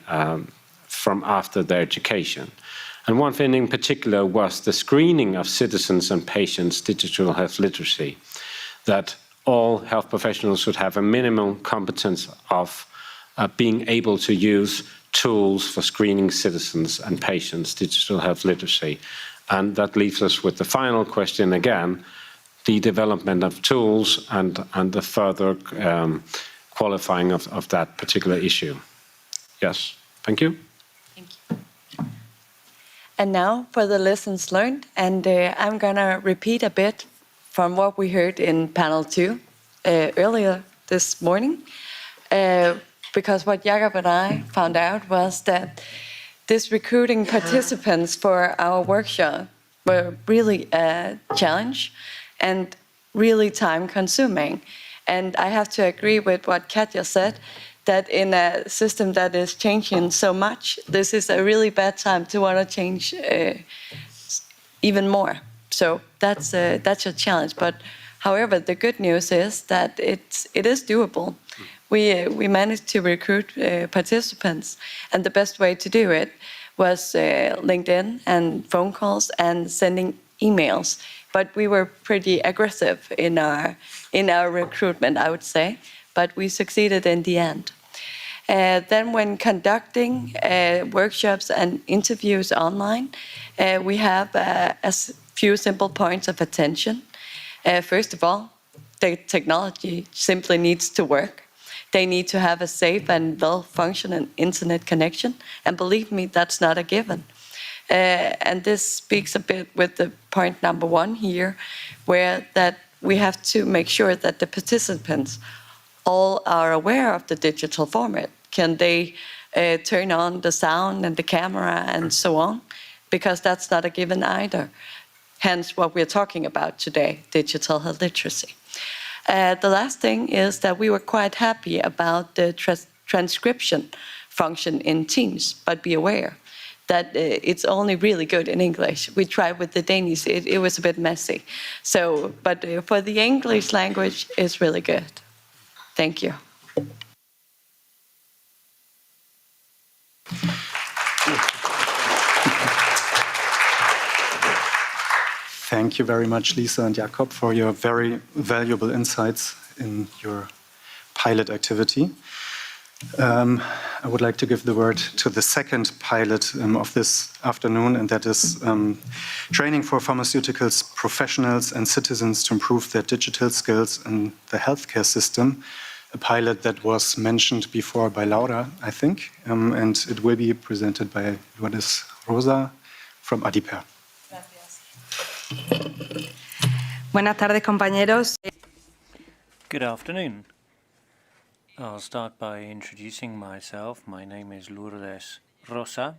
from after their education. And one thing in particular was the screening of citizens and patients' digital health literacy, that all health professionals should have a minimum competence of being able to use tools for screening citizens and patients' digital health literacy. And that leaves us with the final question again, the development of tools and the further qualifying of that particular issue. Yes, thank you. Thank you. And now for the lessons learned, and I'm gonna repeat a bit from what we heard in panel 2 earlier this morning, because what Jakob and I found out was that this recruiting participants for our workshop were really a challenge and really time-consuming. And I have to agree with what Katja said, that in a system that is changing so much, this is a really bad time to want to change even more. So that's a challenge. But however, the good news is that it is doable. We managed to recruit participants, and the best way to do it was LinkedIn and phone calls and sending emails. But we were pretty aggressive in our recruitment, I would say. but we succeeded in the end. Then when conducting workshops and interviews online, we have a few simple points of attention. First of all, the technology simply needs to work. They need to have a safe and well-functioning internet connection. And believe me, that's not a given. And this speaks a bit with the point number 1 here, where that we have to make sure that the participants all are aware of the digital format. Can they turn on the sound and the camera and so on? Because that's not a given either. Hence what we're talking about today, digital health literacy. The last thing is that we were quite happy about the transcription function in Teams, but be aware that it's only really good in English. We tried with the Danish, it was a bit messy. So, but for the English language, it's really good. Thank you. Thank you very much, Lisa and Jakob, for your very valuable insights in your pilot activity. I would like to give the word to the second pilot of this afternoon, and that is training for pharmaceuticals professionals and citizens to improve their digital skills in the healthcare system, a pilot that was mentioned before by Laura, I think, and it will be presented by Lourdes Rosa from IDEAHL. Buenas tardes, compañeros. Good afternoon. I'll start by introducing myself. My name is Lourdes Rosa.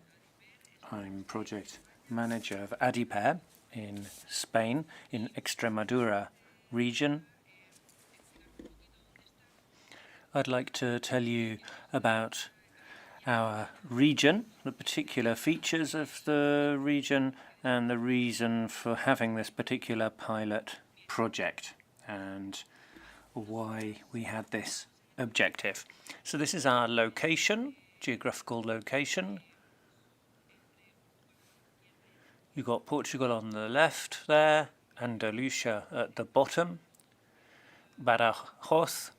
I'm project manager of IDEAHL in Spain, in Extremadura region. I'd like to tell you about our region, the particular features of the region, and the reason for having this particular pilot project and why we had this objective. So this is our location, geographical location. You've got Portugal on the left there, Andalusia at the bottom, Badajoz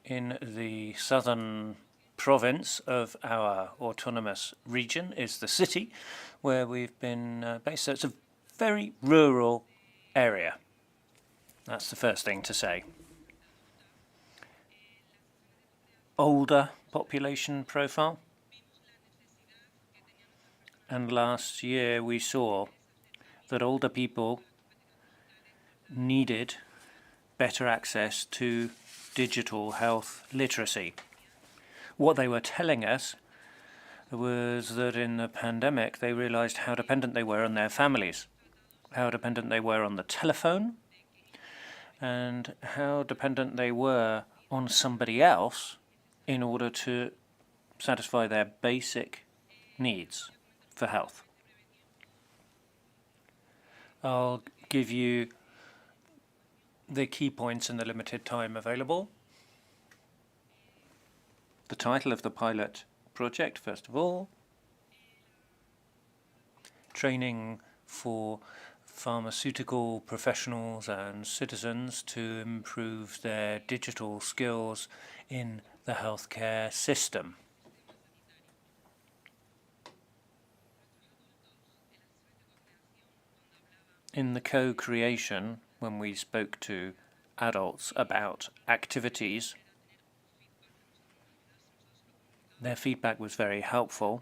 in the southern province of our autonomous region is the city where we've been based. So it's a very rural area. That's the first thing to say. Older population profile. And last year we saw that older people needed better access to digital health literacy. What they were telling us was that in the pandemic they realized how dependent they were on their families, how dependent they were on the telephone, and how dependent they were on somebody else in order to satisfy their basic needs for health. I'll give you the key points in the limited time available. The title of the pilot project, first of all, training for pharmaceutical professionals and citizens to improve their digital skills in the healthcare system. In the co-creation, when we spoke to adults about activities, their feedback was very helpful.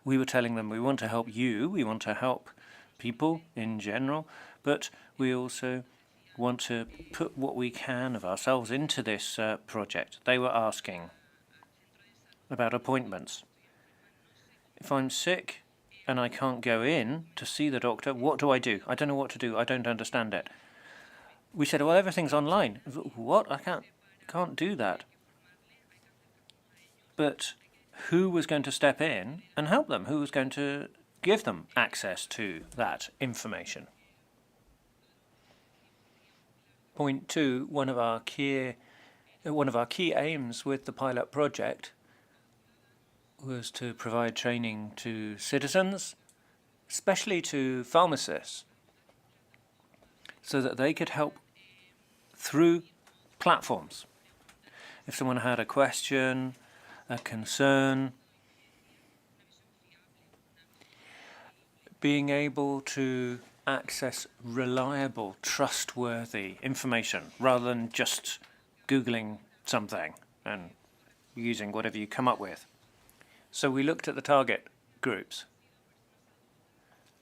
We were telling them we want to help you, we want to help people in general, but we also want to put what we can of ourselves into this project. They were asking about appointments. If I'm sick and I can't go in to see the doctor, what do? I don't know what to do. I don't understand it. We said, well, everything's online. What? I can't do that. But who was going to step in and help them? Who was going to give them access to that information? Point 2, one of our key aims with the pilot project was to provide training to citizens, especially to pharmacists, so that they could help through platforms, If someone had a question, a concern, being able to access reliable, trustworthy information rather than just Googling something and using whatever you come up with. So we looked at the target groups.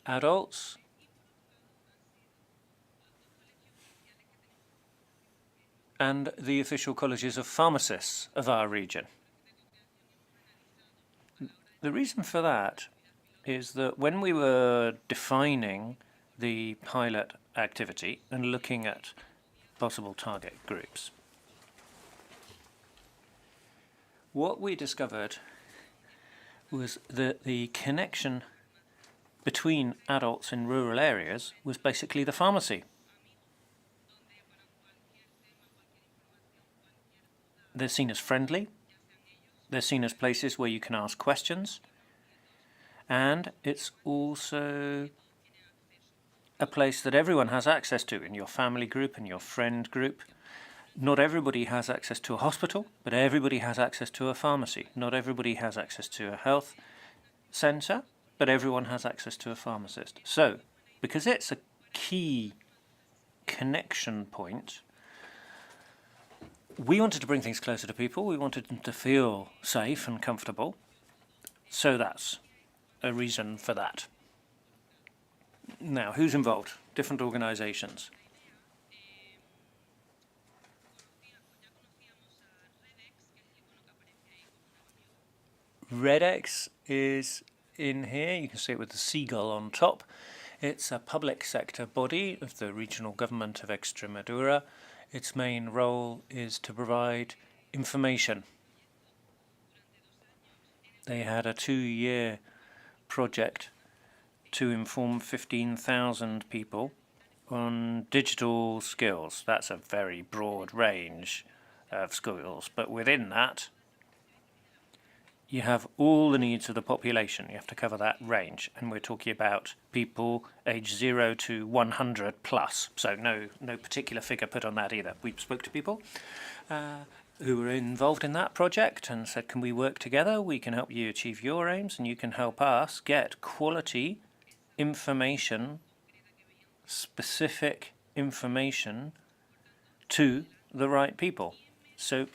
Adults, and the official colleges of pharmacists of our region. The reason for that is that when we were defining the pilot activity and looking at possible target groups, what we discovered was that the connection between adults in rural areas was basically the pharmacy. They're seen as friendly, they're seen as places where you can ask questions, and it's also a place that everyone has access to in your family group and your friend group. Not everybody has access to a hospital, but everybody has access to a pharmacy. Not everybody has access to a health centre, but everyone has access to a pharmacist. So, because it's a key connection point, we wanted to bring things closer to people. We wanted them to feel safe and comfortable. So that's a reason for that. Now, who's involved? Different organisations. REDX is in here. You can see it with the seagull on top. It's a public sector body of the regional government of Extremadura. Its main role is to provide information. They had a 2-year project to inform 15,000 people on digital skills. That's a very broad range of skills, but within that you have all the needs of the population. You have to cover that range, and we're talking about people aged 0 to 100 plus, so no particular figure put on that either. We spoke to people who were involved in that project and said, can we work together? We can help you achieve your aims, and you can help us get quality information, specific information to the right people. So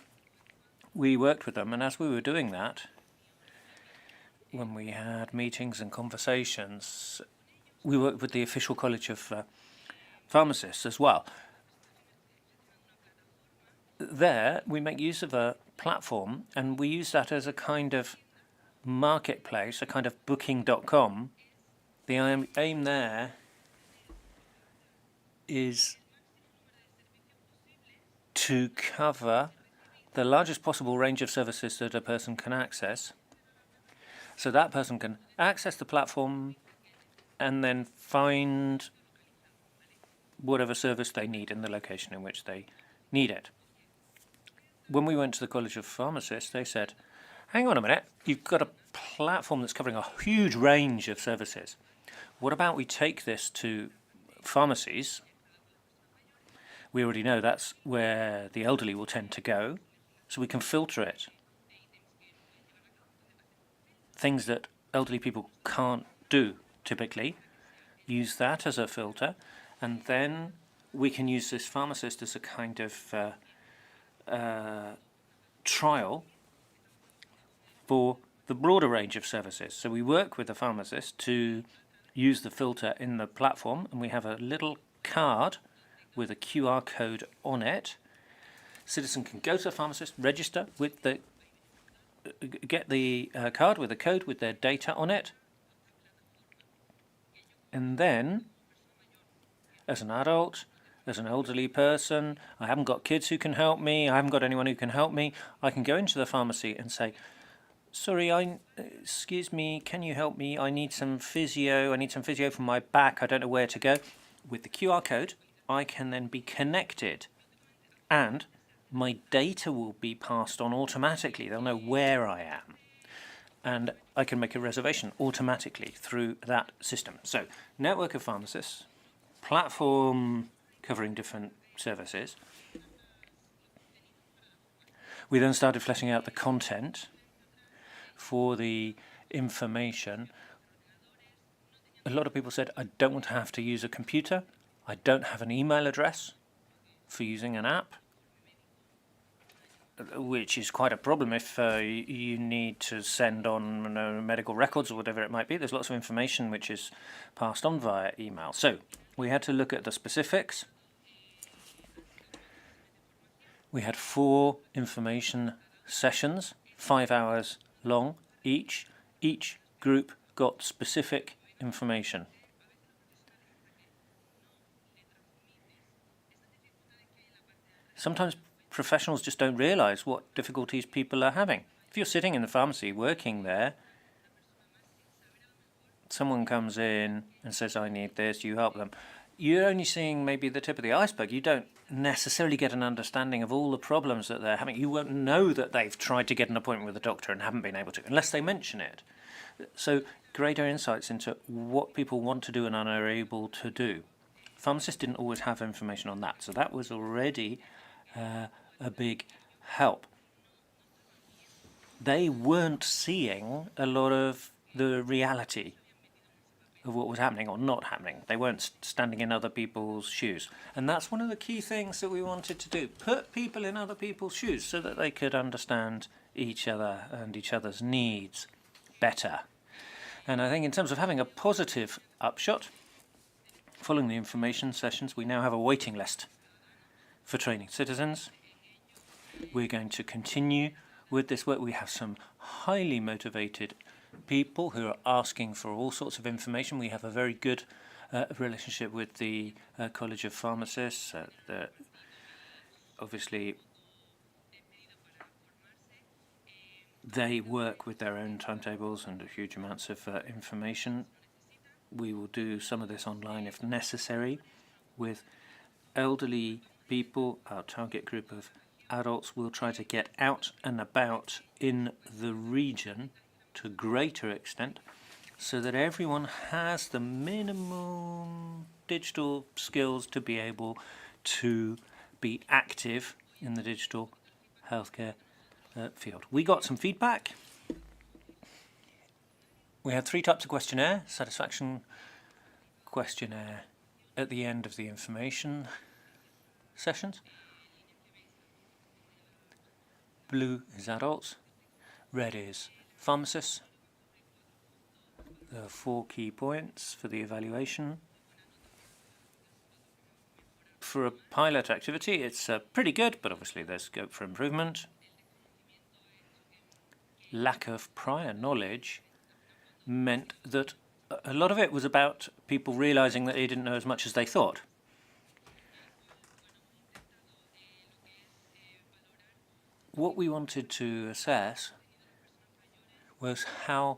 we worked with them, and as we were doing that, when we had meetings and conversations, we worked with the official college of pharmacists as well. There, we make use of a platform, and we use that as a kind of marketplace, a kind of booking.com. The aim there is to cover the largest possible range of services that a person can access. So that person can access the platform and then find whatever service they need in the location in which they need it. When we went to the College of Pharmacists, they said, hang on a minute, you've got a platform that's covering a huge range of services. What about we take this to pharmacies? We already know that's where the elderly will tend to go, so we can filter it. Things that elderly people can't do typically, use that as a filter, and then we can use this pharmacist as a kind of trial for the broader range of services. So we work with the pharmacist to use the filter in the platform, and we have a little card with a QR code on it. Citizen can go to the pharmacist, register with the get the card with a code with their data on it, and then as an adult, as an elderly person, I haven't got kids who can help me, I haven't got anyone who can help me, I can go into the pharmacy and say, sorry, excuse me, can you help me? I need some physio for my back, I don't know where to go. With the QR code, I can then be connected, and my data will be passed on automatically. They'll know where I am. And I can make a reservation automatically through that system. So, network of pharmacists, platform covering different services. We then started fleshing out the content for the information. A lot of people said, I don't want to have to use a computer. I don't have an email address for using an app, which is quite a problem if you need to send on medical records or whatever it might be. There's lots of information which is passed on via email. So we had to look at the specifics. We had 4 information sessions, 5 hours long each. Each group got specific information. Sometimes professionals just don't realize what difficulties people are having. If you're sitting in the pharmacy working there, someone comes in and says, I need this, you help them. You're only seeing maybe the tip of the iceberg. You don't necessarily get an understanding of all the problems that they're having. You won't know that they've tried to get an appointment with a doctor and haven't been able to, unless they mention it. So greater insights into what people want to do and are able to do. Pharmacists didn't always have information on that, so that was already a big help. They weren't seeing a lot of the reality of what was happening or not happening. They weren't standing in other people's shoes. And that's one of the key things that we wanted to do. Put people in other people's shoes so that they could understand each other and each other's needs better. And I think in terms of having a positive upshot, following the information sessions, we now have a waiting list for training citizens. We're going to continue with this work. We have some highly motivated people who are asking for all sorts of information. We have a very good relationship with the College of Pharmacists. Obviously, they work with their own timetables and huge amounts of information. We will do some of this online if necessary. With elderly people, our target group of adults, will try to get out and about in the region to a greater extent so that everyone has the minimum digital skills to be able to be active in the digital healthcare field. We got some feedback. We had 3 types of questionnaire. Satisfaction questionnaire at the end of the information sessions. Blue is adults, red is pharmacists. There are 4 key points for the evaluation. For a pilot activity, it's pretty good, but obviously there's scope for improvement. Lack of prior knowledge meant that a lot of it was about people realizing that they didn't know as much as they thought. What we wanted to assess was how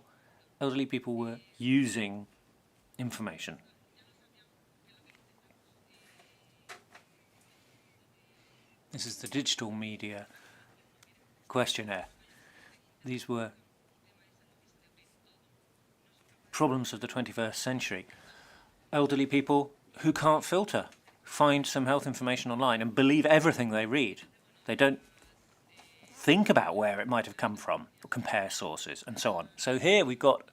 elderly people were using information. This is the digital media questionnaire. These were problems of the 21st century. Elderly people who can't filter, find some health information online and believe everything they read. They don't think about where it might have come from, or compare sources, and so on. So here we've got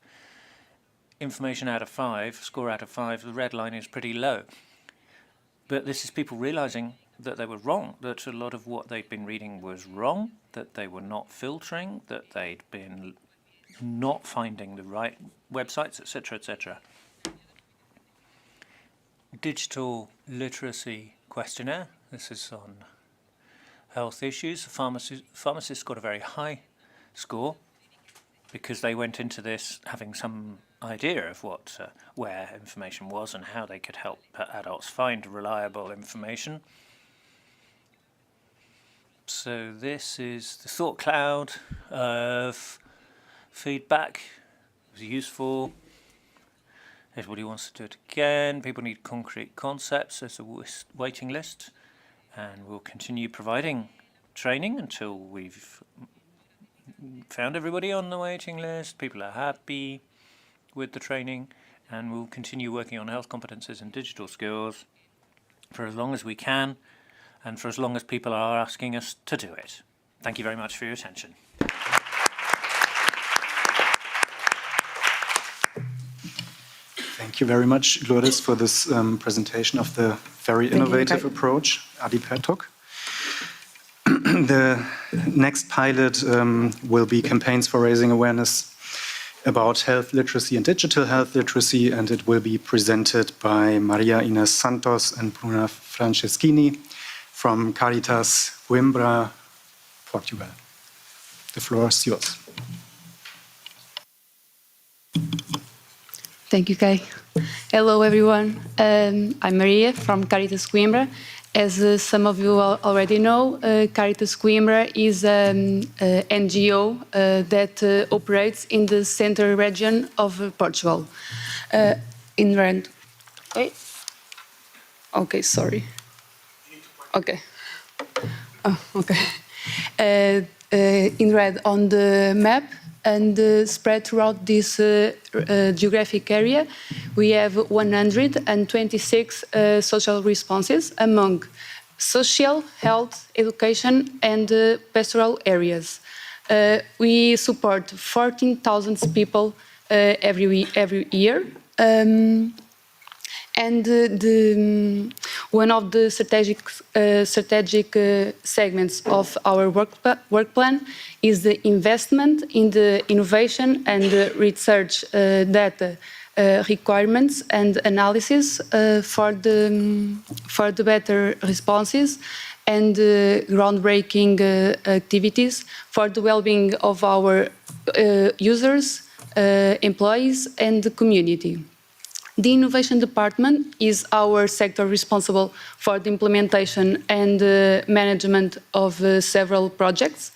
information out of 5, score out of 5. The red line is pretty low. But this is people realizing that they were wrong, that a lot of what they'd been reading was wrong, that they were not filtering, that they'd been not finding the right websites, etc., etc. Digital literacy questionnaire. This is on health issues. Pharmacists got a very high score because they went into this having some idea of what where information was and how they could help adults find reliable information. So this is the thought cloud of feedback. It was useful. Everybody wants to do it again. People need concrete concepts. There's a waiting list, and we'll continue providing training until we've found everybody on the waiting list. People are happy with the training, and we'll continue working on health competences and digital skills for as long as we can, and for as long as people are asking us to do it. Thank you very much for your attention. Thank you very much, Lourdes, for this presentation of the very innovative approach IDEAHL took. The next pilot will be campaigns for raising awareness about health literacy and digital health literacy, and it will be presented by Maria Ines Santos and Bruna Franceschini from Caritas Coimbra, Portugal. The floor is yours. Thank you, Kai. Hello, everyone. I'm Maria from Caritas Coimbra. As some of you already know, Caritas Coimbra is an NGO that operates in the central region of Portugal. In red. Wait. Okay, sorry. Okay. Oh, okay. In red on the map, and spread throughout this geographic area, we have 126 social responses among social, health, education, and pastoral areas. We support 14,000 people every year. And one of the strategic segments of our work plan is the investment in the innovation and the research data requirements and analysis for the better responses and groundbreaking activities for the well-being of our users, employees, and the community. The Innovation Department is our sector responsible for the implementation and management of several projects,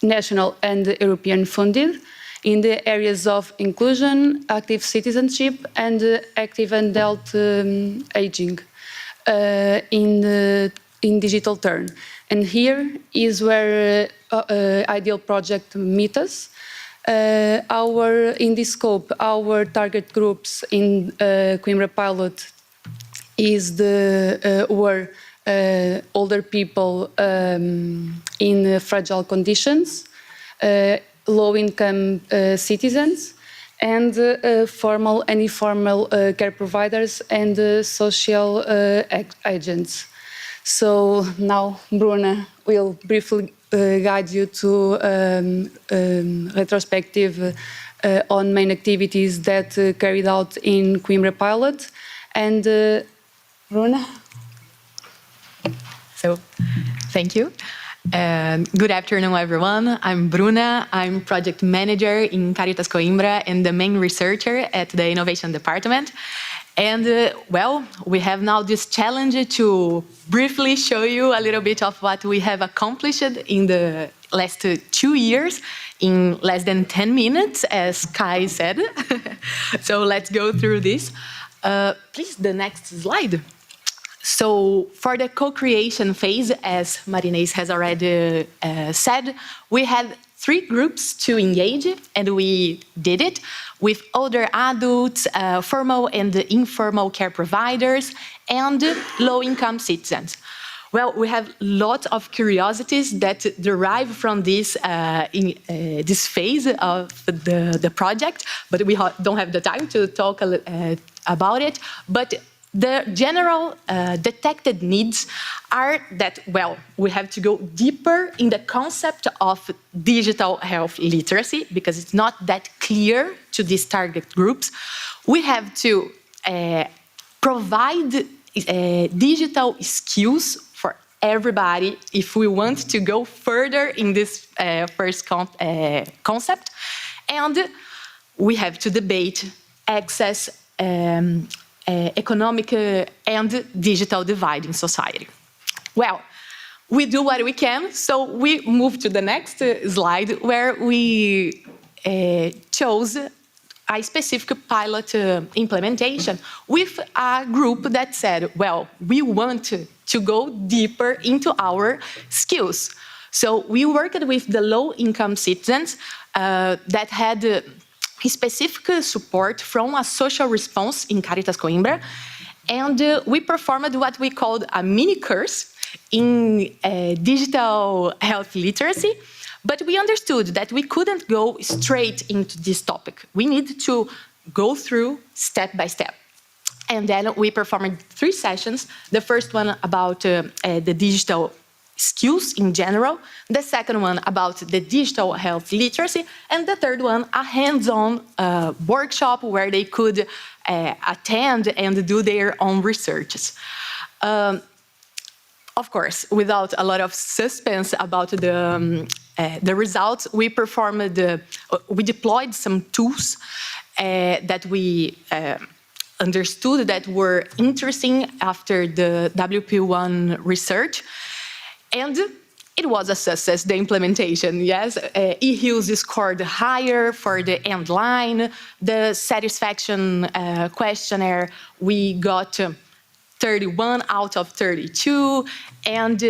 national and European funded, in the areas of inclusion, active citizenship, and active and adult aging in digital term. And here is where IDEAHL project meets us. In this scope, our target groups in Coimbra pilot were older people in fragile conditions, low-income citizens, and formal and informal care providers and social agents. So now Bruna will briefly guide you to retrospective on main activities that carried out in Coimbra pilot. And Bruna? So, thank you. Good afternoon, everyone. I'm Bruna. I'm project manager in Caritas Coimbra and the main researcher at the Innovation Department. And well, we have now this challenge to briefly show you a little bit of what we have accomplished in the last 2 years in less than 10 minutes, as Kai said. So let's go through this. Please, the next slide. So for the co-creation phase, as Marinês has already said, we had 3 groups to engage, and we did it with older adults, formal and informal care providers, and low-income citizens. Well, we have lots of curiosities that derive from this this phase of the project, but we don't have the time to talk about it. But the general detected needs are that, well, we have to go deeper in the concept of digital health literacy because it's not that clear to these target groups. We have to provide digital skills for everybody if we want to go further in this first concept. And we have to debate access, economic and digital divide in society. Well, we do what we can, so we move to the next slide where we chose a specific pilot implementation with a group that said, well, we want to go deeper into our skills. So we worked with the low-income citizens that had specific support from a social response in Caritas Coimbra, and we performed what we called a mini course in digital health literacy, but we understood that we couldn't go straight into this topic. We need to go through step by step. And then we performed 3 sessions. The first one about the digital skills in general, the second one about the digital health literacy, and the third one a hands-on workshop where they could attend and do their own researches. Of course, without a lot of suspense about the results, we deployed some tools that we understood that were interesting after the WP1 research. And it was a success, the implementation, yes. IDEAHL scored higher for the end line. The satisfaction questionnaire, we got 31 out of 32. And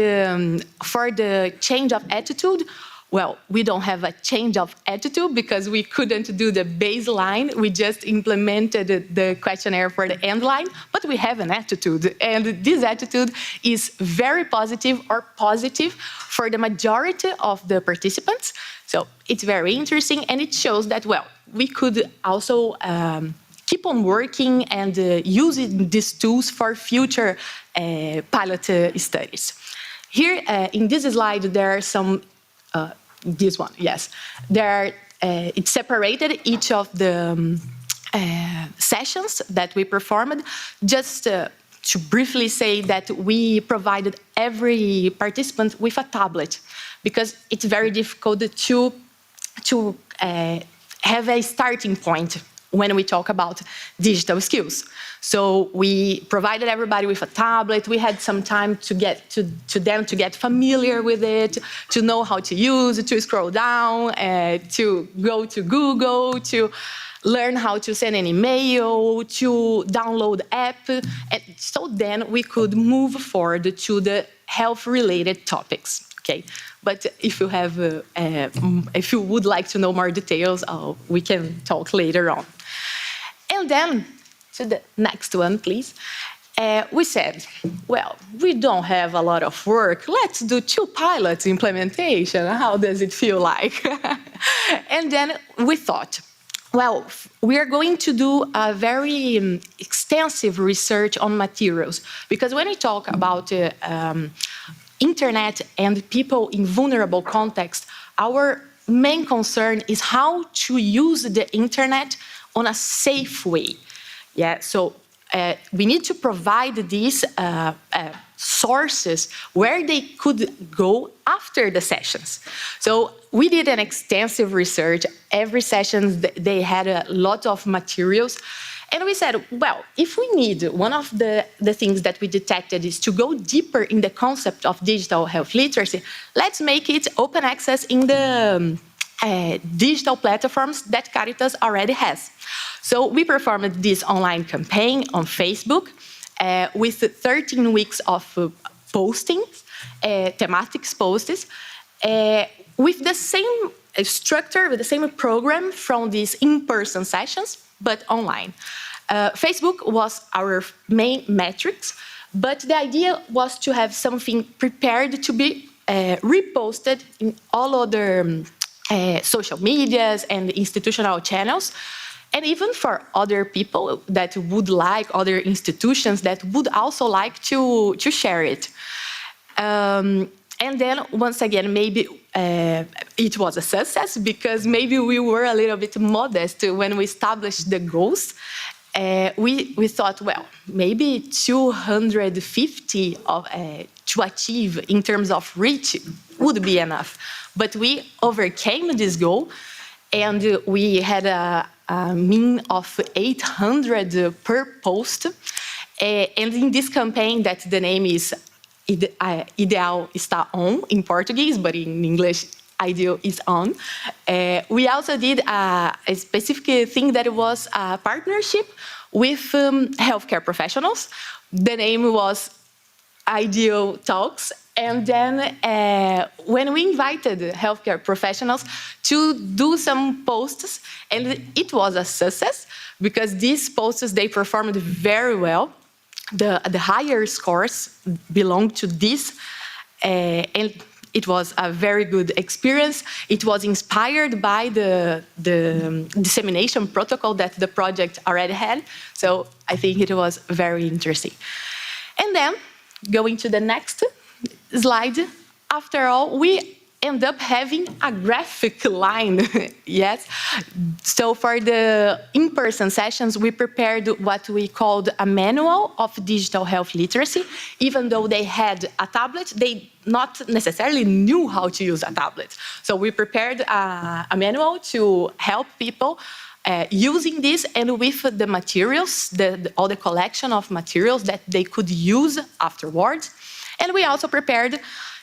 for the change of attitude, well, we don't have a change of attitude because we couldn't do the baseline. We just implemented the questionnaire for the end line, but we have an attitude. And this attitude is very positive or positive for the majority of the participants. So it's very interesting, and it shows that, well, we could also keep on working and using these tools for future pilot studies. Here in this slide, there are some this one, yes. It separated each of the sessions that we performed. Just to briefly say that we provided every participant with a tablet because it's very difficult to have a starting point when we talk about digital skills. So we provided everybody with a tablet. We had some time to get to them to get familiar with it, to know how to use it, to scroll down, to go to Google, to learn how to send an email, to download app. And so then we could move forward to the health-related topics. Okay, but if you have, if you would like to know more details, we can talk later on. And then, to the next one, please. We said, well, we don't have a lot of work. Let's do 2 pilots implementation. How does it feel like? And then we thought, well, we are going to do a very extensive research on materials. Because when we talk about internet and people in vulnerable context, our main concern is how to use the internet on a safe way. Yeah, so we need to provide these sources where they could go after the sessions. So we did an extensive research. Every session, they had a lot of materials. And we said, well, if we need, one of the things that we detected is to go deeper in the concept of digital health literacy, let's make it open access in the digital platforms that Caritas already has. So we performed this online campaign on Facebook with 13 weeks of postings, thematic posts, with the same structure, with the same program from these in-person sessions, but online. Facebook was our main metrics, but the idea was to have something prepared to be reposted in all other social medias and institutional channels, and even for other people that would like, other institutions that would also like to share it. And then, once again, maybe it was a success because maybe we were a little bit modest when we established the goals. We thought, well, maybe 250 to achieve in terms of reach would be enough. But we overcame this goal, and we had a mean of 800 per post. And in this campaign, that the name is IDEAHL está on in Portuguese, but in English, IDEAHL is on. We also did a specific thing that was a partnership with healthcare professionals. The name was IDEAHL Talks. And then when we invited healthcare professionals to do some posts, and it was a success because these posts, they performed very well. the higher scores belong to this, and it was a very good experience. It was inspired by the dissemination protocol that the project already had, so I think it was very interesting. And then, going to the next slide, after all, we end up having a graphic line, yes? So for the in-person sessions, we prepared what we called a manual of digital health literacy. Even though they had a tablet, they not necessarily knew how to use a tablet. So we prepared a manual to help people using this, and with the materials, all the collection of materials that they could use afterwards. And we also prepared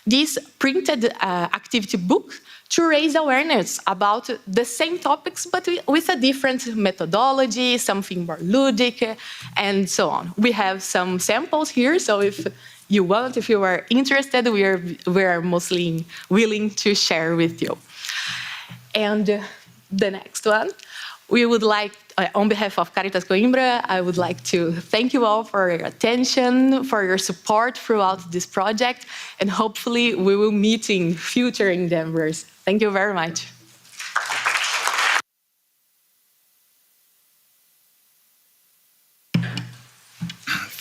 this printed activity book to raise awareness about the same topics, but with a different methodology, something more ludic, and so on. We have some samples here, so if you want, if you are interested, we are mostly willing to share with you. And the next one, we would like, on behalf of Caritas Coimbra, I would like to thank you all for your attention, for your support throughout this project, and hopefully we will meet in future endeavors. Thank you very much.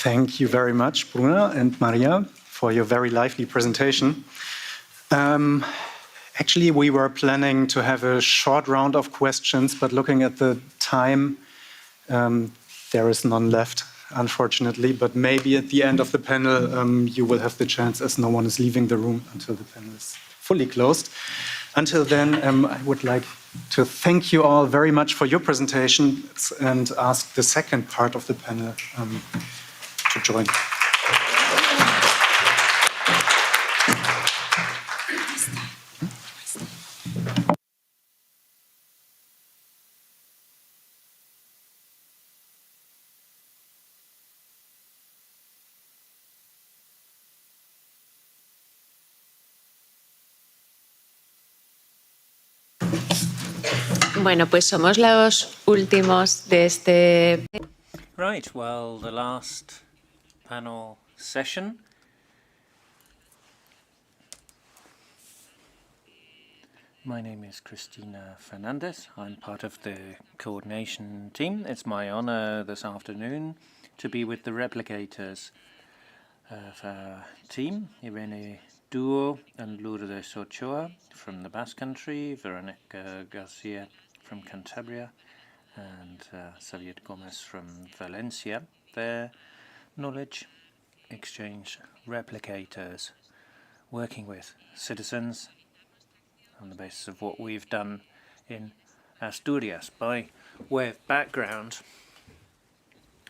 Thank you very much, Bruna and Maria, for your very lively presentation. Actually, we were planning to have a short round of questions, but looking at the time, there is none left, unfortunately. But maybe at the end of the panel, you will have the chance, as no one is leaving the room until the panel is fully closed. Until then, I would like to thank you all very much for your presentations and ask the second part of the panel to join. Bueno, pues somos los últimos de este. Right, well, the last panel session. My name is Cristina Fernandez. I'm part of the coordination team. It's my honor this afternoon to be with the replicators of our team, Irene Duo and Lourdes Ochoa from the Basque Country, Veronica Garcia from Cantabria, and Xavier Gomez from Valencia. They're knowledge exchange replicators working with citizens on the basis of what we've done in Asturias. By way of background,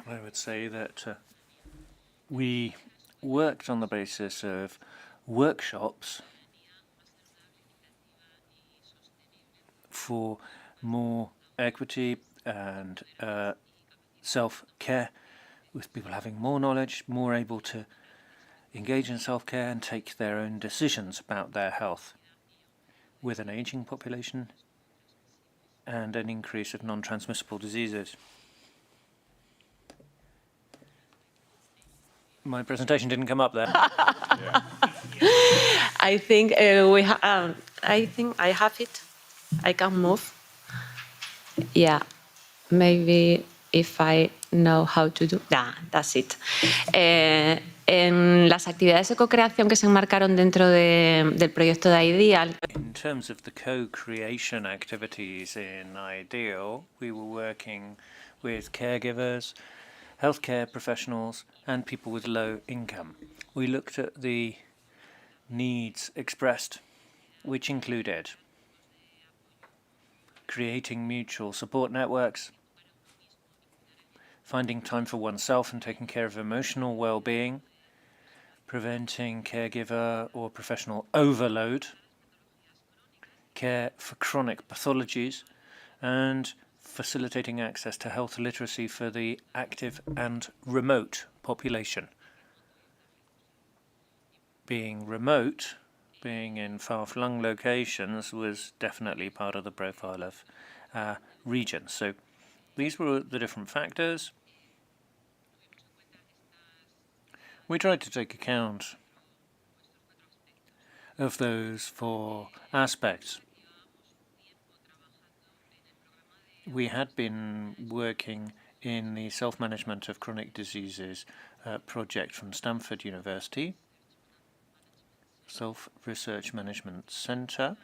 I would say that we worked on the basis of workshops for more equity and self-care, with people having more knowledge, more able to engage in self-care and take their own decisions about their health, with an aging population and an increase of non-transmissible diseases. My presentation didn't come up there. I think I have it. I can move. Yeah, maybe if I know how to do. That's it. En las actividades de co-creación que se enmarcaron dentro del proyecto de IDEAHL. In terms of the co-creation activities in IDEAHL, we were working with caregivers, healthcare professionals, and people with low income. We looked at the needs expressed, which included creating mutual support networks, finding time for oneself and taking care of emotional well-being, preventing caregiver or professional overload, care for chronic pathologies, and facilitating access to health literacy for the active and remote population. Being remote, being in far-flung locations, was definitely part of the profile of our region. So these were the different factors. We tried to take account of those four aspects. We had been working in the self-management of chronic diseases project from Stanford University, Self-Research Management Center.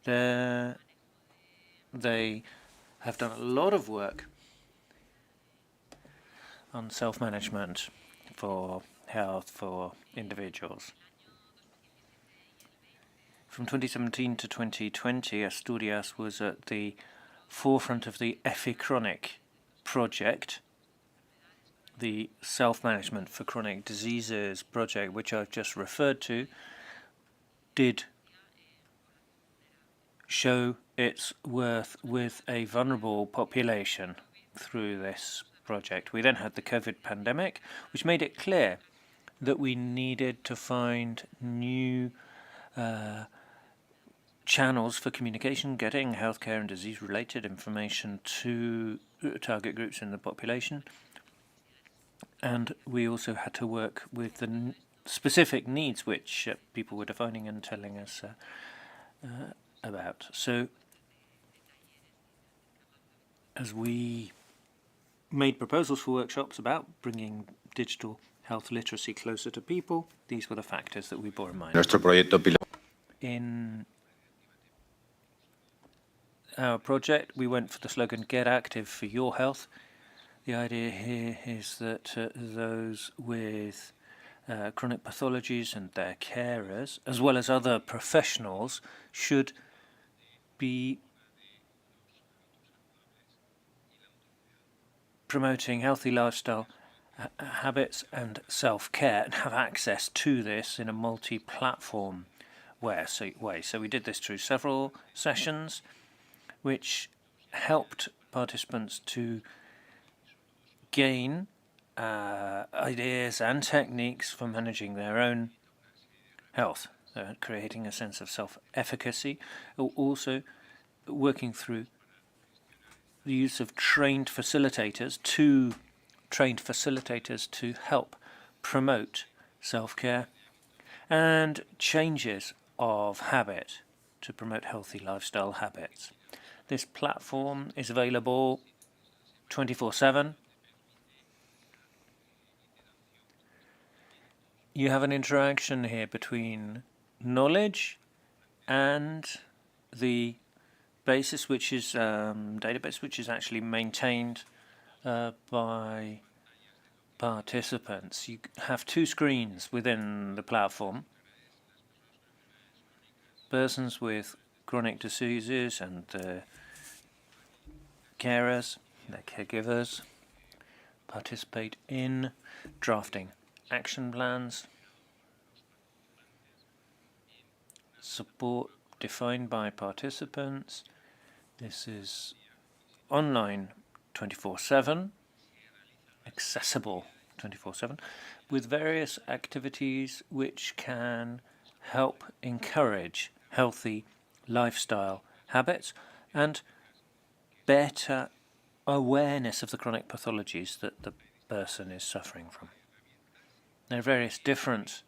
There, they have done a lot of work on self-management for health for individuals. From 2017 to 2020, Asturias was at the forefront of the EFI-Chronic project, the self-management for chronic diseases project, which I've just referred to, did show its worth with a vulnerable population through this project. We then had the COVID pandemic, which made it clear that we needed to find new channels for communication, getting healthcare and disease-related information to target groups in the population. And we also had to work with the specific needs which people were defining and telling us about. So, as we made proposals for workshops about bringing digital health literacy closer to people, these were the factors that we bore in mind. In our project, we went for the slogan, "Get active for your health." The idea here is that those with chronic pathologies and their carers, as well as other professionals, should be promoting healthy lifestyle habits and self-care and have access to this in a multi-platform way. So we did this through several sessions, which helped participants to gain ideas and techniques for managing their own health, creating a sense of self-efficacy, also working through the use of trained facilitators to help promote self-care and changes of habit to promote healthy lifestyle habits. This platform is available 24/7. You have an interaction here between knowledge and the basis, which is database, which is actually maintained by participants. You have two screens within the platform. Persons with chronic diseases and carers, their caregivers, participate in drafting action plans, support defined by participants. This is online 24/7, accessible 24/7, with various activities which can help encourage healthy lifestyle habits and better awareness of the chronic pathologies that the person is suffering from. There are various different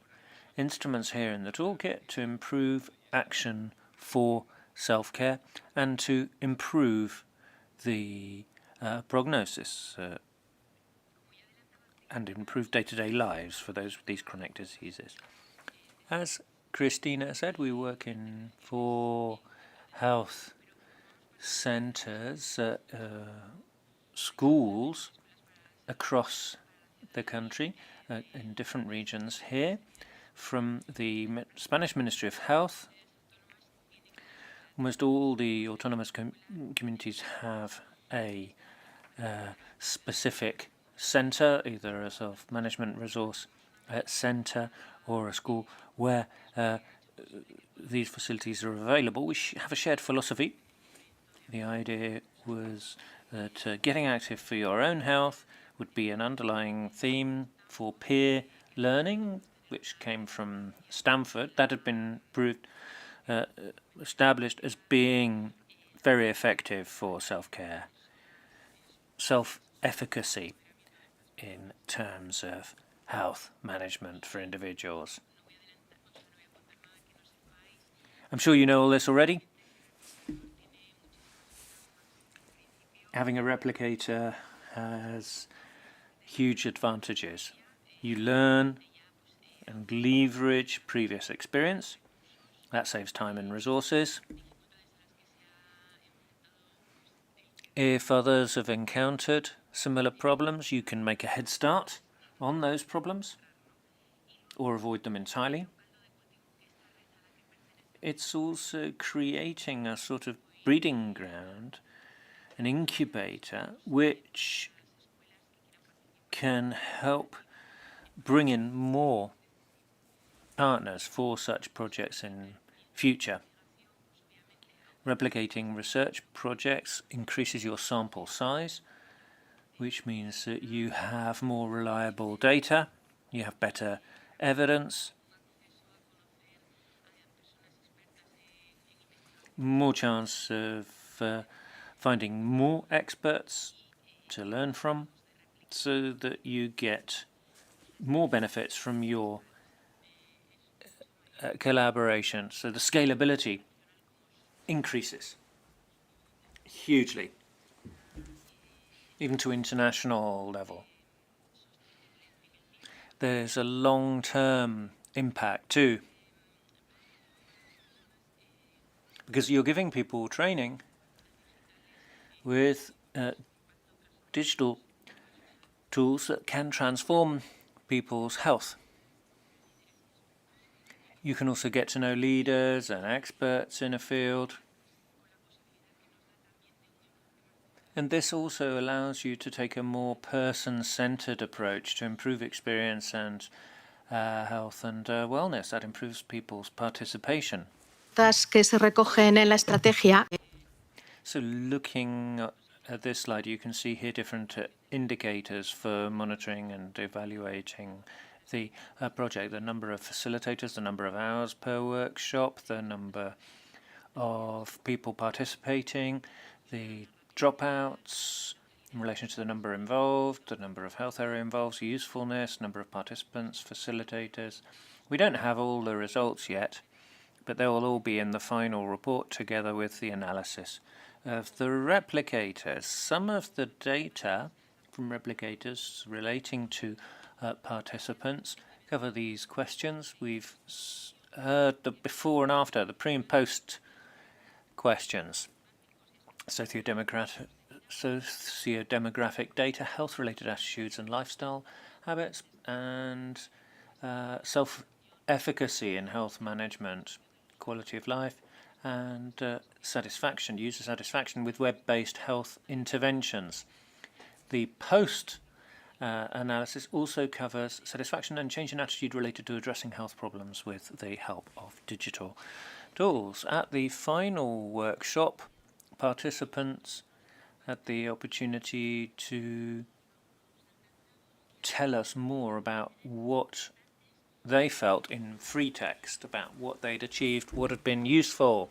instruments here in the toolkit to improve action for self-care and to improve the prognosis and improve day-to-day lives for those with these chronic diseases. As Christina said, we work in 4 health centres, schools across the country in different regions here. From the Spanish Ministry of Health, almost all the autonomous communities have a specific centre, either a self-management resource centre or a school where these facilities are available. We have a shared philosophy. The idea was that getting active for your own health would be an underlying theme for peer learning, which came from Stanford. That had been established as being very effective for self-care, self-efficacy. in terms of health management for individuals. I'm sure you know all this already. Having a replicator has huge advantages. You learn and leverage previous experience. That saves time and resources. If others have encountered similar problems, you can make a head start on those problems or avoid them entirely. It's also creating a sort of breeding ground, an incubator, which can help bring in more partners for such projects in future. Replicating research projects increases your sample size, which means that you have more reliable data, you have better evidence, more chance of finding more experts to learn from, so that you get more benefits from your collaboration. So the scalability increases hugely, even to international level. There's a long-term impact too, because you're giving people training with digital tools that can transform people's health. You can also get to know leaders and experts in a field. And this also allows you to take a more person-centered approach to improve experience and health and wellness. That improves people's participation. Que se recogen en la estrategia. So looking at this slide, you can see here different indicators for monitoring and evaluating the project. The number of facilitators, the number of hours per workshop, the number of people participating, the dropouts in relation to the number involved, the number of health area involved, usefulness, number of participants, facilitators. We don't have all the results yet, but they will all be in the final report together with the analysis of the replicators. Some of the data from replicators relating to participants cover these questions. We've heard the before and after, the pre and post questions. Socio-demographic data, health-related attitudes and lifestyle habits, and self-efficacy in health management, quality of life, and satisfaction, user satisfaction with web-based health interventions. The post analysis also covers satisfaction and change in attitude related to addressing health problems with the help of digital tools. At the final workshop, participants had the opportunity to tell us more about what they felt in free text, about what they'd achieved, what had been useful.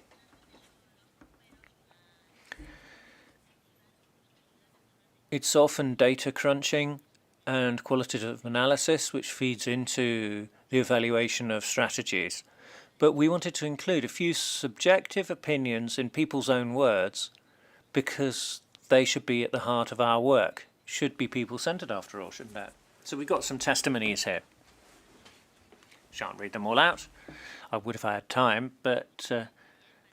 It's often data crunching and qualitative analysis which feeds into the evaluation of strategies. But we wanted to include a few subjective opinions in people's own words, because they should be at the heart of our work. Should be people-centered after all, shouldn't it? So we've got some testimonies here. Shan't read them all out. I would if I had time, but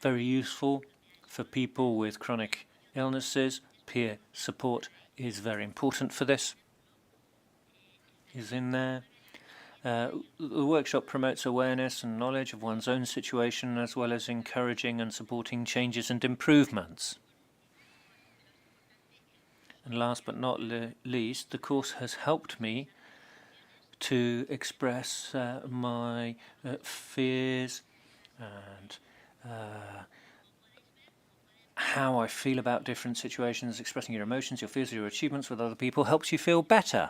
very useful for people with chronic illnesses. Peer support is very important for this. Is in there. The workshop promotes awareness and knowledge of one's own situation, as well as encouraging and supporting changes and improvements. And last but not least, the course has helped me to express my fears and how I feel about different situations. Expressing your emotions, your fears, your achievements with other people helps you feel better.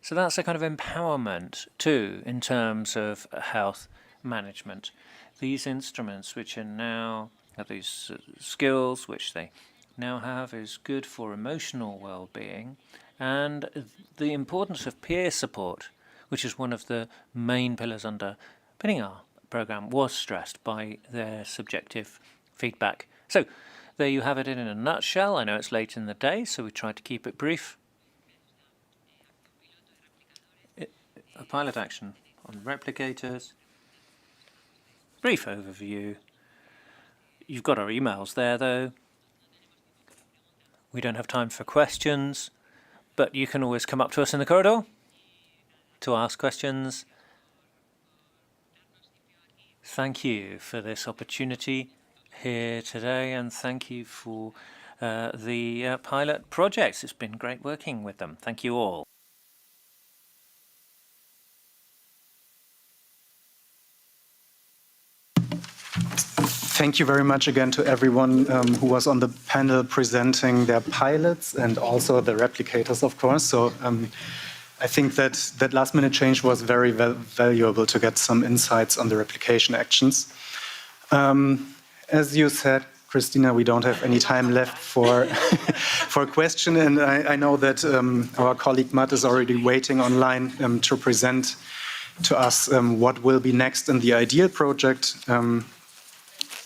So that's a kind of empowerment too in terms of health management. These instruments which are now, these skills which they now have is good for emotional well-being and the importance of peer support, which is one of the main pillars underpinning our programme, was stressed by their subjective feedback. So there you have it in a nutshell. I know it's late in the day, so we tried to keep it brief. A pilot action on replicators, brief overview. You've got our emails there though. We don't have time for questions, but you can always come up to us in the corridor to ask questions. Thank you for this opportunity here today, and thank you for the pilot projects. It's been great working with them. Thank you all. Thank you very much again to everyone who was on the panel presenting their pilots and also the replicators, of course. So I think that last-minute change was very valuable to get some insights on the replication actions. As you said, Christina, we don't have any time left for for a question, and I know that our colleague Matt is already waiting online to present to us what will be next in the IDEAHL project.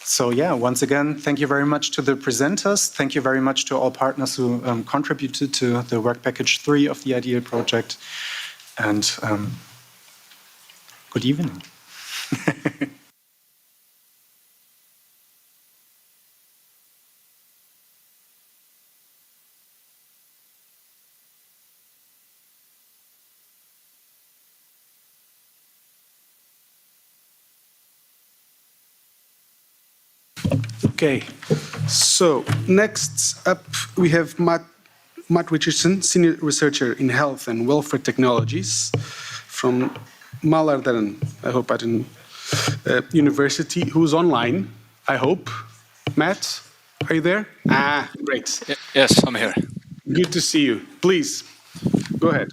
So yeah, once again, thank you very much to the presenters. Thank you very much to all partners who contributed to the work package 3 of the IDEAHL project. And good evening. Okay, so next up we have Matt Richardson, Senior Researcher in Health and Welfare Technologies from Malarderen, I hope I didn't, University, who's online, I hope. Matt, are you there? Ah, great. Yes, I'm here. Good to see you. Please, go ahead.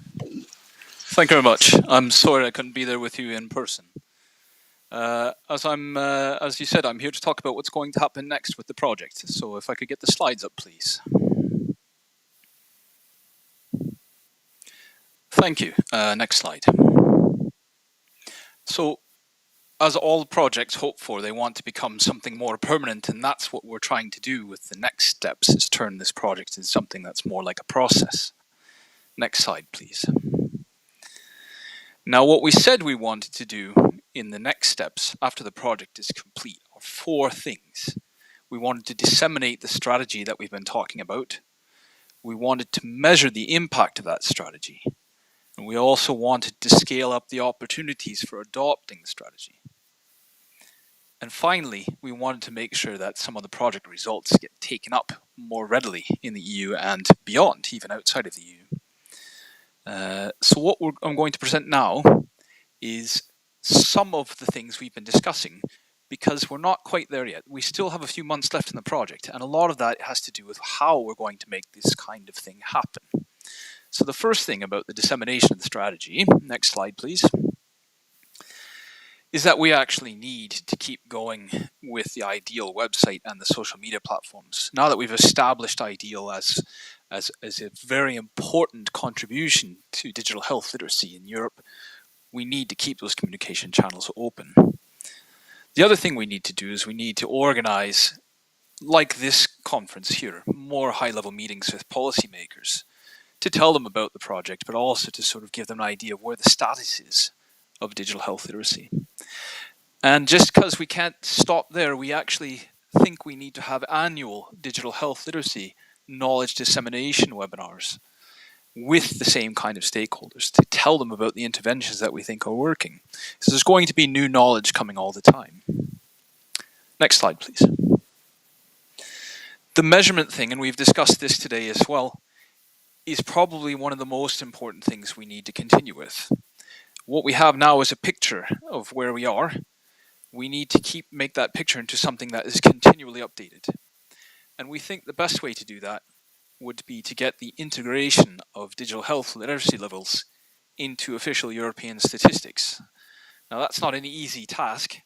Thank you very much. I'm sorry I couldn't be there with you in person. As you said, I'm here to talk about what's going to happen next with the project. So if I could get the slides up, please. Thank you. Next slide. So, as all projects hope for, they want to become something more permanent, and that's what we're trying to do with the next steps, is turn this project into something that's more like a process. Next slide, please. Now, what we said we wanted to do in the next steps after the project is complete are 4 things. We wanted to disseminate the strategy that we've been talking about. We wanted to measure the impact of that strategy. And we also wanted to scale up the opportunities for adopting the strategy. And finally, we wanted to make sure that some of the project results get taken up more readily in the EU and beyond, even outside of the EU. So what I'm going to present now is some of the things we've been discussing, because we're not quite there yet. We still have a few months left in the project, and a lot of that has to do with how we're going to make this kind of thing happen. So the first thing about the dissemination of the strategy, next slide please, is that we actually need to keep going with the IDEAHL website and the social media platforms. Now that we've established IDEAHL as a very important contribution to digital health literacy in Europe, we need to keep those communication channels open. The other thing we need to do is we need to organize, like this conference here, more high-level meetings with policymakers to tell them about the project, but also to sort of give them an idea of where the status is of digital health literacy. And just because we can't stop there, we actually think we need to have annual digital health literacy knowledge dissemination webinars with the same kind of stakeholders to tell them about the interventions that we think are working. So there's going to be new knowledge coming all the time. Next slide, please. The measurement thing, and we've discussed this today as well, is probably one of the most important things we need to continue with. What we have now is a picture of where we are. We need to make that picture into something that is continually updated. And we think the best way to do that would be to get the integration of digital health literacy levels into official European statistics. Now that's not an easy task,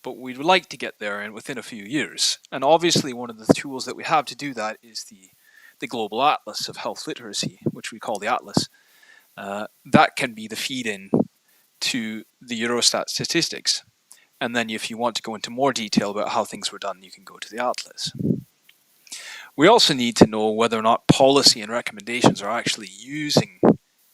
but we'd like to get there within a few years. And obviously one of the tools that we have to do that is the the global atlas of health literacy, which we call the atlas. That can be the feed-in to the Eurostat statistics. And then if you want to go into more detail about how things were done, you can go to the atlas. We also need to know whether or not policy and recommendations are actually using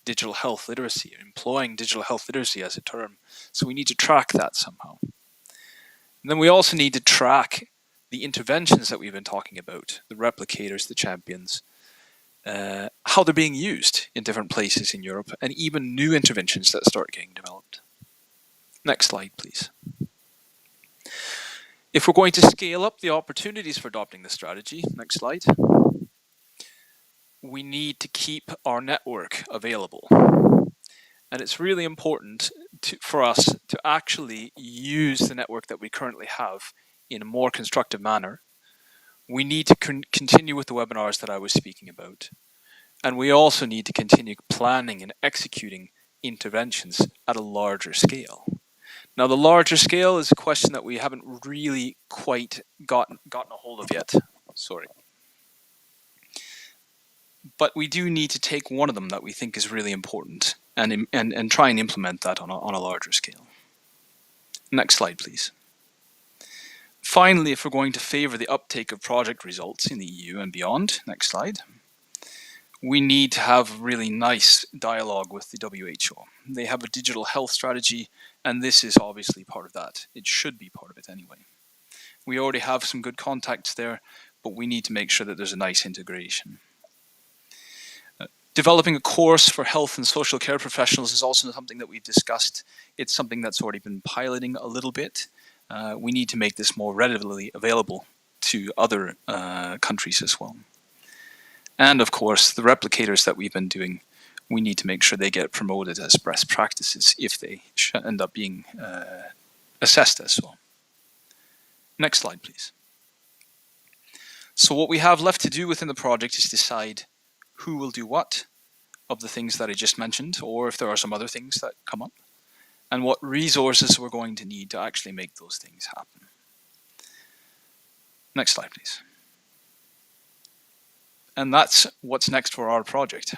digital health literacy, or employing digital health literacy as a term. So we need to track that somehow. And then we also need to track the interventions that we've been talking about, the replicators, the champions, how they're being used in different places in Europe, and even new interventions that start getting developed. Next slide, please. If we're going to scale up the opportunities for adopting the strategy, next slide, we need to keep our network available. And it's really important for us to actually use the network that we currently have in a more constructive manner. We need to continue with the webinars that I was speaking about. And we also need to continue planning and executing interventions at a larger scale. Now, the larger scale is a question that we haven't really quite gotten a hold of yet. Sorry. But we do need to take one of them that we think is really important and try and implement that on a larger scale. Next slide, please. Finally, if we're going to favor the uptake of project results in the EU and beyond, next slide, we need to have really nice dialogue with the WHO. They have a digital health strategy, and this is obviously part of that. It should be part of it anyway. We already have some good contacts there, but we need to make sure that there's a nice integration. Developing a course for health and social care professionals is also something that we've discussed. It's something that's already been piloting a little bit. We need to make this more readily available to other countries as well. And of course, the replicators that we've been doing, we need to make sure they get promoted as best practices if they end up being assessed as well. Next slide, please. So what we have left to do within the project is decide who will do what of the things that I just mentioned, or if there are some other things that come up, and what resources we're going to need to actually make those things happen. Next slide, please. And that's what's next for our project.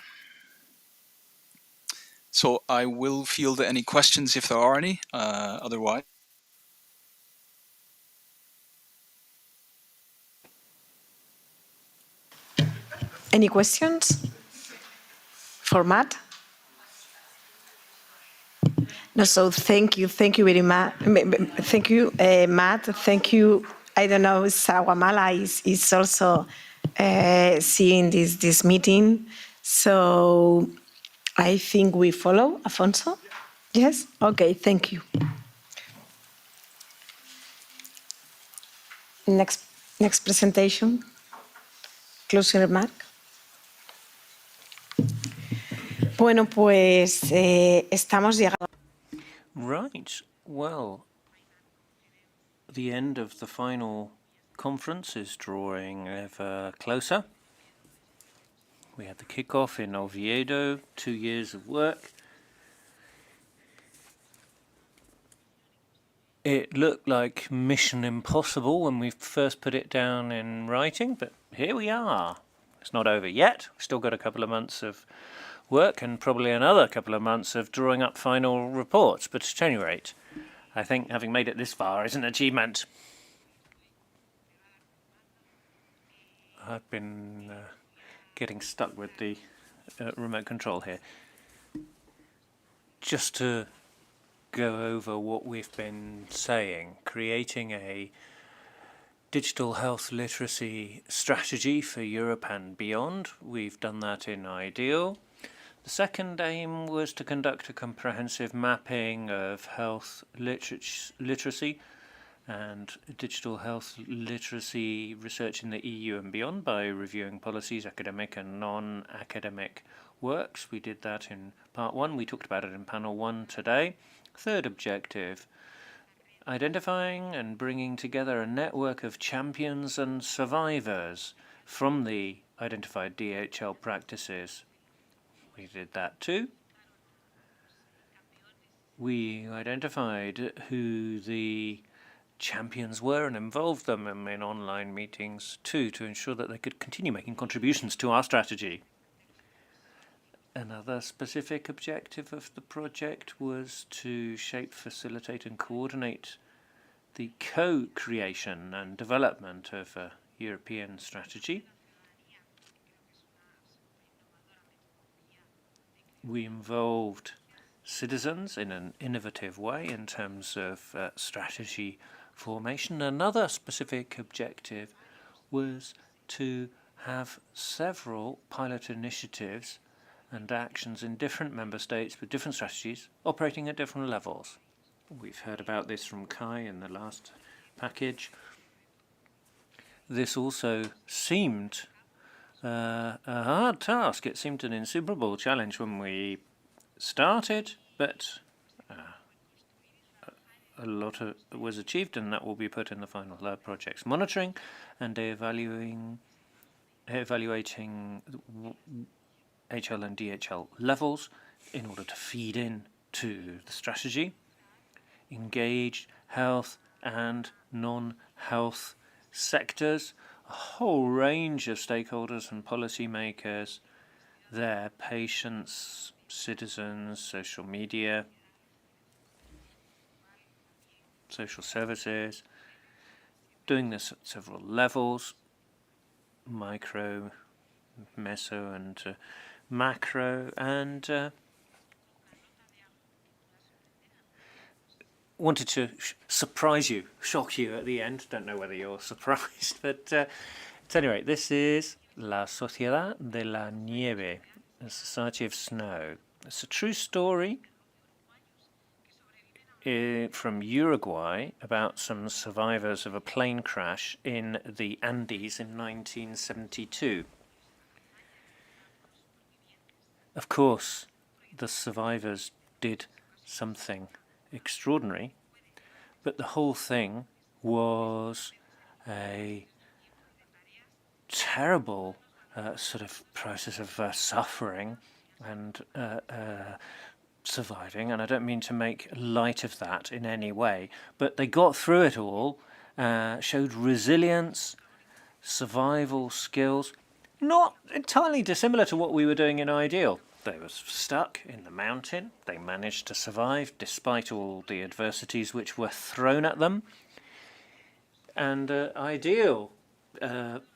So I will field any questions if there are any, otherwise. Any questions for Matt? No, so thank you very much. Thank you, Matt. Thank you. I don't know, Sawamala is also seeing this meeting. So I think we follow, Afonso? Yes? Okay, thank you. Next presentation. Closing remark. Bueno, pues estamos llegando. Right. Well, the end of the final conference is drawing ever closer. We had the kickoff in Oviedo, 2 years of work. It looked like mission impossible when we first put it down in writing, but here we are. It's not over yet. We've still got a couple of months of work and probably another couple of months of drawing up final reports, but at any rate, I think having made it this far is an achievement. I've been getting stuck with the remote control here. Just to go over what we've been saying, creating a digital health literacy strategy for Europe and beyond. We've done that in IDEAHL. The second aim was to conduct a comprehensive mapping of health literacy and digital health literacy research in the EU and beyond by reviewing policies, academic and non-academic works. We did that in part 1. We talked about it in panel 1 today. Third objective, identifying and bringing together a network of champions and survivors from the identified DHL practices. We did that too. We identified who the champions were and involved them in online meetings too, to ensure that they could continue making contributions to our strategy. Another specific objective of the project was to shape, facilitate and coordinate the co-creation and development of a European strategy. We involved citizens in an innovative way in terms of strategy formation. Another specific objective was to have several pilot initiatives and actions in different member states with different strategies operating at different levels. We've heard about this from Kai in the last package. This also seemed a hard task. It seemed an insuperable challenge when we started, but a lot was achieved, and that will be put in the final projects. Monitoring and evaluating HL and DHL levels in order to feed in to the strategy. Engaged health and non-health sectors, a whole range of stakeholders and policymakers there, patients, citizens, social media, social services, doing this at several levels, micro, meso and macro, and wanted to surprise you, shock you at the end. Don't know whether you're surprised, but at any rate, this is La Sociedad de la Nieve, the Society of Snow. It's a true story from Uruguay about some survivors of a plane crash in the Andes in 1972. Of course, the survivors did something extraordinary, but the whole thing was a terrible sort of process of suffering and surviving, and I don't mean to make light of that in any way, but they got through it all, showed resilience, survival skills, not entirely dissimilar to what we were doing in IDEAL. They were stuck in the mountain. They managed to survive despite all the adversities which were thrown at them. And IDEAL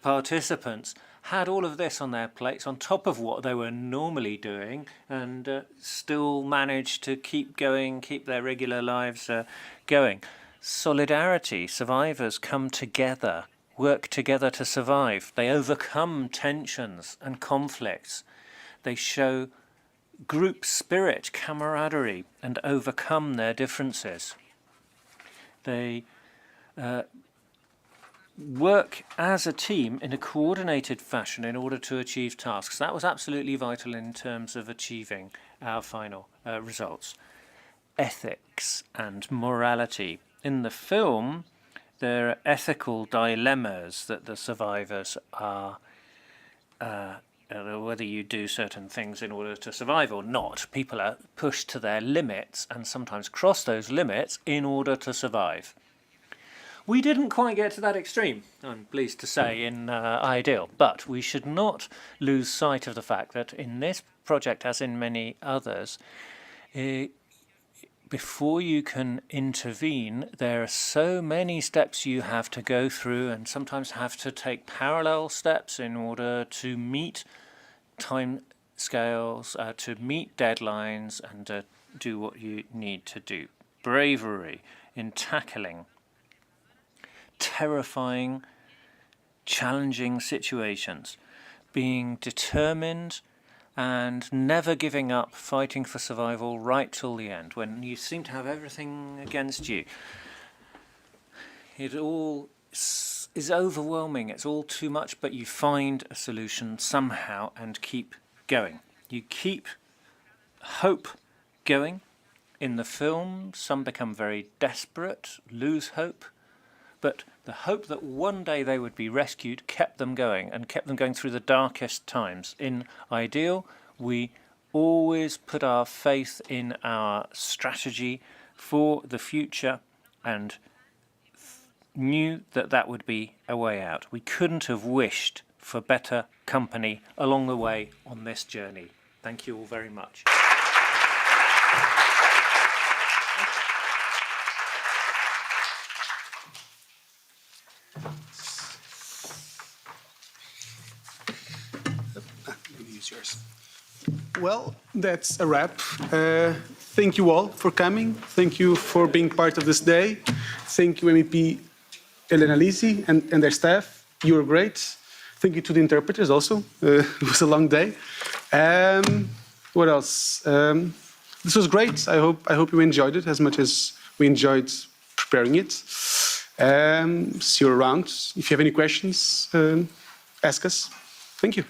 participants had all of this on their plates on top of what they were normally doing, and still managed to keep going, keep their regular lives going. Solidarity, survivors come together, work together to survive. They overcome tensions and conflicts. They show group spirit, camaraderie, and overcome their differences. They work as a team in a coordinated fashion in order to achieve tasks. That was absolutely vital in terms of achieving our final results. Ethics and morality. In the film, there are ethical dilemmas that the survivors are whether you do certain things in order to survive or not. People are pushed to their limits and sometimes cross those limits in order to survive. We didn't quite get to that extreme, I'm pleased to say, in IDEAL, but we should not lose sight of the fact that in this project, as in many others, before you can intervene, there are so many steps you have to go through, and sometimes have to take parallel steps in order to meet time scales, to meet deadlines, and do what you need to do. Bravery in tackling terrifying, challenging situations, being determined and never giving up, fighting for survival right till the end, when you seem to have everything against you. It all is overwhelming, it's all too much, but you find a solution somehow and keep going. You keep hope going. In the film, some become very desperate, lose hope, but the hope that one day they would be rescued kept them going, and kept them going through the darkest times. In IDEAL, we always put our faith in our strategy for the future, and knew that that would be a way out. We couldn't have wished for better company along the way on this journey. Thank you all very much. Use yours. Well, that's a wrap. Thank you all for coming. Thank you for being part of this day. Thank you, MEP Elena Lisi and their staff. You were great. Thank you to the interpreters also. It was a long day. What else? This was great. I hope you enjoyed it as much as we enjoyed preparing it. See you around. If you have any questions, ask us. Thank you.